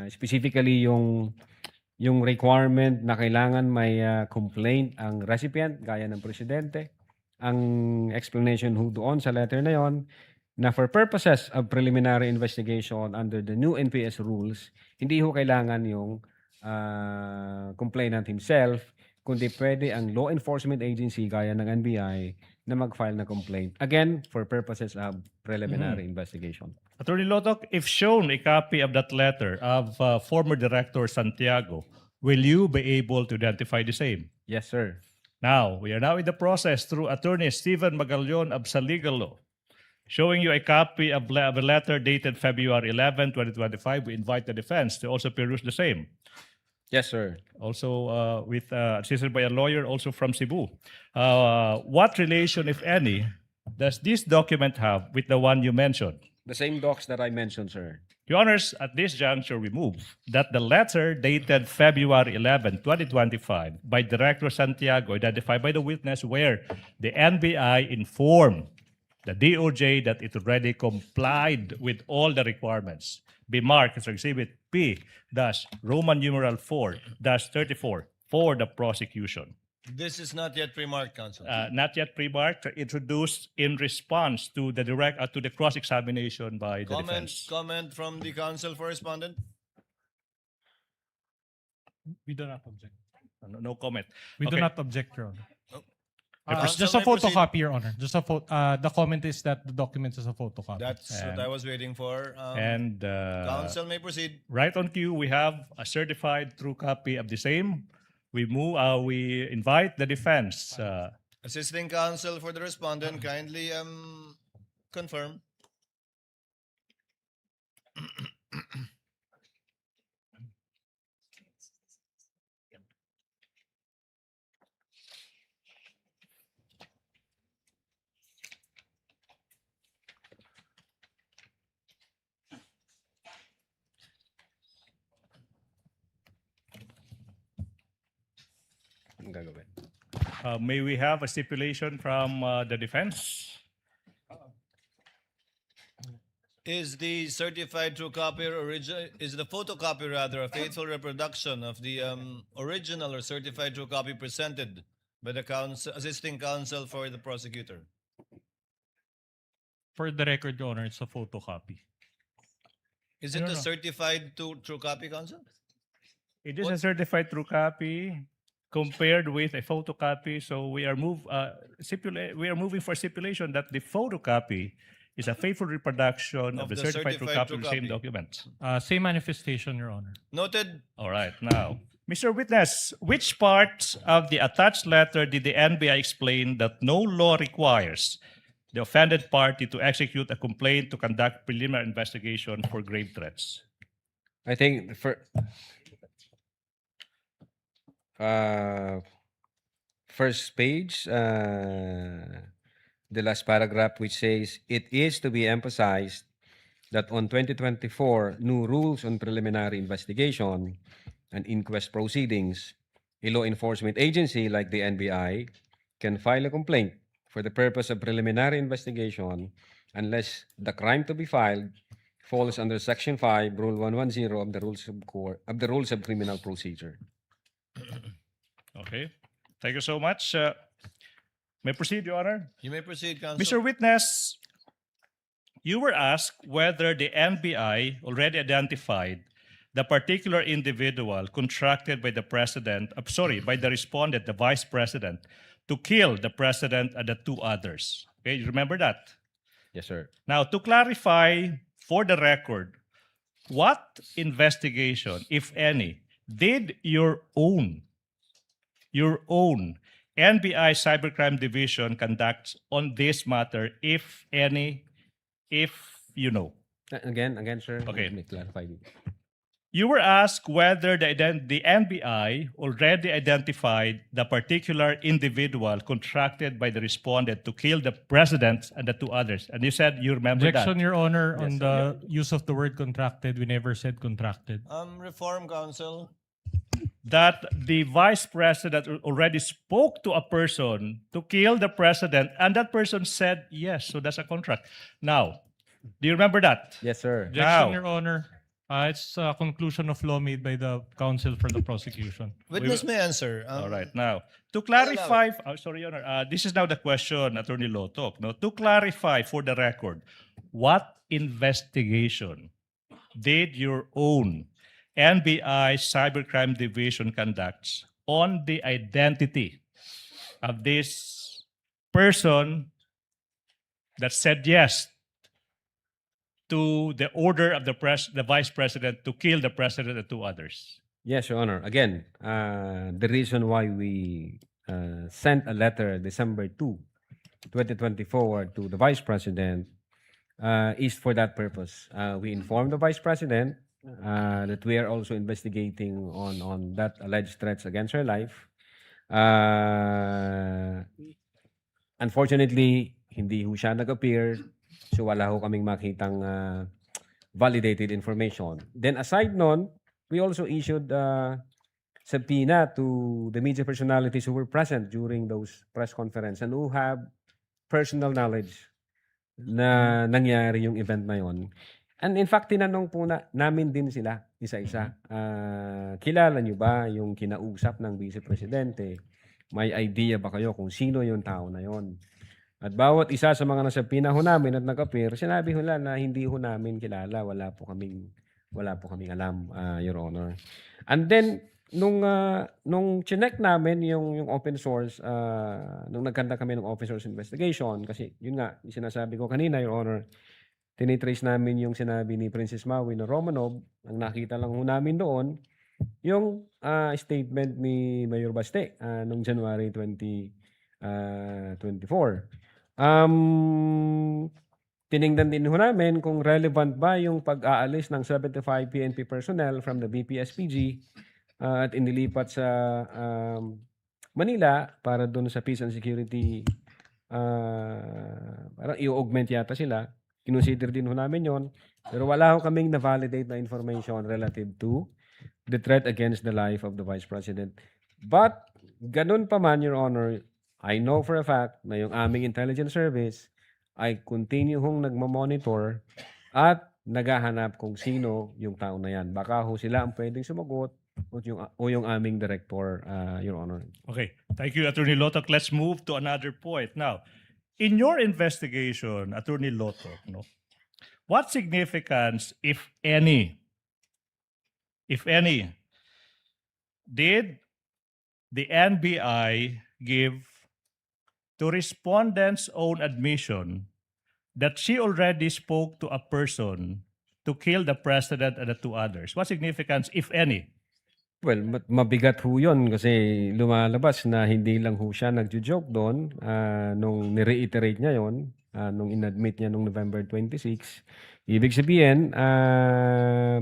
specifically yung requirement na kailangan may complaint ang recipient, gaya ng presidente. Ang explanation ho doon sa letter na yon, na for purposes of preliminary investigation under the new NPS rules, hindi ho kailangan yung complainant himself, kundi pwede ang law enforcement agency gaya ng NBI na mag-file na complaint. Again, for purposes of preliminary investigation. Attorney Lotok, if shown a copy of that letter of former Director Santiago, will you be able to identify the same? Yes, sir. Now, we are now in the process through Attorney Stephen Magallon of Saligal Law, showing you a copy of a letter dated February 11, 2025. We invite the defense to also peruse the same. Yes, sir. Also assisted by a lawyer also from Cebu. What relation, if any, does this document have with the one you mentioned? The same docs that I mentioned, sir. Your Honors, at this juncture, we move that the letter dated February 11, 2025, by Director Santiago, identified by the witness, where the NBI informed the DOJ that it already complied with all the requirements, be marked as Exhibit P-Roman numeral 4-34 for the prosecution. This is not yet pre-marked, Counsel. Not yet pre-marked, introduced in response to the to the cross-examination by the defense. Comment from the counsel for respondent? We do not object. No comment. We do Okay. not object, Your Honor. Counsel Just a may proceed. photocopy, Your Honor. Just a the comment is that the document is a photocopy. That's what I was waiting for. And Counsel may proceed. right on cue, we have a certified true copy of the same. We move. We invite the defense. Assisting counsel for the respondent, kindly confirm. May we have a stipulation from the defense? Is the certified true copy is the photocopy rather a faithful reproduction of the original or certified true copy presented by the assisting counsel for the prosecutor? For the record, Your Honor, it's a photocopy. Is I it don't a know. certified true copy, counsel? It is a certified true copy compared with a photocopy. So we are moving for stipulation that the photocopy is a faithful reproduction of the certified true copy of the same document. Same manifestation, Your Honor. Noted. All right, now, Mr. Witness, which part of the attached letter did the NBI explain that no law requires the offended party to execute a complaint to conduct preliminary investigation for grave threats? I think First page, the last paragraph, which says, it is to be emphasized that on 2024 new rules on preliminary investigation and inquest proceedings, a law enforcement agency like the NBI can file a complaint for the purpose of preliminary investigation unless the crime to be filed falls under Section 5, Rule 110 of the Rules of Criminal Procedure. Okay. Thank you so much. May I proceed, Your Honor? You may proceed, Counsel. Mr. Witness, you were asked whether the NBI already identified the particular individual contracted by the President, by the respondent, the Vice President, to kill the President and the two others. Okay, you remember that? Yes, sir. Now, to clarify for the record, what investigation, if any, did your own NBI Cybercrime Division conduct on this matter, if any, if you know? Again, sir. Okay. Let me clarify. You were asked whether the NBI already identified the particular individual contracted by the respondent to kill the President and the two others. And you said you remember Objection, that. Your Honor, on the use of the word contracted. We never said contracted. Reform, Counsel. That the Vice President already spoke to a person to kill the President, and that person said yes, so that's a contract. Now, do you remember that? Yes, sir. Objection, Now, Your Honor. It's a conclusion of law made by the counsel for the prosecution. Witness may answer. all right. Now, to clarify, sorry, Your Honor, this is now the question, Attorney Lotok. No, to clarify for the record, what investigation did your own NBI Cybercrime Division conduct on the identity of this person that said yes to the order of the Vice President to kill the President and two others? Yes, Your Honor. Again, the reason why we sent a letter December 2, 2024 to the Vice President is for that purpose. We informed the Vice President that we are also investigating on that alleged threats against her life. Unfortunately, hindi ho siya nag-appear, so wala ho kaming makitang validated information. Then aside nun, we also issued subpoena to the media personalities who were present during those press conference and who have personal knowledge na nangyari yung event na yon. And in fact, tinanong po namin din sila isa-isa. Kilala niyo ba yung kinausap ng Vice Presidente? May idea ba kayo kung sino yung tao na yon? At bawat isa sa mga nasabina ho namin at nag-appear, sinabi ho na hindi ho namin kilala. Wala po kaming alam, Your Honor. And then, nung chinek namin yung open source, nung nagkanta kami ng open source investigation, kasi yun nga, yung sinasabi ko kanina, Your Honor, tinitrace namin yung sinabi ni Princess Maui na Romanov. Ang nakita lang ho namin doon, yung statement ni Mayor Baste noong January 2024. Tiningnan din ho namin kung relevant ba yung pag-aalis ng 75 PNP personnel from the BPSPG at inilipat sa Manila para doon sa peace and security, parang i-augment yata sila. Kinonsider din ho namin yon, pero wala ho kaming na-validate na information relative to the threat against the life of the Vice President. But, ganun pa man, Your Honor, I know for a fact na yung aming intelligence service ay continue hong nagmamonitor at naghahanap kung sino yung tao na yan. Baka ho sila ang pwedeng sumagot o yung aming director, Your Honor. Okay. Thank you, Attorney Lotok. Let's move to another point. Now, in your investigation, Attorney Lotok, what significance, if any, did the NBI give to respondent's own admission that she already spoke to a person to kill the President and the two others? What significance, if any? Well, mabigat ho yun kasi lumalabas na hindi lang ho siya nagjo-joke doon nung nireiterate niya yon. nung inadmit niya nung November 26. Ibig sabihin,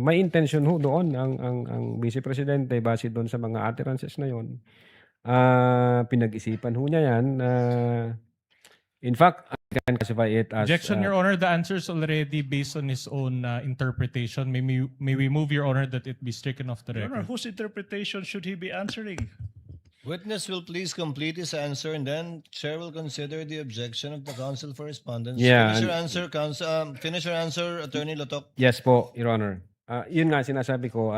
may intention ho doon ang Vice Presidente base doon sa mga utterances na yon. Pinag-isipan ho niya yan. In fact, I can classify it as... Objection, Your Honor. The answer is already based on his own interpretation. May we move, Your Honor, that it be stricken off the Your Honor, record? whose interpretation should he be answering? Witness will please complete his answer, and then Chair will consider the objection of the counsel for respondents. Yeah, Finish your and- answer, finish your answer, Attorney Lotok. Yes po, Your Honor. Yun nga, sinasabi ko,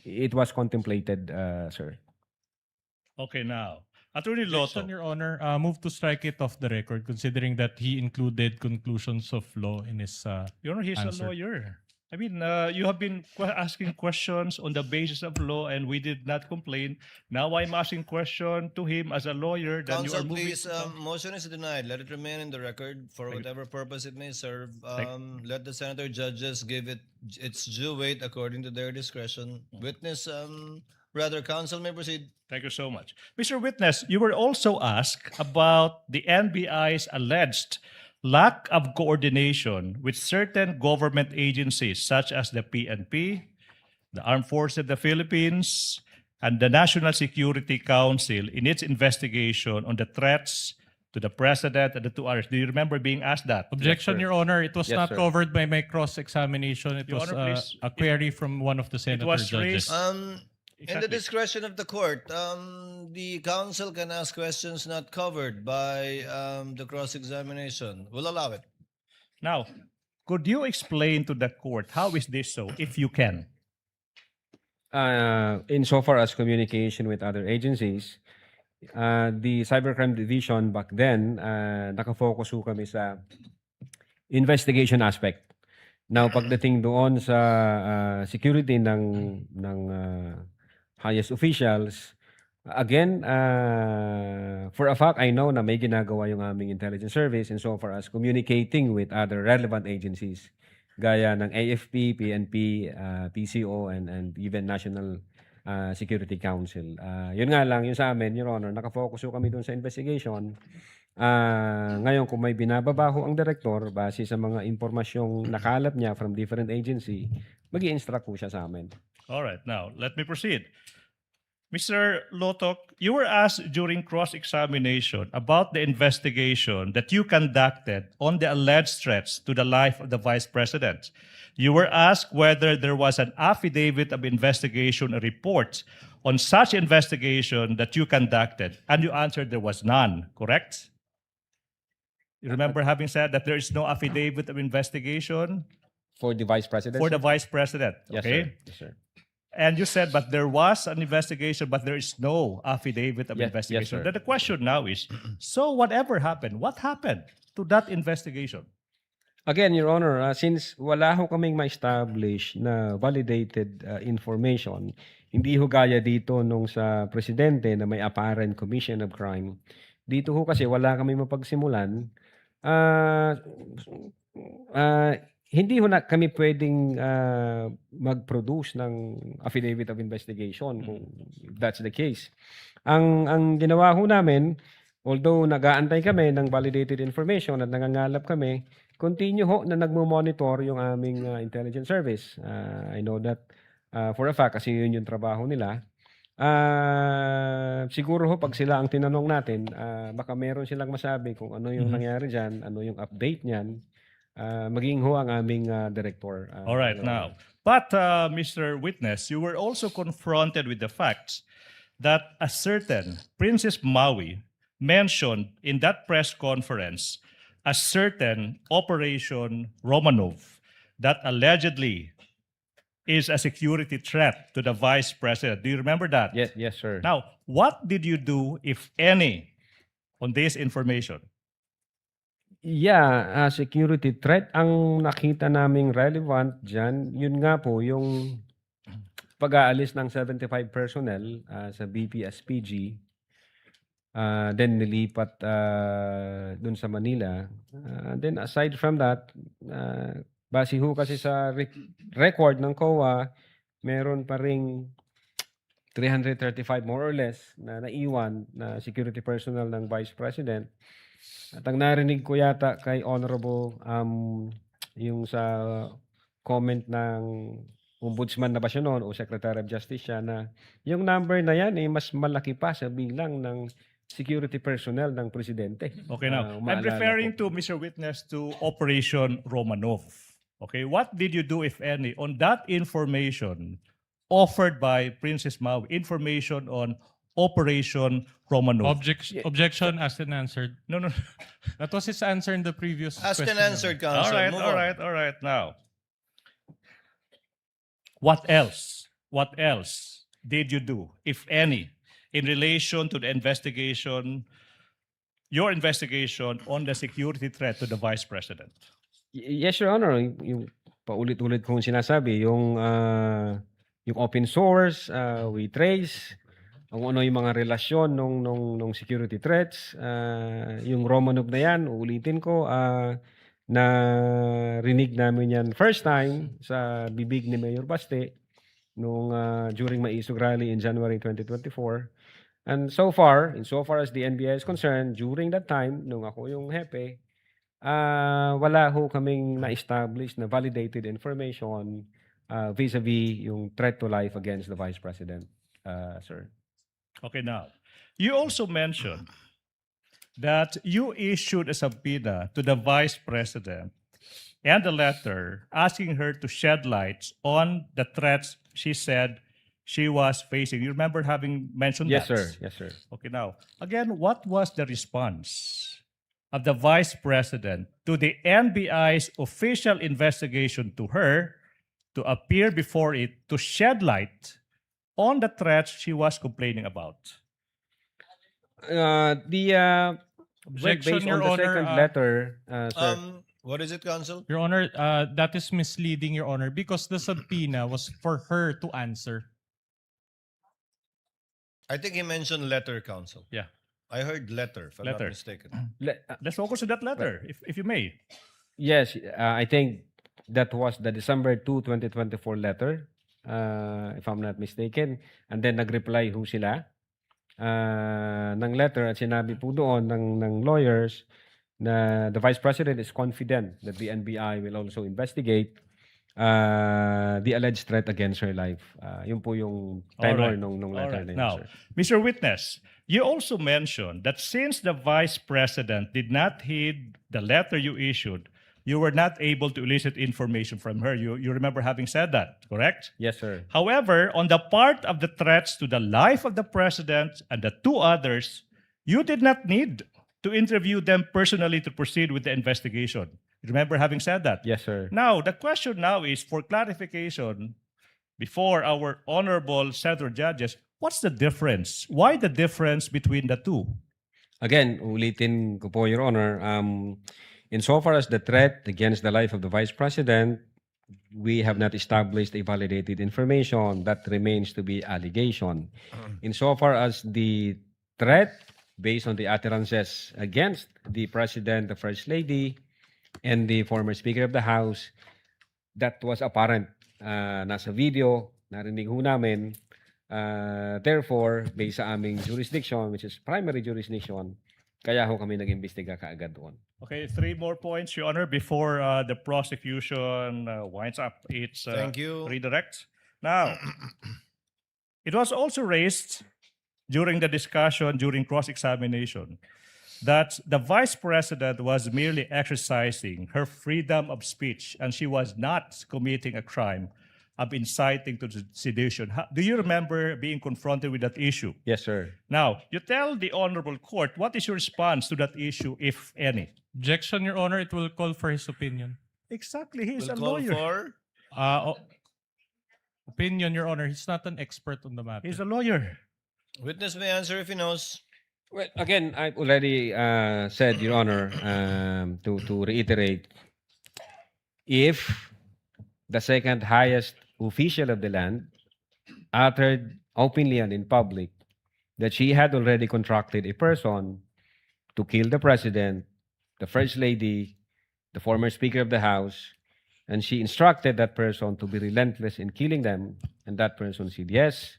it was contemplated, sir. Okay, now. Attorney Objection, Lotto. Your Honor. Move to strike it off the record, considering that he included conclusions of law in his Your Honor, he's answer. a lawyer. I mean, you have been asking questions on the basis of law, and we did not complain. Now I'm asking question to him as a lawyer. Then you Counsel, are moving. please, motion is denied. Let it remain in the record for whatever purpose it may serve. Let the senator judges give it its due weight according to their discretion. Witness, counsel may proceed. Thank you so much. Mr. Witness, you were also asked about the NBI's alleged lack of coordination with certain government agencies such as the PNP, the Armed Forces of the Philippines, and the National Security Council in its investigation on the threats to the President and the two others. Do you remember being asked that? Objection, Your Honor. It was Yes, not sir. covered by my cross-examination. It Your was Honor, please. a query from one of the senator was judges. raised- In the Exactly. discretion of the court, the counsel can ask questions not covered by the cross-examination. We'll allow it. Now, could you explain to the court how is this so, if you can? Insofar as communication with other agencies, the Cybercrime Division back then, nakafocus ho kami sa investigation aspect. Now, pagdating doon sa security ng highest officials, again, for a fact, I know na may ginagawa yung aming intelligence service insofar as communicating with other relevant agencies gaya ng AFP, PNP, PCO, and even National Security Council. Yun nga lang, yun sa amin, Your Honor, nakafocus ho kami doon sa investigation. Ngayon, kung may binababaho ang direktor base sa mga impormasyong nakalap niya from different agency, mag-i-instruct po siya sa amin. All right, now let me proceed. Mr. Lotok, you were asked during cross-examination about the investigation that you conducted on the alleged threats to the life of the Vice President. You were asked whether there was an affidavit of investigation or report on such investigation that you conducted, and you answered there was none, correct? You remember having said that there is no affidavit of investigation For the Vice President? for the sir? Vice President, Yes, okay? sir. Yes, sir. And you said, but there was an investigation, but there is no affidavit of Yes, investigation. sir. Then the question now is, so whatever happened, what happened to that investigation? Again, Your Honor, since wala ho kaming ma-establish na validated information, hindi ho gaya dito nung sa presidente na may apparent commission of crime, dito ho kasi wala kami mapagsimulan, hindi ho na kami pwedeng mag-produce ng affidavit of investigation kung that's the case. Ang ginawa ho namin, although nag-aantay kami ng validated information at nangangalap kami, continue ho na nagmo-monitor yung aming intelligence service. I know that for a fact kasi yun yung trabaho nila. Siguro ho pag sila ang tinanong natin, baka meron silang masabi kung ano yung nangyari dyan, ano yung update niyan. Maging ho ang aming director. All right, now. But, Mr. Witness, you were also confronted with the facts that a certain Princess Maui mentioned in that press conference a certain Operation Romanov that allegedly is a security threat to the Vice President. Do you remember that? Yes, sir. Now, what did you do, if any, on this information? Yeah, security threat. Ang nakita naming relevant dyan, yun nga po, yung pag-aalis ng 75 personnel sa BPSPG, then nilipat dun sa Manila. Then aside from that, base ho kasi sa record ng COA, meron pa ring 335 more or less na naiwan na security personnel ng Vice President. At ang narinig ko yata kay Honorable, yung sa comment ng Ombudsman na ba siya noon o Secretary of Justice siya na yung number na yan mas malaki pa sa bilang ng security personnel ng Presidente. Okay, now, I'm Maalala referring ko. to, Mr. Witness, to Operation Romanov. Okay, what did you do, if any, on that information offered by Princess Maui, information on Operation Romanov? Objection asked and answered. No. That was his answer in the previous Asked question. and answered, Counsel. All right, Move all on. right, all right. Now, what else? What else did you do, if any, in relation to the investigation, your investigation on the security threat to the Vice President? Yes, Your Honor. Yung paulit-ulit kong sinasabi, yung open source, we trace, kung ano yung mga relasyon nung security threats, yung Romanov na yan, uulitin ko, na rinig namin yan first time sa bibig ni Mayor Baste nung during Maisog Rally in January 2024. And so far as the NBI is concerned, during that time, nung ako yung hepe, wala ho kaming na-establish na validated information vis-a-vis yung threat to life against the Vice President, sir. Okay, now, you also mentioned that you issued a subpoena to the Vice President and a letter asking her to shed light on the threats she said she was facing. You remember having mentioned Yes, that? sir. Yes, sir. Okay, now, again, what was the response of the Vice President to the NBI's official investigation to her to appear before it to shed light on the threats she was complaining about? Objection, Based Your on the Honor, second letter, sir. What is it, Counsel? Your Honor, that is misleading, Your Honor, because the subpoena was for her to answer. I think he mentioned letter, Counsel. Yeah. I heard letter, if I'm Letter. not mistaken. Let's focus on that letter, if you may. Yes, I think that was the December 2, 2024 letter, if I'm not mistaken. And then nag-reply ho sila ng letter at sinabi po doon ng lawyers na the Vice President is confident that the NBI will also investigate the alleged threat against her life. Yun po yung tenor nung letter na yun, Now, sir. Mr. Witness, you also mentioned that since the Vice President did not heed the letter you issued, you were not able to elicit information from her. You remember having said that, correct? Yes, sir. However, on the part of the threats to the life of the President and the two others, you did not need to interview them personally to proceed with the investigation. You remember having said that? Yes, sir. Now, the question now is for clarification before our honorable senator judges, what's the difference? Why the difference between the two? Again, ulitin ko po, Your Honor, insofar as the threat against the life of the Vice President, we have not established a validated information. That remains to be allegation. Insofar as the threat based on the utterances against the President, the First Lady, and the former Speaker of the House, that was apparent. Nasa video, narinig ho namin. Therefore, based sa aming jurisdiction, which is primary jurisdiction, kaya ho kami nag-imbestiga kaagad doon. Okay, 3 more points, Your Honor, before the prosecution winds up its Thank you. redirect. Now, it was also raised during the discussion, during cross-examination, that the Vice President was merely exercising her freedom of speech and she was not committing a crime of inciting to sedition. Do you remember being confronted with that issue? Yes, sir. Now, you tell the Honorable Court, what is your response to that issue, if any? Objection, Your Honor, it will call for his opinion. Exactly, he's a Will call lawyer. for Opinion, Your Honor. He's not an expert on the matter. He's a lawyer. witness may answer if he knows. Well, again, I've already said, Your Honor, to reiterate, if the second highest official of the land uttered openly and in public that she had already contracted a person to kill the President, the First Lady, the former Speaker of the House, and she instructed that person to be relentless in killing them, and that person said yes,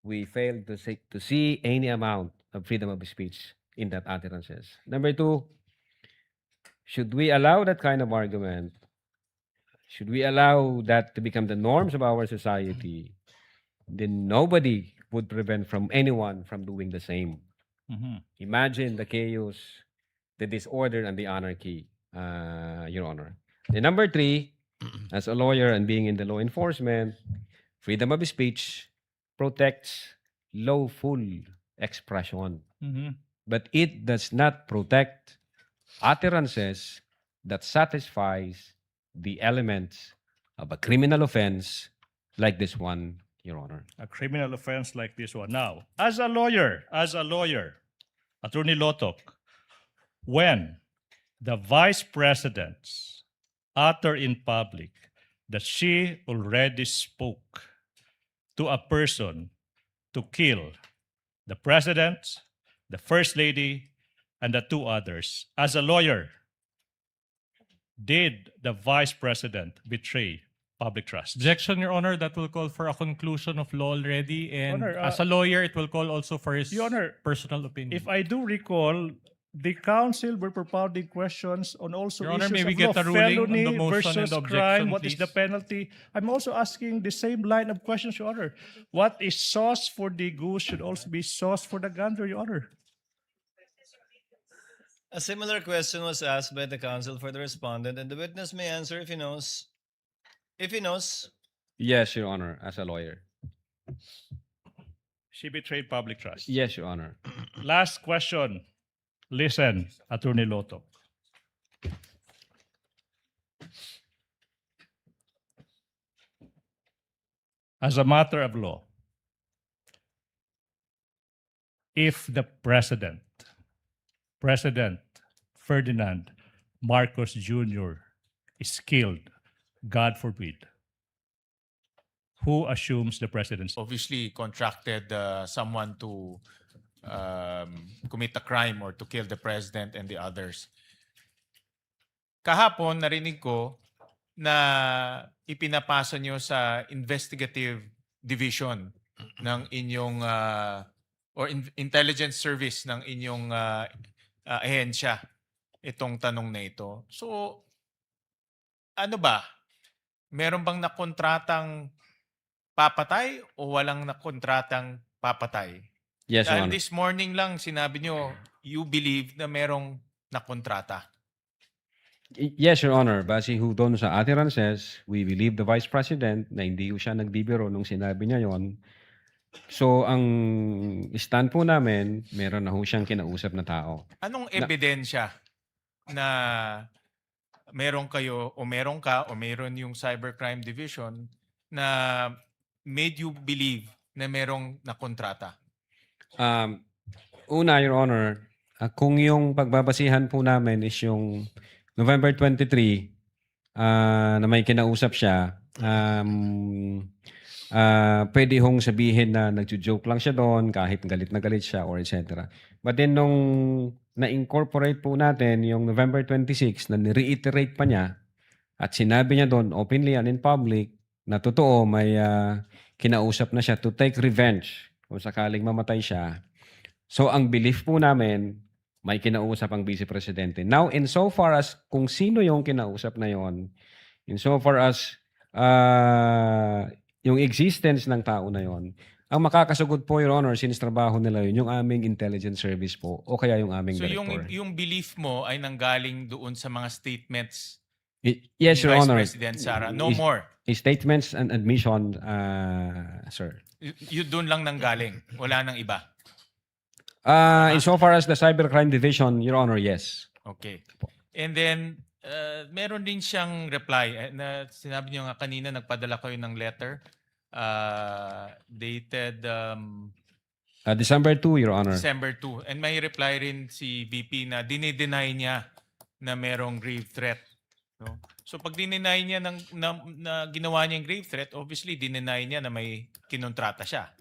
we failed to see any amount of freedom of speech in that utterances. Number two, should we allow that kind of argument? Should we allow that to become the norms of our society? Then nobody would prevent from anyone from doing the same. Imagine the chaos, the disorder, and the anarchy, Your Honor. And number three, as a lawyer and being in the law enforcement, freedom of speech protects lawful expression. But it does not protect utterances that satisfies the elements of a criminal offense like this one, Your Honor. A criminal offense like this one. Now, as a lawyer, Attorney Lotok, when the Vice President utter in public that she already spoke to a person to kill the President, the First Lady, and the two others, as a lawyer, did the Vice President betray public trust? Objection, Your Honor. That will call for a conclusion of law already. And Honor, as a lawyer, it will call also for his Your Honor, personal opinion. if I do recall, the counsel were propounding questions on also Your Honor, issues may we of get law, a ruling on felony the motion versus and the objection, crime, what is please? the penalty? I'm also asking the same line of questions, Your Honor. What is sauce for the goose should also be sauce for the gander, Your Honor. A similar question was asked by the counsel for the respondent, and the witness may answer if he knows. If he knows, Yes, Your Honor, as a lawyer. She betrayed public trust. Yes, Your Honor. Last question. Listen, Attorney Lotok. As a matter of law, if the President Ferdinand Marcos Jr. is killed, God forbid, who assumes the presidency? Obviously contracted someone to commit a crime or to kill the president and the others. Kahapon, narinig ko na ipinapasa nyo sa investigative division ng inyong or intelligence service ng inyong ahensya itong tanong na ito. So, ano ba? Meron bang nakontratang papatay o walang nakontratang papatay? Yes, Your Dahil Honor. this morning lang sinabi nyo, you believe na merong nakontrata. Yes, Your Honor. Base ho doon sa utterances, we believe the Vice President na hindi ho siya nagbibiro nung sinabi niya yon. So, ang stand po namin, meron na ho siyang kinausap na tao. Anong ebidensya na meron kayo o meron ka o meron yung Cybercrime Division na made you believe na merong nakontrata? Una, Your Honor, kung yung pagbabasihan po namin is yung November 23 na may kinausap siya, pwede hong sabihin na nagjo-joke lang siya doon kahit galit na galit siya or etc. But then nung na-incorporate po natin yung November 26 na ni-reiterate pa niya at sinabi niya doon openly and in public na totoo may kinausap na siya to take revenge kung sakaling mamatay siya. So ang belief po namin may kinausap ang Vice Presidente. Now, insofar as kung sino yung kinausap na yon, insofar as yung existence ng tao na yon, ang makakasagot po, Your Honor, since trabaho nila yun, yung aming intelligence service po o kaya yung aming So director. yung belief mo ay nanggaling doon sa mga statements Yes, ni Your Vice Honor. President Sara. No more. Statements and admission, sir. Yun doon lang nanggaling. Wala nang iba. Insofar as the Cybercrime Division, Your Honor, yes. Okay. And then, meron din siyang reply. Na sinabi niyo nga kanina, nagpadala kayo ng letter dated December 2, Your Honor. December 2. And may reply rin si VP na dinideny niya na merong grave threat. No? So pag dineny niya na ginawa niya yung grave threat, obviously dineny niya na may kinontrata siya.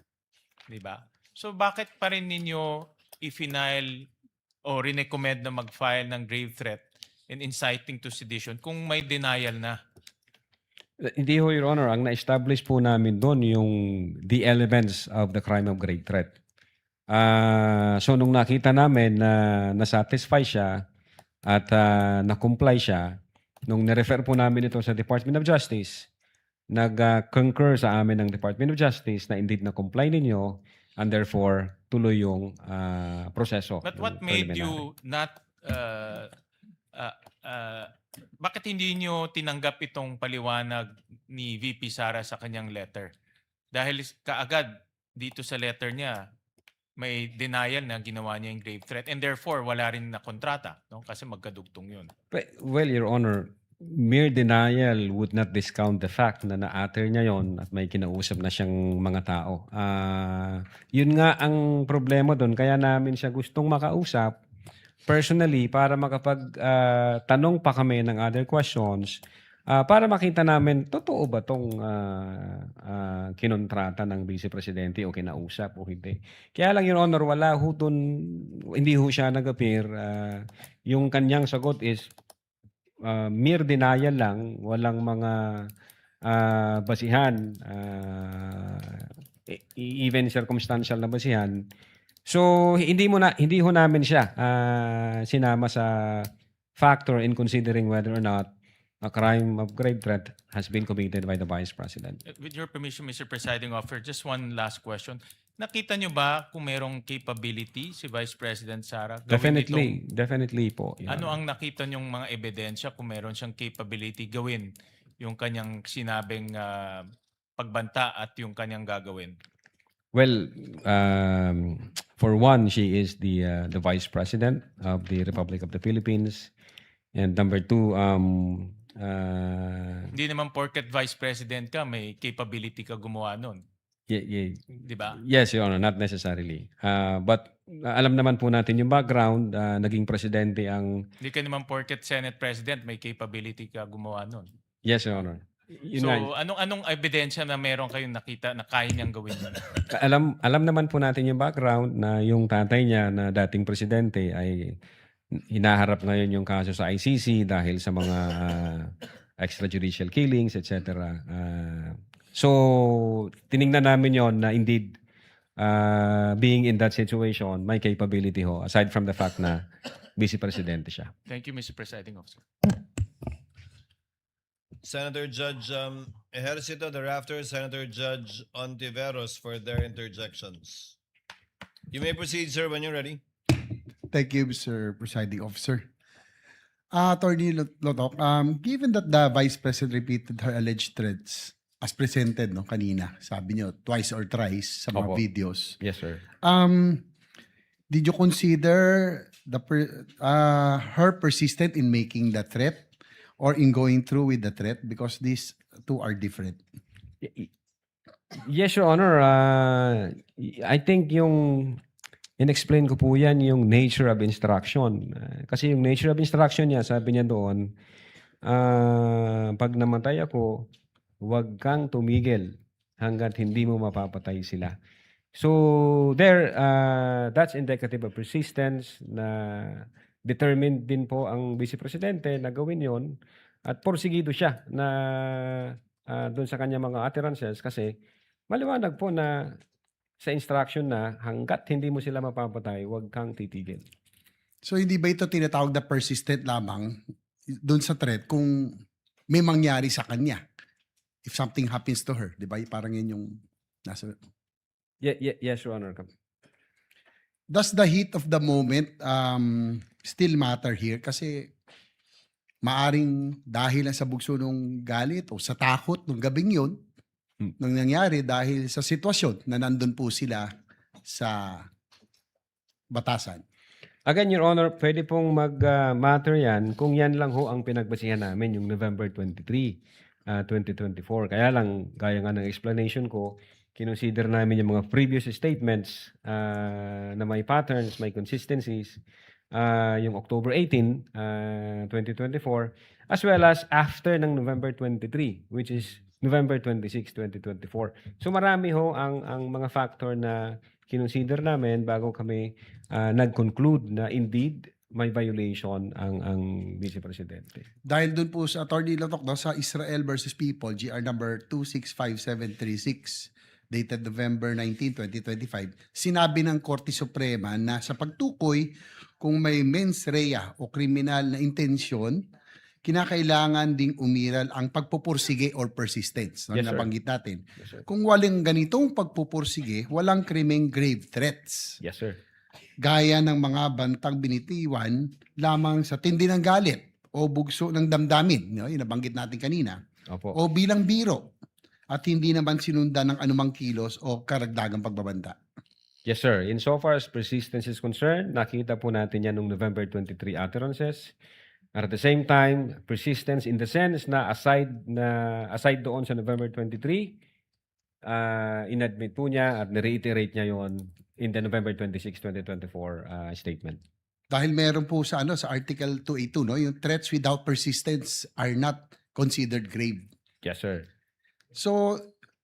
Di ba? So bakit pa rin ninyo i-file o recommend na mag-file ng grave threat and inciting to sedition kung may denial na? Hindi ho, Your Honor. Ang na-establish po namin doon yung the elements of the crime of grave threat. So nung nakita namin na nasatisfy siya at na-comply siya, nung nirefer po namin ito sa Department of Justice, nag-concur sa amin ng Department of Justice na indeed na-comply ninyo and therefore tuloy yung proseso. But yung what made preliminary. you not, bakit hindi nyo tinanggap itong paliwanag ni VP Sara sa kanyang letter? Dahil kaagad dito sa letter niya, may denial na ginawa niya yung grave threat and therefore wala rin na kontrata, no? Kasi magkadugtong yun. Well, Your Honor, mere denial would not discount the fact na na-utter niya yon at may kinausap na siyang mga tao. Yun nga ang problema doon. Kaya namin siya gustong makausap personally para makapag-tanong pa kami ng other questions para makita namin, totoo ba itong kinontrata ng Vice Presidente o kinausap o hindi. Kaya lang, Your Honor, wala ho dun, hindi ho siya nag-appear. Yung kanyang sagot is mere denial lang, walang mga basihan, even circumstantial na basihan. So hindi ho namin siya sinama sa factor in considering whether or not a crime of grave threat has been committed by the Vice President. With your permission, Mr. Presiding Officer, just one last question. Nakita nyo ba kung merong capability si Vice President Sara? Definitely po. Ano ang nakita nyong mga ebidensya kung meron siyang capability gawin yung kanyang sinabing pagbanta at yung kanyang gagawin? Well, for one, she is the Vice President of the Republic of the Philippines. And number two, hindi naman porket Vice President ka, may capability ka gumawa nun. Di ba? Yes, Your Honor, not necessarily. But alam naman po natin yung background, naging presidente ang... Hindi ka naman porket Senate President, may capability ka gumawa nun. Yes, Your Honor. So, anong ebidensya na meron kayong nakita na kaya niyang gawin yun? Alam naman po natin yung background na yung tatay niya na dating presidente ay hinaharap ngayon yung kaso sa ICC dahil sa mga extrajudicial killings, etc. So, tiningnan namin yon na indeed being in that situation, may capability ho, aside from the fact na Vice Presidente siya. Thank you, Mr. Presiding Officer. Senator Judge Ejercito, thereafter Senator Judge Ontiveros for their interjections. You may proceed, sir, when you're ready. Thank you, Mr. Presiding Officer. Attorney Lotok, given that the Vice President repeated her alleged threats as presented kanina, sabi niyo twice or thrice sa mga videos. Yes, sir. Did you consider her persistent in making the threat or in going through with the threat, because these two are different? Yes, Your Honor. I think yung in-explain ko po yan yung nature of instruction. Kasi yung nature of instruction niya, sabi niya doon, pag namatay ako, huwag kang tumigil hanggat hindi mo mapapatay sila. So there, that's indicative of persistence na determined din po ang Vice Presidente na gawin yon at porsigido siya na doon sa kanya mga utterances kasi maliwanag po na sa instruction na hanggat hindi mo sila mapapatay, huwag kang titigil. So hindi ba ito tinatawag na persistent lamang doon sa threat kung may mangyari sa kanya? If something happens to her, di ba? Parang yun yung nasa... Yes, Your Honor. Does the heat of the moment still matter here? Kasi maaring dahil sa bugso ng galit o sa takot ng gabing yun, nang nangyari dahil sa sitwasyon na nandun po sila sa batasan. Again, Your Honor, pwede pong mag-matter yan kung yan lang ho ang pinagbasihan namin, yung November 23, 2024. Kaya lang, gaya nga ng explanation ko, kinonsider namin yung mga previous statements na may patterns, may consistencies, yung October 18, 2024, as well as after ng November 23, which is November 26, 2024. So marami ho ang mga factor na kinonsider namin bago kami nag-conclude na indeed may violation ang Vice Presidente. Dahil dun po sa Attorney Lotok, sa Israel versus People, GR number 265736, dated November 19, 2025, sinabi ng Korte Suprema na sa pagtukoy kung may mens rea o kriminal na intensyon, kinakailangan ding umiral ang pagpupursige or persistence. Yes, sir. Nabanggit natin. Yes, sir. Kung walang ganitong pagpupursige, walang krimeng grave threats. Yes, sir. Gaya ng mga bantang binitiwan lamang sa tindi ng galit o bugso ng damdamin, yung nabanggit natin kanina, Opo. o bilang biro at hindi naman sinundan ng anumang kilos o karagdagang pagbabanta. Yes, sir. Insofar as persistence is concerned, nakita po natin yan noong November 23 utterances. At the same time, persistence in the sense na aside doon sa November 23, inadmit po niya at nireiterate niya yon in the November 26, 2024 statement. Dahil meron po sa sa Article 282, yung threats without persistence are not considered grave. Yes, sir. So,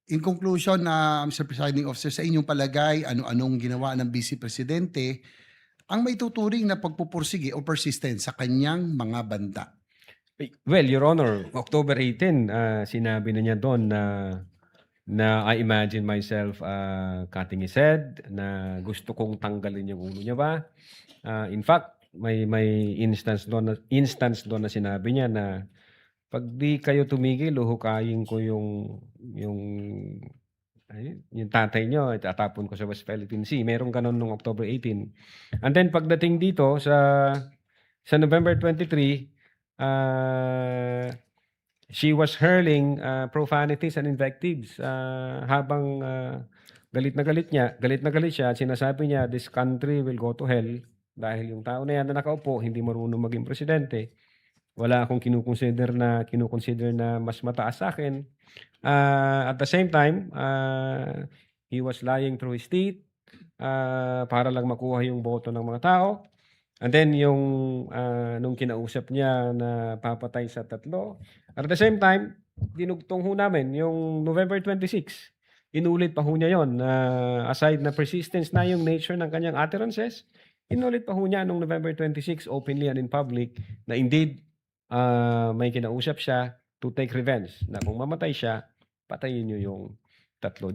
in conclusion, Mr. Presiding Officer, sa inyong palagay, ano-anong ginawa ng Vice Presidente ang may tuturing na pagpupursige o persistence sa kanyang mga banta? Well, Your Honor, October 18, sinabi na niya doon na I imagine myself cutting his head, na gusto kong tanggalin yung ulo niya ba. In fact, may instance doon na sinabi niya na pag di kayo tumigil, huhukayin ko yung tatay nyo, itatapon ko sa West Philippine Sea. Merong ganun nung October 18. And then pagdating dito sa November 23, she was hurling profanities and invectives habang galit na galit siya at sinasabi niya, this country will go to hell dahil yung tao na yan na nakaupo hindi marunong maging presidente. Wala akong kinukonsider na mas mataas sa akin. At the same time, he was lying through his teeth para lang makuha yung boto ng mga tao. And then nung kinausap niya na papatay sa 3. At the same time, dinugtong ho namin yung November 26. Inulit pa ho niya yun. Aside na persistence na yung nature ng kanyang utterances, inulit pa ho niya nung November 26 openly and in public na indeed may kinausap siya to take revenge na kung mamatay siya, patayin niyo yung 3.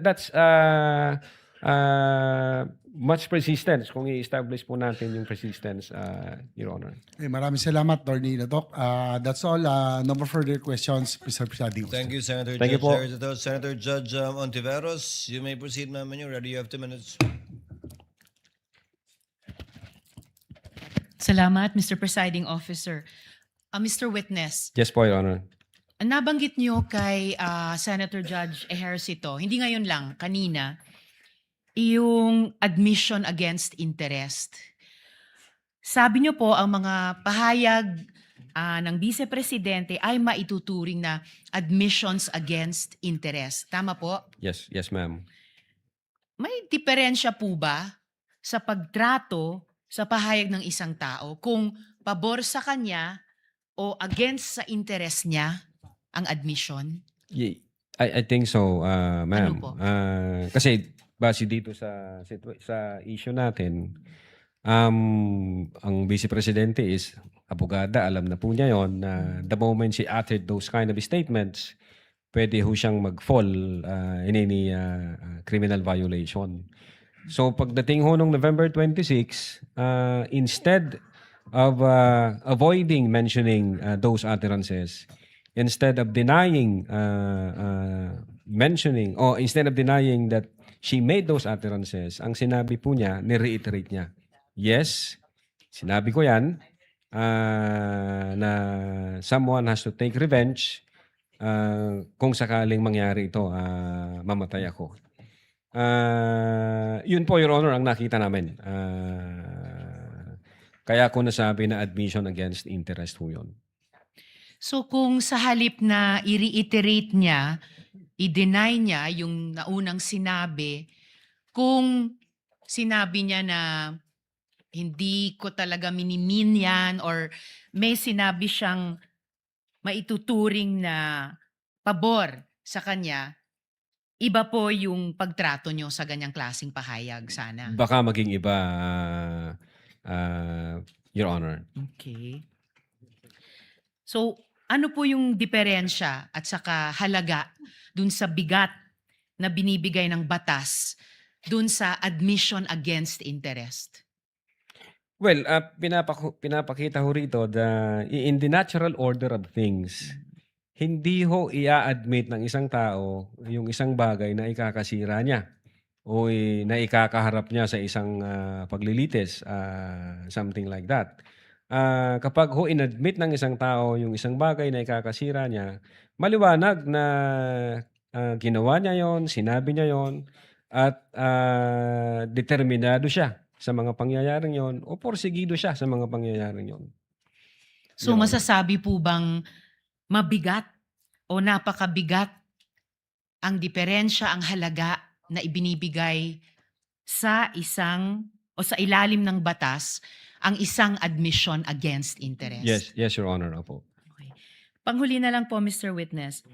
That's much persistence kung i-establish po natin yung persistence, Your Honor. Maraming salamat, Attorney Latok. That's all. No more further questions, Mr. Presiding Officer. Thank you, Senator Thank you Judge po. Senator Judge Ontiveros, you may proceed, ma'am, when you're ready. You have 2 minutes. Salamat, Mr. Presiding Officer. Mr. Witness, Yes po, Your Honor. nabanggit niyo kay Senator Judge Ejercito, hindi ngayon lang, kanina, yung admission against interest. Sabi niyo po ang mga pahayag ng Vice Presidente ay maituturing na admissions against interest. Tama po? Yes, ma'am. May diferensya po ba sa pagtrato sa pahayag ng isang tao kung pabor sa kanya o against sa interest niya ang admission? I think so, ma'am. Ano po? Kasi base dito sa issue natin, ang Vice Presidente is abogada, alam na po niya yon na the moment she uttered those kind of statements, pwede ho siyang mag-fall in any criminal violation. So pagdating ho nung November 26, instead of avoiding mentioning those utterances, instead of denying instead of denying that she made those utterances, ang sinabi po niya, ni-reiterate niya, yes, sinabi ko yan, na someone has to take revenge kung sakaling mangyari ito, mamatay ako. Yun po, Your Honor, ang nakita namin. Kaya ko nasabi na admission against interest ho yun. So kung sa halip na i-reiterate niya, i-deny niya yung naunang sinabi, kung sinabi niya na hindi ko talaga minimin yan or may sinabi siyang maituturing na pabor sa kanya, iba po yung pagtrato niyo sa ganyang klaseng pahayag sana. Baka maging iba, Your Honor. Okay. So, ano po yung diferensya at saka halaga dun sa bigat na binibigay ng batas dun sa admission against interest? Well, pinapakita ho rito in the natural order of things, hindi ho i-admit ng isang tao yung isang bagay na ikakasira niya o na ikakaharap niya sa isang paglilitis, something like that. Kapag ho inadmit ng isang tao yung isang bagay na ikakasira niya, maliwanag na ginawa niya yon, sinabi niya yon, at determinado siya sa mga pangyayaring yon o porsigido siya sa mga pangyayaring yon. So masasabi po bang mabigat o napakabigat ang diferensya, ang halaga na ibinibigay sa isang o sa ilalim ng batas ang isang admission against interest? Yes, Your Honor. Opo. Panghuli na lang po, Mr. Witness.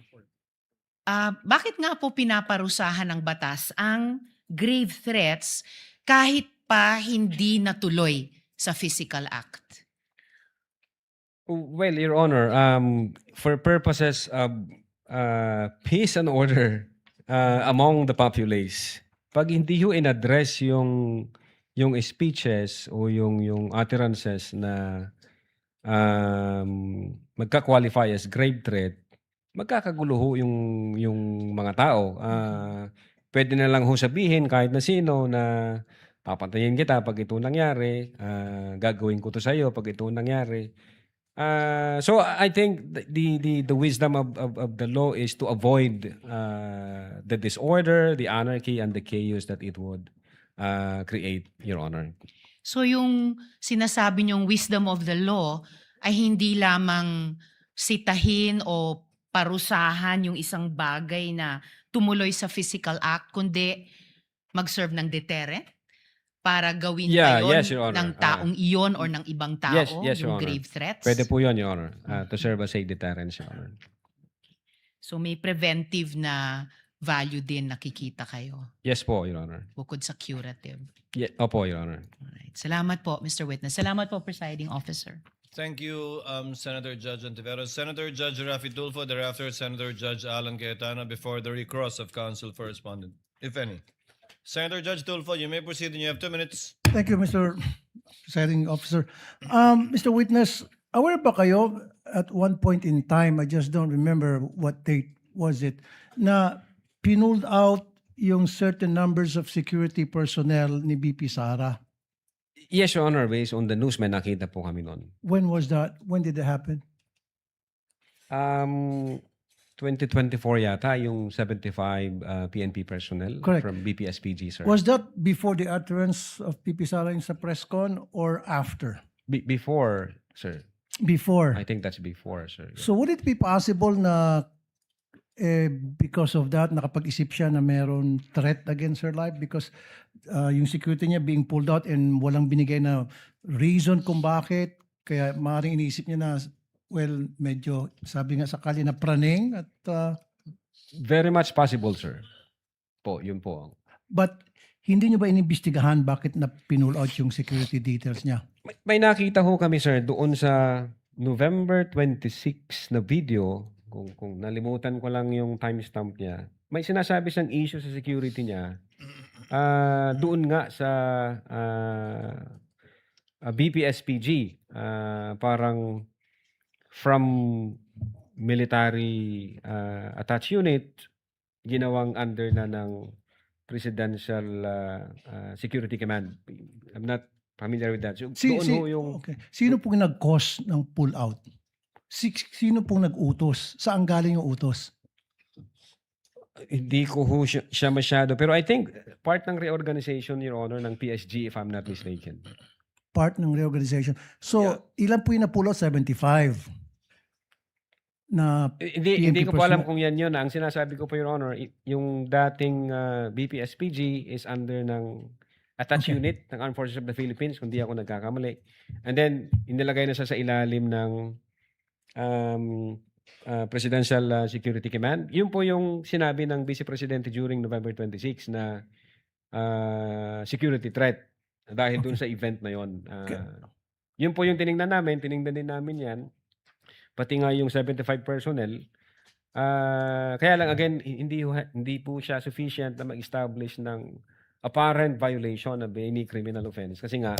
Bakit nga po pinaparusahan ng batas ang grave threats kahit pa hindi natuloy sa physical act? Well, Your Honor, for purposes of peace and order among the populace, pag hindi ho in-address yung speeches o yung utterances na magka-qualify as grave threat, magkakagulo ho yung mga tao. Pwede na lang ho sabihin kahit na sino na papatayin kita pag ito nangyari, gagawin ko to sa iyo pag ito nangyari. So I think the wisdom of the law is to avoid the disorder, the anarchy, and the chaos that it would create, Your Honor. So yung sinasabi niyong wisdom of the law ay hindi lamang sitahin o parusahan yung isang bagay na tumuloy sa physical act, kundi mag-serve ng deterrent para gawin Yes, Your Honor. ng taong iyon or ng ibang tao, Yes, Your yung Honor. grave threats? Pwede po yun, Your Honor, to serve as a deterrence, Your Honor. So may preventive na value din nakikita kayo Yes po, Your Honor. bukod sa curative. Opo, Your Honor. Alright. Salamat po, Mr. Witness. Salamat po, Presiding Officer. Thank you, Senator Judge Antiveros. Senator Judge Rafi Tulfo, thereafter Senator Judge Alan Cayetano before the recross of counsel for respondent, if any. Senator Judge Tulfo, you may proceed and you have 2 minutes. Thank you, Mr. Presiding Officer. Mr. Witness, aware ba kayo at one point in time, I just don't remember what date was it, na pinulled out yung certain numbers of security personnel ni BP Sara? Yes, Your Honor. Based on the news, may nakita po kami noon. When was that? When did it happen? 2024 yata, yung 75 PNP personnel Correct. from BPSPG, sir. Was that before the utterance of BP Sara in sa press con or after? Before, sir. Before. I think that's before, sir. So would it be possible na because of that, nakapag-isip siya na meron threat against her life because yung security niya being pulled out and walang binigay na reason kung bakit, kaya maaaring iniisip niya na, well, medyo sabi nga sakali na praning at Very much possible, sir. Po, yun po. but hindi niyo ba inimbestigahan bakit na pinull out yung security details niya? May nakita ho kami, sir, doon sa November 26 na video, kung nalimutan ko lang yung timestamp niya, may sinasabi siyang issue sa security niya doon nga sa BPSPG, parang from military attached unit, ginawang under na ng Presidential Security Command. I'm not familiar with that. So, doon ho yung... Okay. Sino pong nag-cause ng pull out? Sino pong nag-utos? Saan galing yung utos? Hindi ko ho siya masyado. Pero I think part ng reorganization, Your Honor, ng PSG, if I'm not mistaken. Part ng reorganization. So, ilan po yung na-pull out? 75. Na Hindi PNP ko po alam personnel. kung yan yun. Ang sinasabi ko po, Your Honor, yung dating BPSPG is under ng attached unit ng Armed Forces of the Philippines, kung di ako nagkakamali. And then, inilagay na siya sa ilalim ng Presidential Security Command. Yun po yung sinabi ng Vice Presidente during November 26 na security threat dahil dun sa event na yun. Yun po yung tiningnan din namin yan. Pati nga yung 75 personnel, Kaya lang again, hindi po siya sufficient na mag-establish ng apparent violation of any criminal offense. Kasi nga,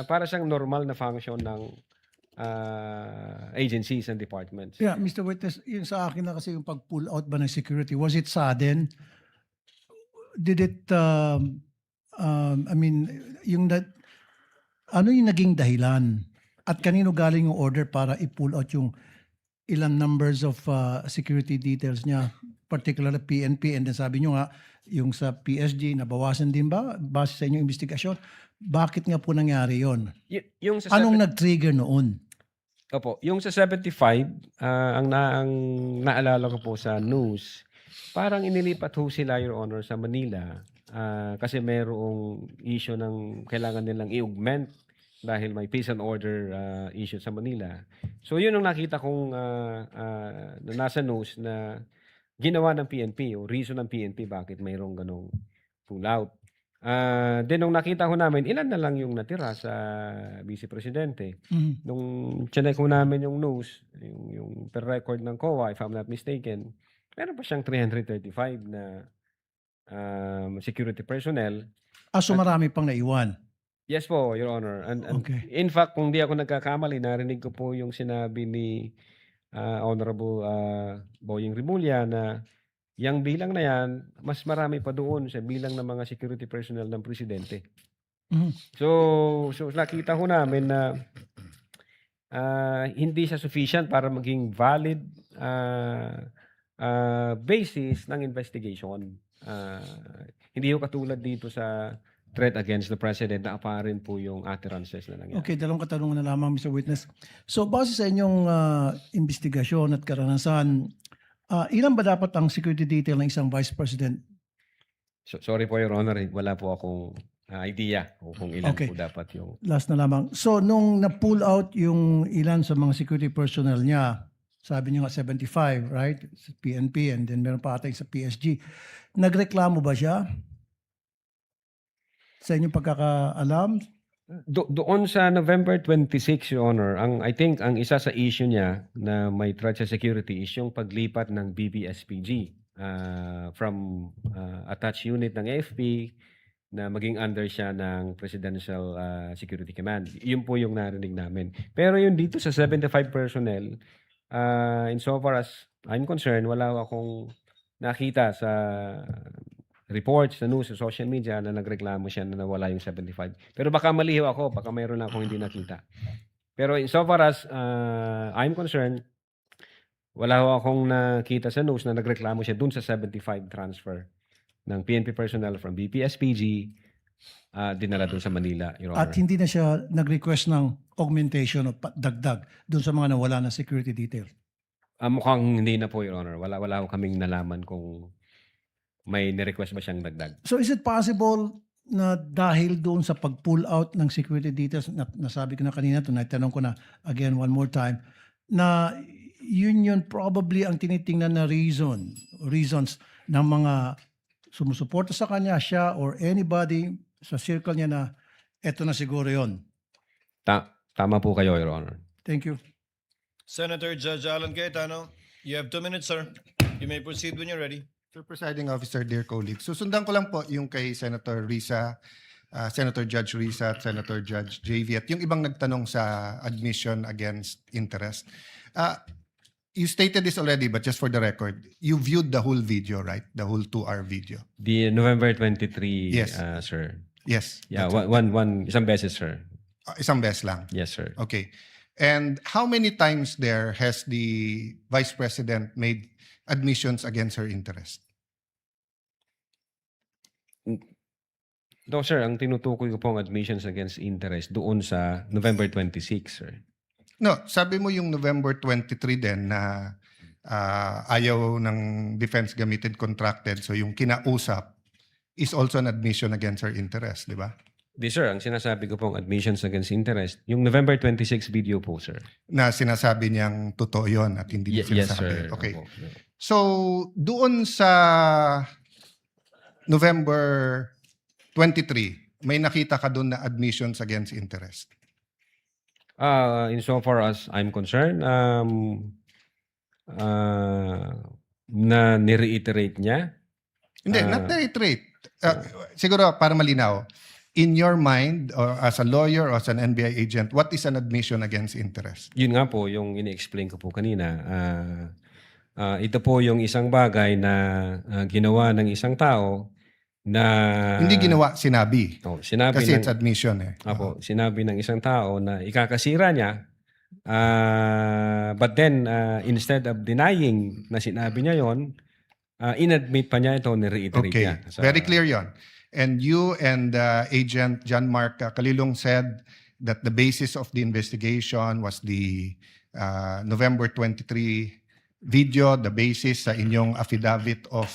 para siyang normal na function ng agencies and departments. Yeah, Mr. Witness, yung sa akin na kasi yung pag-pull out ba ng security, was it sudden? Did it, I mean, ano yung naging dahilan? At kanino galing yung order para i-pull out yung ilang numbers of security details niya, particularly PNP, and then sabi nyo nga, yung sa PSG, nabawasan din ba base sa inyong investigasyon? Bakit nga po nangyari yon? Yung sa Anong nag-trigger noon? Opo, yung sa 75, ang naalala ko po sa news, parang inilipat ho sila, Your Honor, sa Manila kasi mayroong issue ng kailangan nilang i-augment dahil may peace and order issue sa Manila. So yun ang nakita kong na nasa news na ginawa ng PNP o reason ng PNP bakit mayroong ganong pull out. Then nung nakita ko namin, ilan na lang yung natira sa Vice Presidente. Nung chinek ko namin yung news, yung per record ng COA, if I'm not mistaken, meron pa siyang 335 na security personnel. So marami pang naiwan? Yes po, Your Honor. And Okay. in fact, kung di ako nagkakamali, narinig ko po yung sinabi ni Honorable Boying Rimulya na yung bilang na yan, mas marami pa doon sa bilang ng mga security personnel ng Presidente. So nakita ko namin na hindi siya sufficient para maging valid basis ng investigation. Hindi ko katulad dito sa threat against the President na apparent po yung utterances na nangyari. Okay, dalawang katanungan na lamang, Mr. Witness. So, base sa inyong investigasyon at karanasan, ilan ba dapat ang security detail ng isang Vice President? Sorry po, Your Honor, wala po akong idea kung ilan Okay. po dapat yung... Last na lamang. So, nung na-pull out yung ilan sa mga security personnel niya, sabi niyo nga 75, right? Sa PNP and then meron pa atay sa PSG. Nagreklamo ba siya? Sa inyong pagkakaalam? Doon sa November 26, Your Honor, I think ang isa sa issue niya na may threat sa security is yung paglipat ng BBSPG from attached unit ng AFP na maging under siya ng Presidential Security Command. Yun po yung narinig namin. Pero yun dito sa 75 personnel, insofar as I'm concerned, wala akong nakita sa reports, sa news, sa social media na nagreklamo siya na nawala yung 75. Pero baka maliho ako, baka mayroon akong hindi nakita. Pero insofar as I'm concerned, wala akong nakita sa news na nagreklamo siya dun sa 75 transfer ng PNP personnel from BPSPG dinala dun sa Manila, Your Honor. At hindi na siya nag-request ng augmentation o dagdag dun sa mga nawala na security detail? Mukhang hindi na po, Your Honor. Wala ko kaming nalaman kung may ni-request ba siyang dagdag. So is it possible na dahil doon sa pag-pull out ng security details, nasabi ko na kanina, tinatanong ko na again one more time, na yun probably ang tinitingnan na reasons ng mga sumusuporta sa kanya, siya or anybody sa circle niya na eto na siguro yon. Tama po kayo, Your Honor. Thank you. Senator Judge Alan Cayetano, you have 2 minutes, sir. You may proceed when you're ready. Mr. Presiding Officer, dear colleagues, susundan ko lang po yung kay Senator Risa, Senator Judge Risa at Senator Judge JV at yung ibang nagtanong sa admission against interest. You stated this already, but just for the record, you viewed the whole video, right? The whole 2-hour video. The November 23, Yes. Sir. Yes. Yeah, that's isang beses, sir. Isang beses lang. Yes, sir. Okay. And how many times there has the Vice President made admissions against her interest? No, sir. Ang tinutukoy ko po ang admissions against interest doon sa November 26, sir. No, sabi mo yung November 23 din na ayaw ng defense gamitin contracted. So yung kinausap is also an admission against her interest, di ba? Di, sir. Ang sinasabi ko po ang admissions against interest, yung November 26 video po, sir. Na sinasabi niyang totoo yon at hindi niya Yes, sinasabi. sir. Okay. Opo. So, doon sa November 23, may nakita ka doon na admissions against interest? Insofar as I'm concerned, na ni-reiterate niya. Hindi, not reiterate. Siguro para malinaw, in your mind, or as a lawyer or as an NBI agent, what is an admission against interest? Yun nga po yung ini-explain ko po kanina. Ito po yung isang bagay na ginawa ng isang tao na... Hindi ginawa, sinabi. Sinabi Kasi ng, it's admission eh. Apo, sinabi ng isang tao na ikakasira niya, but then instead of denying na sinabi niya yon, inadmit pa niya ito, ni-reiterate Okay, niya. very clear yon. And you and Agent John Mark Kalilong said that the basis of the investigation was the November 23 video, the basis sa inyong affidavit of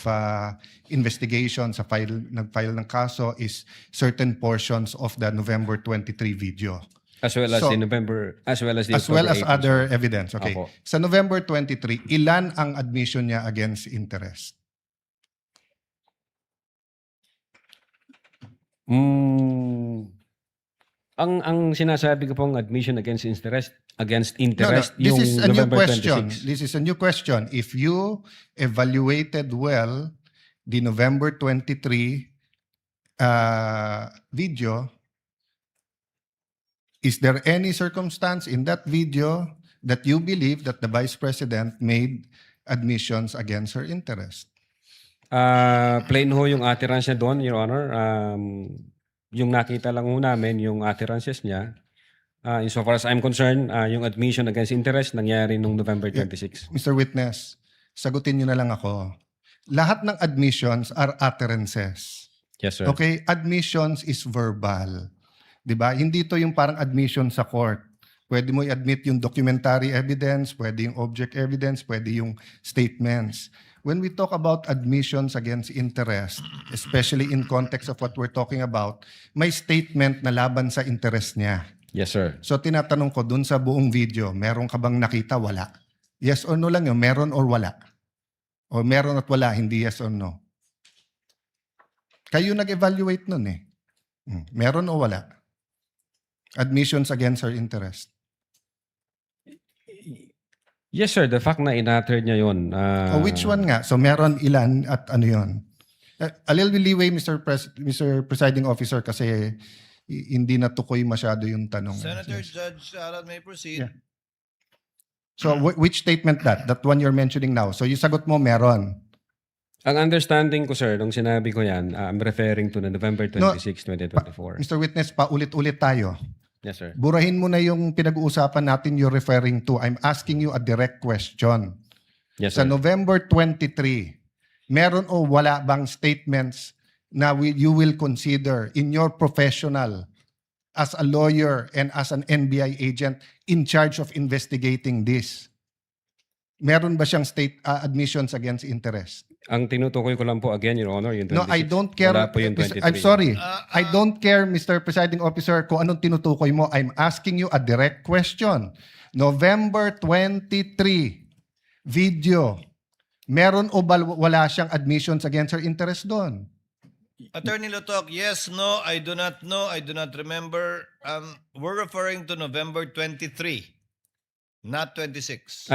investigation sa nag-file ng kaso is certain portions of the November 23 video. As well as the November, as well as the as well October as 8, other evidence. Okay. Apo. Sa November 23, ilan ang admission niya against interest? Ang sinasabi ko pong admission against interest This yung is a new November question. 26. This is a new question. If you evaluated well the November 23 video, is there any circumstance in that video that you believe that the Vice President made admissions against her interest? Plain ho yung utterance niya doon, Your Honor. Yung nakita lang ho namin, yung utterances niya. Insofar as I'm concerned, yung admission against interest nangyari nung November 26. Mr. Witness, sagutin niyo na lang ako. Lahat ng admissions are utterances. Yes, sir. Okay? Admissions is verbal. Diba? Hindi ito yung parang admission sa court. Pwede mo i-admit yung documentary evidence, pwede yung object evidence, pwede yung statements. When we talk about admissions against interest, especially in context of what we're talking about, may statement na laban sa interest niya. Yes, sir. So tinatanong ko dun sa buong video, meron ka bang nakita? Wala. Yes or no lang yun, meron or wala. O meron at wala, hindi yes or no. Kayo nag-evaluate nun eh. Meron o wala? Admissions against her interest. Yes, sir. The fact na inatter niya yun. Which one nga? So meron ilan at ano yun? A little leeway, Mr. Presiding Officer, kasi hindi natukoy masyado yung tanong. Senator Judge Sara, may proceed. Yeah. So which statement that? That one you're mentioning now. So yung sagot mo, meron. Ang understanding ko, sir, nung sinabi ko yan, I'm referring to the November 26, 2024. Mr. Witness, paulit-ulit tayo. Yes, sir. Burahin mo na yung pinag-uusapan natin you're referring to. I'm asking you a direct question. Yes, Sa sir. November 23, meron o wala bang statements na you will consider in your professional as a lawyer and as an NBI agent in charge of investigating this? Meron ba siyang admissions against interest? Ang tinutukoy ko lang po again, Your Honor, yung 26. No, I don't care. Wala po yung 23. I'm sorry. I don't care, Mr. Presiding Officer, kung anong tinutukoy mo. I'm asking you a direct question. November 23 video. Meron o wala siyang admissions against her interest doon? Attorney Lotok, yes, no, I do not know, I do not remember. We're referring to November 23, not 26.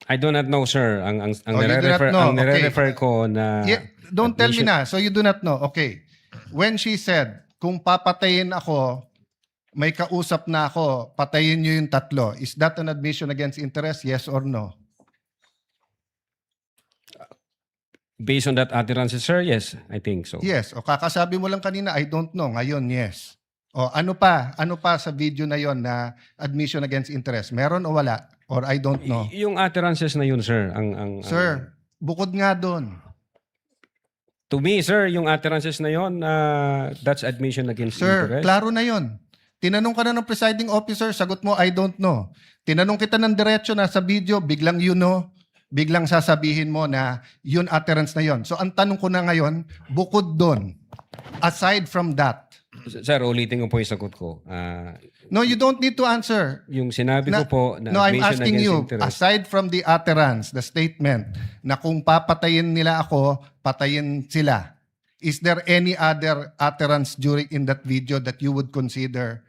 I do not know, sir. Ang you do not know. ang nire-refer ko na... Yeah, don't tell me na. So you do not know. Okay. When she said, kung papatayin ako, may kausap na ako, patayin niyo yung tatlo. Is that an admission against interest? Yes or no? Based on that utterance, sir, yes, I think so. Yes. O kakasabi mo lang kanina, I don't know. Ngayon, yes. O ano pa? Ano pa sa video na yon na admission against interest? Meron o wala? Or I don't know? Yung utterances na yun, sir. Sir, bukod nga doon. To me, sir, yung utterances na yun, that's admission against Sir, interest. klaro na yon. Tinanong ka na ng presiding officer, sagot mo, I don't know. Tinanong kita ng diretso na sa video, biglang you know, biglang sasabihin mo na yun utterance na yon. So ang tanong ko na ngayon, bukod doon, aside from that. Sir, ulitin ko po yung sagot ko. No, you don't need to answer. Yung sinabi ko po na no, I'm admission asking against you, interest. aside from the utterance, the statement, na kung papatayin nila ako, patayin sila, is there any other utterance in that video that you would consider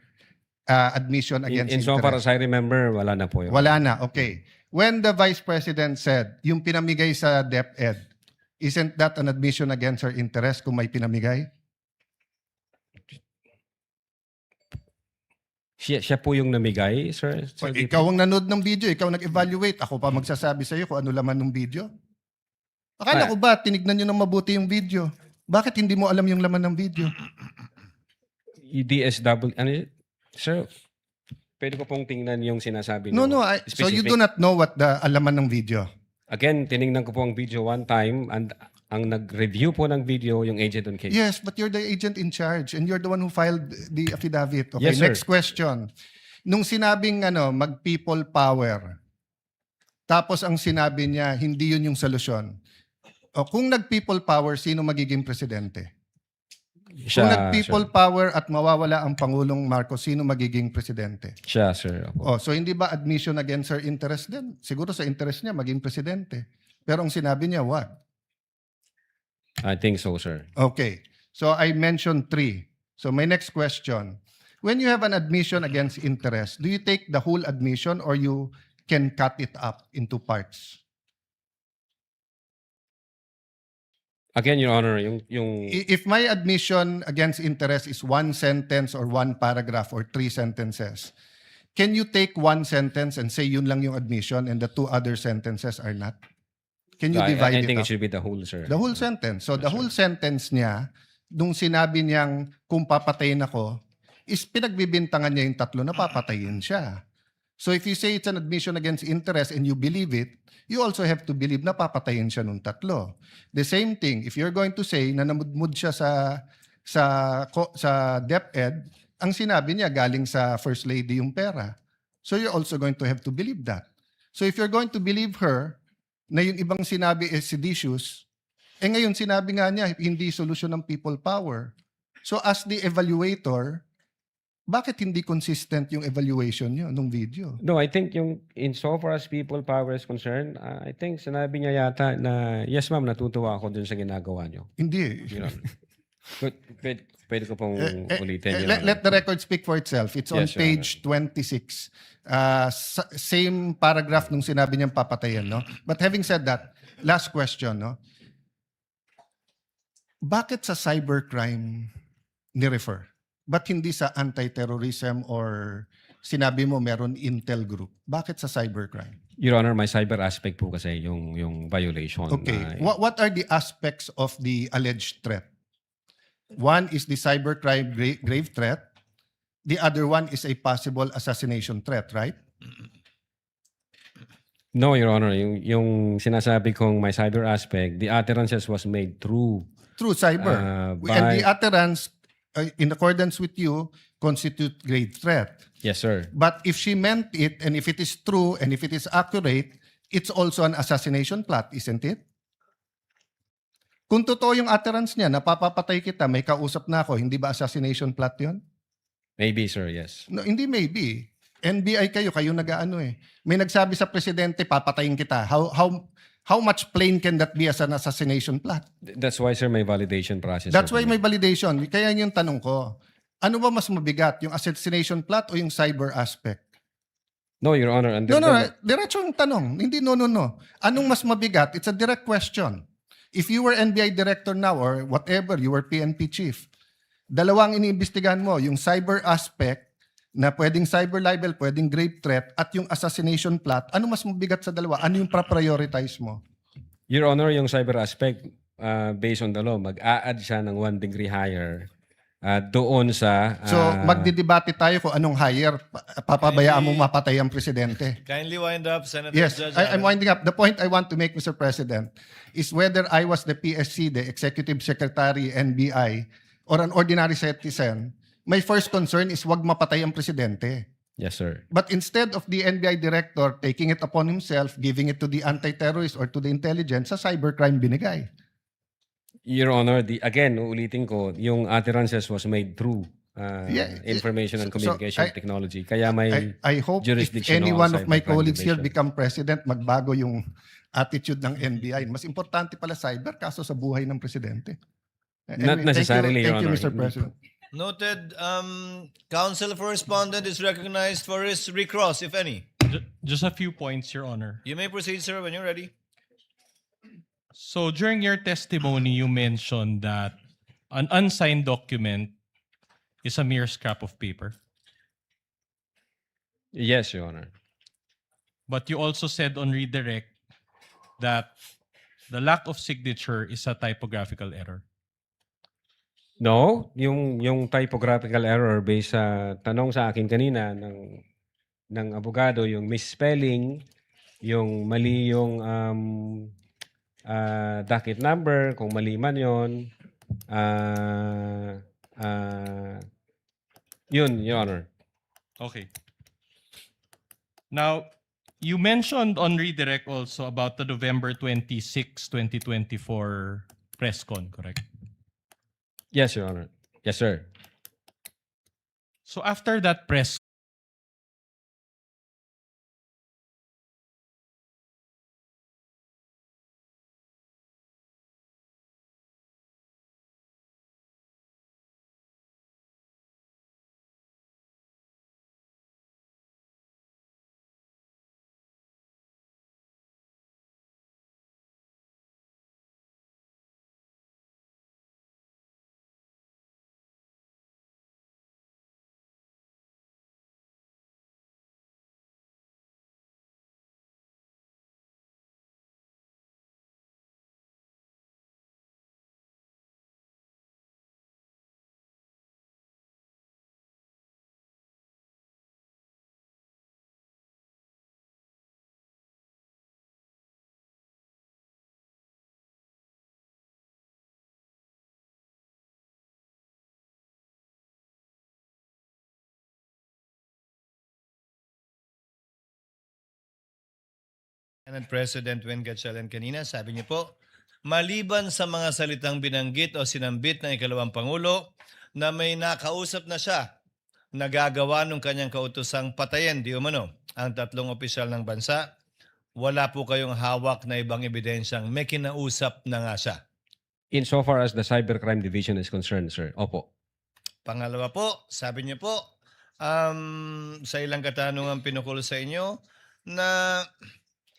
admission against In interest? so far as I remember, wala na po yun. Wala na, okay. when the Vice President said, yung pinamigay sa DepEd, isn't that an admission against her interest kung may pinamigay? Siya po yung namigay, sir. O, ikaw ang nanood ng video, ikaw nag-evaluate. Ako pa magsasabi sa iyo kung ano laman ng video. Akala ko ba, tinignan nyo ng mabuti yung video? Bakit hindi mo alam yung laman ng video? DSW, sir, pwede ko pong tingnan yung sinasabi No, niyo. so you do not know what the alaman ng video? Again, tinignan ko po ang video one time and ang nag-review po ng video yung agent on case. Yes, but you're the agent in charge and you're the one who filed the affidavit. Okay, Yes, sir. next question. Nung sinabing mag-people power, tapos ang sinabi niya, hindi yun yung solusyon. O kung nag-people power, sino magiging presidente? Kung nag-people power at mawawala ang Pangulong Marcos, sino magiging presidente? Siya, sir. Opo. So hindi ba admission against her interest din? Siguro sa interest niya, maging presidente. Pero ang sinabi niya, what? I think so, sir. Okay. So I mentioned 3. So my next question. When you have an admission against interest, do you take the whole admission or you can cut it up into parts? Again, Your Honor, yung If my admission against interest is 1 sentence or 1 paragraph or 3 sentences, can you take 1 sentence and say yun lang yung admission and the 2 other sentences are not? Can you divide I it think up? it should be the whole, sir. The whole sentence. So the whole sentence niya, nung sinabi niyang kung papatayin ako, is pinagbibintangan niya yung 3 na papatayin siya. So if you say it's an admission against interest and you believe it, you also have to believe na papatayin siya nung 3. The same thing, if you're going to say na namudmud siya sa DepEd, ang sinabi niya galing sa First Lady yung pera. So you're also going to have to believe that. So if you're going to believe her, na yung ibang sinabi is seditious, ngayon sinabi nga niya, hindi solusyon ng people power. So as the evaluator, bakit hindi consistent yung evaluation niyo nung video? No, I think yung insofar as people power is concerned, I think sinabi niya yata na, yes ma'am, natutuwa ako dun sa ginagawa niyo. Hindi. You know, pwede ko pong ulitin. Let the record speak for itself. It's on Yes, Your page 26. Same paragraph nung sinabi niyang papatayin, no? But having said that, last question, no? Bakit sa cybercrime ni-refer? Ba't hindi sa anti-terrorism or sinabi mo meron intel group? Bakit sa cybercrime? Your Honor, my cyber aspect po kasi yung violation. Okay. What are the aspects of the alleged threat? One is the cybercrime grave threat. The other one is a possible assassination threat, right? No, Your Honor. Yung sinasabi kong my cyber aspect, the utterances was made through cyber. And the utterance, in accordance with you, constitute grave threat. Yes, sir. But if she meant it, and if it is true, and if it is accurate, it's also an assassination plot, isn't it? Kung totoo yung utterance niya, napapapatay kita, may kausap na ako, hindi ba assassination plot yun? Maybe, sir, yes. No, hindi maybe. NBI kayo nag-aano eh. May nagsabi sa presidente, papatayin kita. How much plain can that be as an assassination plot? That's why, sir, may validation process. That's why may validation. Kaya yung tanong ko, ano ba mas mabigat, yung assassination plot o yung cyber aspect? No, Your Honor. No, diretso yung tanong. Hindi no. Anong mas mabigat? It's a direct question. If you were NBI director now or whatever, you were PNP chief, dalawang iniimbestigahan mo, yung cyber aspect na pwedeng cyber libel, pwedeng grave threat, at yung assassination plot, ano mas mabigat sa dalawa? Ano yung prioritize mo? Your Honor, yung cyber aspect, based on the law, mag-a-add siya ng 1 degree higher doon sa... So, magdidebate tayo kung anong higher, papabayaan mong mapatay ang presidente. Kindly wind up, Senator Yes, Judge. I'm winding up. The point I want to make, Mr. President, is whether I was the PSC, the Executive Secretary, NBI, or an ordinary citizen, my first concern is wag mapatay ang presidente. Yes, sir. But instead of the NBI director taking it upon himself, giving it to the anti-terrorist or to the intelligence, sa cybercrime binigay. Your Honor, again, uulitin ko, yung utterances was made through information and communication technology. Kaya may I hope if any one of my colleagues here become president, magbago yung attitude ng NBI. Mas importante pala cyber kaso sa buhay ng presidente. Not necessarily, Your Thank you, Honor. Mr. President. Noted. Counsel for respondent is recognized for his recross, if any. Just a few points, Your Honor. You may proceed, sir, when you're ready. So during your testimony, you mentioned that an unsigned document is a mere scrap of paper. Yes, Your Honor. But you also said on redirect that the lack of signature is a typographical error. No, yung typographical error based sa tanong sa akin kanina ng abogado, yung misspelling, yung mali yung docket number, kung mali man yun, yun, Your Honor. Okay. Now, you mentioned on redirect also about the November 26, 2024 press con, correct? Yes, Your Honor. Yes, sir. So after that press Senate President Wen Gatchalian kanina, sabi niyo po, maliban sa mga salitang binanggit o sinambit ng ikalawang Pangulo na may nakausap na siya nagagawa ng kanyang kautosang patayin di umano ang tatlong opisyal ng bansa, wala po kayong hawak na ibang ebidensyang may kinausap na nga siya. Insofar as the Cybercrime Division is concerned, sir, opo. Pangalawa po, sabi niyo po, sa ilang katanungan pinukul sa inyo na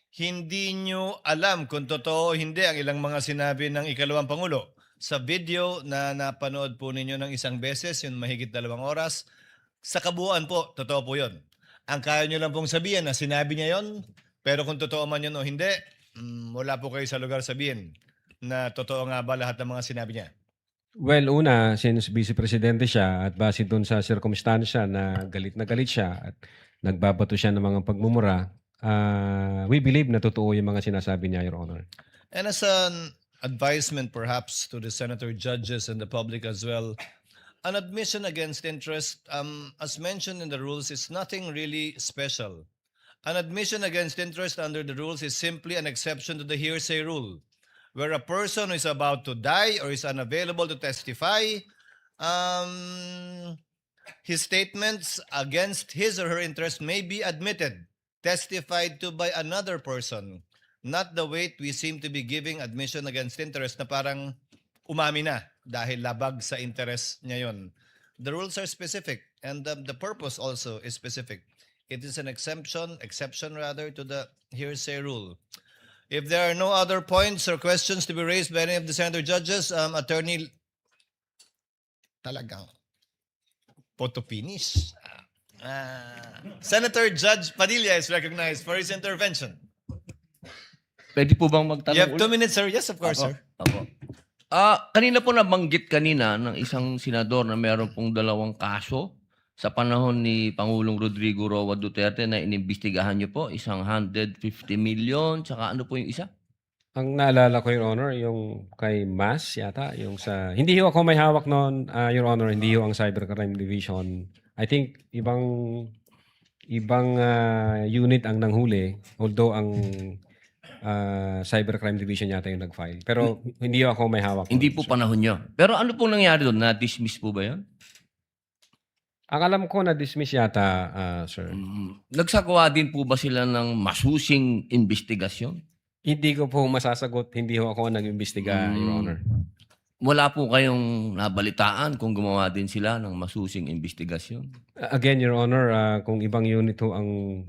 hindi nyo alam kung totoo o hindi ang ilang mga sinabi ng ikalawang Pangulo. Sa video na napanood po ninyo ng isang beses, yung mahigit 2 oras, sa kabuuan po, totoo po yun. Ang kaya nyo lang pong sabihin na sinabi niya yon, pero kung totoo man yun o hindi, wala po kayo sa lugar sabihin na totoo nga ba lahat ng mga sinabi niya. Well, una, since Vice Presidente siya at base doon sa sirkumstansya na galit siya at nagbabato siya ng mga pagmumura, we believe na totoo yung mga sinasabi niya, Your Honor. And as an advisement perhaps to the senator judges and the public as well, an admission against interest, as mentioned in the rules, is nothing really special. An admission against interest under the rules is simply an exception to the hearsay rule, where a person who is about to die or is unavailable to testify, his statements against his or her interest may be admitted, testified to by another person, not the weight we seem to be giving admission against interest na parang umami na dahil labag sa interest niya yun. The rules are specific and the purpose also is specific. It is an exception to the hearsay rule. If there are no other points or questions to be raised by any of the senator judges, Attorney talagang photo finish. Senator Judge Padilla is recognized for his intervention. Pwede po bang magtanong? You have 2 minutes, sir. Yes, of course, sir. Opo. Kanina po nabanggit kanina ng isang senador na meron pong 2 kaso sa panahon ni Pangulong Rodrigo Roa Duterte na inimbestigahan niyo po, isang 150 million, tsaka ano po yung isa? Ang naalala ko, Your Honor, yung kay Mas yata, yung sa... Hindi ho ako may hawak noon, Your Honor, hindi ho ang Cybercrime Division. I think ibang unit ang nanghuli, although ang Cybercrime Division yata yung nag-file. Pero hindi ho ako may hawak. Hindi po panahon niyo. Pero ano pong nangyari doon? Na-dismiss po ba yun? Ang alam ko na-dismiss yata, sir. Nagsagawa din po ba sila ng masusing investigasyon? Hindi ko po masasagot. Hindi ho ako nag-imbestiga, Your Honor. wala po kayong nabalitaan kung gumawa din sila ng masusing investigasyon? Again, Your Honor, kung ibang unit ho ang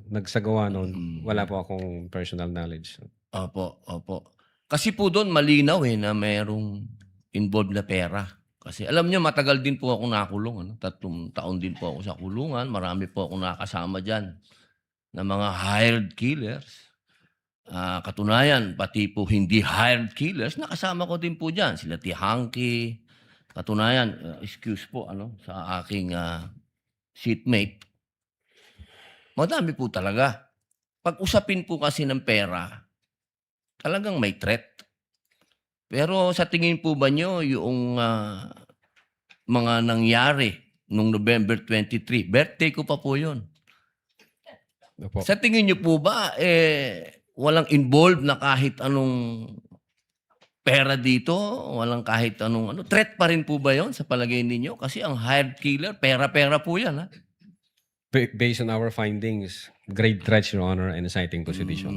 nagsagawa noon, wala po akong personal knowledge. Opo, opo. Kasi po doon malinaw na mayroong involved na pera. Kasi alam niyo, matagal din po ako nakulong. 3 taon din po ako sa kulungan. Marami po ako nakasama dyan na mga hired killers. Katunayan, pati po hindi hired killers, nakasama ko din po dyan. Sila Tihanki. Katunayan, excuse po sa aking seatmate. Madami po talaga. Pag usapin po kasi ng pera, talagang may threat. Pero sa tingin po ba nyo yung mga nangyari nung November 23, birthday ko pa po yun. Opo. Sa tingin nyo po ba, walang involved na kahit anong pera dito, walang kahit anong threat pa rin po ba yon sa palagay ninyo? Kasi ang hired killer, pera-pera po yan. Based on our findings, grave threats, Your Honor, and inciting to sedition.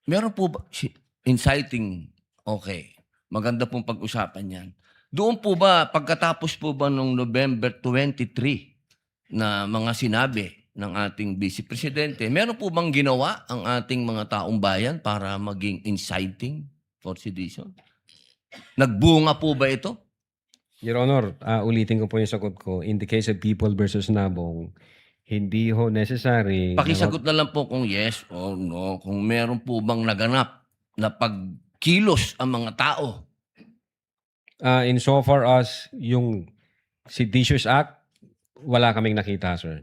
Meron po ba, inciting, okay. Maganda pong pag-usapan yan. Doon po ba, pagkatapos po ba nung November 23 na mga sinabi ng ating Vice Presidente, meron po bang ginawa ang ating mga taong bayan para maging inciting for sedition? Nagbunga po ba ito? Your Honor, ulitin ko po yung sagot ko. In the case of People versus Nabong, hindi ho necessary. Pakisagot na lang po kung yes or no, kung meron po bang naganap na pagkilos ang mga tao. Insofar as yung Seditious Act, wala kaming nakita, sir.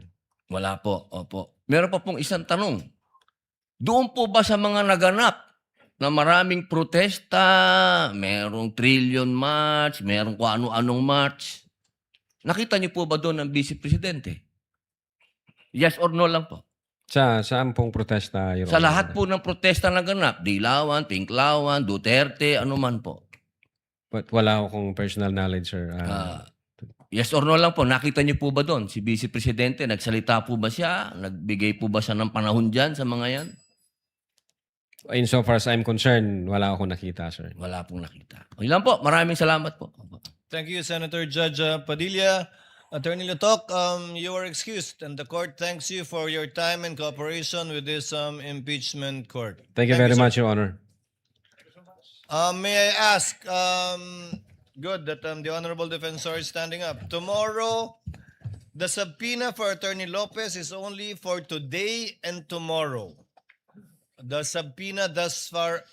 Wala po, opo. Meron pa pong isang tanong. Doon po ba sa mga naganap na maraming protesta, merong trillion march, merong kung ano-anong march, nakita niyo po ba doon ang Vice Presidente? Yes or no lang po? Saan pong protesta, Your Sa Honor? lahat po ng protesta na ganap, Dilawan, Tinklawan, Duterte, ano man po. But wala akong personal knowledge, sir. Yes or no lang po, nakita niyo po ba doon? Si Vice Presidente, nagsalita po ba siya? Nagbigay po ba siya ng panahon dyan sa mga yan? Insofar as I'm concerned, wala akong nakita, sir. Wala pong nakita. Okay lang po, maraming salamat po. Thank you, Senator Judge Padilla. Attorney Lutok, you are excused and the court thanks you for your time and cooperation with this impeachment court. Thank you very sir. much, Your Honor. May I ask, good that the Honorable Defensor is standing up. Tomorrow, the subpoena for Attorney Lopez is only for today and tomorrow. The subpoena thus far,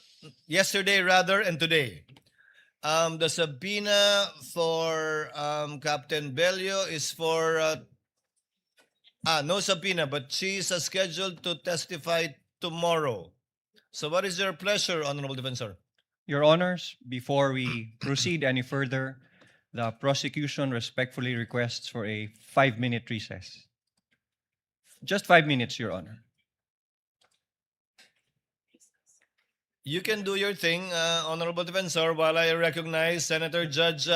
yesterday rather, and today. The subpoena for Captain Bello is for, no subpoena, but she is scheduled to testify tomorrow. So what is your pleasure, Honorable Defensor? Your Honors, before we proceed any further, the prosecution respectfully requests for a 5-minute recess. Just 5 minutes, Your Honor. You can do your thing, Honorable Defensor, while I recognize Senator Judge,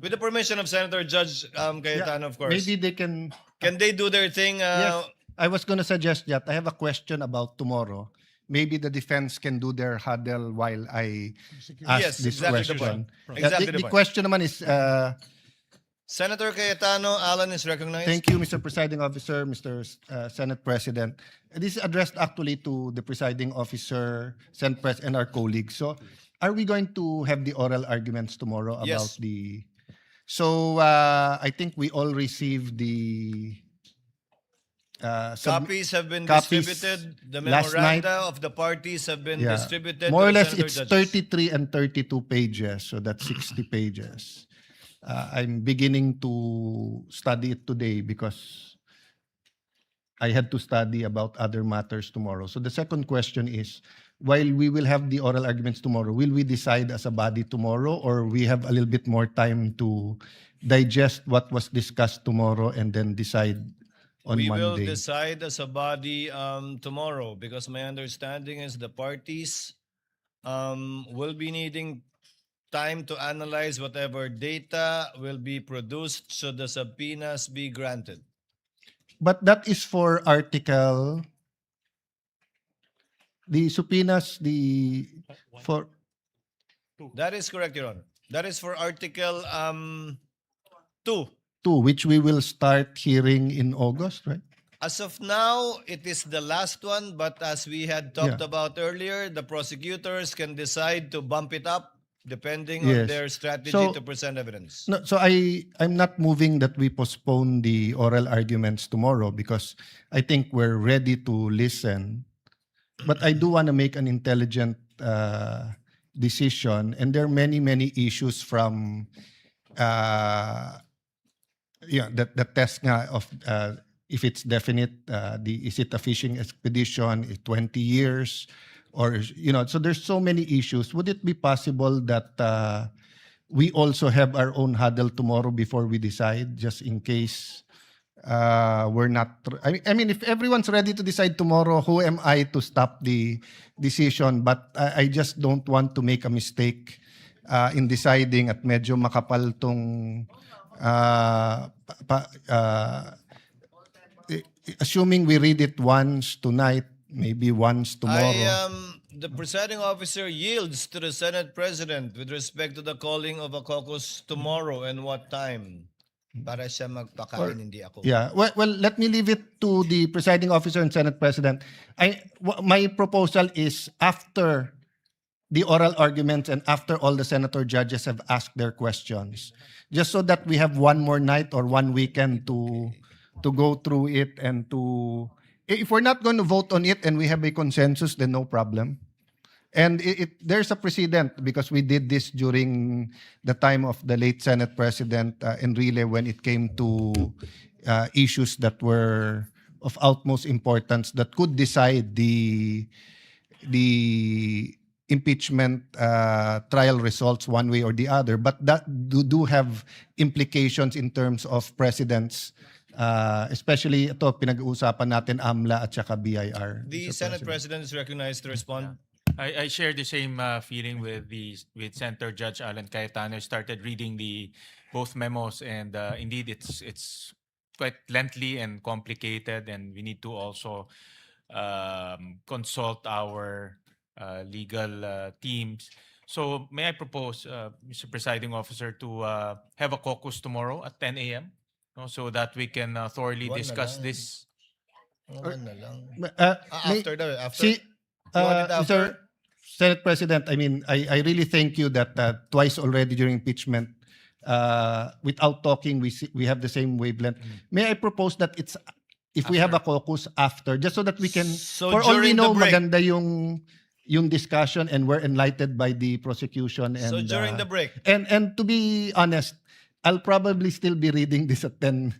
with the permission of Senator Judge Cayetano, of course. Maybe they can... Can they do their thing? Yes, I was going to suggest that. I have a question about tomorrow. Maybe the defense can do their huddle while I ask Yes, this exactly the question. point. Exactly the The point. question naman is, Senator Cayetano, Alan is recognized. thank you, Mr. Presiding Officer, Mr. Senate President. This is addressed actually to the Presiding Officer, Senate Pres, and our colleagues. So, are we going to have the oral arguments tomorrow about Yes. the... So, I think we all received the... Copies have been copies distributed. The last night. memoranda of the parties have been distributed. More or to the less, Senator it's Judges. 33 and 32 pages, so that's 60 pages. I'm beginning to study it today because I had to study about other matters tomorrow. So the second question is, while we will have the oral arguments tomorrow, will we decide as a body tomorrow, or we have a little bit more time to digest what was discussed tomorrow and then decide on We will Monday? decide as a body tomorrow, because my understanding is the parties will be needing time to analyze whatever data will be produced should the subpoenas be granted. But that is for article, the subpoenas, for That is correct, Your Honor. That is for Article 2. 2, which we will start hearing in August, right? As of now, it is the last one, but as we had talked Yeah. about earlier, the prosecutors can decide to bump it up depending on Yes. their strategy So- to present evidence. No, so I'm not moving that we postpone the oral arguments tomorrow because I think we're ready to listen. But I do want to make an intelligent decision, and there are many issues from the test nga of if it's definite, is it a fishing expedition, 20 years, or so there's so many issues. Would it be possible that we also have our own huddle tomorrow before we decide, just in case we're not? I mean, if everyone's ready to decide tomorrow, who am I to stop the decision? But I just don't want to make a mistake in deciding at medyo makapal tong assuming we read it once tonight, maybe once tomorrow. The presiding officer yields to the Senate President with respect to the calling of a caucus tomorrow and what time. Para siya magpakain, hindi ako. Yeah. Well, let me leave it to the presiding officer and Senate President. My proposal is after the oral arguments and after all the senator judges have asked their questions, just so that we have one more night or one weekend to go through it and to, if we're not going to vote on it and we have a consensus, then no problem. And there's a precedent because we did this during the time of the late Senate President Enrile when it came to issues that were of utmost importance that could decide the impeachment trial results one way or the other, but that do have implications in terms of precedents, especially ito pinag-uusapan natin AMLA at saka BIR. The Senate President is recognized to respond. I share the same feeling with Senator Judge Alan Cayetano. I started reading both memos, and indeed it's quite lengthy and complicated, and we need to also consult our legal teams. So may I propose, Mr. Presiding Officer, to have a caucus tomorrow at 10 a.m. So that we can thoroughly discuss this. After. Mr. Senate President, I mean, I really thank you that twice already during impeachment, without talking, we have the same wavelength. May I propose that if we have a caucus after, just so that we can, for all we know, maganda yung discussion and we're enlightened by the prosecution. And, So during the break. And to be honest, I'll probably still be reading this at 10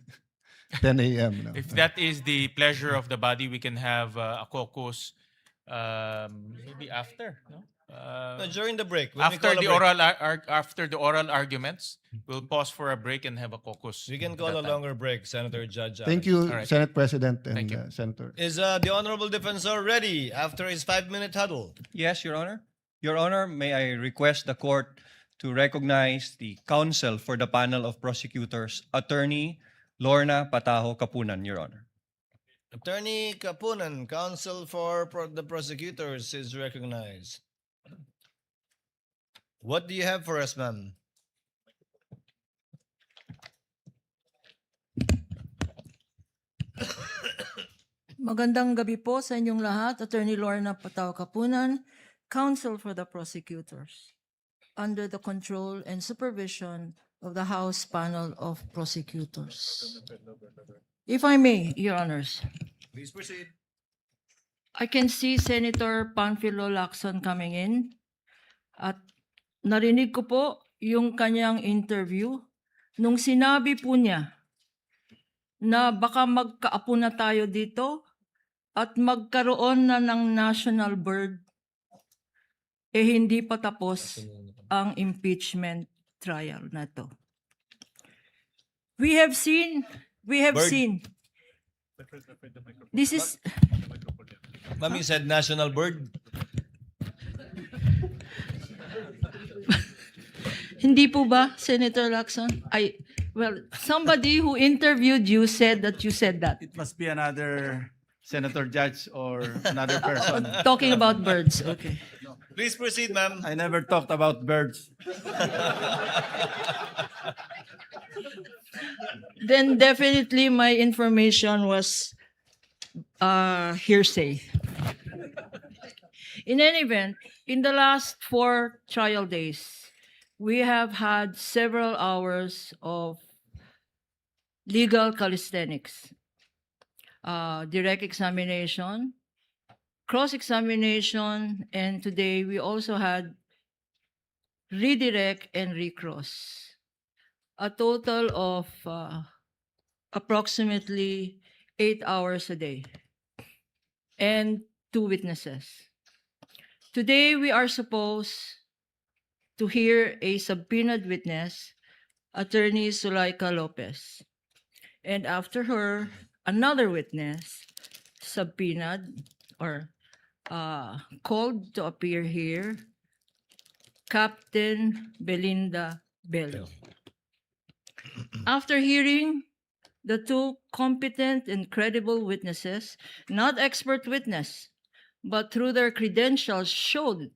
a.m. No? If that is the pleasure of the body, we can have a caucus maybe after, no? During the break. After the oral arguments, we'll pause for a break and have a caucus. We can call a longer break, Senator Judge. Thank you, All right. Senate President and Senator. Is the Honorable Defensor ready after his 5-minute huddle? Yes, Your Honor. Your Honor, may I request the court to recognize the counsel for the panel of prosecutors, Attorney Lorna Pataho Kapunan, Your Honor. Attorney Kapunan, counsel for the prosecutors, is recognized. What do you have for us, ma'am? Magandang gabi po sa inyong lahat. Attorney Lorna Pataho Kapunan, counsel for the prosecutors, under the control and supervision of the House Panel of Prosecutors. If I may, Your Honors. Please proceed. I can see Senator Panfilo Lacson coming in. At narinig ko po yung kanyang interview nung sinabi po niya na baka magkaapo na tayo dito at magkaroon na ng national bird, hindi pa tapos ang impeachment trial na to. We have seen, this is, Ma'am, you said national bird? hindi po ba, Senator Lacson? Well, somebody who interviewed you said that you said that. It must be another senator judge or another person. Talking about birds, okay. Please proceed, ma'am. I never talked about birds. Then definitely my information was hearsay. In any event, in the last 4 trial days, we have had several hours of legal calisthenics, direct examination, cross-examination, and today we also had redirect and recross. A total of approximately 8 hours a day and 2 witnesses. Today we are supposed to hear a subpoenaed witness, Attorney Zulaika Lopez. And after her, another witness subpoenaed or called to appear here, Captain Belinda Bello. After hearing the 2 competent and credible witnesses, not expert witness, but through their credentials showed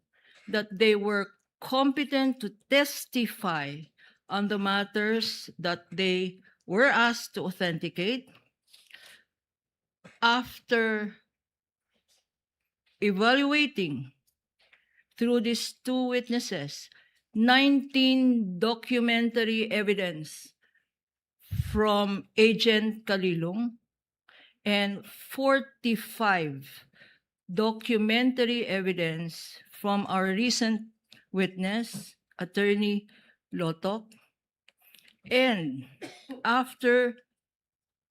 that they were competent to testify on the matters that they were asked to authenticate. After evaluating through these 2 witnesses, 19 documentary evidence from Agent Kalilong and 45 documentary evidence from our recent witness, Attorney Lotok. And after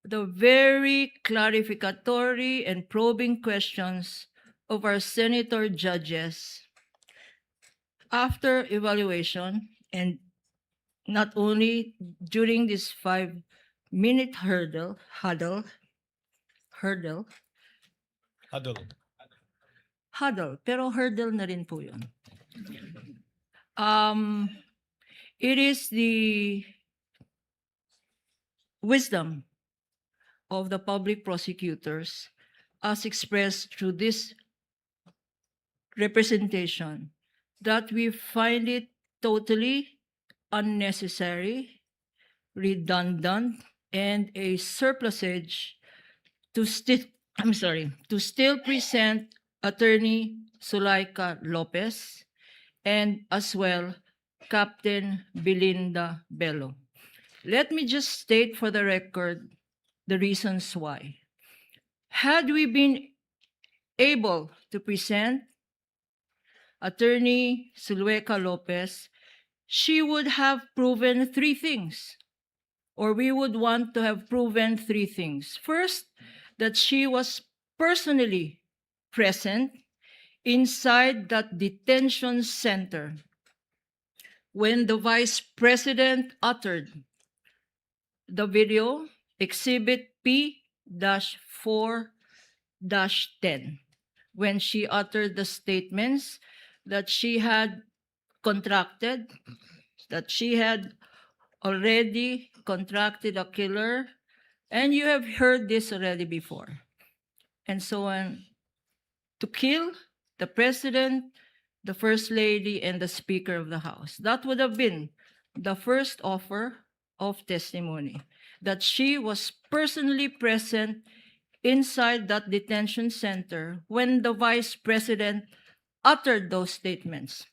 the very clarificatory and probing questions of our senator judges, after evaluation, and not only during this 5-minute huddle, pero hurdle na rin po yun. It is the wisdom of the public prosecutors as expressed through this representation that we find it totally unnecessary, redundant, and a surplusage to still present Attorney Zulaika Lopez and as well Captain Belinda Bello. Let me just state for the record the reasons why. Had we been able to present Attorney Zulaika Lopez, she would have proven 3 things, or we would want to have proven 3 things. First, that she was personally present inside that detention center when the Vice President uttered the video, Exhibit P-4-10, when she uttered the statements that she had contracted, that she had already contracted a killer, and you have heard this already before, and so on, to kill the President, the First Lady, and the Speaker of the House. That would have been the first offer of testimony, that she was personally present inside that detention center when the Vice President uttered those statements.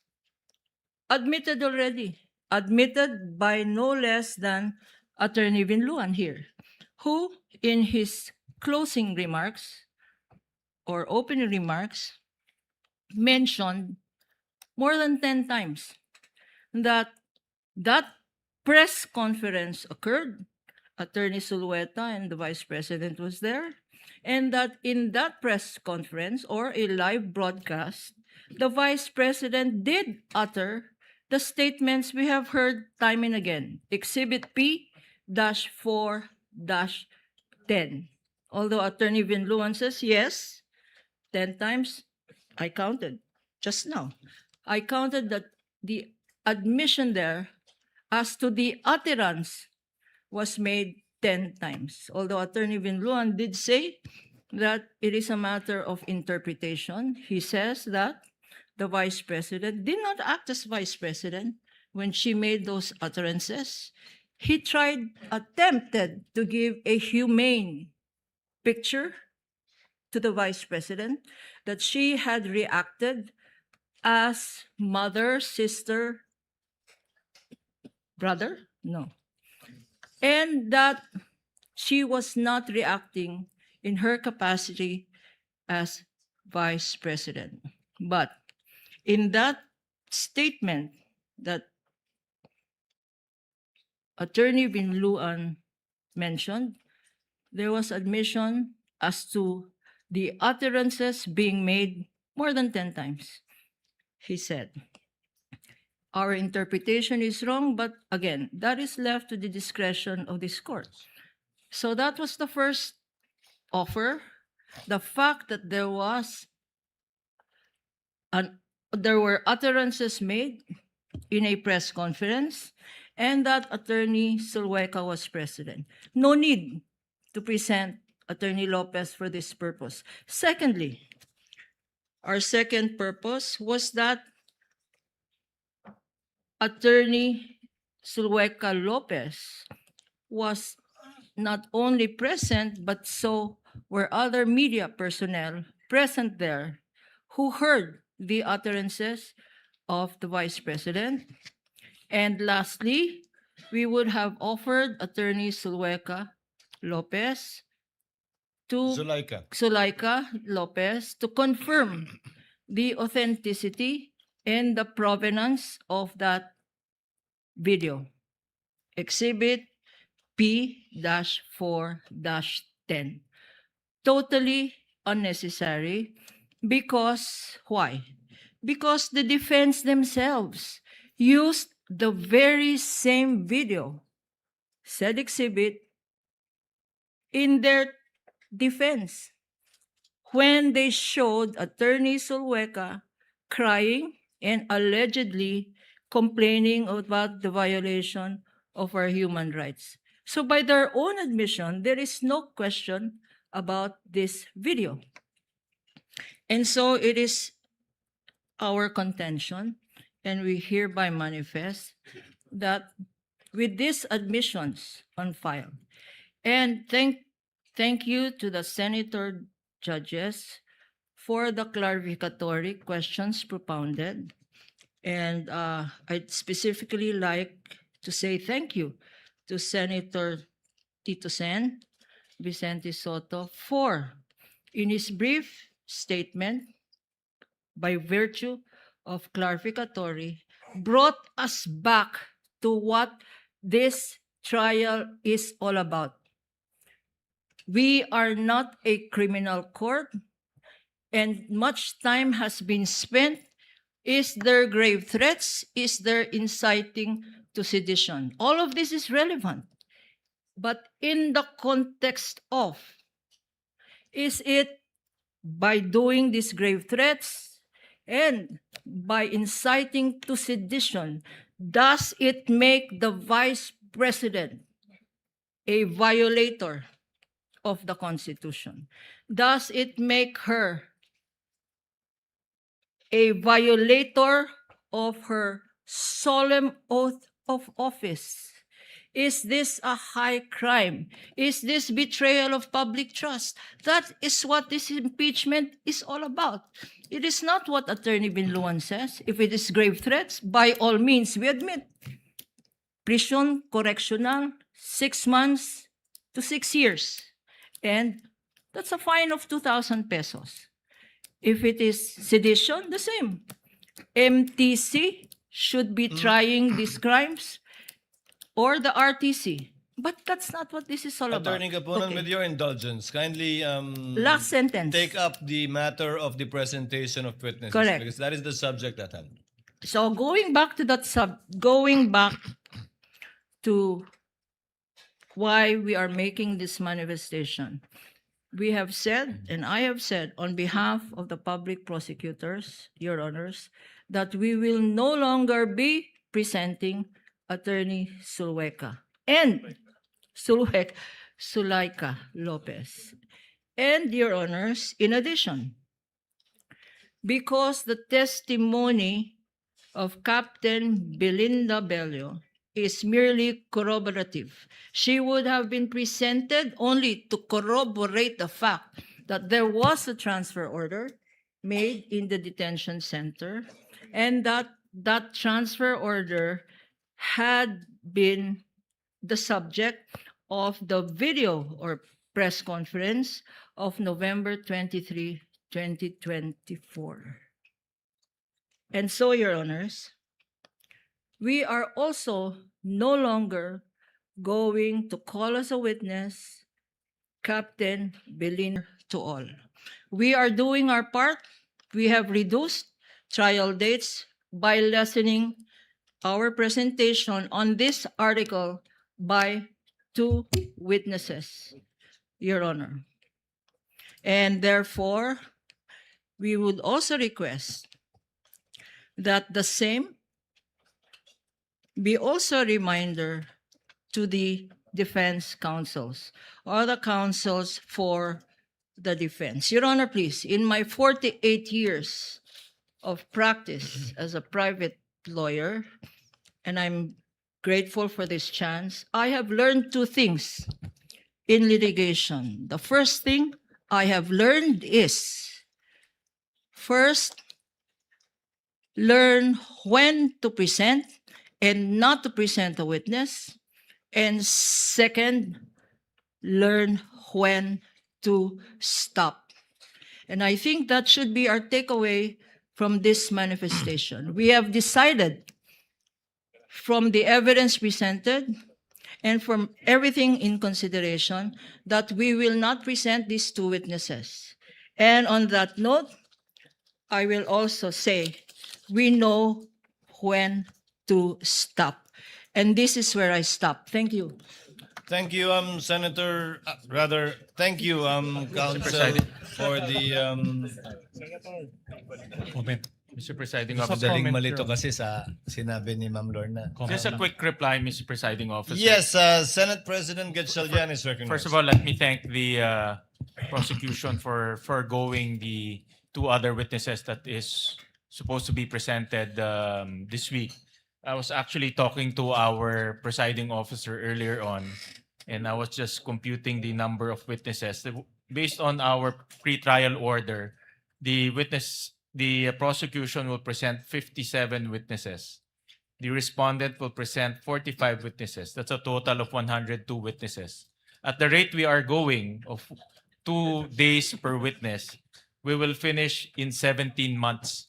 Admitted already, admitted by no less than Attorney Vinluan here, who in his closing remarks or opening remarks mentioned more than 10 times that that press conference occurred, Attorney Zulueta and the Vice President was there, and that in that press conference or a live broadcast, the Vice President did utter the statements we have heard time and again, Exhibit P-4-10. Although Attorney Vinluan says, yes, 10 times, I counted just now. I counted that the admission there as to the utterance was made 10 times. Although Attorney Vinluan did say that it is a matter of interpretation. He says that the Vice President, did not act as Vice President when she made those utterances. He attempted to give a humane picture to the Vice President that she had reacted as mother, sister, brother? No. And that she was not reacting in her capacity as Vice President. But in that statement that Attorney Binluan mentioned, there was admission as to the utterances being made more than 10 times. He said, our interpretation is wrong, but again, that is left to the discretion of this court. So that was the first offer. The fact that there were utterances made in a press conference and that Attorney Sulhueca was president. No need to present Attorney Lopez for this purpose. Secondly, our second purpose was that Attorney Sulhueca Lopez was not only present, but so were other media personnel present there who heard the utterances of the Vice President. And lastly, we would have offered Attorney Sulhueca Lopez Zulaika Lopez to confirm the authenticity and the provenance of that video. Exhibit P-4-10. Totally unnecessary because, why? Because the defense themselves used the very same video, said exhibit, in their defense when they showed Attorney Sulhueca crying and allegedly complaining about the violation of our human rights. So by their own admission, there is no question about this video. And so it is our contention, and we hereby manifest that with these admissions on file, and thank you to the senator judges for the clarificatory questions propounded. And I'd specifically like to say thank you to Senator Tito Sen, Vicente Soto, for, in his brief statement, by virtue of clarificatory, brought us back to what this trial is all about. We are not a criminal court, and much time has been spent. Is there grave threats? Is there inciting to sedition? All of this is relevant. But in the context of, is it by doing these grave threats and by inciting to sedition, does it make the Vice President a violator of the Constitution? Does it make her a violator of her solemn oath of office? Is this a high crime? Is this betrayal of public trust? That is what this impeachment is all about. It is not what Attorney Binluan says. If it is grave threats, by all means, we admit. Prison, correctional, 6 months to 6 years. And that's a fine of 2,000 pesos. If it is sedition, the same. MTC should be trying these crimes, or the RTC. But that's not what this is all Attorney about. Gapunan, Okay. with your indulgence, kindly Last sentence. take up the matter of the presentation of witnesses. Correct. Because that is the subject at hand. So going back to why we are making this manifestation, we have said, and I have said on behalf of the public prosecutors, Your Honors, that we will no longer be presenting Attorney Sulhueca and Zulaika Lopez. And Your Honors, in addition, because the testimony of Captain Belinda Bello is merely corroborative. She would have been presented only to corroborate the fact that there was a transfer order made in the detention center and that that transfer order had been the subject of the video or press conference of November 23, 2024. And so, Your Honors, we are also no longer going to call as a witness Captain Belin to all. We are doing our part. We have reduced trial dates by lessening our presentation on this article by 2 witnesses, Your Honor. And therefore, we would also request that the same be also a reminder to the defense counsels or the counsels for the defense. Your Honor, please, in my 48 years of practice as a private lawyer, and I'm grateful for this chance, I have learned 2 things in litigation. The first thing I have learned is, first, learn when to present and not to present a witness. And second, learn when to stop. And I think that should be our takeaway from this manifestation. We have decided from the evidence presented and from everything in consideration that we will not present these 2 witnesses. And on that note, I will also say we know when to stop. And this is where I stop. Thank you. Thank you, Senator. Thank you, Counsel, for the. Mr. Presiding Officer. Officer. Madaling malito kasi sa sinabi ni Ma'am Lorna. Just a quick reply, Mr. Presiding Officer. Yes, Senate President Gatchalian is recognized. First of all, let me thank the prosecution for foregoing the 2 other witnesses that is supposed to be presented this week. I was actually talking to our presiding officer earlier on, and I was just computing the number of witnesses. Based on our pre-trial order, the prosecution will present 57 witnesses. The respondent will present 45 witnesses. That's a total of 102 witnesses. At the rate we are going of 2 days per witness, we will finish in 17 months.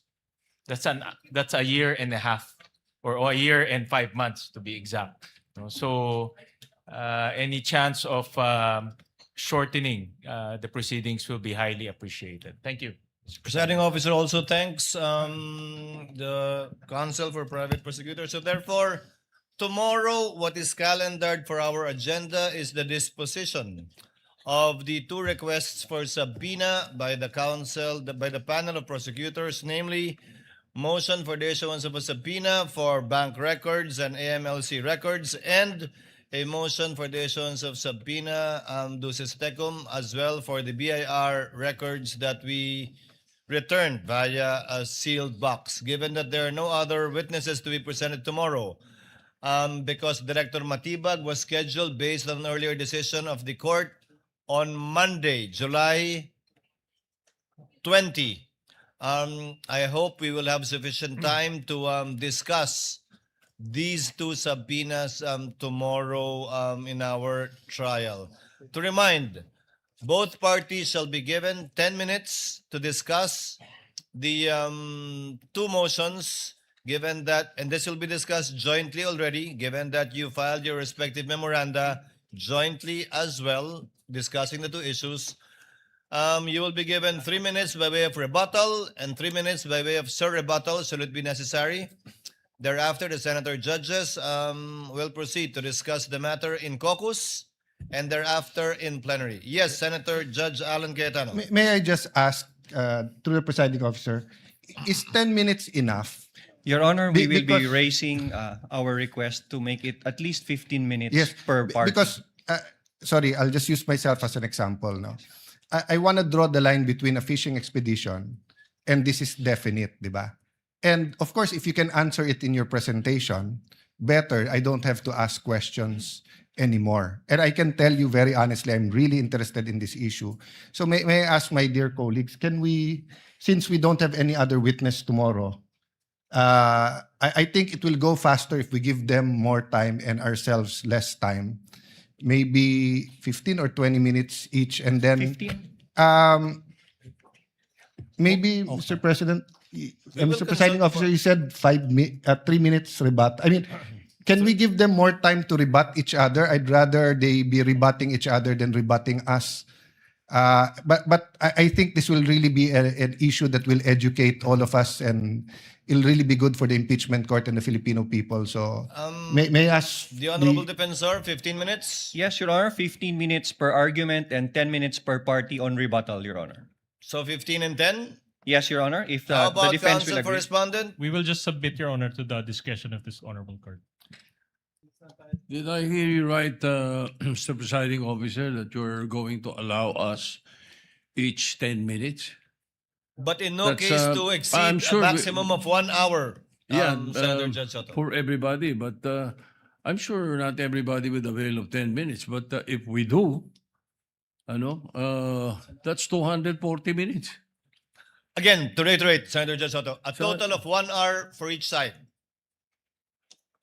That's a year and a half, or a year and 5 months to be exact. So any chance of shortening the proceedings will be highly appreciated. Thank you. Presiding Officer also thanks the Counsel for Private Prosecutors. So therefore, tomorrow, what is calendared for our agenda is the disposition of the 2 requests for subpoena by the counsel, by the panel of prosecutors, namely motion for the issuance of a subpoena for bank records and AMLC records, and a motion for the issuance of subpoena ducis tecum, as well for the BIR records that we returned via a sealed box. Given that there are no other witnesses to be presented tomorrow, because Director Matibag was scheduled based on an earlier decision of the court on Monday, July 20. I hope we will have sufficient time to discuss these 2 subpoenas tomorrow in our trial. To remind, both parties shall be given 10 minutes to discuss the 2 motions, given that, and this will be discussed jointly already, given that you filed your respective memoranda jointly as well, discussing the 2 issues. You will be given 3 minutes by way of rebuttal and 3 minutes by way of sur-rebuttal, should it be necessary. Thereafter, the senator judges will proceed to discuss the matter in caucus and thereafter in plenary. Yes, Senator Judge Alan Cayetano. May I just ask, through the presiding officer, is 10 minutes enough? Your Honor, we will be Because- raising our request to make it at least 15 minutes per party. Because, sorry, I'll just use myself as an example. No? I want to draw the line between a fishing expedition and this is definite, di ba? And of course, if you can answer it in your presentation, better. I don't have to ask questions anymore. And I can tell you very honestly, I'm really interested in this issue. So may I ask my dear colleagues, can we, since we don't have any other witness tomorrow, I think it will go faster if we give them more time and ourselves less time. Maybe 15 or 20 minutes each, and then 15? maybe, Mr. President, Mr. Presiding Officer, you said 3 minutes rebut. I mean, can we give them more time to rebut each other? I'd rather they be rebutting each other than rebutting us. But I think this will really be an issue that will educate all of us, and it'll really be good for the impeachment court and the Filipino people. So may I ask The Honorable Defensor, 15 minutes. Yes, Your Honor. 15 minutes per argument and 10 minutes per party on rebuttal, Your Honor. So 15 and 10. Yes, Your Honor. If How the about defense will counsel for agree. respondent? We will just submit, Your Honor, to the discretion of this honorable court. Did I hear you right, Mr. Presiding Officer, that you're going to allow us each 10 minutes? But in no That's, case to I'm exceed sure a maximum of 1 hour. Senator Judge Soto. For everybody, but I'm sure not everybody will avail of 10 minutes. But if we do, that's 240 minutes. Again, to reiterate, Senator Judge Soto, a total of 1 hour for each side.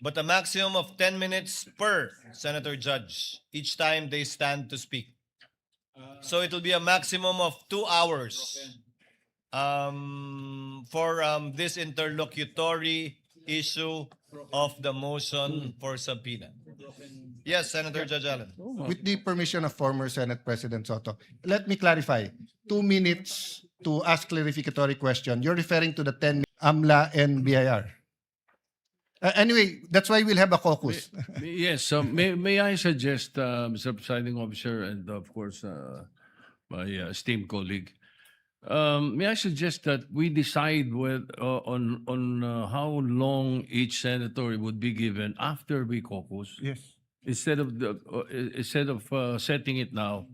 But a maximum of 10 minutes per Senator Judge each time they stand to speak. So it will be a maximum of 2 hours for this interlocutory issue of the motion for subpoena. Yes, Senator Judge Allen. with the permission of former Senate President Soto, let me clarify. 2 minutes to ask clarificatory question. You're referring to the 10 AMLA and BIR. Anyway, that's why we'll have a caucus. Yes, so may I suggest, Mr. Presiding Officer, and of course, my esteemed colleague, may I suggest that we decide on how long each senator would be given after we caucus? Yes. Instead of setting it now,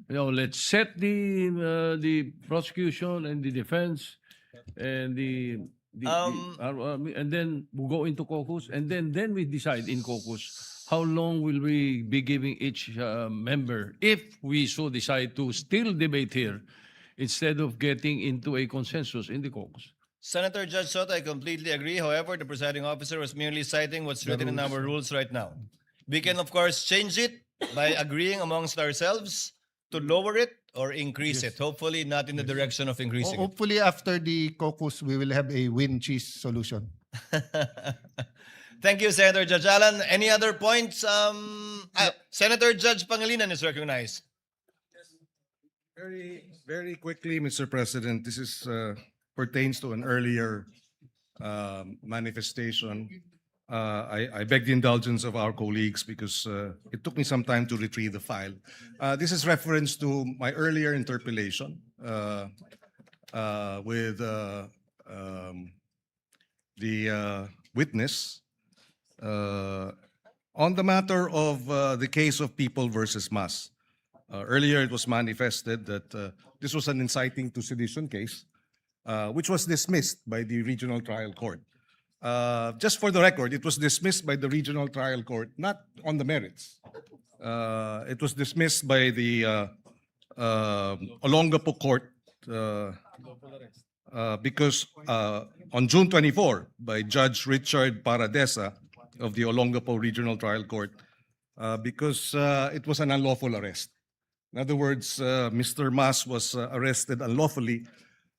let's set the prosecution and the defense and and then we'll go into caucus, and then we decide in caucus how long will we be giving each member if we so decide to still debate here instead of getting into a consensus in the caucus. Senator Judge Soto, I completely agree. However, the presiding officer was merely citing what's written in our rules right now. We can, of course, change it by agreeing amongst ourselves to lower it or increase it. Hopefully not in the direction of increasing it. Hopefully after the caucus, we will have a win cheese solution. Thank you, Senator Judge Allen. Any other points? Senator Judge Pangilinan is recognized. Very quickly, Mr. President, this is pertains to an earlier manifestation. I beg the indulgence of our colleagues because it took me some time to retrieve the file. This is reference to my earlier interpellation with the witness on the matter of the case of People versus Mas. Earlier, it was manifested that this was an inciting to sedition case, which was dismissed by the regional trial court. Just for the record, it was dismissed by the regional trial court, not on the merits. It was dismissed by the Olongapo court because on June 24, by Judge Richard Paradesa of the Olongapo Regional Trial Court, because it was an unlawful arrest. In other words, Mr. Mas was arrested unlawfully,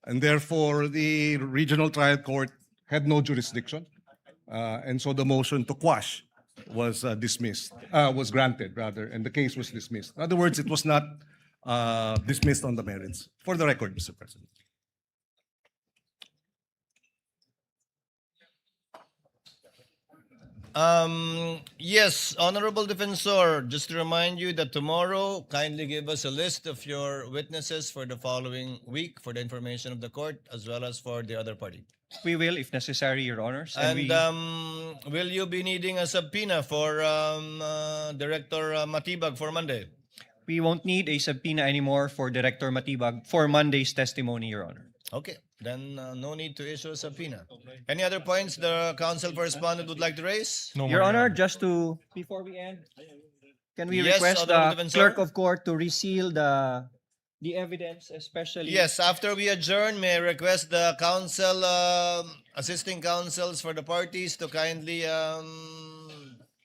and therefore the regional trial court had no jurisdiction, and so the motion to quash was dismissed, was granted rather, and the case was dismissed. In other words, it was not dismissed on the merits. For the record, Mr. President. Yes, Honorable Defensor, just to remind you that tomorrow, kindly give us a list of your witnesses for the following week for the information of the court as well as for the other party. We will, if necessary, Your Honors. And will you be needing a subpoena for Director Matibag for Monday? We won't need a subpoena anymore for Director Matibag for Monday's testimony, Your Honor. Okay. Then no need to issue a subpoena. Any other points the counsel for respondent would like to raise? Your Honor, just to, before we end, can we Yes, request Honorable the Defensor? clerk of court to reseal the evidence, especially? Yes, after we adjourn, may I request the counsel, assisting counsels for the parties to kindly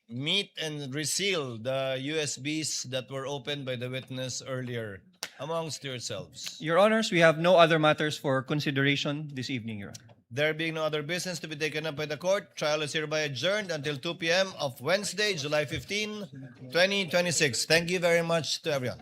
meet and reseal the USBs that were opened by the witness earlier amongst yourselves. Your Honors, we have no other matters for consideration this evening, Your Honor. There being no other business to be taken up by the court, trial is hereby adjourned until 2 p.m. of Wednesday, July 15, 2026. Thank you very much to everyone.